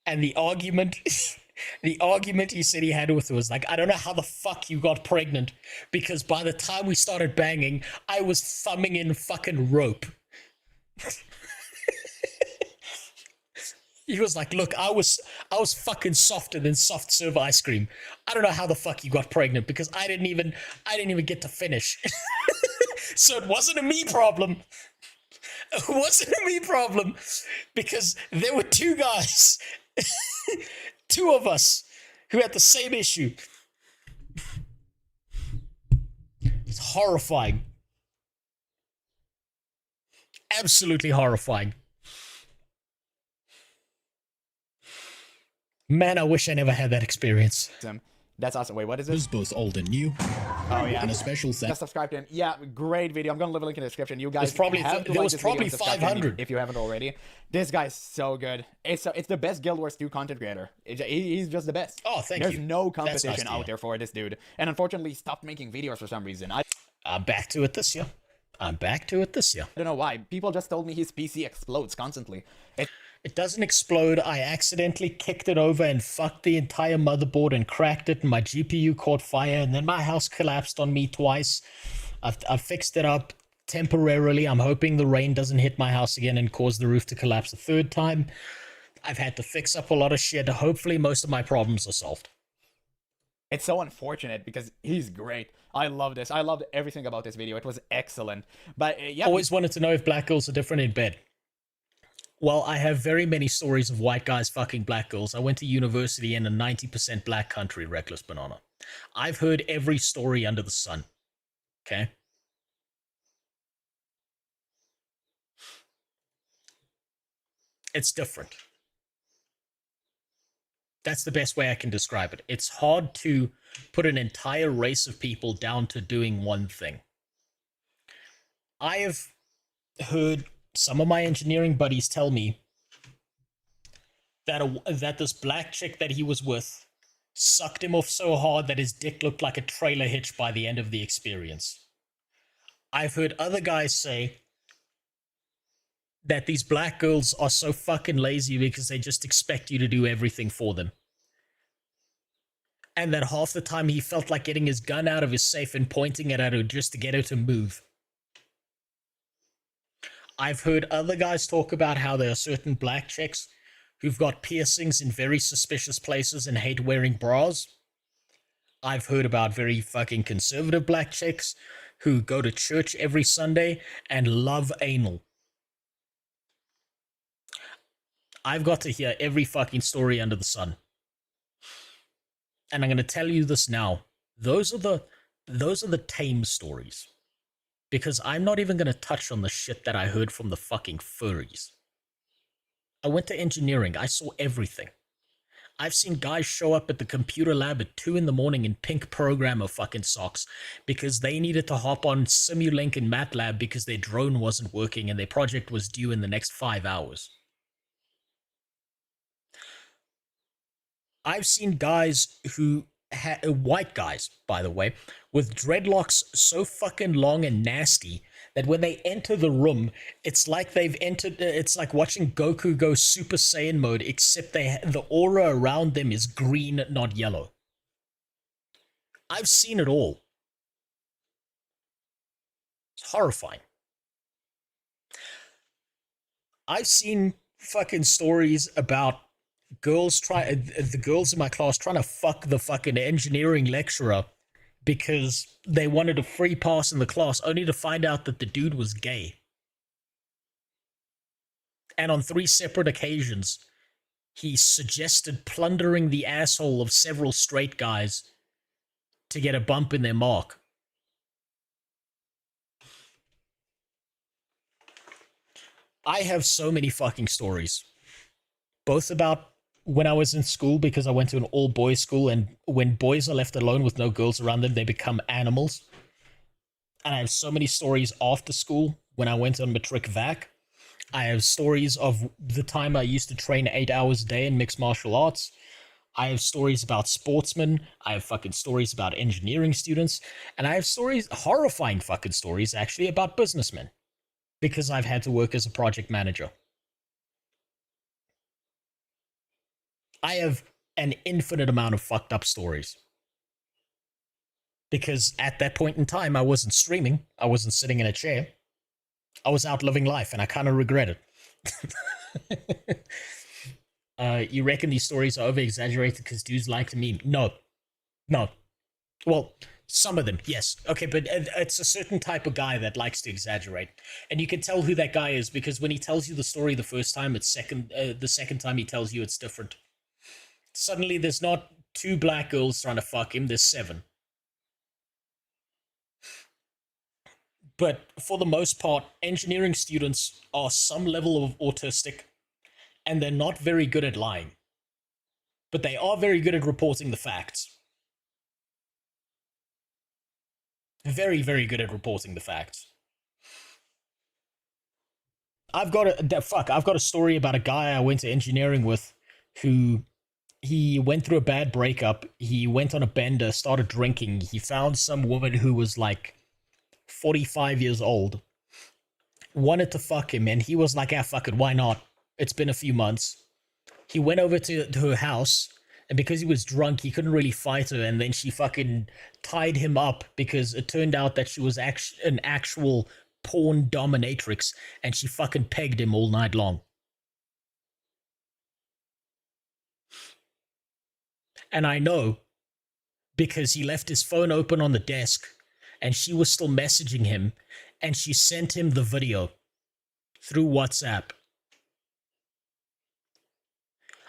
And the argument he said he had with her was like, I don't know how the fuck you got pregnant, because by the time we started banging, I was thumbing in fucking rope. He was like, look, I was fucking softer than soft serve ice cream. I don't know how the fuck you got pregnant, because I didn't even get to finish. So it wasn't a me problem. It wasn't a me problem, because there were two guys, two of us, who had the same issue. It's horrifying. Absolutely horrifying. Man, I wish I never had that experience. That's awesome. Wait, what is it? It's both old and new. Oh yeah. And a special Just subscribe to him. Yeah, great video. I'm gonna leave a link in the description. You guys there was probably 500 if you haven't already. This guy's so good. It's the best Guild Wars 2 content creator. He's just the best. Oh, thank you. There's no competition out there for this dude. And unfortunately, he stopped making videos for some reason. I'm back to it this year. I don't know why. People just told me his PC explodes constantly. It doesn't explode. I accidentally kicked it over and fucked the entire motherboard and cracked it, and my GPU caught fire, and then my house collapsed on me twice. I've fixed it up temporarily. I'm hoping the rain doesn't hit my house again and cause the roof to collapse a third time. I've had to fix up a lot of shit. Hopefully most of my problems are solved. It's so unfortunate because he's great. I love this. I loved everything about this video. It was excellent. But yeah. Always wanted to know if black girls are different in bed. Well, I have very many stories of white guys fucking black girls. I went to university in a 90% black country, Reckless Banana. I've heard every story under the sun. Okay? It's different. That's the best way I can describe it. It's hard to put an entire race of people down to doing one thing. I have heard some of my engineering buddies tell me that this black chick that he was with sucked him off so hard that his dick looked like a trailer hitch by the end of the experience. I've heard other guys say that these black girls are so fucking lazy because they just expect you to do everything for them. And that half the time he felt like getting his gun out of his safe and pointing it at her just to get her to move. I've heard other guys talk about how there are certain black chicks who've got piercings in very suspicious places and hate wearing bras. I've heard about very fucking conservative black chicks who go to church every Sunday and love anal. I've got to hear every fucking story under the sun. And I'm going to tell you this now. Those are the tame stories. Because I'm not even going to touch on the shit that I heard from the fucking furries. I went to engineering. I saw everything. I've seen guys show up at the computer lab at 2 in the morning in pink programmer fucking socks because they needed to hop on Simulink and MATLAB because their drone wasn't working and their project was due in the next 5 hours. I've seen guys who white guys, by the way, with dreadlocks so fucking long and nasty that when they enter the room, it's like they've entered, it's like watching Goku go Super Saiyan mode, except the aura around them is green, not yellow. I've seen it all. It's horrifying. I've seen fucking stories about the girls in my class trying to fuck the fucking engineering lecturer because they wanted a free pass in the class, only to find out that the dude was gay. And on 3 separate occasions, he suggested plundering the asshole of several straight guys to get a bump in their mark. I have so many fucking stories. Both about when I was in school, because I went to an all-boys school, and when boys are left alone with no girls around them, they become animals. And I have so many stories after school, when I went on matric vac. I have stories of the time I used to train 8 hours a day in mixed martial arts. I have stories about sportsmen. I have fucking stories about engineering students. And I have stories, horrifying fucking stories, actually, about businessmen. Because I've had to work as a project manager. I have an infinite amount of fucked up stories. Because at that point in time, I wasn't streaming. I wasn't sitting in a chair. I was out living life, and I kind of regret it. You reckon these stories are over-exaggerated because dudes like to meme? No. No. Well, some of them, yes. Okay, but it's a certain type of guy that likes to exaggerate. And you can tell who that guy is, because when he tells you the story the first time, the second time he tells you it's different. Suddenly there's not 2 black girls trying to fuck him, there's 7. But for the most part, engineering students are some level of autistic, and they're not very good at lying. But they are very good at reporting the facts. Very, very good at reporting the facts. I've got a story about a guy I went to engineering with who, he went through a bad breakup. He went on a bender, started drinking. He found some woman who was like 45 years old, wanted to fuck him, and he was like, fuck it, why not? It's been a few months. He went over to her house, and because he was drunk, he couldn't really fight her, and then she fucking tied him up because it turned out that she was an actual porn dominatrix, and she fucking pegged him all night long. And I know because he left his phone open on the desk, and she was still messaging him, and she sent him the video through WhatsApp.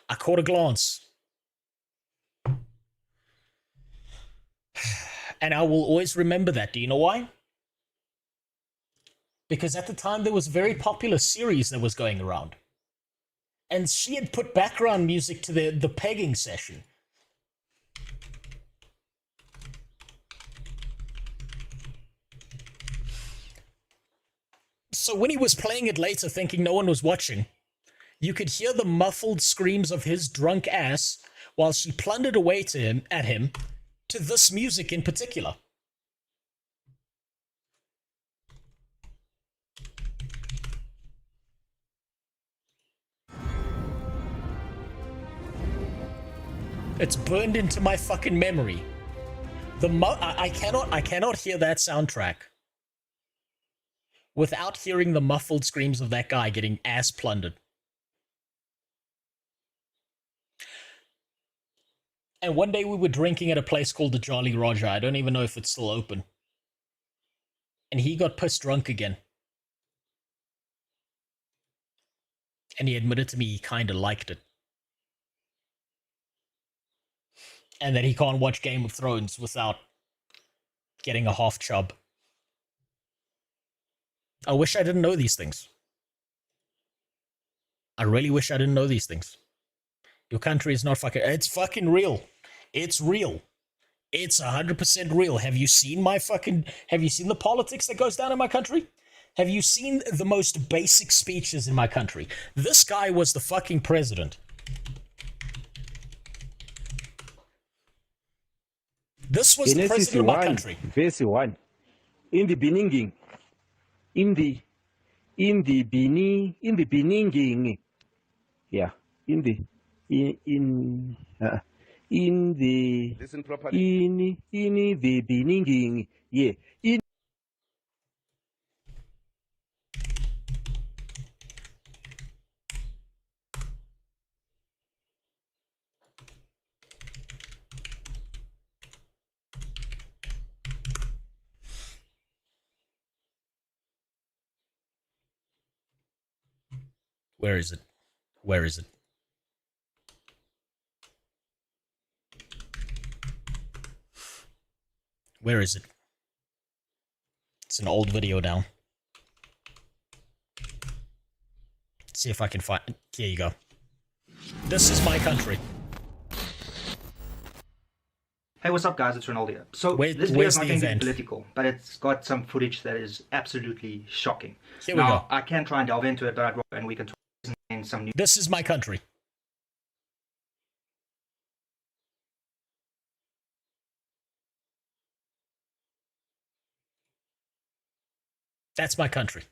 I caught a glance. And I will always remember that. Do you know why? Because at the time there was a very popular series that was going around. And she had put background music to the pegging session. So when he was playing it later, thinking no one was watching, you could hear the muffled screams of his drunk ass while she plundered away at him to this music in particular. It's burned into my fucking memory. I cannot hear that soundtrack without hearing the muffled screams of that guy getting ass plundered. And one day we were drinking at a place called the Jolly Roger. I don't even know if it's still open. And he got pissed drunk again. And he admitted to me he kind of liked it. And that he can't watch Game of Thrones without getting a half chub. I wish I didn't know these things. I really wish I didn't know these things. Your country is not fucking... It's fucking real. It's real. It's 100% real. Have you seen the politics that goes down in my country? Have you seen the most basic speeches in my country? This guy was the fucking president. This was the president of my country. Verse 1. In the beginning, in the beginning, yeah, in the beginning, yeah, in. Where is it? Where is it? Where is it? It's an old video now. Let's see if I can find it. Here you go. This is my country. Hey, what's up, guys? It's Ronaldo. So this video is not going to be political, but it's got some footage that is absolutely shocking. Here we go. I can try and delve into it, but I'd rather, and we can talk in some new. This is my country. That's my country.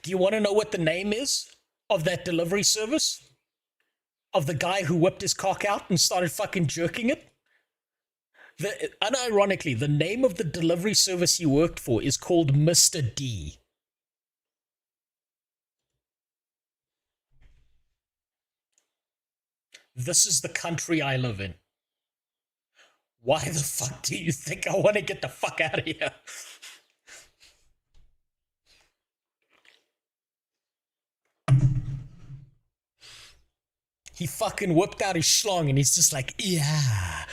Do you want to know what the name is of that delivery service? Of the guy who whipped his cock out and started fucking jerking it? Unironically, the name of the delivery service he worked for is called Mr. D. This is the country I live in. Why the fuck do you think I want to get the fuck out of here? He fucking whipped out his schlong and he's just like, yeah.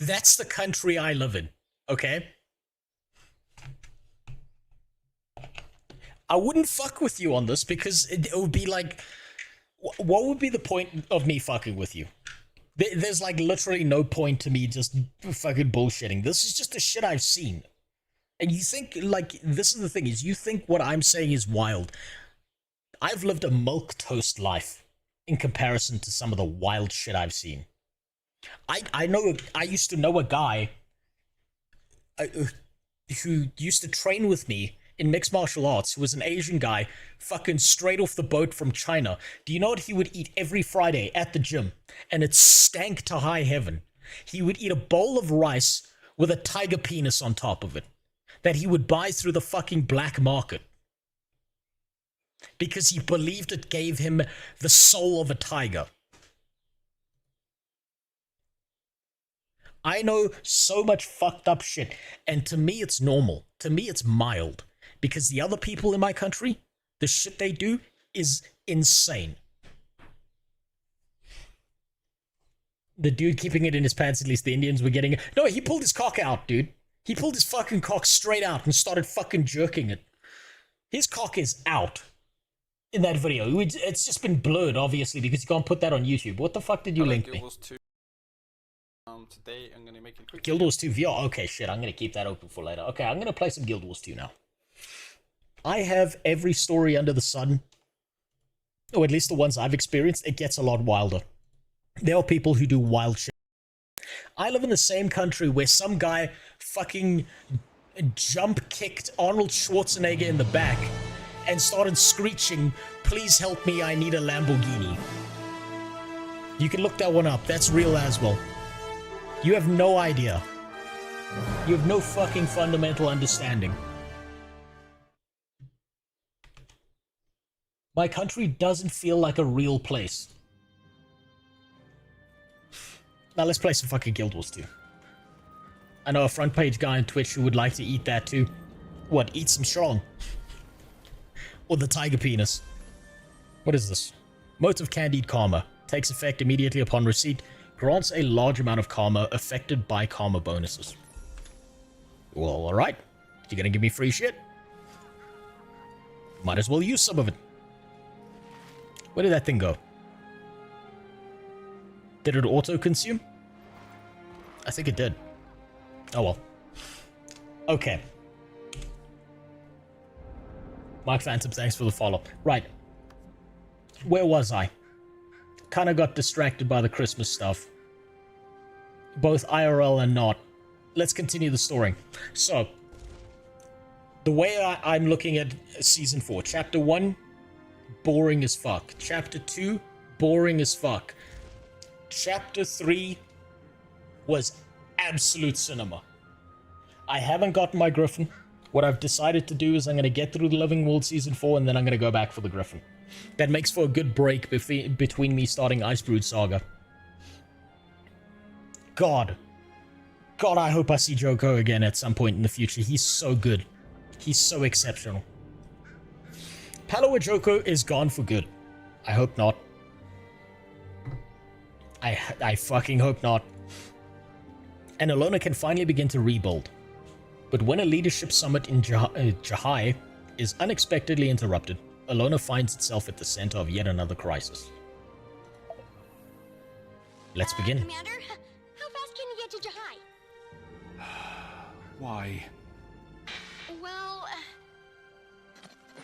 That's the country I live in, okay? I wouldn't fuck with you on this because it would be like, what would be the point of me fucking with you? There's like literally no point to me just fucking bullshitting. This is just the shit I've seen. And you think, like, this is the thing, is you think what I'm saying is wild. I've lived a milquetoast life in comparison to some of the wild shit I've seen. I used to know a guy who used to train with me in mixed martial arts, who was an Asian guy, fucking straight off the boat from China. Do you know what he would eat every Friday at the gym? And it stank to high heaven. He would eat a bowl of rice with a tiger penis on top of it that he would buy through the fucking black market because he believed it gave him the soul of a tiger. I know so much fucked up shit, and to me it's normal. To me it's mild. Because the other people in my country, the shit they do is insane. The dude keeping it in his pants, at least the Indians were getting it. No, he pulled his cock out, dude. He pulled his fucking cock straight out and started fucking jerking it. His cock is out in that video. It's just been blurred, obviously, because you can't put that on YouTube. What the fuck did you link me? Today I'm gonna make it quick. Guild Wars 2 VR. Okay, shit, I'm gonna keep that open for later. Okay, I'm gonna play some Guild Wars 2 now. I have every story under the sun, or at least the ones I've experienced. It gets a lot wilder. There are people who do wild shit. I live in the same country where some guy fucking jump kicked Arnold Schwarzenegger in the back and started screeching, "Please help me, I need a Lamborghini." You can look that one up. That's real as well. You have no idea. You have no fucking fundamental understanding. My country doesn't feel like a real place. Now let's play some fucking Guild Wars 2. I know a front page guy on Twitch who would like to eat that too. What, eat some strong? Or the tiger penis. What is this? Motive Candied Karma. Takes effect immediately upon receipt. Grants a large amount of karma affected by karma bonuses. Well, alright. You're gonna give me free shit? Might as well use some of it. Where did that thing go? Did it auto-consume? I think it did. Oh well. Okay. Mark Phantom, thanks for the follow. Right. Where was I? Kinda got distracted by the Christmas stuff. Both IRL and not. Let's continue the story. So, The way I'm looking at Season 4, Chapter 1, boring as fuck. Chapter 2, boring as fuck. Chapter 3 was absolute cinema. I haven't gotten my Griffin. What I've decided to do is I'm going to get through the Living World Season 4 and then I'm going to go back for the Griffin. That makes for a good break between me starting Icebrood Saga. God, I hope I see Joko again at some point in the future. He's so good. He's so exceptional. Palawa Joko is gone for good. I hope not. I fucking hope not. And Alona can finally begin to rebuild. But when a leadership summit in Jahai is unexpectedly interrupted, Alona finds itself at the center of yet another crisis. Let's begin. Commander, how fast can you get to Jahai? Why? Well,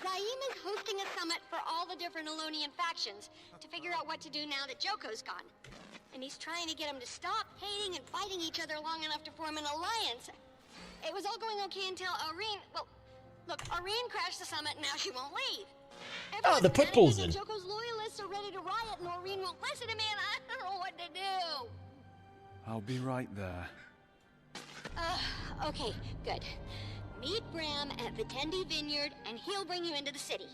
Zaim is hosting a summit for all the different Alonian factions to figure out what to do now that Joko's gone. And he's trying to get them to stop hating and fighting each other long enough to form an alliance. It was all going okay until Irene... Well, look, Irene crashed the summit and now she won't leave. Oh, the Pitbull's in. Joko's loyalists are ready to riot and Irene won't listen to me and I don't know what to do. I'll be right there. Okay, good. Meet Bram at Vitendi Vineyard and he'll bring you into the city.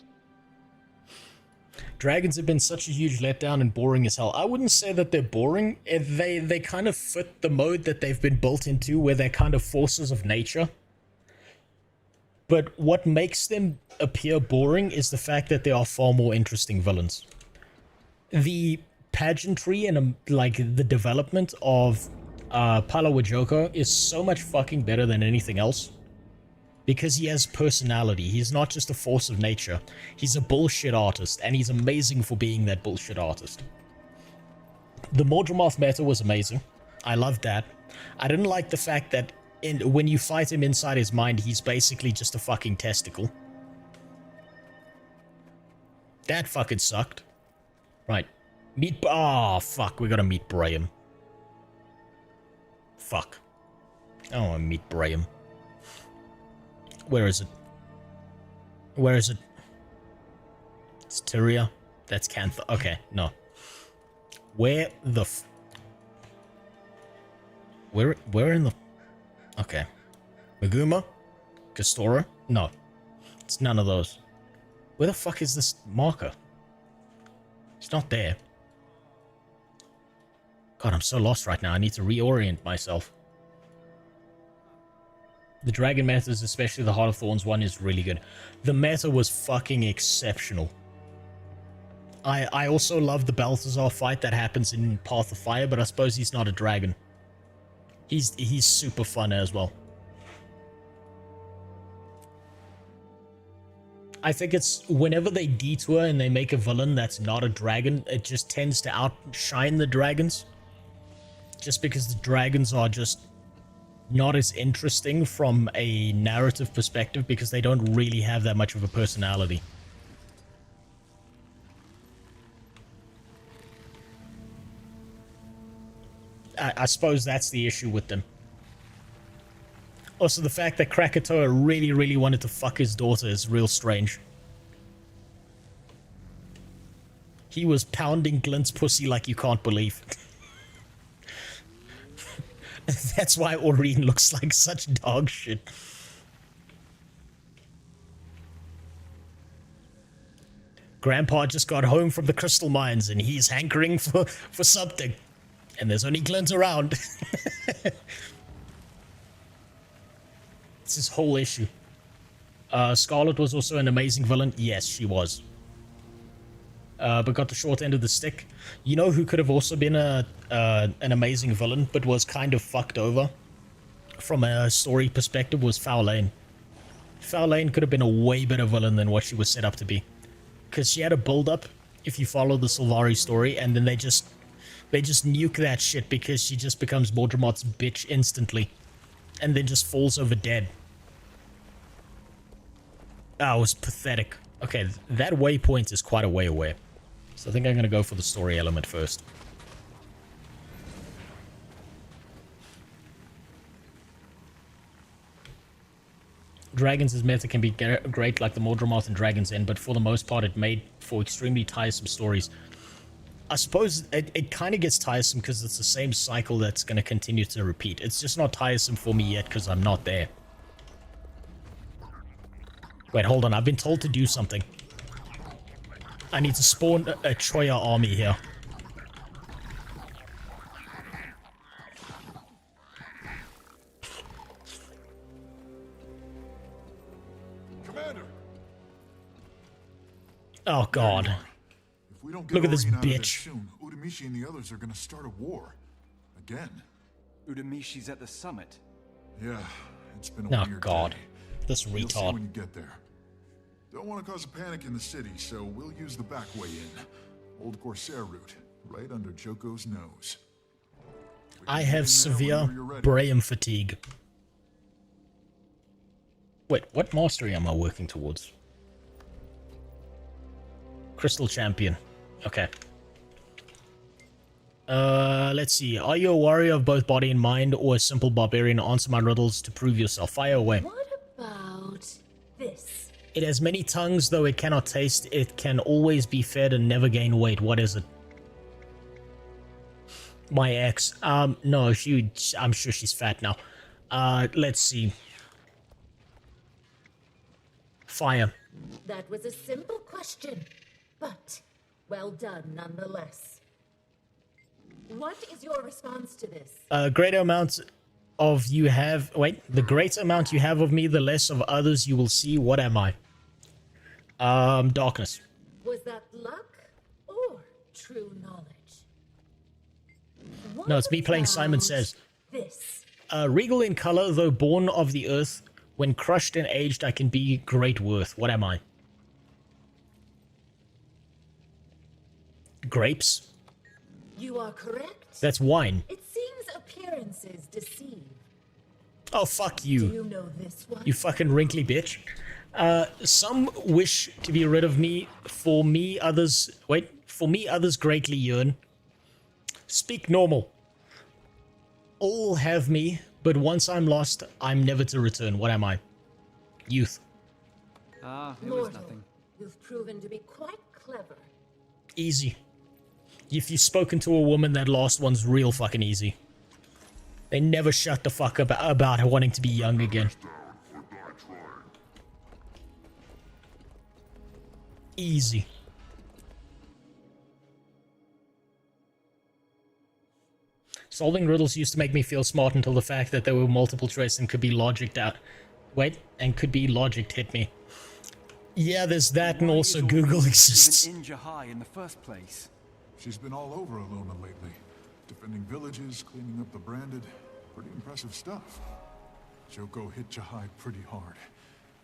Dragons have been such a huge letdown and boring as hell. I wouldn't say that they're boring. They kind of fit the mode that they've been built into, where they're kind of forces of nature. But what makes them appear boring is the fact that they are far more interesting villains. The pageantry and like the development of Palawa Joko is so much fucking better than anything else. Because he has personality. He's not just a force of nature. He's a bullshit artist, and he's amazing for being that bullshit artist. The Mordramoth meta was amazing. I loved that. I didn't like the fact that when you fight him inside his mind, he's basically just a fucking testicle. That fucking sucked. Right. Oh, fuck. We gotta meet Brahim. Fuck. I don't wanna meet Brahim. Where is it? Where is it? It's Tyria. That's Cantha. Okay, no. Where the Where in the... Okay. Maguma? Kastora? No. It's none of those. Where the fuck is this marker? It's not there. God, I'm so lost right now. I need to reorient myself. The Dragon metas, especially the Heart of Thorns one, is really good. The meta was fucking exceptional. I also love the Balthazar fight that happens in Path of Fire, but I suppose he's not a dragon. He's super fun as well. I think it's whenever they detour and they make a villain that's not a dragon, it just tends to outshine the dragons. Just because the dragons are just not as interesting from a narrative perspective because they don't really have that much of a personality. I suppose that's the issue with them. Also, the fact that Krakatoa really wanted to fuck his daughter is real strange. He was pounding Glint's pussy like you can't believe. That's why Aurene looks like such dog shit. Grandpa just got home from the crystal mines and he's hankering for something. And there's only Glint around. It's his whole issue. Scarlet was also an amazing villain. Yes, she was. But got the short end of the stick. You know who could have also been an amazing villain, but was kind of fucked over from a story perspective, was Foulane. Foulane could have been a way better villain than what she was set up to be. Because she had a build-up, if you follow the Sylvari story, and then they just nuke that shit because she just becomes Mordramoth's bitch instantly. And then just falls over dead. Ah, it was pathetic. Okay, that waypoint is quite a way away. So I think I'm going to go for the story element first. Dragons' meta can be great, like the Mordremoth and Dragon's End, but for the most part, it made for extremely tiresome stories. I suppose it kind of gets tiresome because it's the same cycle that's going to continue to repeat. It's just not tiresome for me yet because I'm not there. Wait, hold on. I've been told to do something. I need to spawn a Troya army here. Commander. Oh, God. If we don't get Look at this Orion out of there bitch. soon, Udamishi and the others are going to start a war. Again. Udamishi's at the summit. Yeah, it's been a Oh, weird God. day. This You'll see retard. when you get there. Don't want to cause a panic in the city, so we'll use the back way in. Old Corsair route, right under Joko's nose. I have severe brain fatigue. Wait, what mastery am I working towards? Crystal Champion. Okay. Let's see. Are you a warrior of both body and mind, or a simple barbarian? Answer my riddles to prove yourself. Fire away. What about this? It has many tongues, though it cannot taste. It can always be fed and never gain weight. What is it? My ex. No, I'm sure she's fat now. Let's see. Fire. That was a simple question, but well done nonetheless. What is your response to this? Greater amounts of you have... Wait, the greater amount you have of me, the less of others you will see. What am I? Darkness. Was that luck or true knowledge? No, it's me playing Simon Says. This. Regal in color, though born of the earth. When crushed and aged, I can be great worth. What am I? Grapes? You are correct. That's wine. It seems appearances deceive. Oh, fuck you. Do you know this one? You fucking wrinkly bitch. Some wish to be rid of me. For me, others... Wait. For me, others greatly yearn. Speak normal. All have me, but once I'm lost, I'm never to return. What am I? Youth. Ah, it Mortal, was nothing. You've proven to be quite clever. Easy. If you've spoken to a woman, that last one's real fucking easy. They never shut the fuck up about wanting to be young again. Easy. Solving riddles used to make me feel smart until the fact that there were multiple choice and could be logicked out. Wait, and could be logicked hit me. Yeah, there's that, and also Google exists. Even in Jahai in the first place. She's been all over Alona lately. Defending villages, cleaning up the branded. Pretty impressive stuff. Joko hit Jahai pretty hard.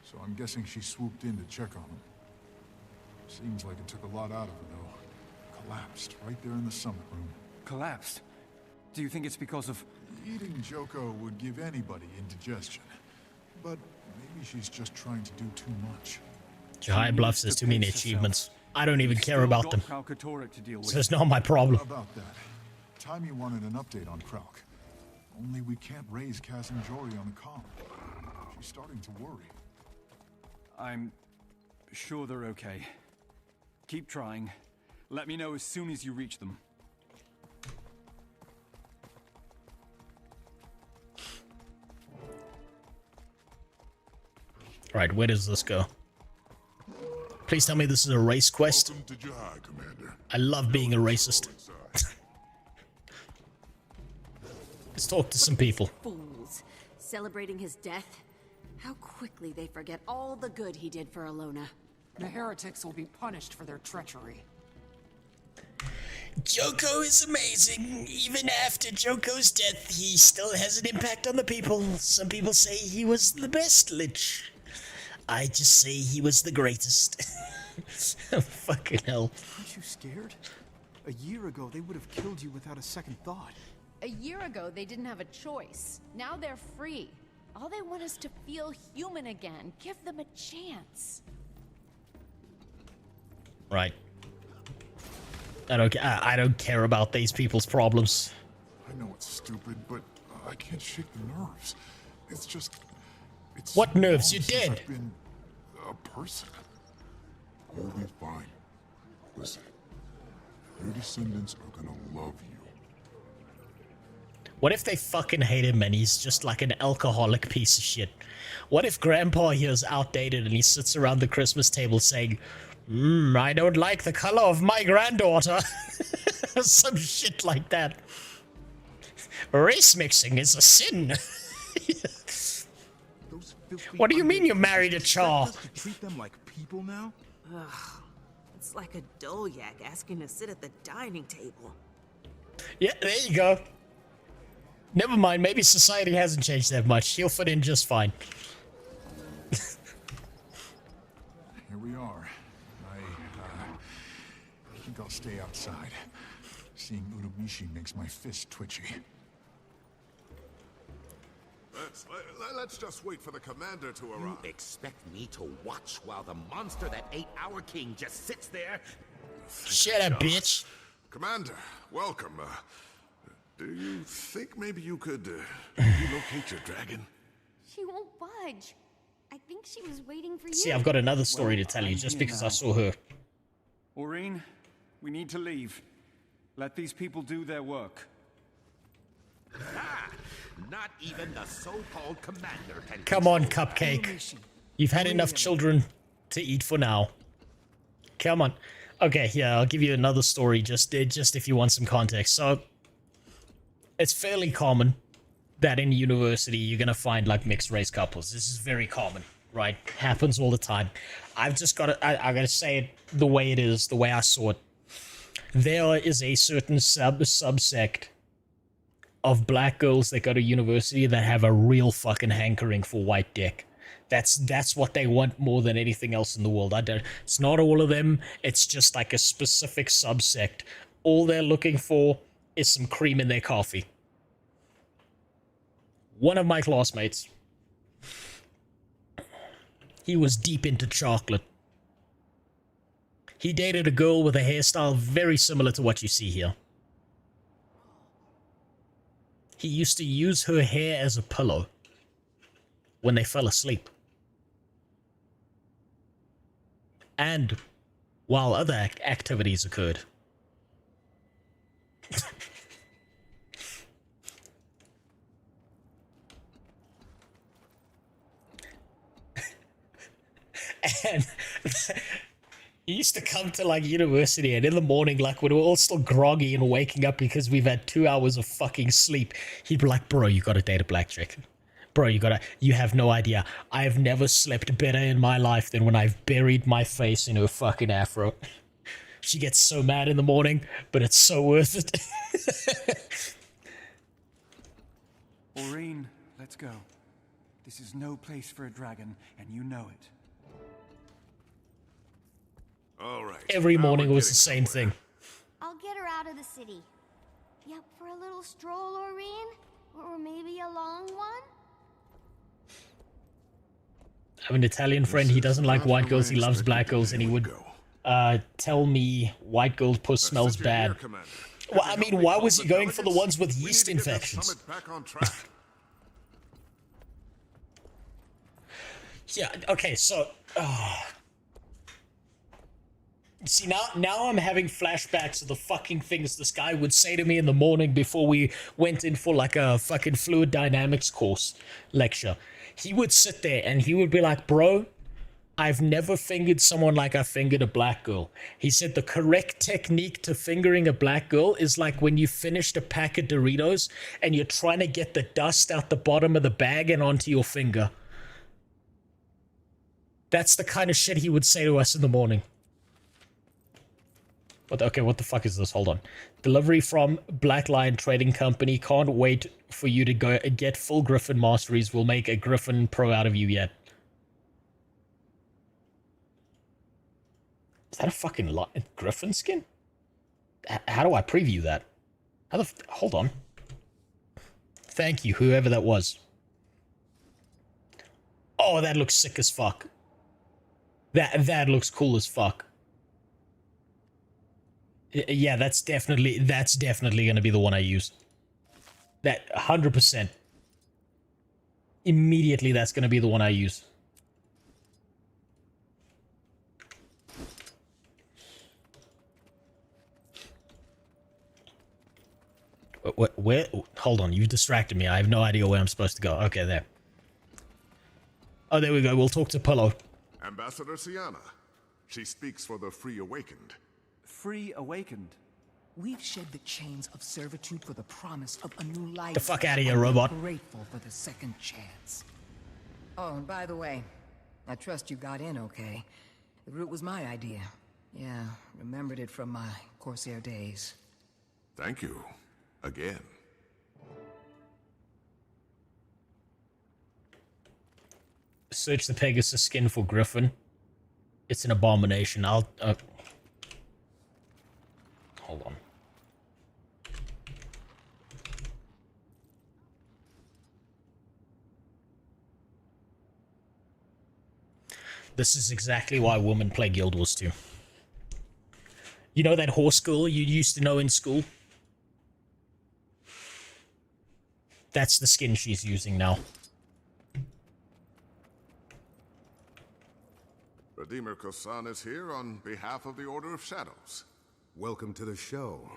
So I'm guessing she swooped in to check on him. Seems like it took a lot out of her, though. Collapsed right there in the summit room. Collapsed? Do you think it's because of... Eating Joko would give anybody indigestion. But maybe she's just trying to do too much. Jahai Bluffs has too many achievements. I don't even care about them. So it's not my problem. About that. Timey wanted an update on Krauk. Only we can't raise Kaz and Jory on the comm. She's starting to worry. I'm sure they're okay. Keep trying. Let me know as soon as you reach them. Right, where does this go? Please tell me this is a race quest. Welcome to Jahai, Commander. I love being a racist. Let's talk to some people. Fools. Celebrating his death? How quickly they forget all the good he did for Alona. The heretics will be punished for their treachery. Joko is amazing. Even after Joko's death, he still has an impact on the people. Some people say he was the best Lich. I just say he was the greatest. Fucking hell. Aren't you scared? A year ago, they would have killed you without a second thought. A year ago, they didn't have a choice. Now they're free. All they want is to feel human again. Give them a chance. Right. I don't care about these people's problems. I know it's stupid, but I can't shake the nerves. It's just... What nerves? You're Long since dead. I've been a person. You'll be fine. Listen, your descendants are gonna love you. What if they fucking hate him and he's just like an alcoholic piece of shit? What if Grandpa here is outdated and he sits around the Christmas table saying, I don't like the color of my granddaughter. Some shit like that. Race mixing is a sin. What do you mean you married a char? Treat them like people now? Ugh, it's like a Dolyak asking to sit at the dining table. Yeah, there you go. Never mind, maybe society hasn't changed that much. He'll fit in just fine. Here we are. I think I'll stay outside. Seeing Uramishi makes my fist twitchy. Let's just wait for the commander to arrive. You expect me to watch while the monster that ate our king just sits there? Shut up, bitch. Commander, welcome. Do you think maybe you could relocate your dragon? She won't budge. I think she was waiting for you. See, I've got another story to tell you just because I saw her. Aurene, we need to leave. Let these people do their work. Ah, not even the so-called commander can. Come on, Cupcake. You've had enough children to eat for now. Come on. Okay, yeah, I'll give you another story just if you want some context. So, it's fairly common that in university you're gonna find like mixed race couples. This is very common, right? Happens all the time. I've just gotta, I gotta say it the way it is, the way I saw it. There is a certain subsect of black girls that go to university that have a real fucking hankering for white dick. That's what they want more than anything else in the world. It's not all of them. It's just like a specific subsect. All they're looking for is some cream in their coffee. One of my classmates, he was deep into chocolate. He dated a girl with a hairstyle very similar to what you see here. He used to use her hair as a pillow when they fell asleep. And while other activities occurred. And he used to come to like university, and in the morning, like when we're all still groggy and waking up because we've had 2 hours of fucking sleep, he'd be like, bro, you gotta date a black chick. Bro, you have no idea. I have never slept better in my life than when I've buried my face in her fucking afro. She gets so mad in the morning, but it's so worth it. Aurene, let's go. This is no place for a dragon, and you know it. All right. Every morning was the same thing. I'll get her out of the city. Yep, for a little stroll, Aurene? Or maybe a long one? I have an Italian friend, he doesn't like white girls, he loves black girls, and he would tell me white girls' puss smells bad. Well, I mean, why was he going for the ones with yeast infections? Yeah, okay, so... See, now I'm having flashbacks of the fucking things this guy would say to me in the morning before we went in for like a fucking fluid dynamics course lecture. He would sit there and he would be like, bro, I've never fingered someone like I fingered a black girl. He said the correct technique to fingering a black girl is like when you finished a pack of Doritos and you're trying to get the dust out the bottom of the bag and onto your finger. That's the kind of shit he would say to us in the morning. Okay, what the fuck is this? Hold on. Delivery from Black Lion Trading Company. Can't wait for you to go get full Griffin masteries. We'll make a Griffin Pro out of you yet. Is that a fucking Griffin skin? How do I preview that? Hold on. Thank you, whoever that was. Oh, that looks sick as fuck. That looks cool as fuck. Yeah, that's definitely going to be the one I use. That 100%. immediately that's going to be the one I use. Where? Hold on, you've distracted me. I have no idea where I'm supposed to go. Okay, there. Oh, there we go. We'll talk to Pillow. Ambassador Sienna. She speaks for the Free Awakened. Free Awakened? We've shed the chains of servitude for the promise of a new life. The fuck out of here, robot. Grateful for the second chance. Oh, and by the way, I trust you got in okay. The route was my idea. Yeah, remembered it from my Corsair days. Thank you. Again. Search the Pegasus skin for Griffin. It's an abomination. I'll... hold on. This is exactly why women play Guild Wars 2. You know that horse girl you used to know in school? That's the skin she's using now. Redeemer Kosan is here on behalf of the Order of Shadows. Welcome to the show.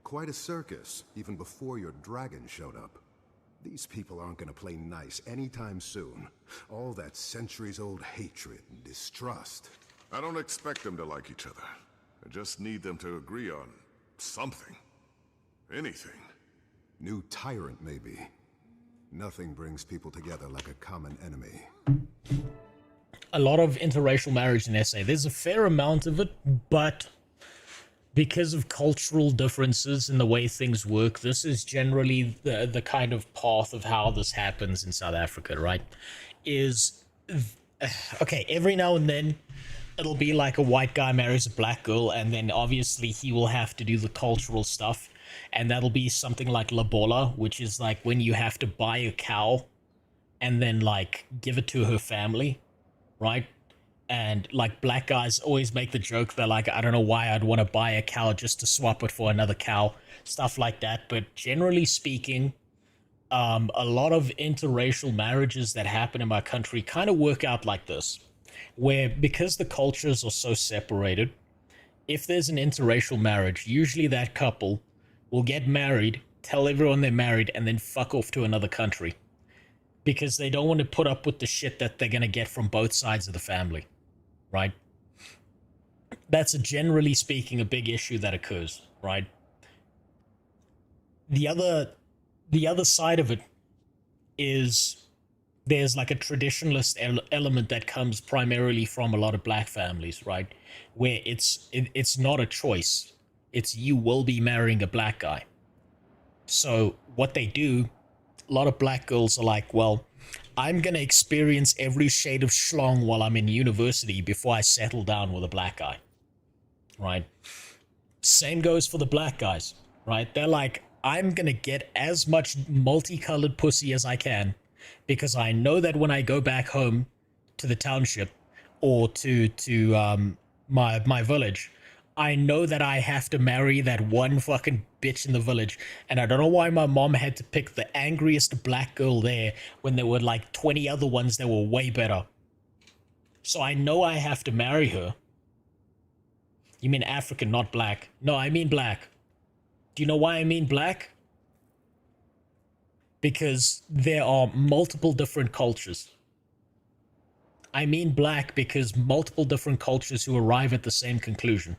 Quite a circus, even before your dragon showed up. These people aren't gonna play nice anytime soon. All that centuries-old hatred and distrust. I don't expect them to like each other. I just need them to agree on something. Anything. New tyrant, maybe. Nothing brings people together like a common enemy. A lot of interracial marriage in SA. There's a fair amount of it, but because of cultural differences in the way things work, this is generally the kind of path of how this happens in South Africa, right? Okay, every now and then it'll be like a white guy marries a black girl, and then obviously he will have to do the cultural stuff, and that'll be something like Lobola, which is like when you have to buy a cow and then like give it to her family, right? And like black guys always make the joke, they're like, I don't know why I'd want to buy a cow just to swap it for another cow, stuff like that. But generally speaking, a lot of interracial marriages that happen in my country kind of work out like this, where because the cultures are so separated, if there's an interracial marriage, usually that couple will get married, tell everyone they're married, and then fuck off to another country. Because they don't want to put up with the shit that they're going to get from both sides of the family, right? That's generally speaking a big issue that occurs, right? The other side of it is there's like a traditionalist element that comes primarily from a lot of black families, right? Where it's not a choice. It's you will be marrying a black guy. So what they do, a lot of black girls are like, well, I'm going to experience every shade of schlong while I'm in university before I settle down with a black guy, right? Same goes for the black guys, right? They're like, I'm going to get as much multicolored pussy as I can because I know that when I go back home to the township or to my village, I know that I have to marry that one fucking bitch in the village. And I don't know why my mom had to pick the angriest black girl there when there were like 20 other ones that were way better. So I know I have to marry her. You mean African, not black? No, I mean black. Do you know why I mean black? Because there are multiple different cultures. I mean black because multiple different cultures who arrive at the same conclusion.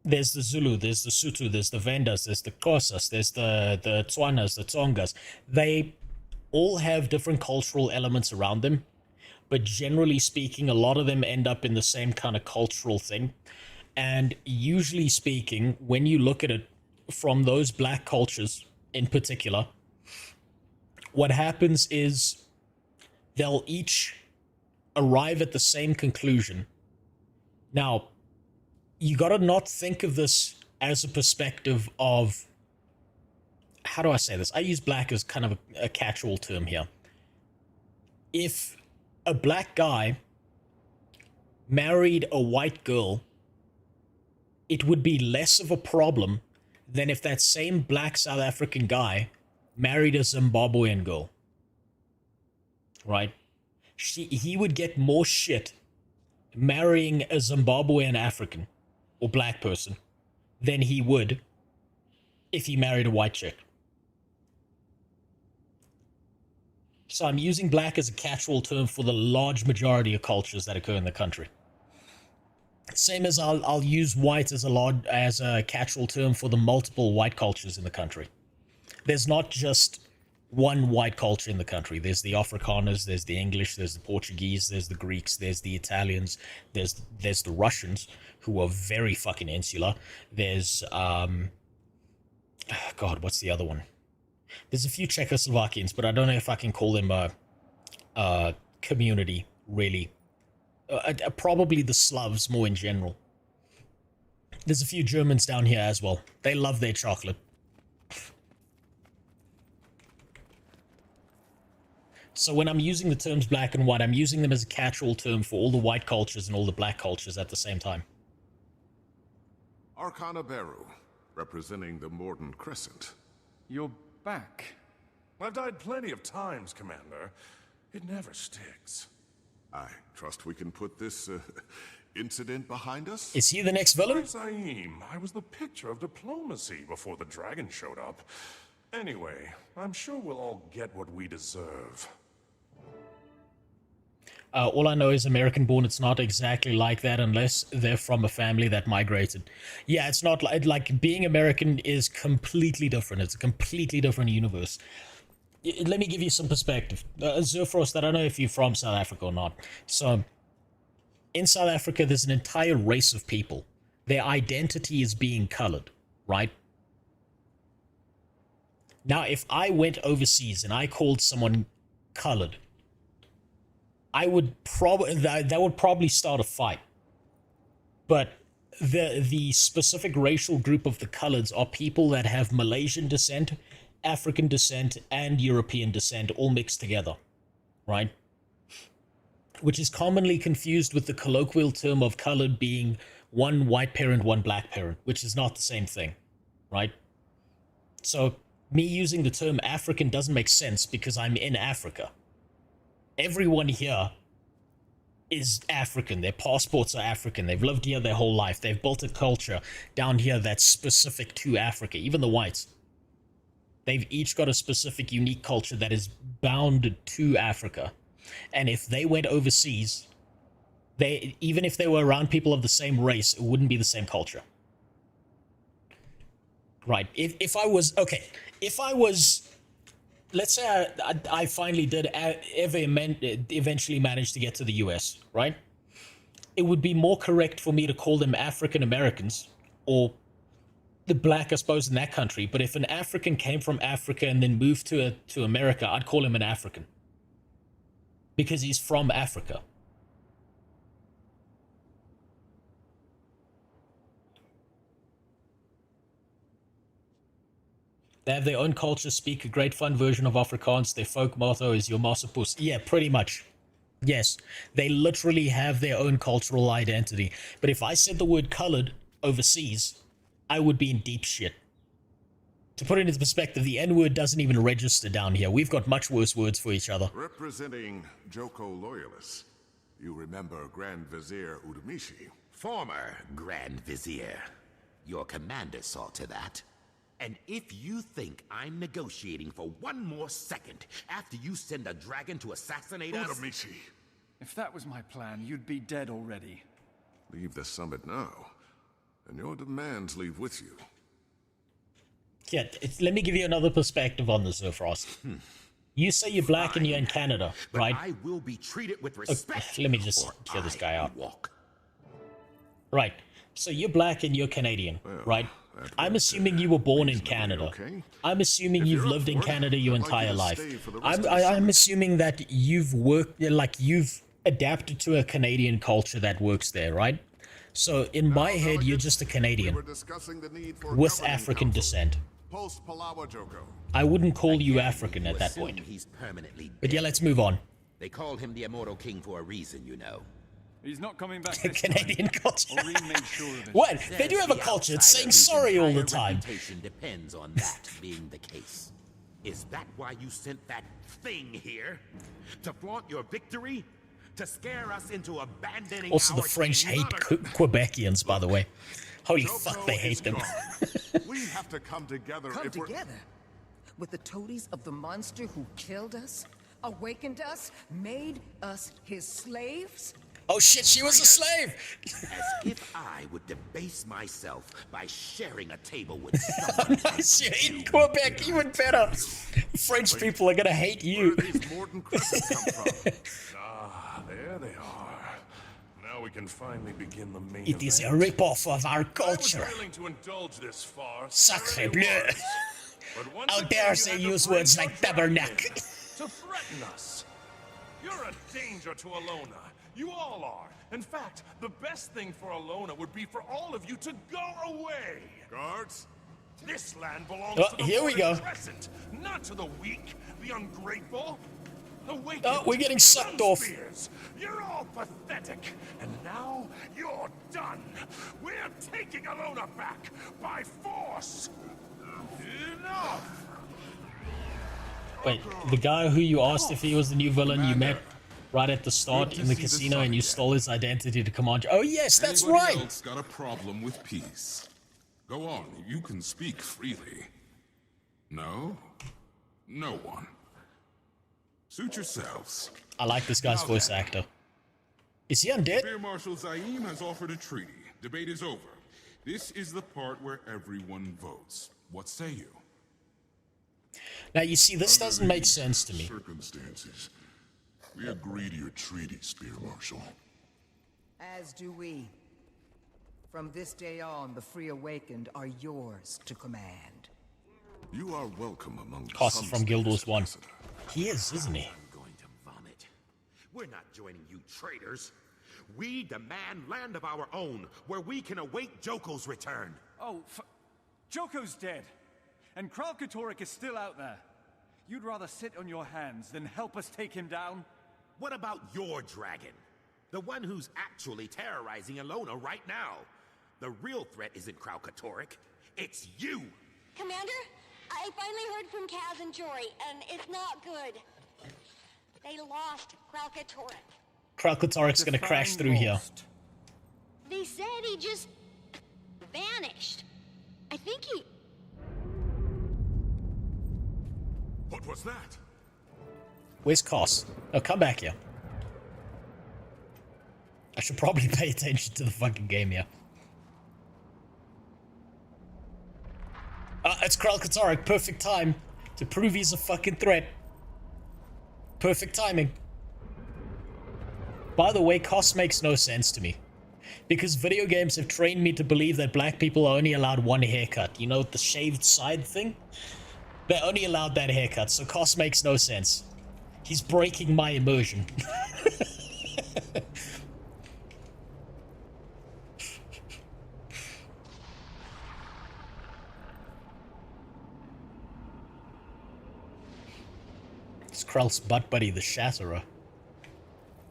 There's the Zulu, there's the Sotho, there's the Vendas, there's the Xhosas, there's the Tswanas, the Tsongas. They all have different cultural elements around them, but generally speaking, a lot of them end up in the same kind of cultural thing. And usually speaking, when you look at it from those black cultures in particular, what happens is they'll each arrive at the same conclusion. Now, you gotta not think of this as a perspective of, how do I say this? I use black as kind of a catch-all term here. If a black guy married a white girl, it would be less of a problem than if that same black South African guy married a Zimbabwean girl, right? He would get more shit marrying a Zimbabwean African or black person than he would if he married a white chick. So I'm using black as a catch-all term for the large majority of cultures that occur in the country. Same as I'll use white as a catch-all term for the multiple white cultures in the country. There's not just one white culture in the country. There's the Afrikaners, there's the English, there's the Portuguese, there's the Greeks, there's the Italians, there's the Russians, who are very fucking insular. There's God, what's the other one? There's a few Czechoslovakians, but I don't know if I can call them a community, really. Probably the Slavs more in general. There's a few Germans down here as well. They love their chocolate. So when I'm using the terms black and white, I'm using them as a catch-all term for all the white cultures and all the black cultures at the same time. Arcana Beru, representing the Morden Crescent. You're back. I've died plenty of times, Commander. It never sticks. I trust we can put this incident behind us? Is he the next villain? Zaim, I was the picture of diplomacy before the dragon showed up. Anyway, I'm sure we'll all get what we deserve. All I know is American-born. It's not exactly like that unless they're from a family that migrated. Yeah, it's not like being American is completely different. It's a completely different universe. Let me give you some perspective. Zerfrost, I don't know if you're from South Africa or not. So, in South Africa, there's an entire race of people. Their identity is being colored, right? Now, if I went overseas and I called someone colored, I would that would probably start a fight. But the specific racial group of the coloreds are people that have Malaysian descent, African descent, and European descent all mixed together, right? Which is commonly confused with the colloquial term of colored being one white parent, one black parent, which is not the same thing, right? So me using the term African doesn't make sense because I'm in Africa. Everyone here is African. Their passports are African. They've lived here their whole life. They've built a culture down here that's specific to Africa. Even the whites. They've each got a specific, unique culture that is bound to Africa. And if they went overseas, even if they were around people of the same race, it wouldn't be the same culture. Right. If I was... Okay. If I was... Let's say I finally did eventually manage to get to the US, right? It would be more correct for me to call them African Americans or the black, I suppose, in that country. But if an African came from Africa and then moved to America, I'd call him an African because he's from Africa. They have their own culture, speak a great fun version of Afrikaans. Their folk motto is your massapus. Yeah, pretty much. Yes, they literally have their own cultural identity. But if I said the word colored overseas, I would be in deep shit. To put it into perspective, the N-word doesn't even register down here. We've got much worse words for each other. Representing Joko loyalists, you remember Grand Vizier Udamishi? Former Grand Vizier. Your commander saw to that. And if you think I'm negotiating for one more second after you send a dragon to assassinate us... Udamishi. If that was my plan, you'd be dead already. Leave the summit now, and your demands leave with you. Yeah, let me give you another perspective on this, Zerfrost. You say you're black and you're in Canada, right? I will be treated with respect. Let me just hear this guy out. Right. So you're black and you're Canadian, right? I'm assuming you were born in Canada. Okay. I'm assuming you've lived in Canada your entire life. I'm assuming that you've worked, like you've adapted to a Canadian culture that works there, right? So in my head, you're just a Canadian with African descent. I wouldn't call you African at that point. But yeah, let's move on. They call him the Immortal King for a reason, you know. He's not coming back. Canadian culture. Sure of it. What? They do have a culture. It's saying sorry all the time. Depends on that being the case. Is that why you sent that thing here? To flaunt your victory? To scare us into abandoning Also, the our French king? hate Quebecians, by the way. Holy fuck, they hate them. We have to come together. Come together? With the toadies of the monster who killed us, awakened us, made us his slaves? Oh shit, she was a slave! As if I would debase myself by sharing a table with someone. Nice, you hate Quebec even better. French people are gonna hate you. Ah, there they are. Now we can finally begin the main It is a event. rip-off of our culture. I was willing to indulge this farce. Sacre Really bleu. was. But once How again, dare you they had to use bring words your like dragon tabernacle? to threaten us. You're a danger to Alona. You all are. In fact, the best thing for Alona would be for all of you to go away. Guards? This land belongs Oh, to the here we go. Crescent, not to the weak, the ungrateful. Awaken Oh, we're getting sucked off. Spears. You're all pathetic. And now you're done. We're taking Alona back by force. Enough! Wait, the guy who you asked if he was the new villain you met right at the start in the casino and you stole his identity to command you. Oh yes, that's Anybody right! else got a problem with peace? Go on, you can speak freely. No? No one. Suit yourselves. I like this guy's voice actor. Is he undead? Spear Marshal Zaim has offered a treaty. Debate is over. This is the part where everyone votes. What say you? Now you see, this doesn't make sense to me. Circumstances. We agree to your treaty, Spear Marshal. As do we. From this day on, the Free Awakened are yours to command. You are welcome among the Cost from Guild Wars 1. He is, isn't he? I'm going to vomit. We're not joining you traitors. We demand land of our own, where we can await Joko's return. Oh, Joko's dead. And Kral Katorik is still out there. You'd rather sit on your hands than help us take him down? What about your dragon? The one who's actually terrorizing Alona right now. The real threat isn't Kral Katorik. It's you! Commander, I finally heard from Kaz and Jory, and it's not good. They lost Kral Katorik. Kral Katorik's gonna crash through here. They said he just vanished. I think he... What was that? Where's Koss? Oh, come back here. I should probably pay attention to the fucking game here. It's Kral Katorik. Perfect time to prove he's a fucking threat. Perfect timing. By the way, Koss makes no sense to me. Because video games have trained me to believe that black people are only allowed one haircut. You know, the shaved side thing? They're only allowed that haircut, so Koss makes no sense. He's breaking my immersion. It's Krell's butt buddy, the Shatterer.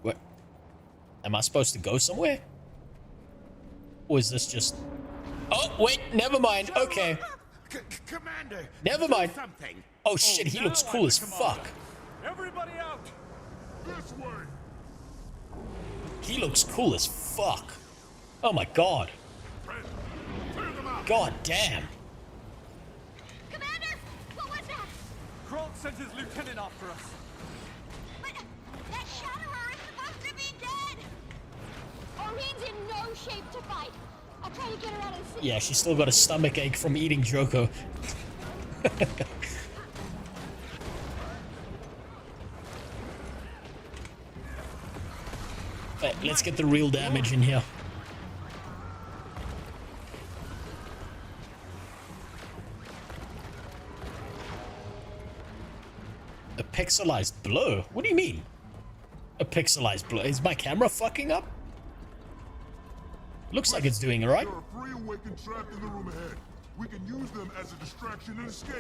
What? Am I supposed to go somewhere? Or is this just... Oh, wait, never mind. Okay. Commander! Never mind. Something. Oh shit, he looks cool as fuck. Everybody out! This way! He looks cool as fuck. Oh my god. God damn. Commander! What was that? Kralt sent his lieutenant after us. But that Shatterer is supposed to be dead! Oreen's in no shape to fight. I'll try to get her out of the city. Yeah, she's still got a stomach ache from eating Joko. Right, let's get the real damage in here. A pixelized blur? What do you mean? A pixelized blur? Is my camera fucking up? Looks like it's doing alright. There are Free Awakened trapped in the room ahead. We can use them as a distraction and escape.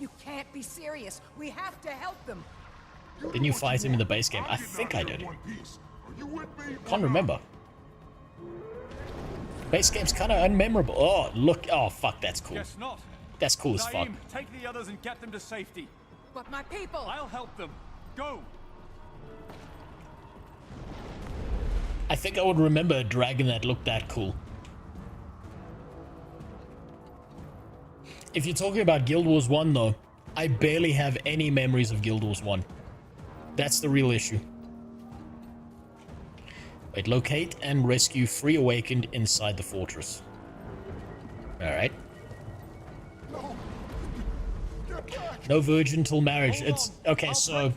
You can't be serious. We have to help them. Didn't you fight him in the base game? I think I did. Can't remember. Base game's kind of unmemorable. Oh, look. Oh, fuck, that's cool. Guess not. That's cool as fuck. Naeem, take the others and get them to safety. But my people! I'll help them. Go! I think I would remember a dragon that looked that cool. If you're talking about Guild Wars 1 though, I barely have any memories of Guild Wars 1. That's the real issue. Wait, locate and rescue 3 awakened inside the fortress. Alright. No virgin till marriage. It's okay, so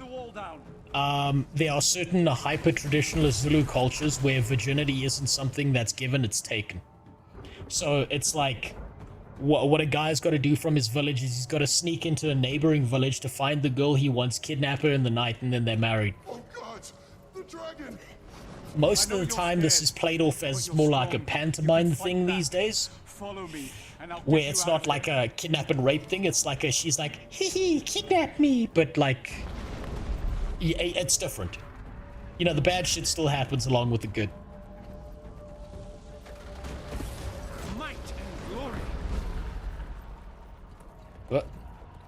there are certain hyper-traditionalist Zulu cultures where virginity isn't something that's given, it's taken. So it's like what a guy's got to do from his village is he's got to sneak into a neighboring village to find the girl he wants, kidnap her in the night, and then they're married. Oh God, the dragon! Most of the time this is played off as more like a pantomime thing these days. Follow me, and I'll Where it's not like a kidnap and rape thing, it's like she's like, hee hee, kidnap me, but like, yeah, it's different. You know, the bad shit still happens along with the good. Might and glory.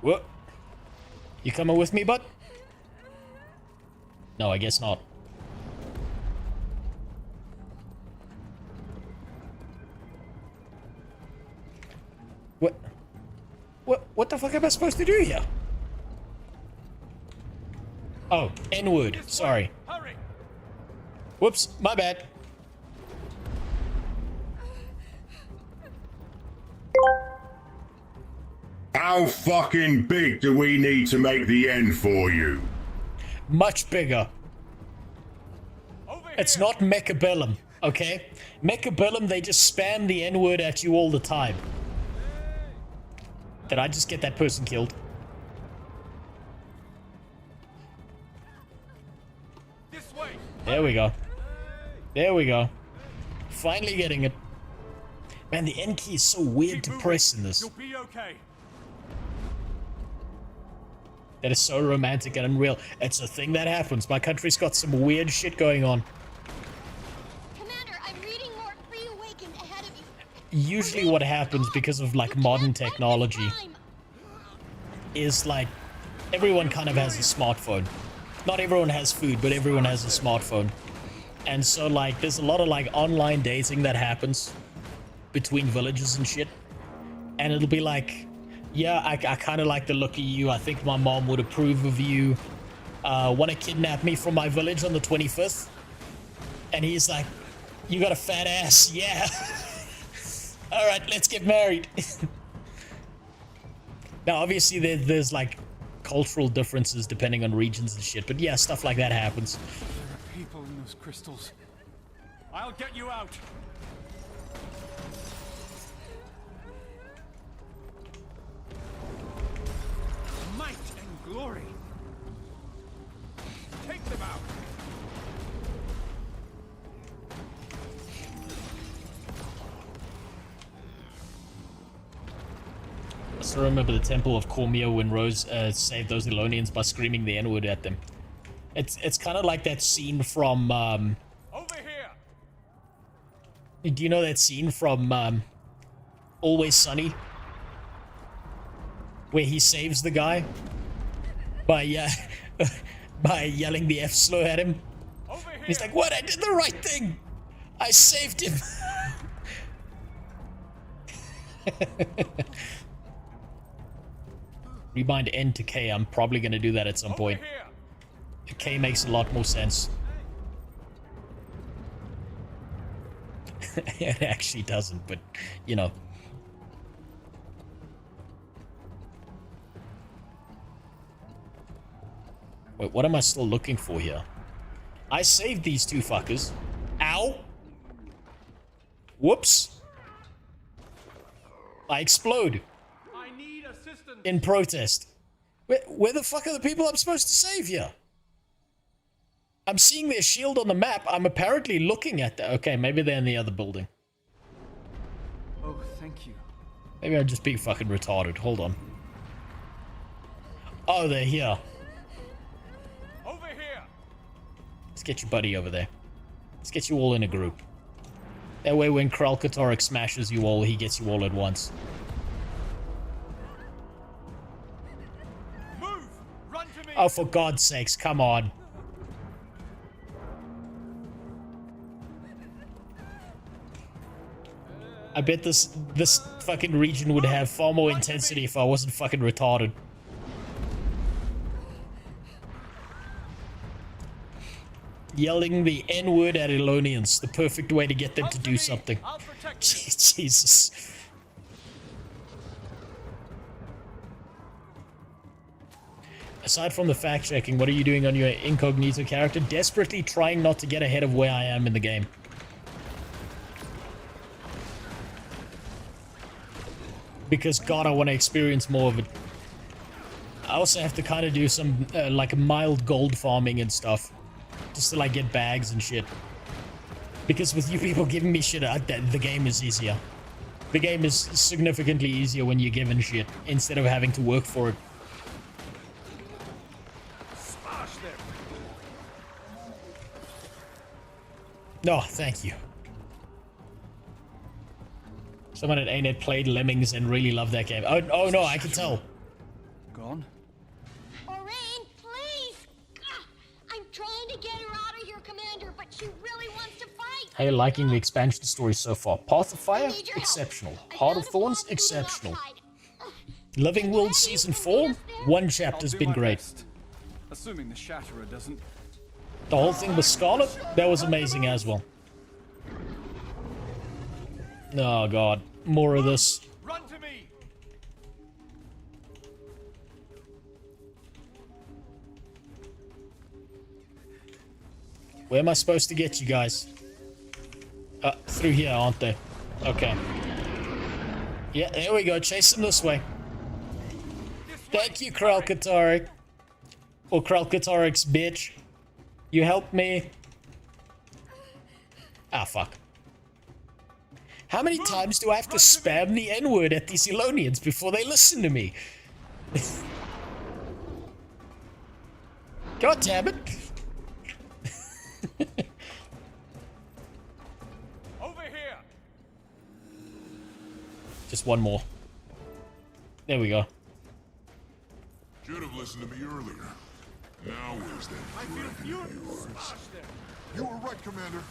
What? You coming with me, bud? No, I guess not. What the fuck am I supposed to do here? Oh, N-word. Sorry. Hurry. Whoops, my bad. How fucking big do we need to make the end for you? Much bigger. It's not Mechabellum, okay? Mechabellum, they just spam the N-word at you all the time. Did I just get that person killed? This way. There we go. There we go. Finally getting it. Man, the N key is so weird to press in this. You'll be okay. That is so romantic and unreal. It's a thing that happens. My country's got some weird shit going on. Commander, I'm reading more pre-awakened ahead of you. Usually what happens because of like modern technology is like everyone kind of has a smartphone. Not everyone has food, but everyone has a smartphone. And so like there's a lot of like online dating that happens between villages and shit. And it'll be like, yeah, I kind of like the look of you. I think my mom would approve of you. Want to kidnap me from my village on the 25th? And he's like, you got a fat ass. Yeah. All right, let's get married. Now, obviously, there's like cultural differences depending on regions and shit. But yeah, stuff like that happens. There are people in those crystals. I'll get you out. Might and glory. Take them out. I still remember the Temple of Cormio when Rose saved those Elonians by screaming the N-word at them. It's kind of like that scene from over here. Do you know that scene from Always Sunny, where he saves the guy by by yelling the F slur at him? He's like, "What? I did the right thing. I saved him." Rebind N to K. I'm probably going to do that at some point. K makes a lot more sense. It actually doesn't, but, you know. Wait, what am I still looking for here? I saved these two fuckers. Ow! Whoops! I explode. In protest. Where the fuck are the people I'm supposed to save here? I'm seeing their shield on the map. I'm apparently looking at that. Okay, maybe they're in the other building. Oh, thank you. Maybe I'm just being fucking retarded. Hold on. Oh, they're here. Over here. Let's get your buddy over there. Let's get you all in a group. That way when Kralkatorix smashes you all, he gets you all at once. Oh, for God's sakes, come on. I bet this fucking region would have far more intensity if I wasn't fucking retarded. Yelling the N-word at Elonians, the perfect way to get them to do something. Jesus. Aside from the fact-checking, what are you doing on your incognito character? Desperately trying not to get ahead of where I am in the game. Because, God, I want to experience more of it. I also have to kind of do some, like, mild gold farming and stuff. Just to, like, get bags and shit. Because with you people giving me shit, the game is easier. The game is significantly easier when you're given shit, instead of having to work for it. No, thank you. Someone at ANET played Lemmings and really loved that game. Oh no, I can tell. Gone? Orain, please! I'm trying to get her out of here, Commander, but she really wants to fight! How are you liking the expansion story so far? Path of Fire? Exceptional. Heart of Thorns? Exceptional. Living World Season 4? One chapter's been great. Assuming the Shatterer doesn't... The whole thing with Scarlet? That was amazing as well. Oh god. More of this. Run to me. Where am I supposed to get you guys? Through here, aren't they? Okay. Yeah, there we go. Chase them this way. Thank you, Kralkatarek. Or Kralkatarek's bitch. You helped me. Ah, fuck. How many times do I have to spam the N-word at these Elonians before they listen to me? God damn it. Over here. Just one more. There we go. Should have listened to me earlier. Now where's that dragon of yours? You were right, Commander.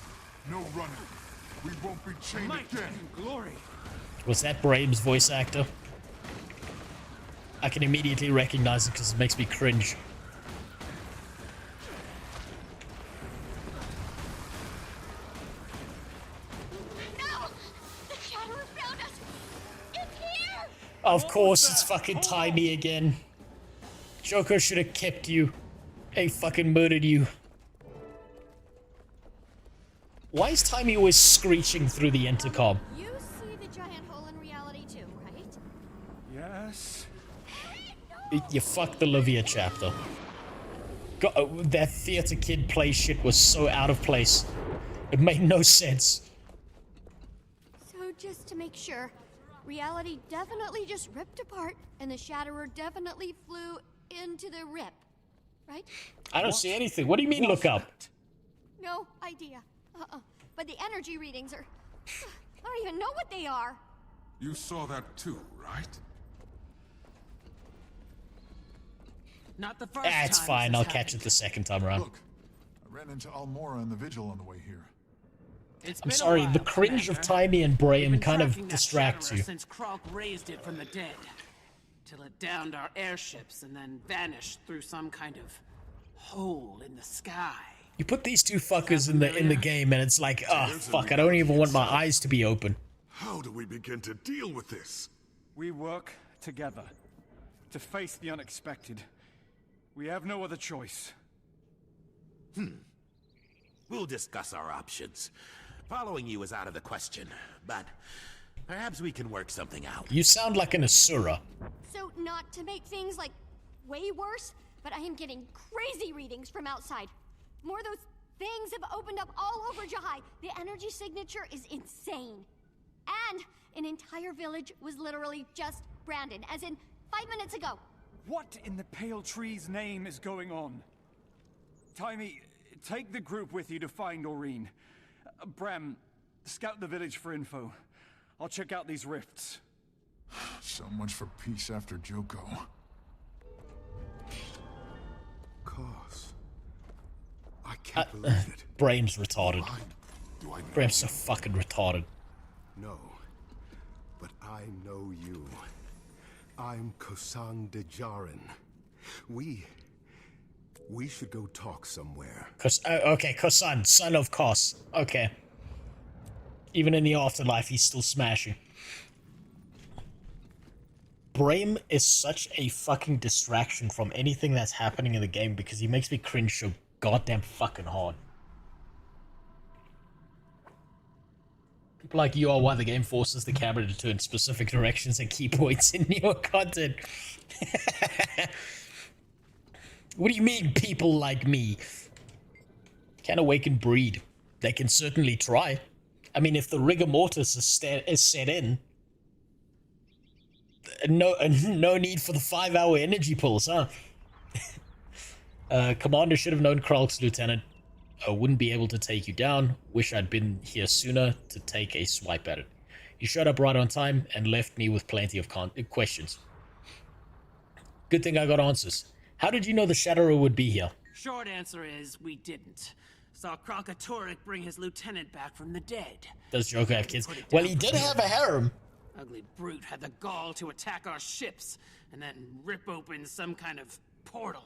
No running. We won't be chained again. Glory. Was that Braim's voice actor? I can immediately recognize it because it makes me cringe. No! The Shatterer found us! It's here! Of course, it's fucking Timey again. Joker should have kept you. He fucking murdered you. Why is Timey always screeching through the intercom? You see the giant hole in reality too, right? Yes. You fucked the Livia chapter. God, that theater kid play shit was so out of place. It made no sense. So just to make sure, reality definitely just ripped apart, and the Shatterer definitely flew into the rip, right? I don't see anything. What do you mean look up? No idea. But the energy readings are... I don't even know what they are. You saw that too, right? Not the first time. It's fine. I'll catch it the second time around. Look, I ran into Almora and the Vigil on the way here. I'm sorry, the cringe of Timey and Braim kind of distracts you. Since Kralk raised it from the dead, till it downed our airships and then vanished through some kind of hole in the sky. You put these two fuckers in the game and it's like, oh fuck, I don't even want my eyes to be open. How do we begin to deal with this? We work together to face the unexpected. We have no other choice. We'll discuss our options. Following you is out of the question, but perhaps we can work something out. You sound like an Asura. So not to make things like way worse, but I am getting crazy readings from outside. More of those things have opened up all over Jahai. The energy signature is insane. And an entire village was literally just branded, as in 5 minutes ago. What in the Pale Tree's name is going on? Timey, take the group with you to find Aurene. Bram, scout the village for info. I'll check out these rifts. So much for peace after Joko. Cause. I can't believe it. Braim's retarded. Braim's so fucking retarded. No, but I know you. I'm Kosan de Jaren. We should go talk somewhere. Okay, Kosan, son of Kos. Okay. Even in the afterlife, he's still smashing. Braim is such a fucking distraction from anything that's happening in the game because he makes me cringe so goddamn fucking hard. People like you are why the game forces the camera to turn specific directions and key points in your content. What do you mean, people like me? Can awaken breed. They can certainly try. I mean, if the rigor mortis is set in, no need for the 5-hour energy pulse, huh? Commander should have known Kralk's lieutenant wouldn't be able to take you down. Wish I'd been here sooner to take a swipe at it. You showed up right on time and left me with plenty of questions. Good thing I got answers. How did you know the Shatterer would be here? Short answer is, we didn't. Saw Kralkatorrik bring his lieutenant back from the dead. Does Joker have kids? Well, he did have a harem. Ugly brute had the gall to attack our ships and then rip open some kind of portal.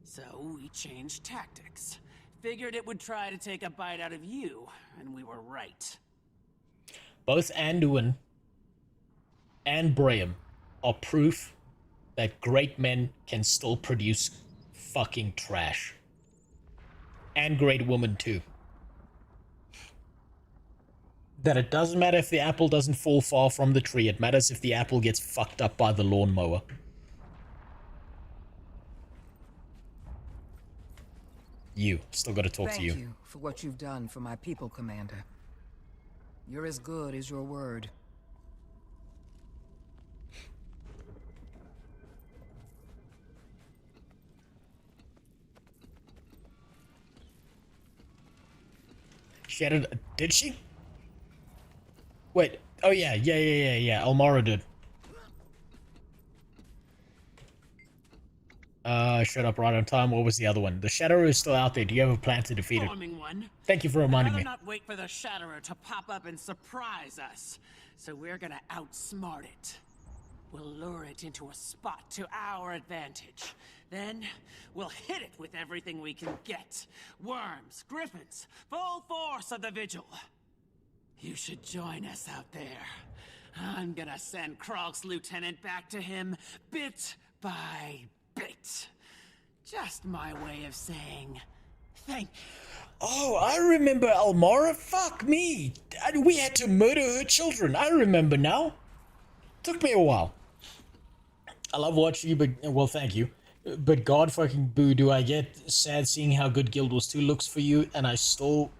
So we changed tactics. Figured it would try to take a bite out of you, and we were right. Both Anduin and Braim are proof that great men can still produce fucking trash. And great women too. That it doesn't matter if the apple doesn't fall far from the tree, it matters if the apple gets fucked up by the lawnmower. You. Still gotta talk to you. Thank you for what you've done for my people, Commander. You're as good as your word. She had a... Did she? Wait. Oh, yeah. Elmara did. Shut up right on time. What was the other one? The Shatterer is still out there. Do you have a plan to defeat it? One. Thank you for reminding me. I'd rather not wait for the Shatterer to pop up and surprise us. So we're gonna outsmart it. We'll lure it into a spot to our advantage. Then, we'll hit it with everything we can get. Worms, griffins, full force of the Vigil. You should join us out there. I'm gonna send Kralk's lieutenant back to him, bit by bit. Just my way of saying thank you. Oh, I remember Elmara. Fuck me. We had to murder her children. I remember now. Took me a while. I love watching you, but... Well, thank you. But God fucking boo, do I get sad seeing how good Guild Wars 2 looks for you, and I still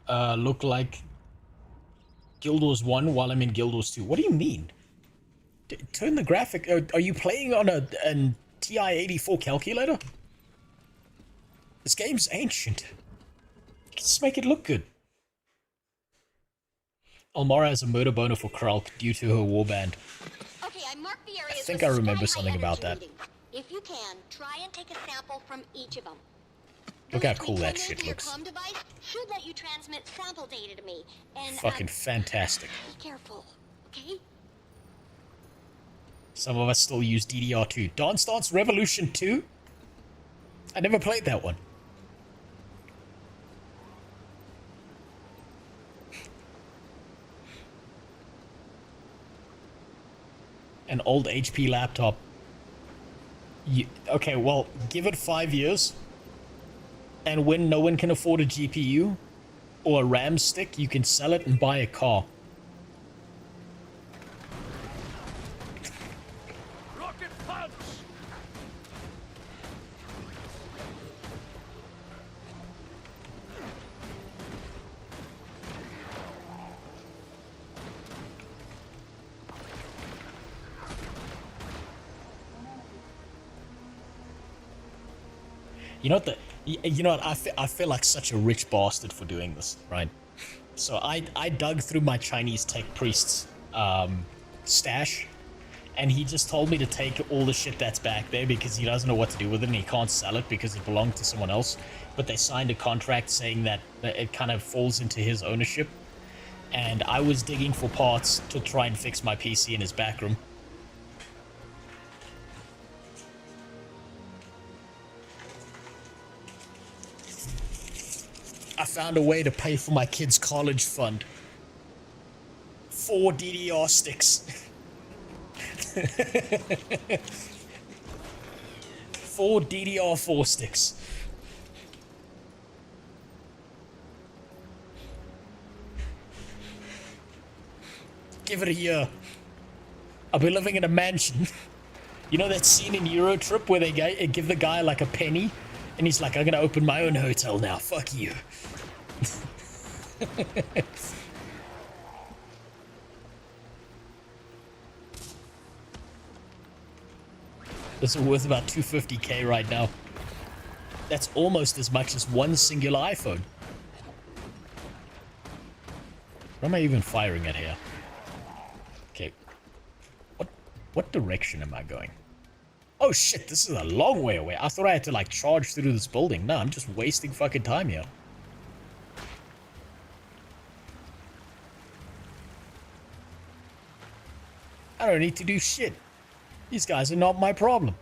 look like Guild Wars 1 while I'm in Guild Wars 2. What do you mean? Turn the graphic... Are you playing on a TI-84 calculator? This game's ancient. Just make it look good. Elmara has a murder boner for Kralk due to her warband. Okay, I marked the areas. I think I remember something about that. If you can, try and take a sample from each of them. Look how cool that shit looks. Your comm device should let you transmit sample data to me. And fucking fantastic. Be careful, okay? Some of us still use DDR2. Dance Dance Revolution 2? I never played that one. An old HP laptop. Okay, well, give it 5 years. And when no one can afford a GPU or a RAM stick, you can sell it and buy a car. Rocket punch! You know what? I feel like such a rich bastard for doing this, right? So I dug through my Chinese tech priest's stash, and he just told me to take all the shit that's back there because he doesn't know what to do with it and he can't sell it because it belonged to someone else. But they signed a contract saying that it kind of falls into his ownership. And I was digging for parts to try and fix my PC in his back room. I found a way to pay for my kid's college fund. 4 DDR sticks. 4 DDR4 sticks. Give it a year. I'll be living in a mansion. You know that scene in Euro Trip where they give the guy like a penny and he's like, I'm gonna open my own hotel now, fuck you. This is worth about 250k right now. That's almost as much as one singular iPhone. What am I even firing at here? Okay. What direction am I going? Oh shit, this is a long way away. I thought I had to like charge through this building. No, I'm just wasting fucking time here. I don't need to do shit. These guys are not my problem.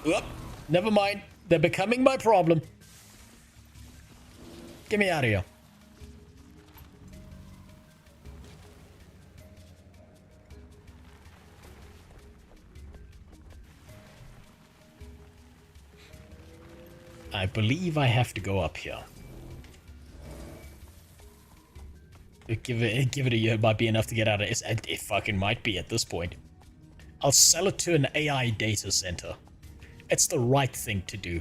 Oop, never mind. They're becoming my problem. Get me out of here. I believe I have to go up here. Give it a year, might be enough to get out of it. It fucking might be at this point. I'll sell it to an AI data center. It's the right thing to do.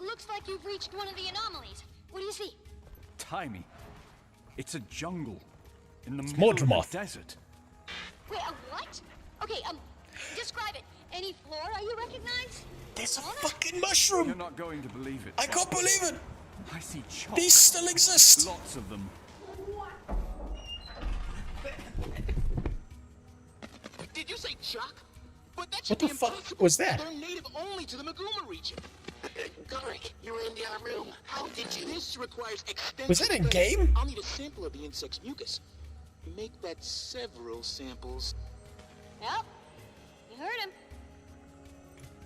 Looks like you've reached one of the anomalies. What do you see? Timey. It's a jungle. In the it's middle of the desert. Wait, a what? Okay, describe it. Any flora you recognize? There's a fucking mushroom! You're not going to believe it. I can't believe it! I see chalk. These still exist! Lots of them. Did you say Chuck? But that What the fuck was that? They're native only to the Maguma region. Garrick, you were in the other room. How did you? This requires extensive... Was that in game? I'll need a sample of the insect's mucus. Make that several samples. Yep. You heard him.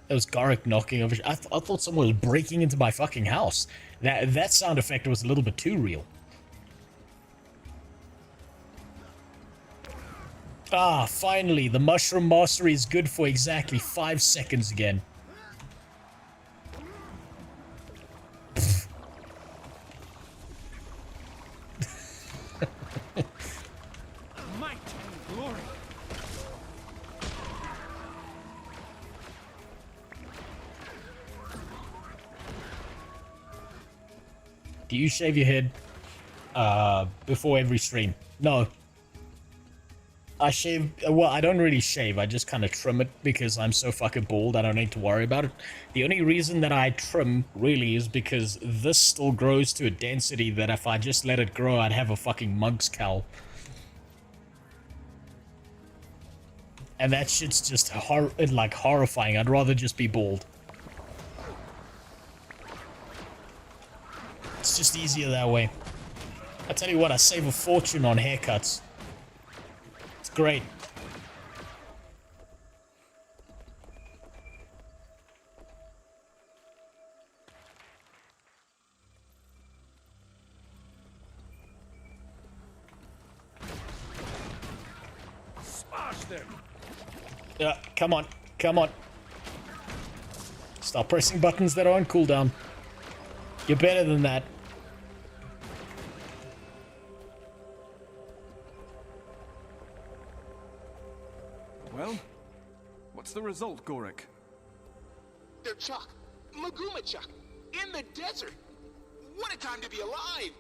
That was Garrick knocking over. I thought someone was breaking into my fucking house. That sound effect was a little bit too real. Ah, finally, the mushroom mastery is good for exactly 5 seconds again. Might and glory. Do you shave your head before every stream? No. I shave, well, I don't really shave, I just kind of trim it because I'm so fucking bald, I don't need to worry about it. The only reason that I trim, really, is because this still grows to a density that if I just let it grow, I'd have a fucking monk's cowl. And that shit's just horrifying, I'd rather just be bald. It's just easier that way. I tell you what, I save a fortune on haircuts. It's great. Smash them. Yeah, come on, come on. Stop pressing buttons that are on cooldown. You're better than that. Well, what's the result, Gorek? They're Chuck. Maguma Chuck. In the desert. What a time to be alive.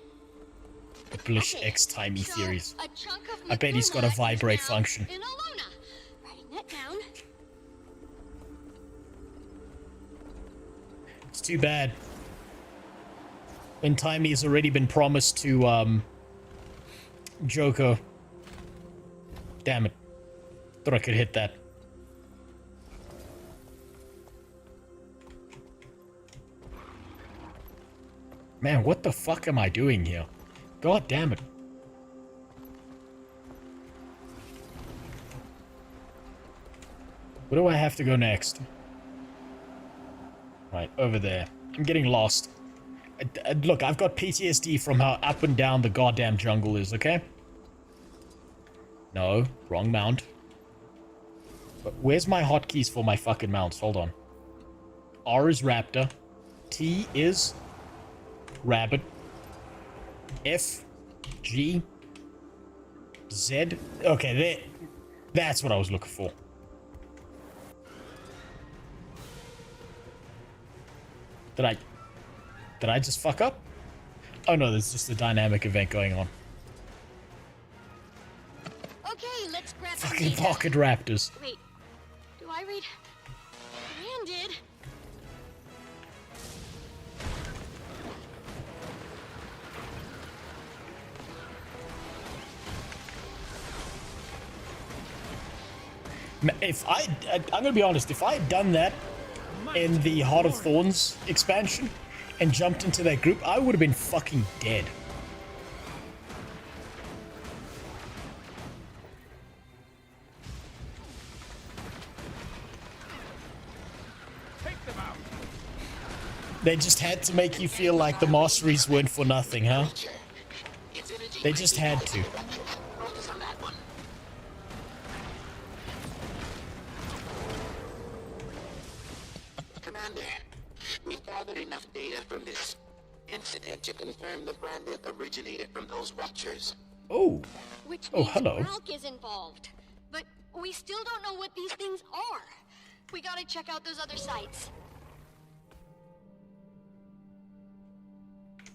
The Blish X timey So, theories. a chunk of I bet he's got a Laguna is vibrate now function. in Alona. Writing that down. It's too bad. When Timey has already been promised to, Joker. Damn it. Thought I could hit that. Man, what the fuck am I doing here? God damn it. Where do I have to go next? Right, over there. I'm getting lost. Look, I've got PTSD from how up and down the goddamn jungle is, okay? No, wrong mount. But where's my hotkeys for my fucking mounts? Hold on. R is raptor. T is rabbit. F, G, Z. Okay, there. That's what I was looking for. Did I just fuck up? Oh no, there's just a dynamic event going on. Okay, let's grab some Fucking data. pocket raptors. Wait, do I read? Rand did. If I'm gonna be honest, if I had done that in the Heart of Thorns expansion and jumped into that group, I would have been fucking dead. They just had to make you feel like the masteries weren't for nothing, huh? They just had to. Commander, we've gathered enough data from this incident to confirm the branded originated from those ruptures. Oh. Which Oh, means hello. Ralk is involved. But we still don't know what these things are. We gotta check out those other sites.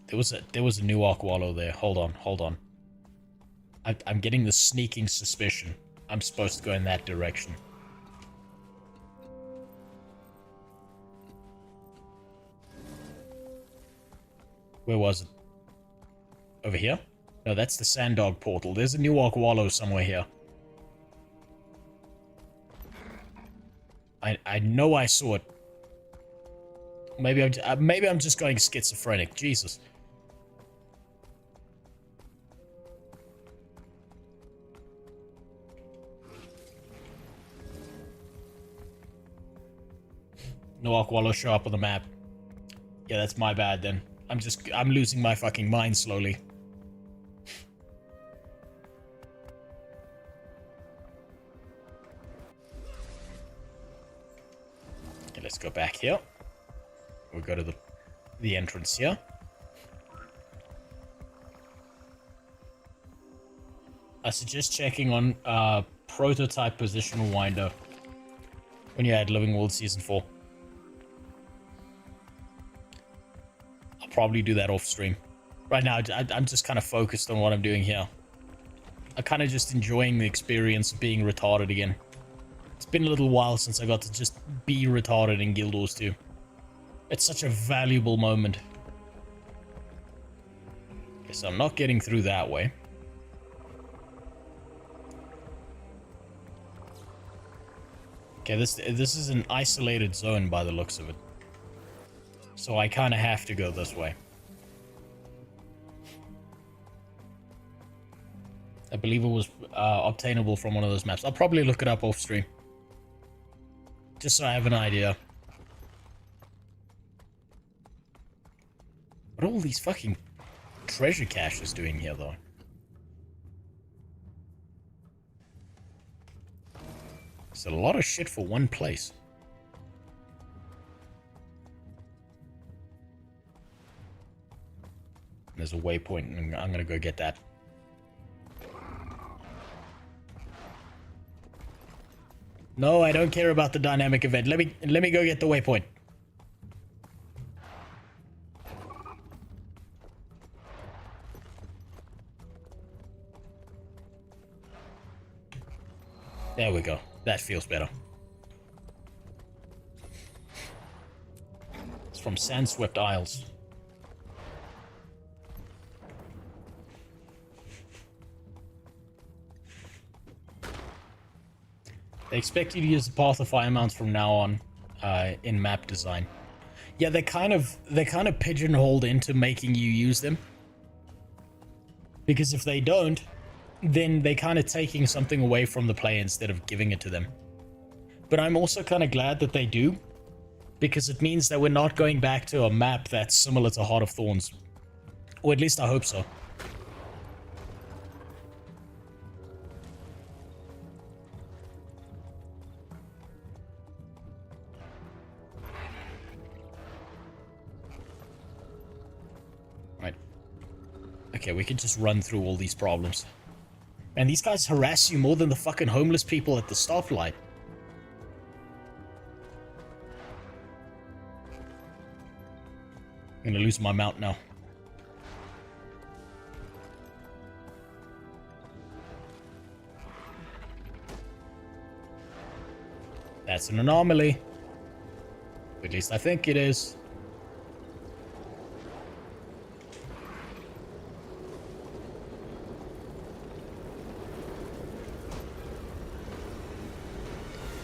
There was a new Arc Wallow there. Hold on. I'm getting the sneaking suspicion I'm supposed to go in that direction. Where was it? Over here? No, that's the Sandog portal. There's a new Arc Wallow somewhere here. I know I saw it. Maybe I'm just going schizophrenic. Jesus. No Arc Wallow show up on the map. Yeah, that's my bad then. I'm losing my fucking mind slowly. Okay, let's go back here. We'll go to the entrance here. I suggest checking on prototype positional winder when you add Living World Season 4. I'll probably do that off stream. Right now, I'm just kind of focused on what I'm doing here. I'm kind of just enjoying the experience of being retarded again. It's been a little while since I got to just be retarded in Guild Wars 2. It's such a valuable moment. Okay, so I'm not getting through that way. Okay, this is an isolated zone by the looks of it. So I kind of have to go this way. I believe it was obtainable from one of those maps. I'll probably look it up off stream. Just so I have an idea. What are all these fucking treasure caches doing here, though? It's a lot of shit for one place. There's a waypoint, and I'm gonna go get that. No, I don't care about the dynamic event. Let me go get the waypoint. There we go. That feels better. It's from Sandswept Isles. They expect you to use the Path of Fire mounts from now on in map design. Yeah, they're kind of pigeonholed into making you use them. Because if they don't, then they're kind of taking something away from the player instead of giving it to them. But I'm also kind of glad that they do, because it means that we're not going back to a map that's similar to Heart of Thorns. Or at least I hope so. Right. Okay, we can just run through all these problems. And these guys harass you more than the fucking homeless people at the stoplight. I'm gonna lose my mount now. That's an anomaly. At least I think it is.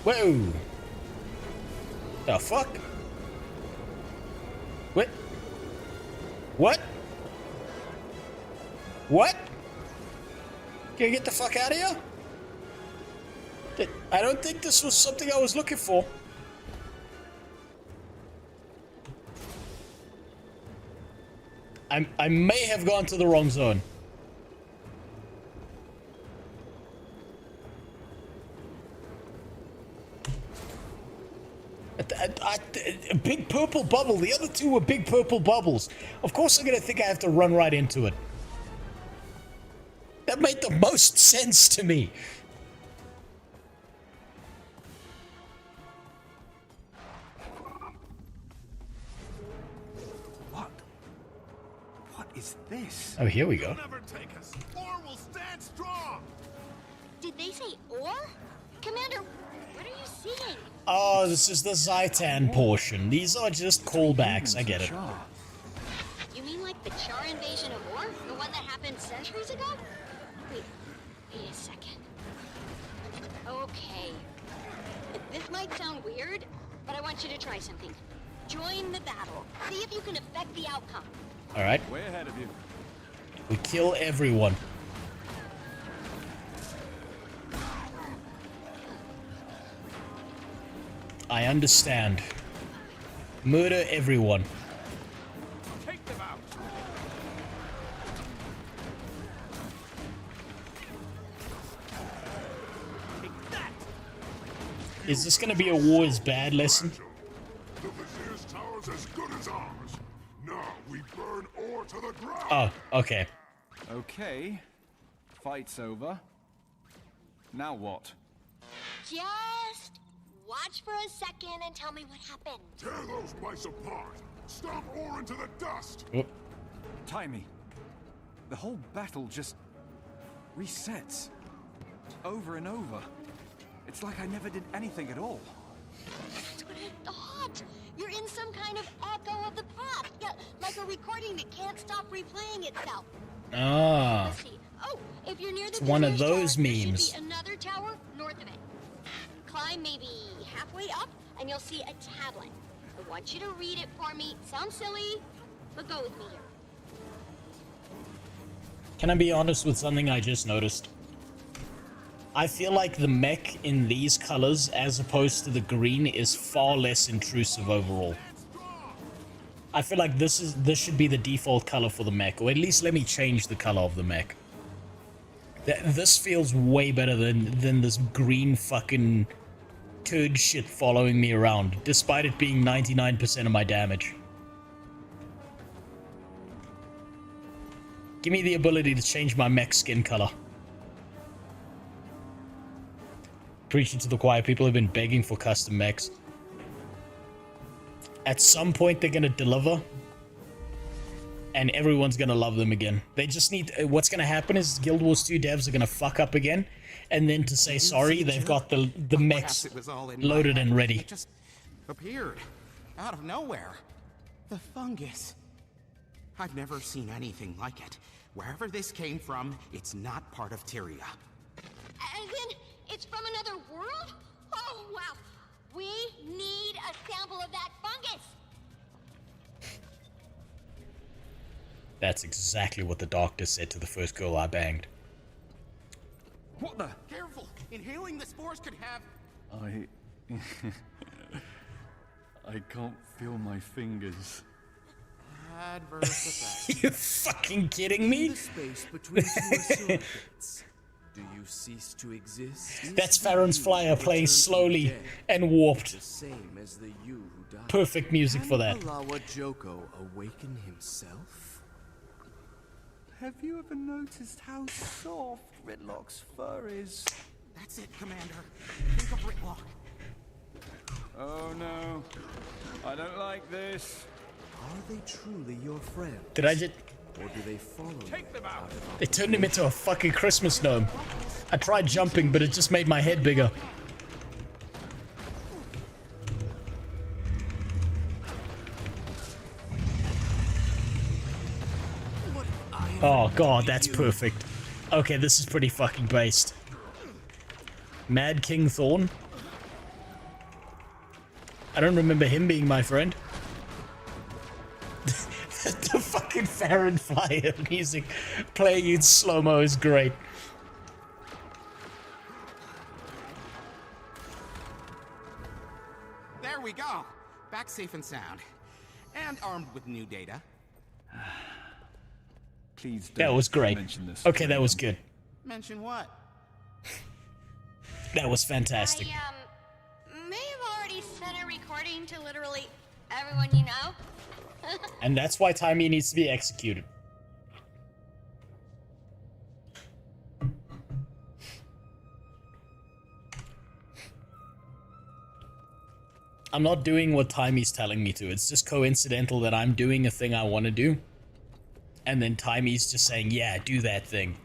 Whoa! The fuck? What? What? What? Can you get the fuck out of here? I don't think this was something I was looking for. I may have gone to the wrong zone. A big purple bubble. The other two were big purple bubbles. Of course I'm gonna think I have to run right into it. That made the most sense to me. What is this? Oh, here we go. Never take us. Or will stand strong. Did they say or? Commander, what are you seeing? Oh, this is the Zaitan portion. These are just callbacks. I get it. You mean like the Char invasion of Or? The one that happened centuries ago? Wait a second. Okay. This might sound weird, but I want you to try something. Join the battle. See if you can affect the outcome. Alright. Way ahead of you. We kill everyone. I understand. Murder everyone. Take them out. Is this gonna be a war is bad lesson? The Vizier's tower's as good as ours. Now we burn ore to the ground. Oh, okay. Okay. Fight's over. Now what? Just watch for a second and tell me what happened. Tear those mice apart. Stomp ore into the dust. Oh. Timey. The whole battle just resets. Over and over. It's like I never did anything at all. That's what I thought. You're in some kind of echo of the past. Yeah, like a recording that can't stop replaying itself. Ah. Let's see. Oh, if you're near the It's one of Vizier's those tower, memes. there should be another tower north of it. Climb maybe halfway up, and you'll see a tablet. I want you to read it for me. Sounds silly, but go with me here. Can I be honest with something I just noticed? I feel like the mech in these colors, as opposed to the green, is far less intrusive overall. I feel like this should be the default color for the mech, or at least let me change the color of the mech. This feels way better than this green fucking turd shit following me around, despite it being 99% of my damage. Give me the ability to change my mech skin color. Preaching to the choir, people have been begging for custom mechs. At some point they're gonna deliver. and everyone's gonna love them again. They just need... what's gonna happen is Guild Wars 2 devs are gonna fuck up again, and then to say sorry, they've got the mechs loaded and ready. It just appeared out of nowhere. The fungus. I've never seen anything like it. Wherever this came from, it's not part of Tyria. And then it's from another world? Oh, wow. We need a sample of that fungus. That's exactly what the doctor said to the first girl I banged. What the? Careful! Inhaling the spores could have... I can't feel my fingers. Adverse effects. You fucking kidding me? In the space between two associates, do you cease to exist? That's Farron's flyer playing slowly and warped. The same as the you who died. Perfect music for that. Can Alawa Joko awaken himself? Have you ever noticed how soft Ritlock's fur is? That's it, Commander. Think of Ritlock. Oh no, I don't like this. Are they truly your friends? Did I just... Or do they follow Take them out. They turned him into a fucking Christmas gnome. I tried jumping, but it just made my head bigger. Oh god, that's perfect. Okay, this is pretty fucking based. Mad King Thorn? I don't remember him being my friend. The fucking Farron flyer music playing in slow-mo is great. There we go. Back safe and sound. And armed with new data. Please don't that was great. Mention this. Okay, that was good. Mention what? That was fantastic. I may have already sent a recording to literally everyone you know. And that's why Timey needs to be executed. I'm not doing what Timey's telling me to. It's just coincidental that I'm doing a thing I want to do. And then Timey's just saying, yeah, do that thing.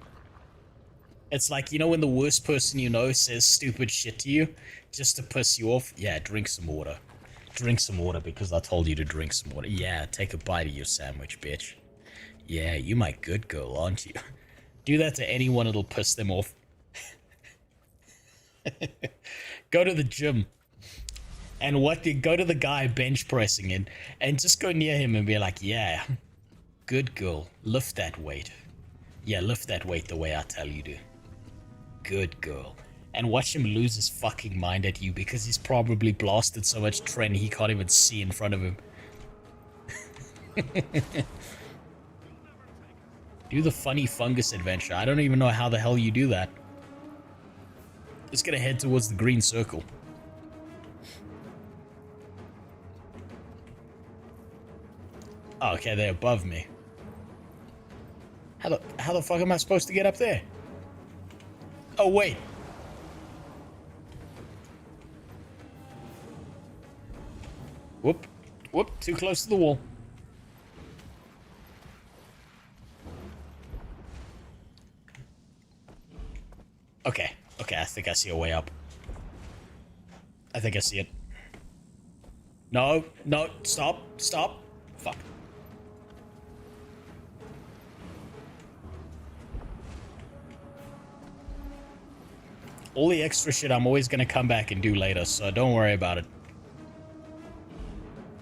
It's like, you know when the worst person you know says stupid shit to you just to piss you off? Yeah, drink some water. Drink some water because I told you to drink some water. Yeah, take a bite of your sandwich, bitch. Yeah, you my good girl, aren't you? Do that to anyone, it'll piss them off. Go to the gym. And go to the guy bench pressing it and just go near him and be like, yeah, good girl, lift that weight. Yeah, lift that weight the way I tell you to. Good girl. And watch him lose his fucking mind at you because he's probably blasted so much tren he can't even see in front of him. Do the funny fungus adventure. I don't even know how the hell you do that. Just gonna head towards the green circle. Oh, okay, they're above me. How the fuck am I supposed to get up there? Oh, wait. Whoop. Whoop. Too close to the wall. Okay. Okay, I think I see a way up. I think I see it. No. No. Stop. Stop. Fuck. All the extra shit I'm always gonna come back and do later, so don't worry about it.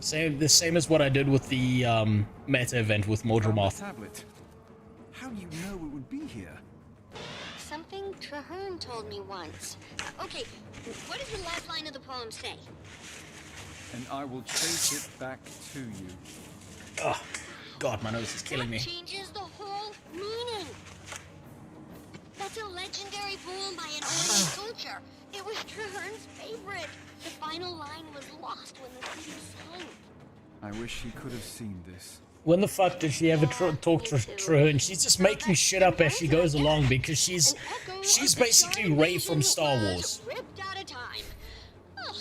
The same as what I did with the meta event with Mordremoth. Tablet. How do you know it would be here? Something Traherne told me once. Okay, what does the last line of the poem say? And I will chase it back to you. Oh, God, my nose is killing me. That changes the whole meaning. That's a legendary poem by an Orient soldier. It was Traherne's favorite. The final line was lost when the city sank. I wish he could have seen this. When the fuck did she ever talk to Traherne? She's just making shit up as she goes along because she's basically Rey from Star Wars. Ripped out of time. Ugh.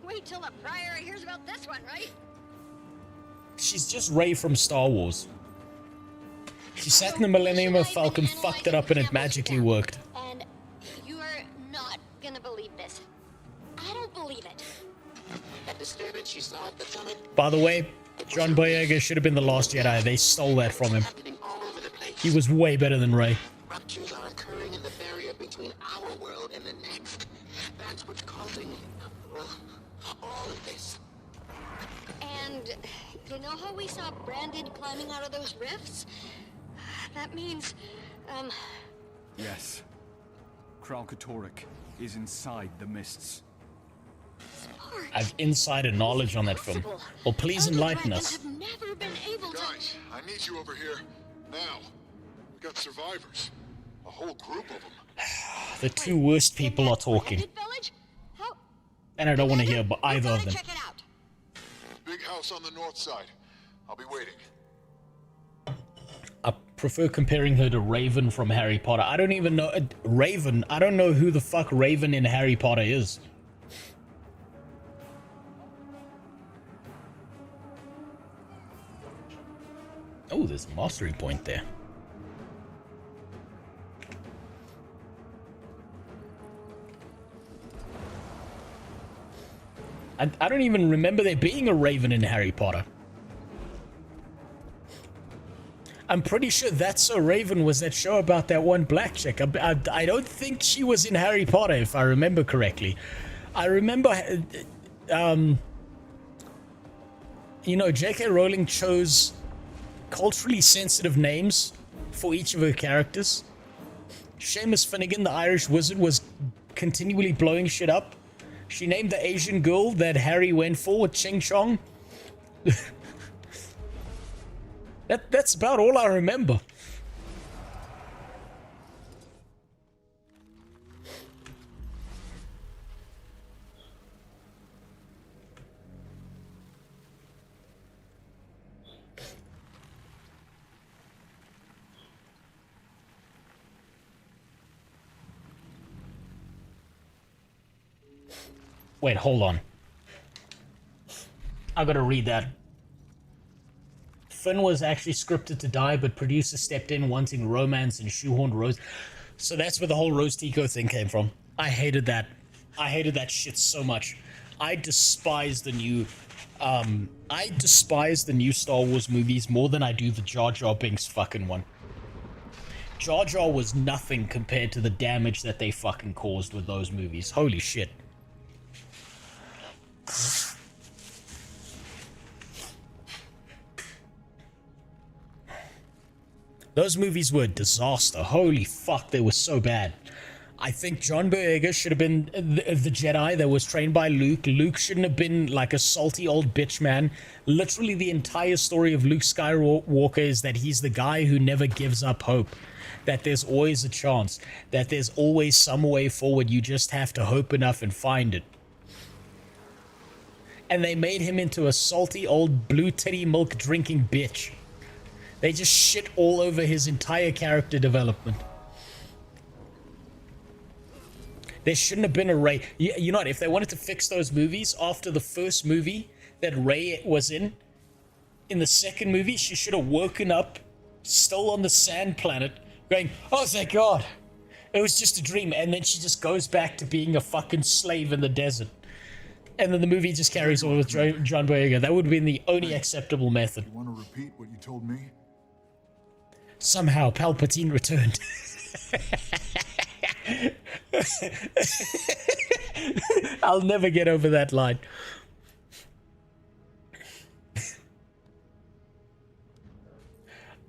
Wait till the prior hears about this one, right? She's just Rey from Star Wars. She sat in the Millennium Falcon, fucked it up, and it magically worked. And you are not gonna believe this. I don't believe it. That disturbance you saw at the summit? By the way, John Boyega should have been the last Jedi. They stole that from him. He was way better than Rey. Ruptures are occurring in the barrier between our world and the next. That's what's causing, well, all of this. And you know how we saw Branded climbing out of those rifts? That means, Yes. Kral Katorik is inside the mists. I've insider knowledge on that film. Well, please enlighten us. have never been able to... Guys, I need you over here. Now. We got survivors. A whole group of them. The two worst people are talking. And I don't want to hear about either of them. Big house on the north side. I'll be waiting. I prefer comparing her to Raven from Harry Potter. I don't even know... Raven. I don't know who the fuck Raven in Harry Potter is. Oh, there's a mastery point there. I don't even remember there being a Raven in Harry Potter. I'm pretty sure That's So Raven was that show about that one black chick. I don't think she was in Harry Potter, if I remember correctly. I remember, you know, J.K. Rowling chose culturally sensitive names for each of her characters. Seamus Finnegan, the Irish wizard, was continually blowing shit up. She named the Asian girl that Harry went for Ching Chong. That's about all I remember. Wait, hold on. I gotta read that. Finn was actually scripted to die, but producers stepped in wanting romance and shoehorned Rose. So that's where the whole Rose Tico thing came from. I hated that. I hated that shit so much. I despise the new Star Wars movies more than I do the Jar Jar Binks fucking one. Jar Jar was nothing compared to the damage that they fucking caused with those movies. Holy shit. Those movies were a disaster. Holy fuck, they were so bad. I think John Boyega should have been the Jedi that was trained by Luke. Luke shouldn't have been like a salty old bitch man. Literally the entire story of Luke Skywalker is that he's the guy who never gives up hope. That there's always a chance. That there's always some way forward. You just have to hope enough and find it. And they made him into a salty old blue titty milk drinking bitch. They just shit all over his entire character development. There shouldn't have been a Rey. You know what? If they wanted to fix those movies after the first movie that Rey was in the second movie, she should have woken up still on the sand planet going, oh, thank God. It was just a dream. And then she just goes back to being a fucking slave in the desert. And then the movie just carries on with John Boyega. That would have been the only acceptable method. You want to repeat what you told me? Somehow Palpatine returned. I'll never get over that line.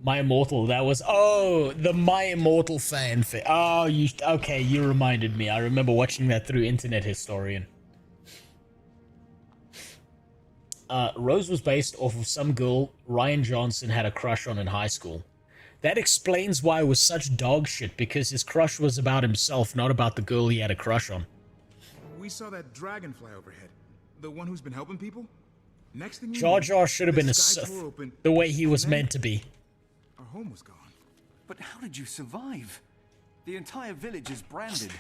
My Immortal, that was... Oh, the My Immortal fanfic. Oh, okay, you reminded me. I remember watching that through Internet Historian. Rose was based off of some girl Ryan Johnson had a crush on in high school. That explains why it was such dog shit, because his crush was about himself, not about the girl he had a crush on. We saw that dragonfly overhead. The one who's been helping people? Next thing Jar Jar should have been a Sith, the way he was meant to be. Our home was gone. But how did you survive? The entire village is branded.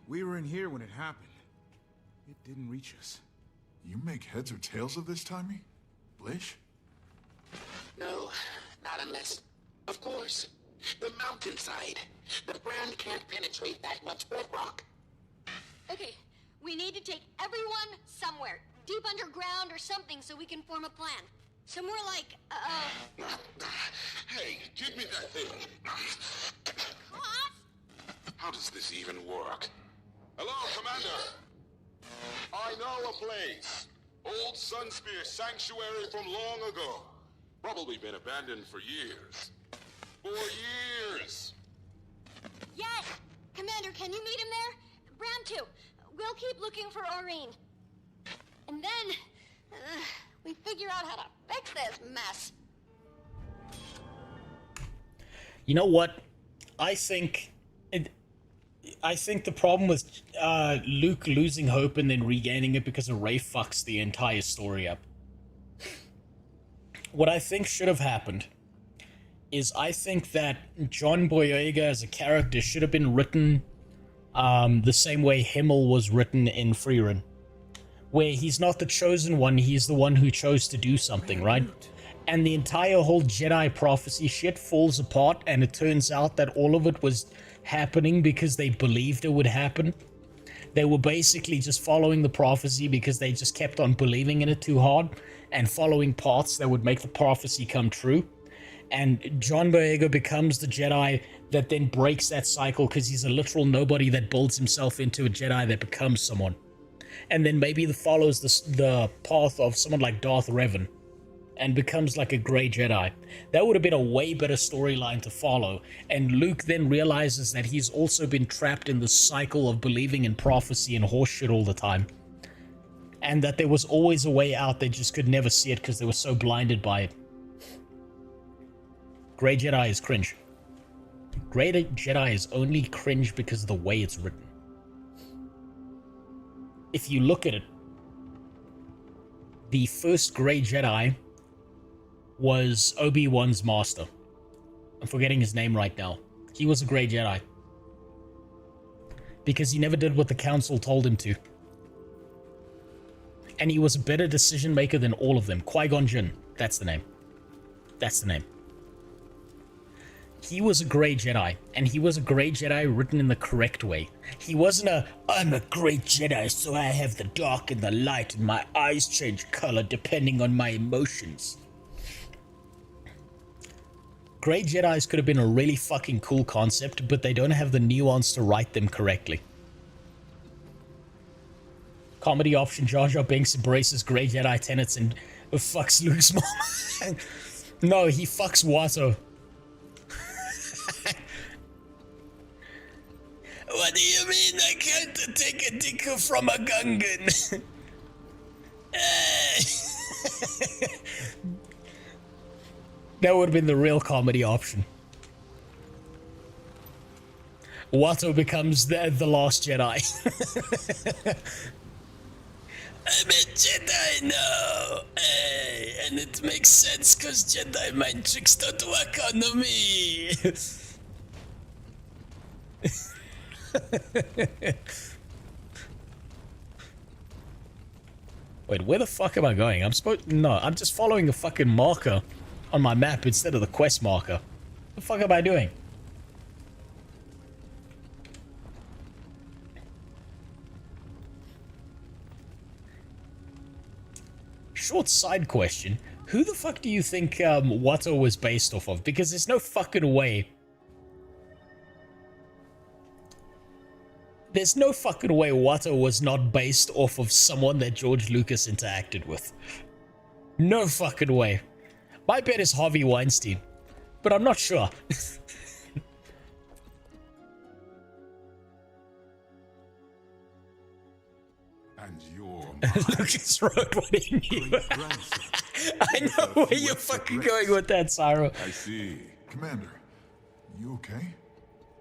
We were in here when it happened. It didn't reach us. You make heads or tails of this, Timmy? Blish? No, not unless... Of course. The mountainside. The brand can't penetrate that much bedrock. Okay, we need to take everyone somewhere. Deep underground or something so we can form a plan. Somewhere like, Hey, give me that thing. How does this even work? Hello, Commander. I know a place. Old Sunspear Sanctuary from long ago. Probably been abandoned for years. For years. Yes! Commander, can you meet him there? Bram too. We'll keep looking for Aureen. And then, we figure out how to fix this mess. You know what? I think the problem with Luke losing hope and then regaining it because of Rey fucks the entire story up. What I think should have happened is I think that John Boyega as a character should have been written the same way Himmel was written in Freerun, where he's not the chosen one, he's the one who chose to do something, right? And the entire whole Jedi prophecy shit falls apart, and it turns out that all of it was happening because they believed it would happen. They were basically just following the prophecy because they just kept on believing in it too hard and following paths that would make the prophecy come true. And John Boyega becomes the Jedi that then breaks that cycle because he's a literal nobody that builds himself into a Jedi that becomes someone. And then maybe follows the path of someone like Darth Revan and becomes like a grey Jedi. That would have been a way better storyline to follow. And Luke then realizes that he's also been trapped in the cycle of believing in prophecy and horseshit all the time. And that there was always a way out, they just could never see it because they were so blinded by it. Grey Jedi is cringe. Grey Jedi is only cringe because of the way it's written. If you look at it, the first Grey Jedi was Obi-Wan's master. I'm forgetting his name right now. He was a Grey Jedi. Because he never did what the Council told him to. And he was a better decision maker than all of them. Qui-Gon Jinn. That's the name. That's the name. He was a Grey Jedi, and he was a Grey Jedi written in the correct way. He wasn't I'm a great Jedi, so I have the dark and the light, and my eyes change color depending on my emotions. Grey Jedis could have been a really fucking cool concept, but they don't have the nuance to write them correctly. Comedy option, Jar Jar Binks embraces Grey Jedi tenets and fucks Luke's mom. No, he fucks Watto. What do you mean I can't take a dick from a Gungan? That would have been the real comedy option. Watto becomes the last Jedi. I'm a Jedi now, and it makes sense because Jedi mind tricks don't work on me. Wait, where the fuck am I going? No, I'm just following a fucking marker on my map instead of the quest marker. What the fuck am I doing? Short side question. Who the fuck do you think Watto was based off of? Because there's no fucking way. There's no fucking way Watto was not based off of someone that George Lucas interacted with. No fucking way. My bet is Harvey Weinstein, but I'm not sure. And you're Lucas wrote what he knew. I know where you're fucking going with that, Cyro. I see. Commander, you okay?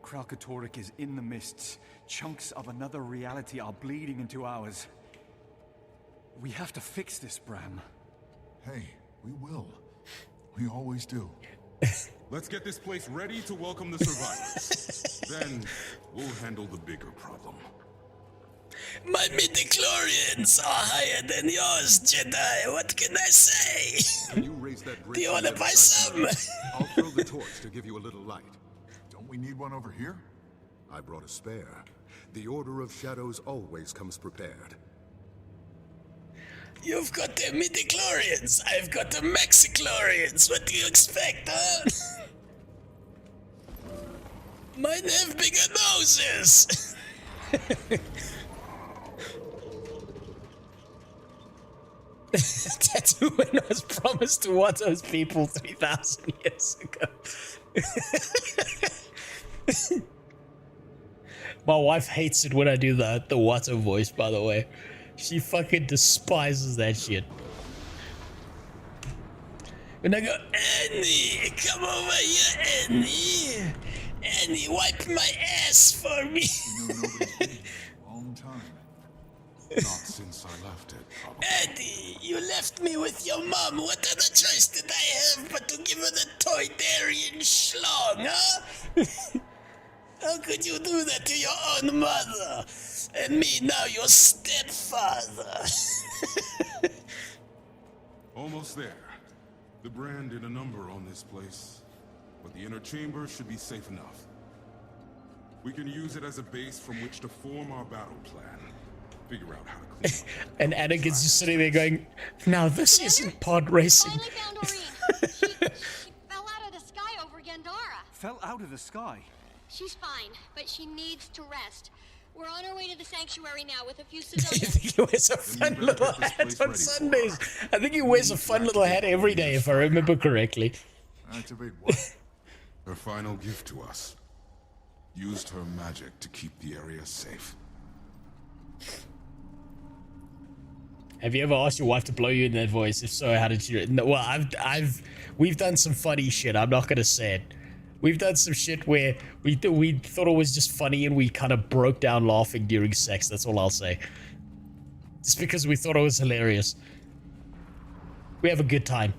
Kralkatorrik is in the mists. Chunks of another reality are bleeding into ours. We have to fix this, Bram. Hey, we will. We always do. Let's get this place ready to welcome the survivors. Then we'll handle the bigger problem. My midichlorians are higher than yours, Jedi. What can I say? Can you raise that Do you want to buy some? I'll throw the torch to give you a little light. Don't we need one over here? I brought a spare. The Order of Shadows always comes prepared. You've got the midichlorians. I've got the maxichlorians. What do you expect, huh? Mine have bigger noses. Tatooine was promised to Watto's people 3,000 years ago. My wife hates it when I do the Watto voice, by the way. She fucking despises that shit. When I go, Annie, come over here, Annie. Annie, wipe my ass for me. You know nobody's been here in a long time. Not since I left it, probably. Eddie, you left me with your mom. What other choice did I have but to give her the Toydarian schlong, huh? How could you do that to your own mother? And me now, your stepfather. Almost there. The brand did a number on this place, but the inner chamber should be safe enough. We can use it as a base from which to form our battle plan. Figure out how to clean up. And Anakin's just sitting there going, now this isn't pod racing. Finally found Aureen. She fell out of the sky over Gandara. Fell out of the sky? She's fine, but she needs to rest. We're on our way to the sanctuary now with a few I civilians. think he wears a fun little hat on Sundays. I think he wears a fun little hat every day, if I remember correctly. Activate what? Her final gift to us. Used her magic to keep the area safe. Have you ever asked your wife to blow you in that voice? If so, how did you? No, well, we've done some funny shit. I'm not gonna say it. We've done some shit where we thought it was just funny and we kind of broke down laughing during sex. That's all I'll say. Just because we thought it was hilarious. We have a good time.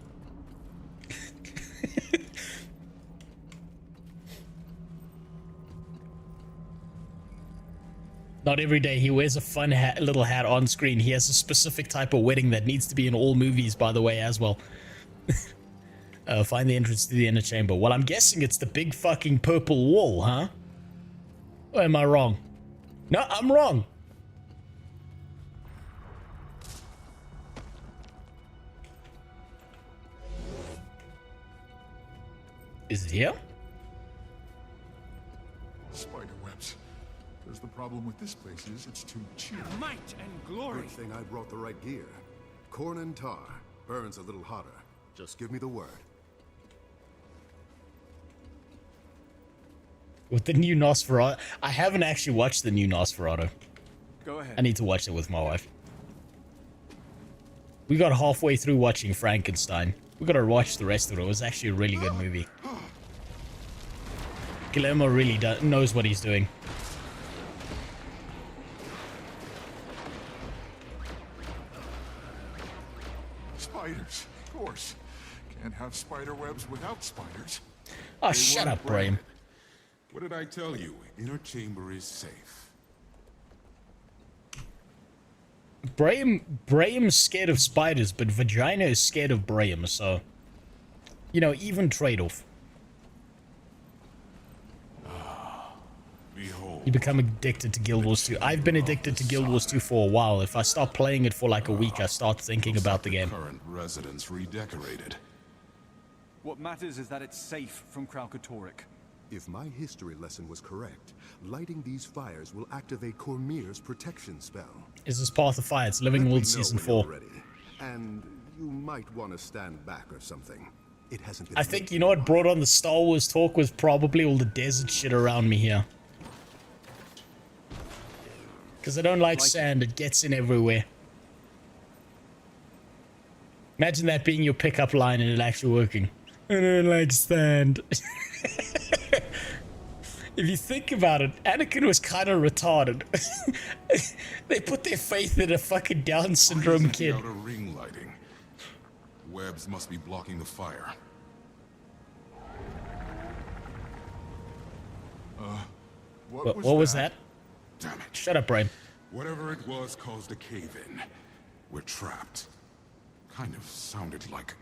Not every day. He wears a fun little hat on screen. He has a specific type of wedding that needs to be in all movies, by the way, as well. Find the entrance to the inner chamber. Well, I'm guessing it's the big fucking purple wall, huh? Or am I wrong? No, I'm wrong. Is it here? Spider webs. Because the problem with this place is it's too cheap. Might and glory. Good thing I brought the right gear. Corn and tar. Burns a little hotter. Just give me the word. With the new Nosferatu. I haven't actually watched the new Nosferatu. Go ahead. I need to watch it with my wife. We got halfway through watching Frankenstein. We gotta watch the rest of it. It was actually a really good movie. Guillermo really knows what he's doing. Spiders, of course. Can't have spider webs without spiders. Oh, shut up, Brahim. What did I tell you? Inner chamber is safe. Braham's scared of spiders, but Vagina is scared of Brahim, so... You know, even trade-off. You become addicted to Guild Wars 2. I've been addicted to Guild Wars 2 for a while. If I stop playing it for like a week, I start thinking about the game. Current residence redecorated. What matters is that it's safe from Kralkatorrik. If my history lesson was correct, lighting these fires will activate Cormier's protection spell. Is this Path of Fire? It's Living World Season 4. And you might want to stand back or something. It hasn't been. I think, you know what brought on the Star Wars talk was probably all the desert shit around me here. Because I don't like sand, it gets in everywhere. Imagine that being your pickup line and it actually working. I don't like sand. If you think about it, Anakin was kind of retarded. They put their faith in a fucking Down syndrome kid. Outer ring lighting. Webs must be blocking the fire. What was that? Damn it. Shut up, Brian. Whatever it was caused a cave-in. We're trapped. Kind of sounded like...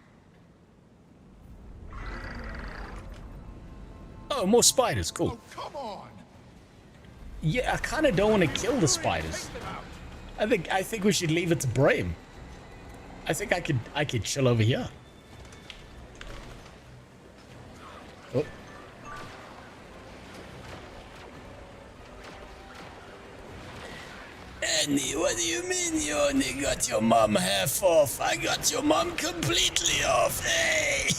Oh, more spiders. Cool. Oh, come on! Yeah, I kind of don't want to kill the spiders. I think we should leave it to Brahim. I think I could chill over here. Oh. Annie, what do you mean you only got your mom half off? I got your mom completely off. Hey!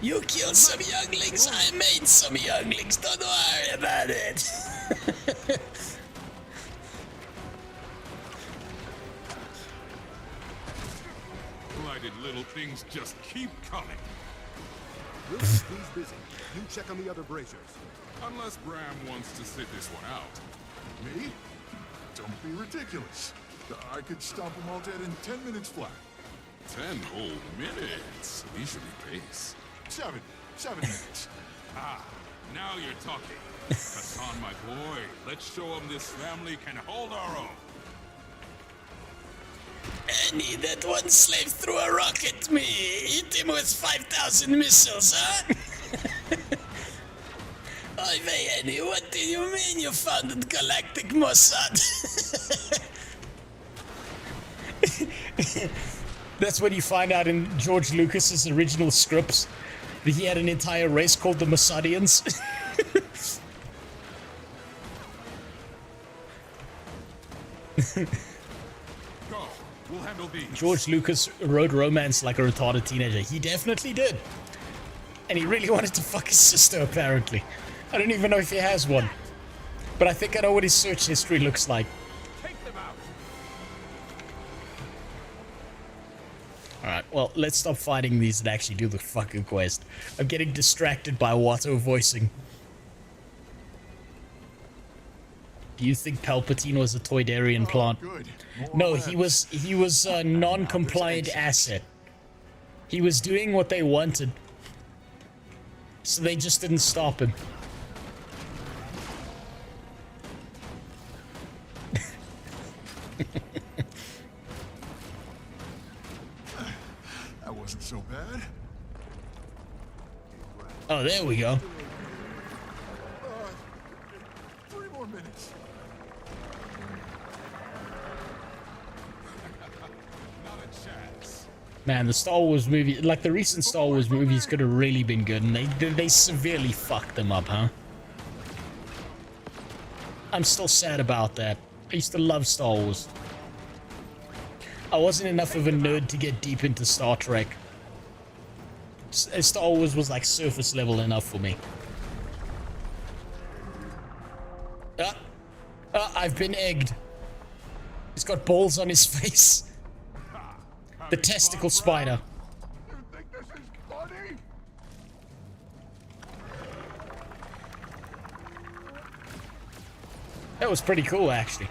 You killed some younglings, I made some younglings, don't worry about it. Blighted little things just keep coming. He's busy. You check on the other braziers. Unless Bram wants to sit this one out. Me? Don't be ridiculous. I could stomp them all dead in 10 minutes flat. 10 whole minutes. Leisurely pace. 7 minutes. Ah, now you're talking. Hassan, my boy, let's show him this family can hold our own. Annie, that one slave threw a rock at me. Hit him with 5,000 missiles, huh? Oy vey, Annie, what do you mean you founded Galactic Mossad? That's what you find out in George Lucas's original scripts. That he had an entire race called the Mossadians. Go. We'll handle these. George Lucas wrote romance like a retarded teenager. He definitely did. And he really wanted to fuck his sister, apparently. I don't even know if he has one. But I think I know what his search history looks like. Alright, well, let's stop fighting these and actually do the fucking quest. I'm getting distracted by Watto voicing. Do you think Palpatine was a Toydarian plant? No, he was a non-compliant asset. He was doing what they wanted. So they just didn't stop him. That wasn't so bad. Oh, there we go. 3 more minutes. Not a chance. Man, the Star Wars movie, like the recent Star Wars movies could have really been good, and they severely fucked them up, huh? I'm still sad about that. I used to love Star Wars. I wasn't enough of a nerd to get deep into Star Trek. Star Wars was like surface level enough for me. I've been egged. He's got balls on his face. The testicle spider. You think this is funny? That was pretty cool, actually.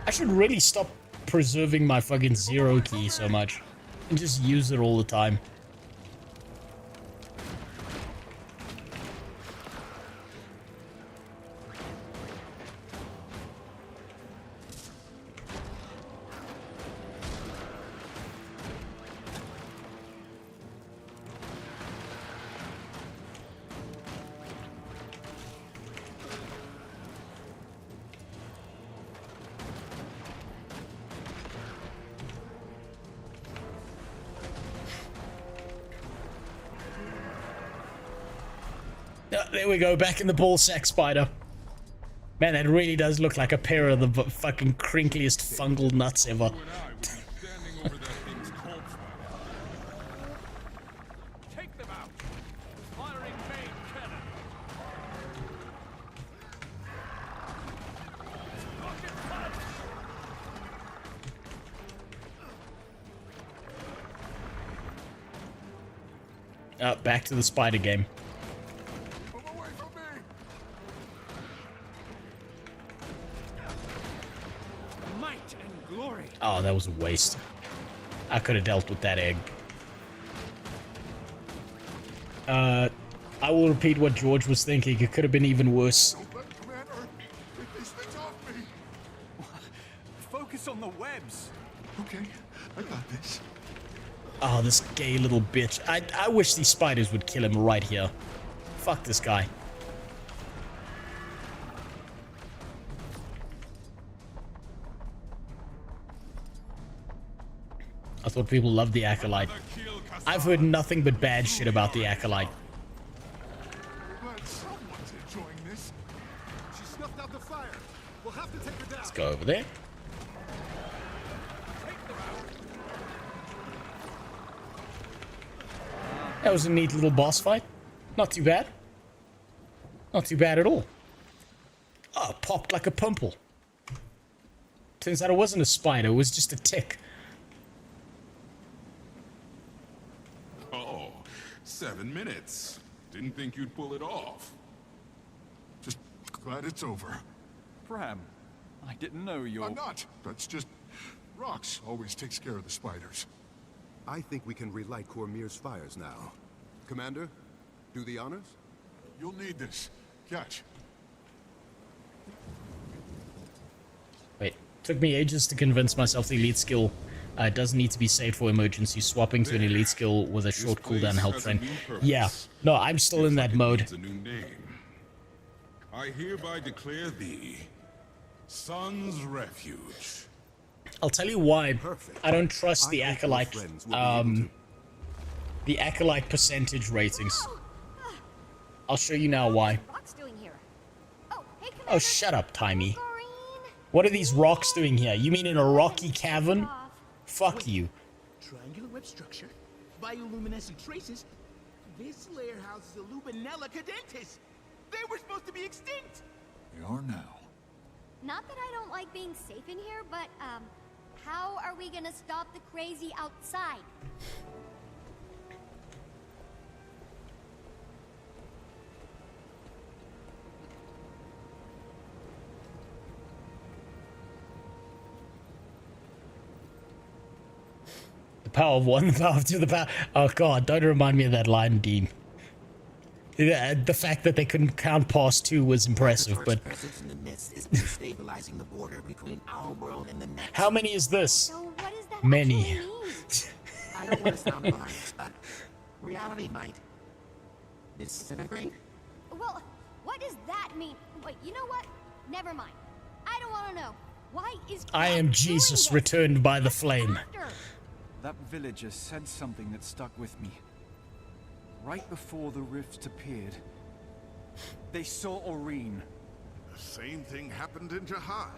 I should really stop preserving my fucking zero key so much and just use it all the time. There we go, back in the ballsack spider. Man, that really does look like a pair of the fucking crinkliest fungal nuts ever. Take them out. Firing main cannon. Back to the spider game. might and glory. Oh, that was a waste. I could have dealt with that egg. I will repeat what George was thinking. It could have been even worse. Focus on the webs. Okay, I got this. Oh, this gay little bitch. I wish these spiders would kill him right here. Fuck this guy. I thought people loved the Acolyte. I've heard nothing but bad shit about the Acolyte. Glad someone's enjoying this. She snuffed out the fire. We'll have to take her down. Let's go over there. That was a neat little boss fight. Not too bad. Not too bad at all. Oh, popped like a pimple. Turns out it wasn't a spider, it was just a tick. Oh, 7 minutes. Didn't think you'd pull it off. Just glad it's over. Bram, I didn't know you're... I'm not. That's just... Rox always takes care of the spiders. I think we can relight Cormier's fires now. Commander, do the honors? You'll need this. Catch. Wait, took me ages to convince myself the elite skill doesn't need to be saved for emergency. Swapping to an elite skill with a short cooldown help train. Yeah, no, I'm still in that mode. A new name. I hereby declare thee Sun's Refuge. I'll tell you why I don't trust the Acolyte, the Acolyte percentage ratings. I'll show you now why. Oh, shut up, Timey. What are these rocks doing here? You mean in a rocky cavern? Fuck you. Triangular web structure, bioluminescent traces. This layer houses a Lubinella cadentis. They were supposed to be extinct. They are now. Not that I don't like being safe in here, but, how are we gonna stop the crazy outside? The power of one, the power of two, the power... Oh god, don't remind me of that line, Dean. The fact that they couldn't count past 2 was impressive, but... in the midst is destabilizing the border between our world and the next. How many is this? So what does that Many. I don't want to sound biased, but reality might disintegrate. Well, what does that mean? Wait, you know what? Never mind. I don't want to know. Why is I am Jesus returned by the flame. That villager said something that stuck with me. Right before the rifts appeared, they saw Aurene. The same thing happened in Jahai.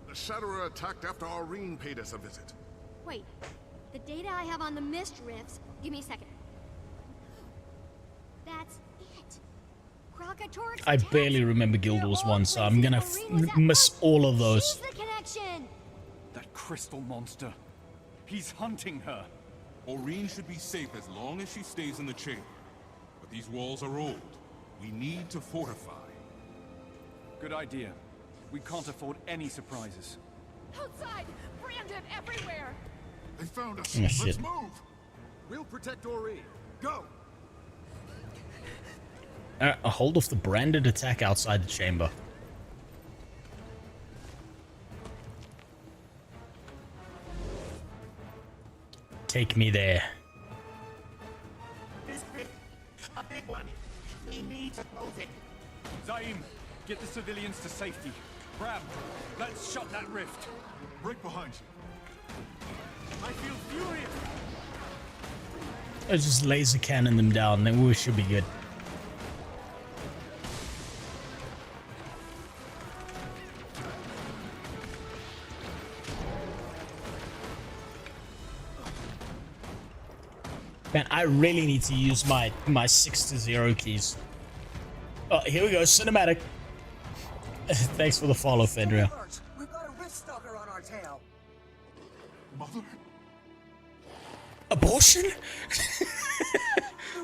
The Shatterer attacked after Aurene paid us a visit. Wait, the data I have on the mist rifts. Give me a second. That's it. Krakatorix I barely remember Guild Wars 1, so I'm gonna miss all of those. She's the connection. That crystal monster. He's hunting her. Aurene should be safe as long as she stays in the chamber. But these walls are old. We need to fortify. Good idea. We can't afford any surprises. Outside! Branded everywhere! They found us. Oh, Let's shit. move. We'll protect Aurene. Go. A hold of the branded attack outside the chamber. Take me there. This rift, a big one. We need to close it. Zaim, get the civilians to safety. Bram, let's shut that rift. Right behind you. I feel furious. Let's just laser cannon them down, then we should be good. Man, I really need to use my 6-0 keys. Oh, here we go, cinematic. Thanks for the follow, Fenrir. We've got a rift stalker on our tail. Mother? Abortion? The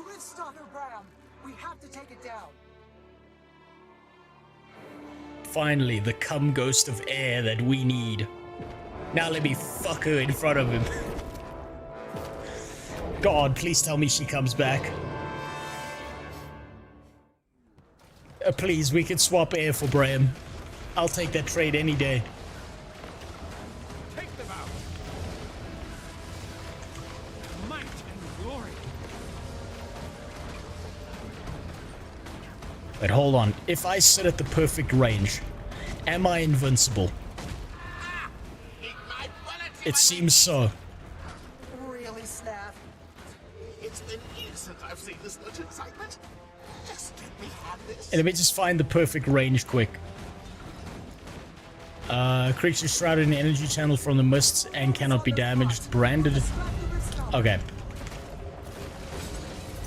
rift stalker, Bram. We have to take it down. Finally, the cum ghost of air that we need. Now let me fuck her in front of him. God, please tell me she comes back. Please, we can swap air for Graham. I'll take that trade any day. Take them out. Might and glory. Wait, hold on. If I sit at the perfect range, am I invincible? It seems so. Really, Snap? It's been years since I've seen this much excitement. Just let me have this. And let me just find the perfect range quick. Creature shrouded in energy channel from the mists and cannot be damaged. Branded. Okay.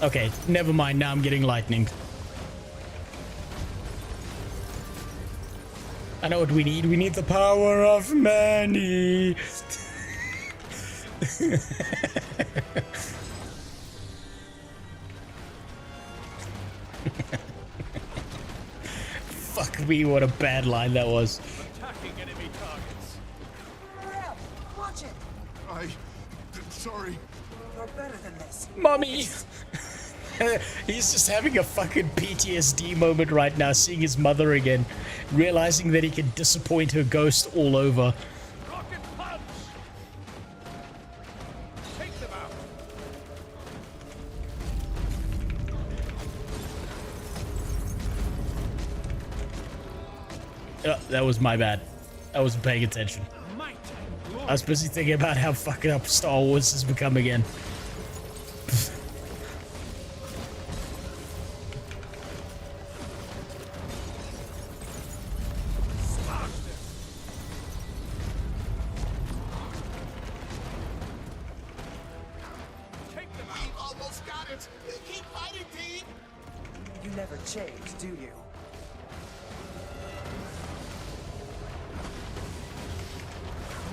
Okay, never mind. Now I'm getting lightning. I know what we need. We need the power of many. Fuck me, what a bad line that was. Attacking enemy targets. Graham, watch it. Sorry. You're better than this. Mommy! He's just having a fucking PTSD moment right now, seeing his mother again, realizing that he can disappoint her ghost all over. Rocket punch. Take them out. That was my bad. I wasn't paying attention. I was busy thinking about how fucking up Star Wars has become again. Almost got it. Keep fighting, team. You never change, do you?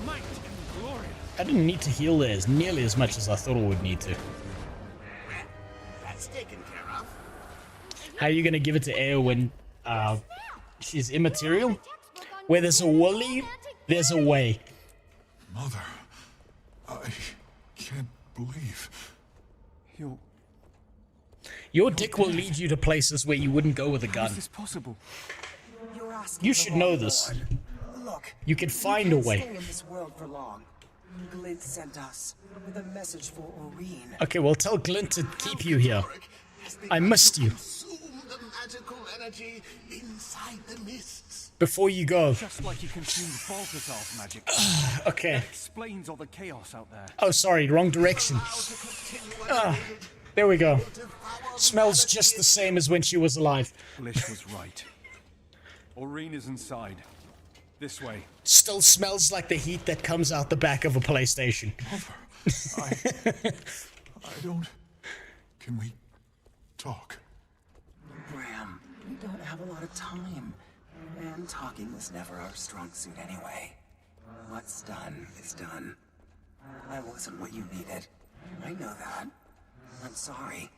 Might and glory. I didn't need to heal there as nearly as much as I thought I would need to. That's taken care of. How are you gonna give it to Air when she's immaterial? Where there's a Wooly, there's a way. Mother, I can't believe. Your dick will lead you to places where you wouldn't go with a gun. How is this possible? You're asking You the should wrong know this. one. Look, You can find a can't way. stay in this world for long. Glint sent us with a message for Oreen. Okay, well tell Glint to keep you here. I missed you. Consume the magical energy inside the mists. Before you go. Just like you consumed Balthazar's magic. Okay. That explains all the chaos out there. Oh, sorry, wrong direction. There we go. Smells just the same as when she was alive. Lish was right. Oreen is inside. This way. Still smells like the heat that comes out the back of a PlayStation. I don't... Can we talk? Graham, we don't have a lot of time. And talking was never our strong suit anyway. What's done is done. I wasn't what you needed. I know that. I'm sorry.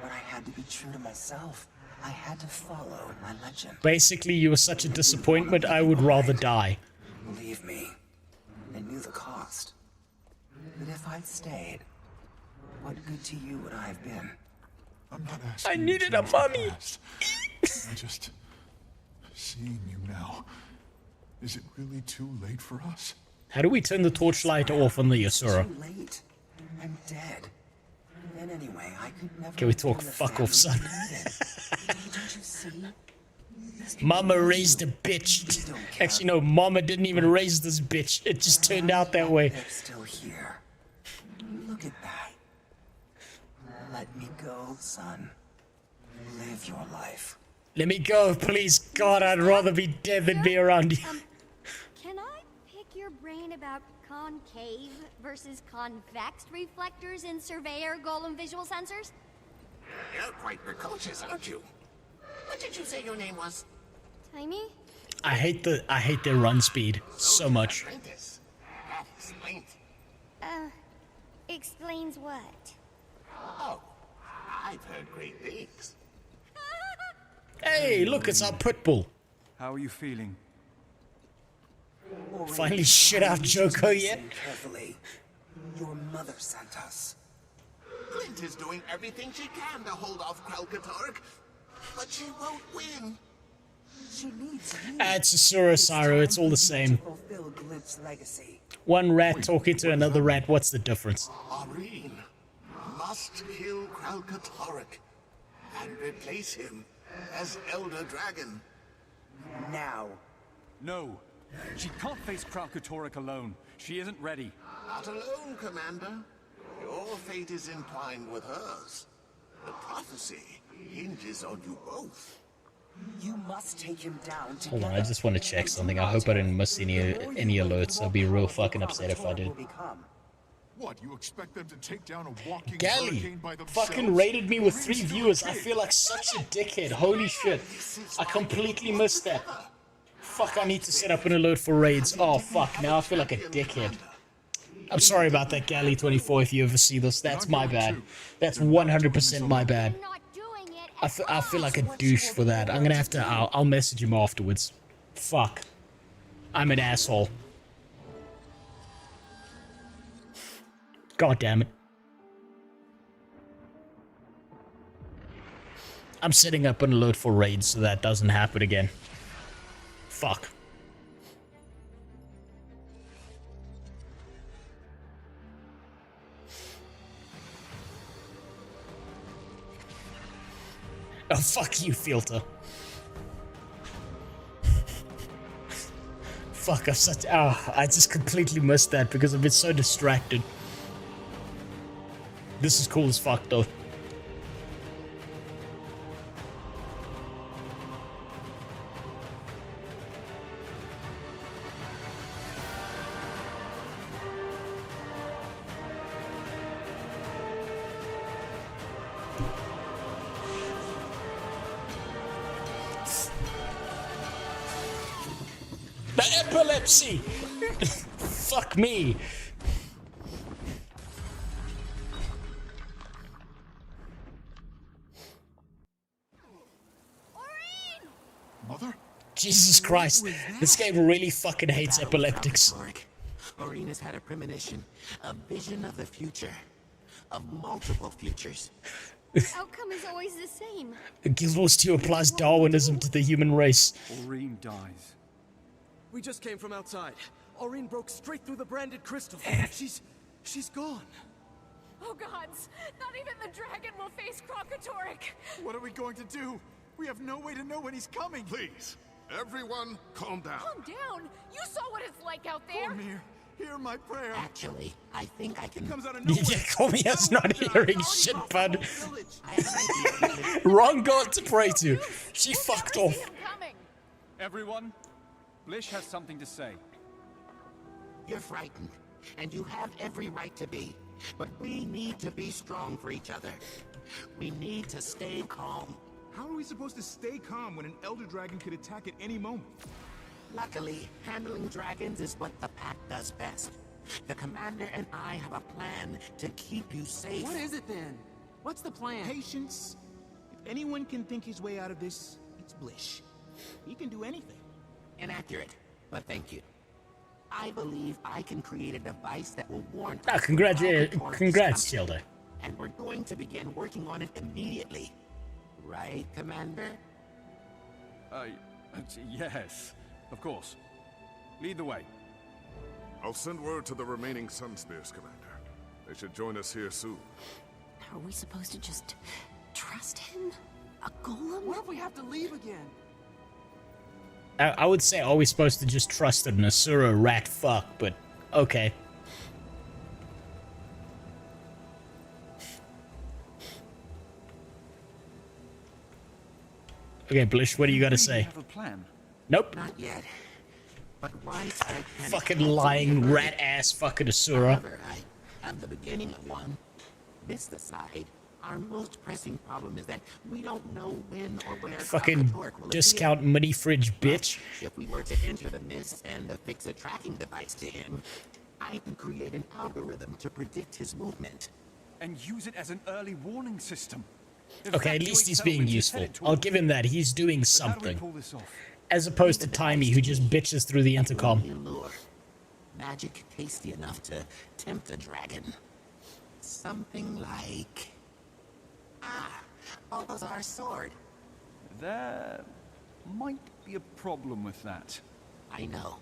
But I had to be true to myself. I had to follow my legend. Basically, you were such a disappointment, I would rather die. Believe me, I knew the cost. But if I'd stayed, what good to you would I have been? I'm not asking. I needed a mommy. I just... Seeing you now... Is it really too late for us? How do we turn the torchlight off on the Asura? Too late. I'm dead. And anyway, I could never... Can we talk fuck off, son? Don't you see? Mama raised a bitch. Actually, no, Mama didn't even raise this bitch. It just turned out that way. They're still here. Look at that. Let me go, son. Live your life. Let me go, please. God, I'd rather be dead than be around you. Can I pick your brain about concave versus convex reflectors in Surveyor Golem visual sensors? You're quite precocious, aren't you? What did you say your name was? Timmy? I hate their run speed so much. Apprentice. That explains. Explains what? Oh, I've heard great things. Hey, look, it's our pit bull. How are you feeling? Finally shit out Joko yet? Carefully. Your mother sent us. Clint is doing everything she can to hold off Kralkatork, but she won't win. She needs you. It's Asura, Cyro, it's all the same. Fulfill Glib's legacy. One rat talking to another rat, what's the difference? Aureen must kill Kralkatork and replace him as Elder Dragon. Now. No. She can't face Kralkatork alone. She isn't ready. Not alone, Commander. Your fate is entwined with hers. The prophecy hinges on you both. You must take him down. Hold on, I just want to check something. I hope I didn't miss any alerts. I'd be real fucking upset if I did. What, you expect them to take down a walking Gally hurricane by themselves? fucking rated me with 3 viewers. I feel like such a dickhead. Holy shit. I completely missed that. Fuck, I need to set up an alert for raids. Oh, fuck, now I feel like a dickhead. I'm sorry about that, Gally24, if you ever see this. That's my bad. That's 100% my bad. I feel like a douche for that. I'm gonna have to... I'll message him afterwards. Fuck. I'm an asshole. God damn it. I'm setting up an alert for raids so that doesn't happen again. Fuck. Oh, fuck you, filter. Fuck, I've such... Oh, I just completely missed that because I've been so distracted. This is cool as fuck, though. The epilepsy! Fuck me. Mother? Jesus Christ, this game really fucking hates epileptics. Aureen has had a premonition, a vision of the future, of multiple futures. Outcome is always the same. Guild Wars 2 applies Darwinism to the human race. Aureen dies. We just came from outside. Aureen broke straight through the branded crystal. She's gone. Oh gods, not even the dragon will face Kralkatork. What are we going to do? We have no way to know when he's coming. Please, everyone, calm down. Calm down. You saw what it's like out there. Cormir, hear my prayer. Actually, I think I can... Comes out of nowhere. Yeah, Cormier's not hearing shit, bud. Wrong god to pray to. She fucked off. Everyone, Blish has something to say. You're frightened, and you have every right to be. But we need to be strong for each other. We need to stay calm. How are we supposed to stay calm when an Elder Dragon could attack at any moment? Luckily, handling dragons is what the pack does best. The commander and I have a plan to keep you safe. What is it then? What's the plan? Patience. If anyone can think his way out of this, it's Blish. He can do anything. Inaccurate, but thank you. I believe I can create a device that will warn... Congrats, Tilda. And we're going to begin working on it immediately. Right, Commander? Yes, of course. Lead the way. I'll send word to the remaining Sunspears, Commander. They should join us here soon. Are we supposed to just trust him? A golem? What if we have to leave again? I would say, are we supposed to just trust an Asura rat fuck, but okay. Okay, Blish, what do you gotta say? Have a plan? Nope. Not yet. But widespread panic Fucking lying rat ass fucking Asura. However, I am the beginning of one. This aside, our most pressing problem is that we don't know when or where Fucking Kralkatork will discount appear. mini fridge bitch. If we were to enter the mist and affix a tracking device to him, I can create an algorithm to predict his movement. And use it as an early warning system. Okay, at least he's being useful. I'll give him that. He's doing something. As opposed to Timey, who just bitches through the intercom. Magic tasty enough to tempt a dragon. Something like... Balthazar's sword. There might be a problem with that. I know.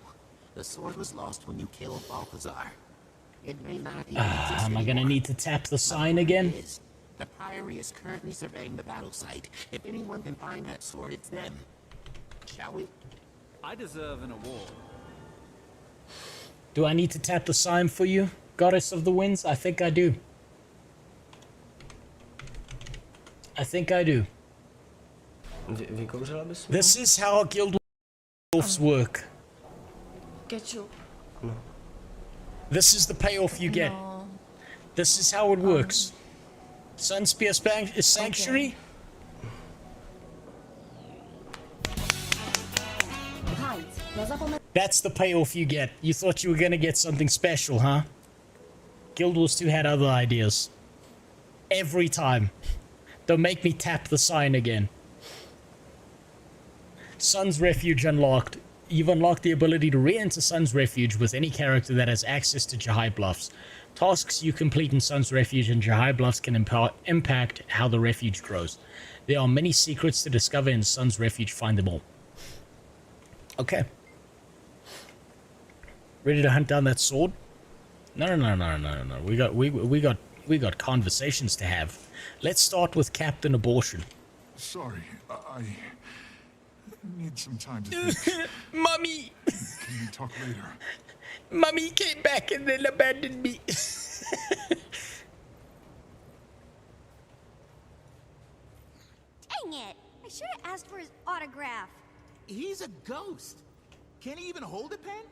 The sword was lost when you killed Balthazar. It may not even Am I gonna need to tap the sign again? The Priory is currently surveying the battle site. If anyone can find that sword, it's them. Shall we? I deserve an award. Do I need to tap the sign for you, Goddess of the Winds? I think I do. I think I do. This is how guild wolves work. Get you. This is the payoff you get. This is how it works. Sunspear Sanctuary? That's the payoff you get. You thought you were gonna get something special, huh? Guild Wars 2 had other ideas. Every time. Don't make me tap the sign again. Sun's Refuge unlocked. You've unlocked the ability to re-enter Sun's Refuge with any character that has access to Jahai Bluffs. Tasks you complete in Sun's Refuge and Jahai Bluffs can impact how the refuge grows. There are many secrets to discover in Sun's Refuge. Find them all. Okay. Ready to hunt down that sword? No. We got conversations to have. Let's start with Captain Abortion. Sorry, I need some time to think. Mummy! Can we talk later? Mummy came back and then abandoned me. Dang it! I should have asked for his autograph. He's a ghost. Can't he even hold a pen?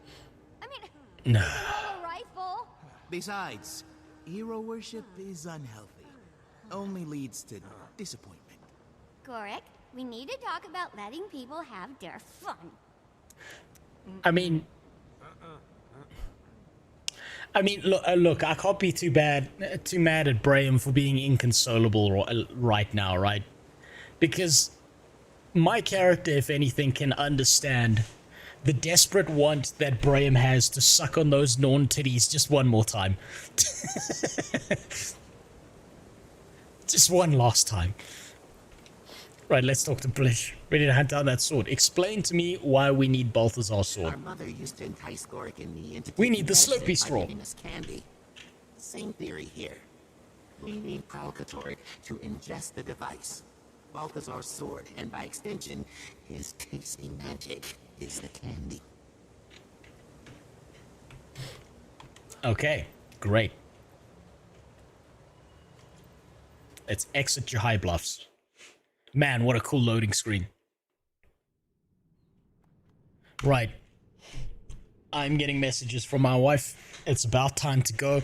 I mean, no. he can hold a rifle. Besides, hero worship is unhealthy. Only leads to disappointment. Correct. We need to talk about letting people have their fun. I mean, look, I can't be too mad at Braham for being inconsolable right now, right? Because my character, if anything, can understand the desperate want that Braham has to suck on those Norn titties just one more time. Just one last time. Right, let's talk to Blish. Ready to hunt down that sword. Explain to me why we need Balthazar's sword. Our mother used to entice Goric and me into We need the taking Slurpee medicine straw. by giving us candy. Same theory here. We need Kalkatoric to ingest the device. Balthazar's sword, and by extension, his tasty magic, is the candy. Okay, great. Let's exit Jahai Bluffs. Man, what a cool loading screen. Right. I'm getting messages from my wife. It's about time to go.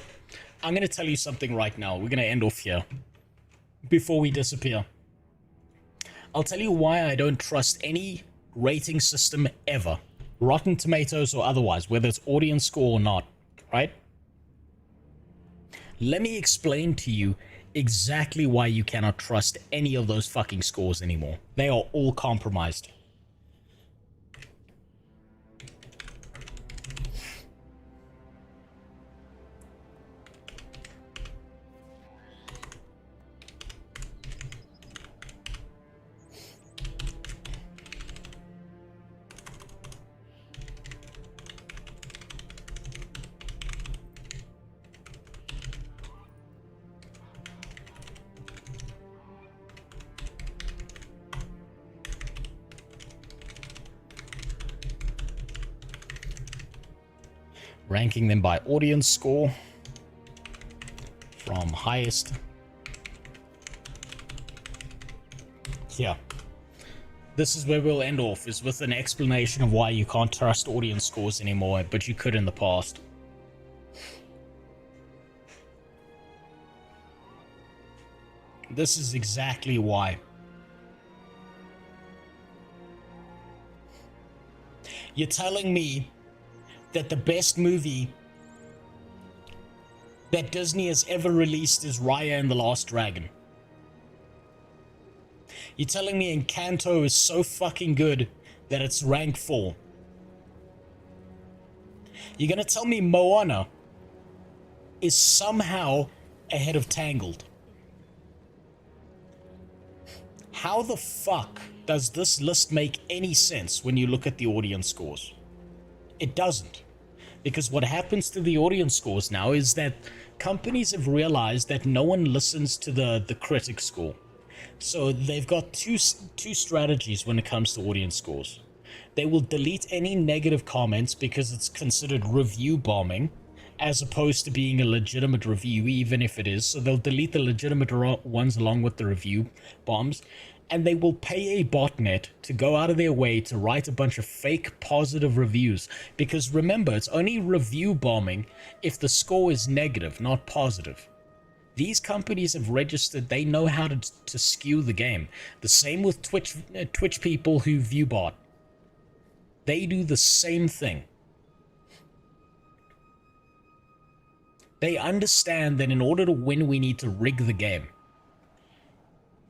I'm going to tell you something right now. We're going to end off here. Before we disappear. I'll tell you why I don't trust any rating system ever. Rotten Tomatoes or otherwise, whether it's audience score or not. Right? Let me explain to you exactly why you cannot trust any of those fucking scores anymore. They are all compromised. Ranking them by audience score from highest. Yeah. This is where we'll end off, is with an explanation of why you can't trust audience scores anymore, but you could in the past. This is exactly why. You're telling me that the best movie that Disney has ever released is Raya and the Last Dragon. You're telling me Encanto is so fucking good that it's rank 4. You're gonna tell me Moana is somehow ahead of Tangled? How the fuck does this list make any sense when you look at the audience scores? It doesn't. Because what happens to the audience scores now is that companies have realized that no one listens to the critic score. So they've got two strategies when it comes to audience scores. They will delete any negative comments because it's considered review bombing, as opposed to being a legitimate review, even if it is. So they'll delete the legitimate ones along with the review bombs, and they will pay a botnet to go out of their way to write a bunch of fake positive reviews. Because remember, it's only review bombing if the score is negative, not positive. These companies have registered, they know how to skew the game. The same with Twitch people who view bot. They do the same thing. They understand that in order to win, we need to rig the game.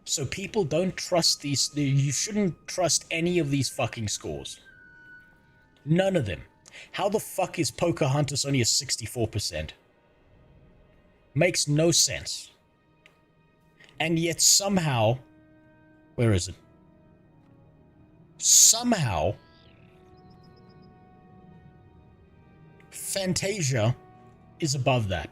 So people don't trust these. You shouldn't trust any of these fucking scores. None of them. How the fuck is Pocahontas only a 64%? Makes no sense. And yet somehow, where is it? Somehow, Fantasia is above that.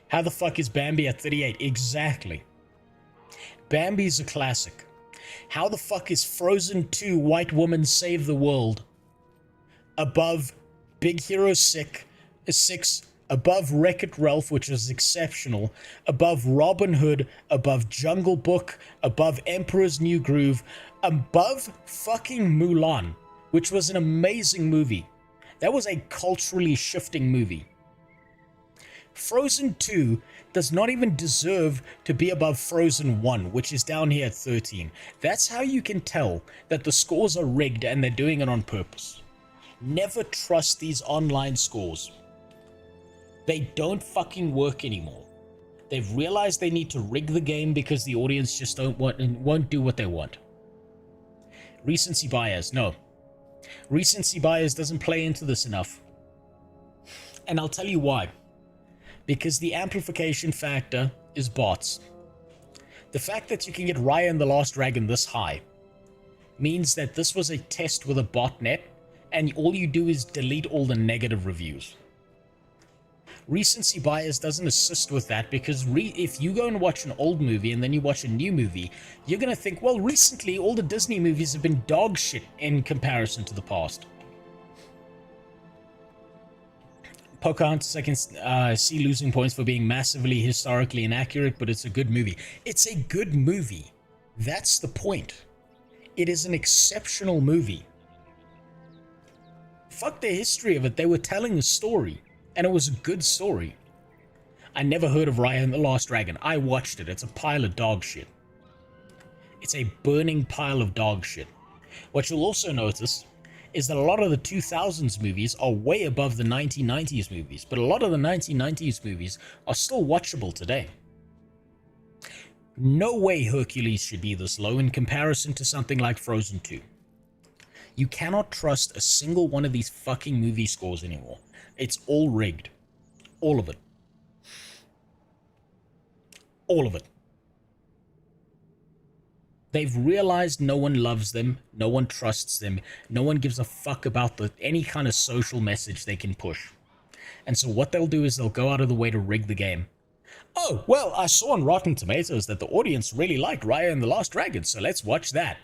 How the fuck is Bambi at 38? Exactly. Bambi's a classic. How the fuck is Frozen 2 White Woman Save the World above Big Hero 6, above Wreck-It Ralph, which is exceptional, above Robin Hood, above Jungle Book, above Emperor's New Groove, above fucking Mulan, which was an amazing movie. That was a culturally shifting movie. Frozen 2 does not even deserve to be above Frozen 1, which is down here at 13. That's how you can tell that the scores are rigged and they're doing it on purpose. Never trust these online scores. They don't fucking work anymore. They've realized they need to rig the game because the audience just won't do what they want. Recency bias, no. Recency bias doesn't play into this enough. And I'll tell you why. Because the amplification factor is bots. The fact that you can get Raya and the Last Dragon this high means that this was a test with a botnet, and all you do is delete all the negative reviews. Recency bias doesn't assist with that, because if you go and watch an old movie and then you watch a new movie, you're going to think, well, recently all the Disney movies have been dog shit in comparison to the past. Pocahontas, I can see losing points for being massively historically inaccurate, but it's a good movie. It's a good movie. That's the point. It is an exceptional movie. Fuck the history of it. They were telling a story, and it was a good story. I never heard of Raya and the Last Dragon. I watched it. It's a pile of dog shit. It's a burning pile of dog shit. What you'll also notice is that a lot of the 2000s movies are way above the 1990s movies, but a lot of the 1990s movies are still watchable today. No way Hercules should be this low in comparison to something like Frozen 2. You cannot trust a single one of these fucking movie scores anymore. It's all rigged. All of it. All of it. They've realized no one loves them, no one trusts them, no one gives a fuck about any kind of social message they can push. And so what they'll do is they'll go out of the way to rig the game. Oh, well, I saw on Rotten Tomatoes that the audience really liked Raya and the Last Dragon, so let's watch that.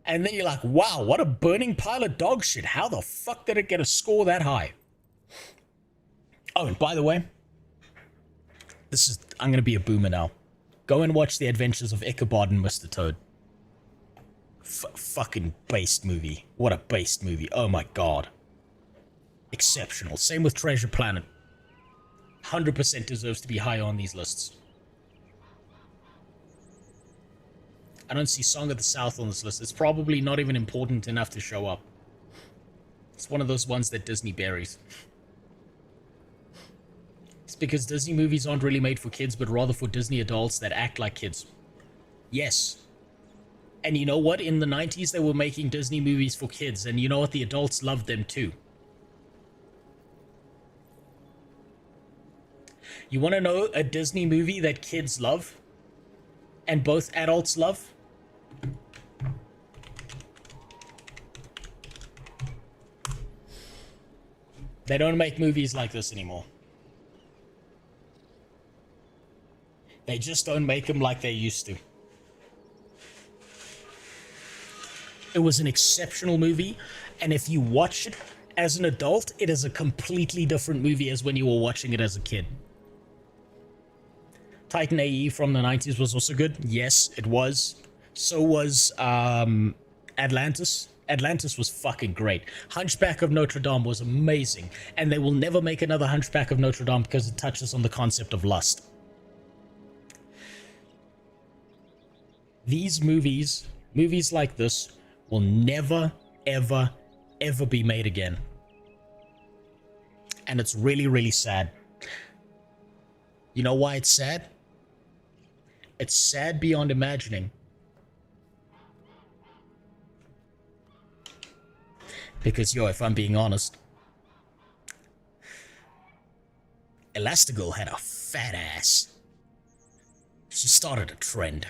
And then you're like, wow, what a burning pile of dog shit. How the fuck did it get a score that high? Oh, and by the way, I'm going to be a boomer now. Go and watch The Adventures of Ichabod and Mr. Toad. Fucking based movie. What a based movie. Oh my god. Exceptional. Same with Treasure Planet. 100% deserves to be high on these lists. I don't see Song of the South on this list. It's probably not even important enough to show up. It's one of those ones that Disney buries. It's because Disney movies aren't really made for kids, but rather for Disney adults that act like kids. Yes. And you know what? In the 90s, they were making Disney movies for kids. And you know what? The adults loved them too. You want to know a Disney movie that kids love? And both adults love? They don't make movies like this anymore. They just don't make them like they used to. It was an exceptional movie, and if you watch it as an adult, it is a completely different movie as when you were watching it as a kid. Titan AE from the 90s was also good. Yes, it was. So was Atlantis. Atlantis was fucking great. Hunchback of Notre Dame was amazing, and they will never make another Hunchback of Notre Dame because it touches on the concept of lust. These movies like this, will never, ever, ever be made again. And it's really, really sad. You know why it's sad? It's sad beyond imagining. Because, yo, if I'm being honest, Elastigirl had a fat ass. She started a trend.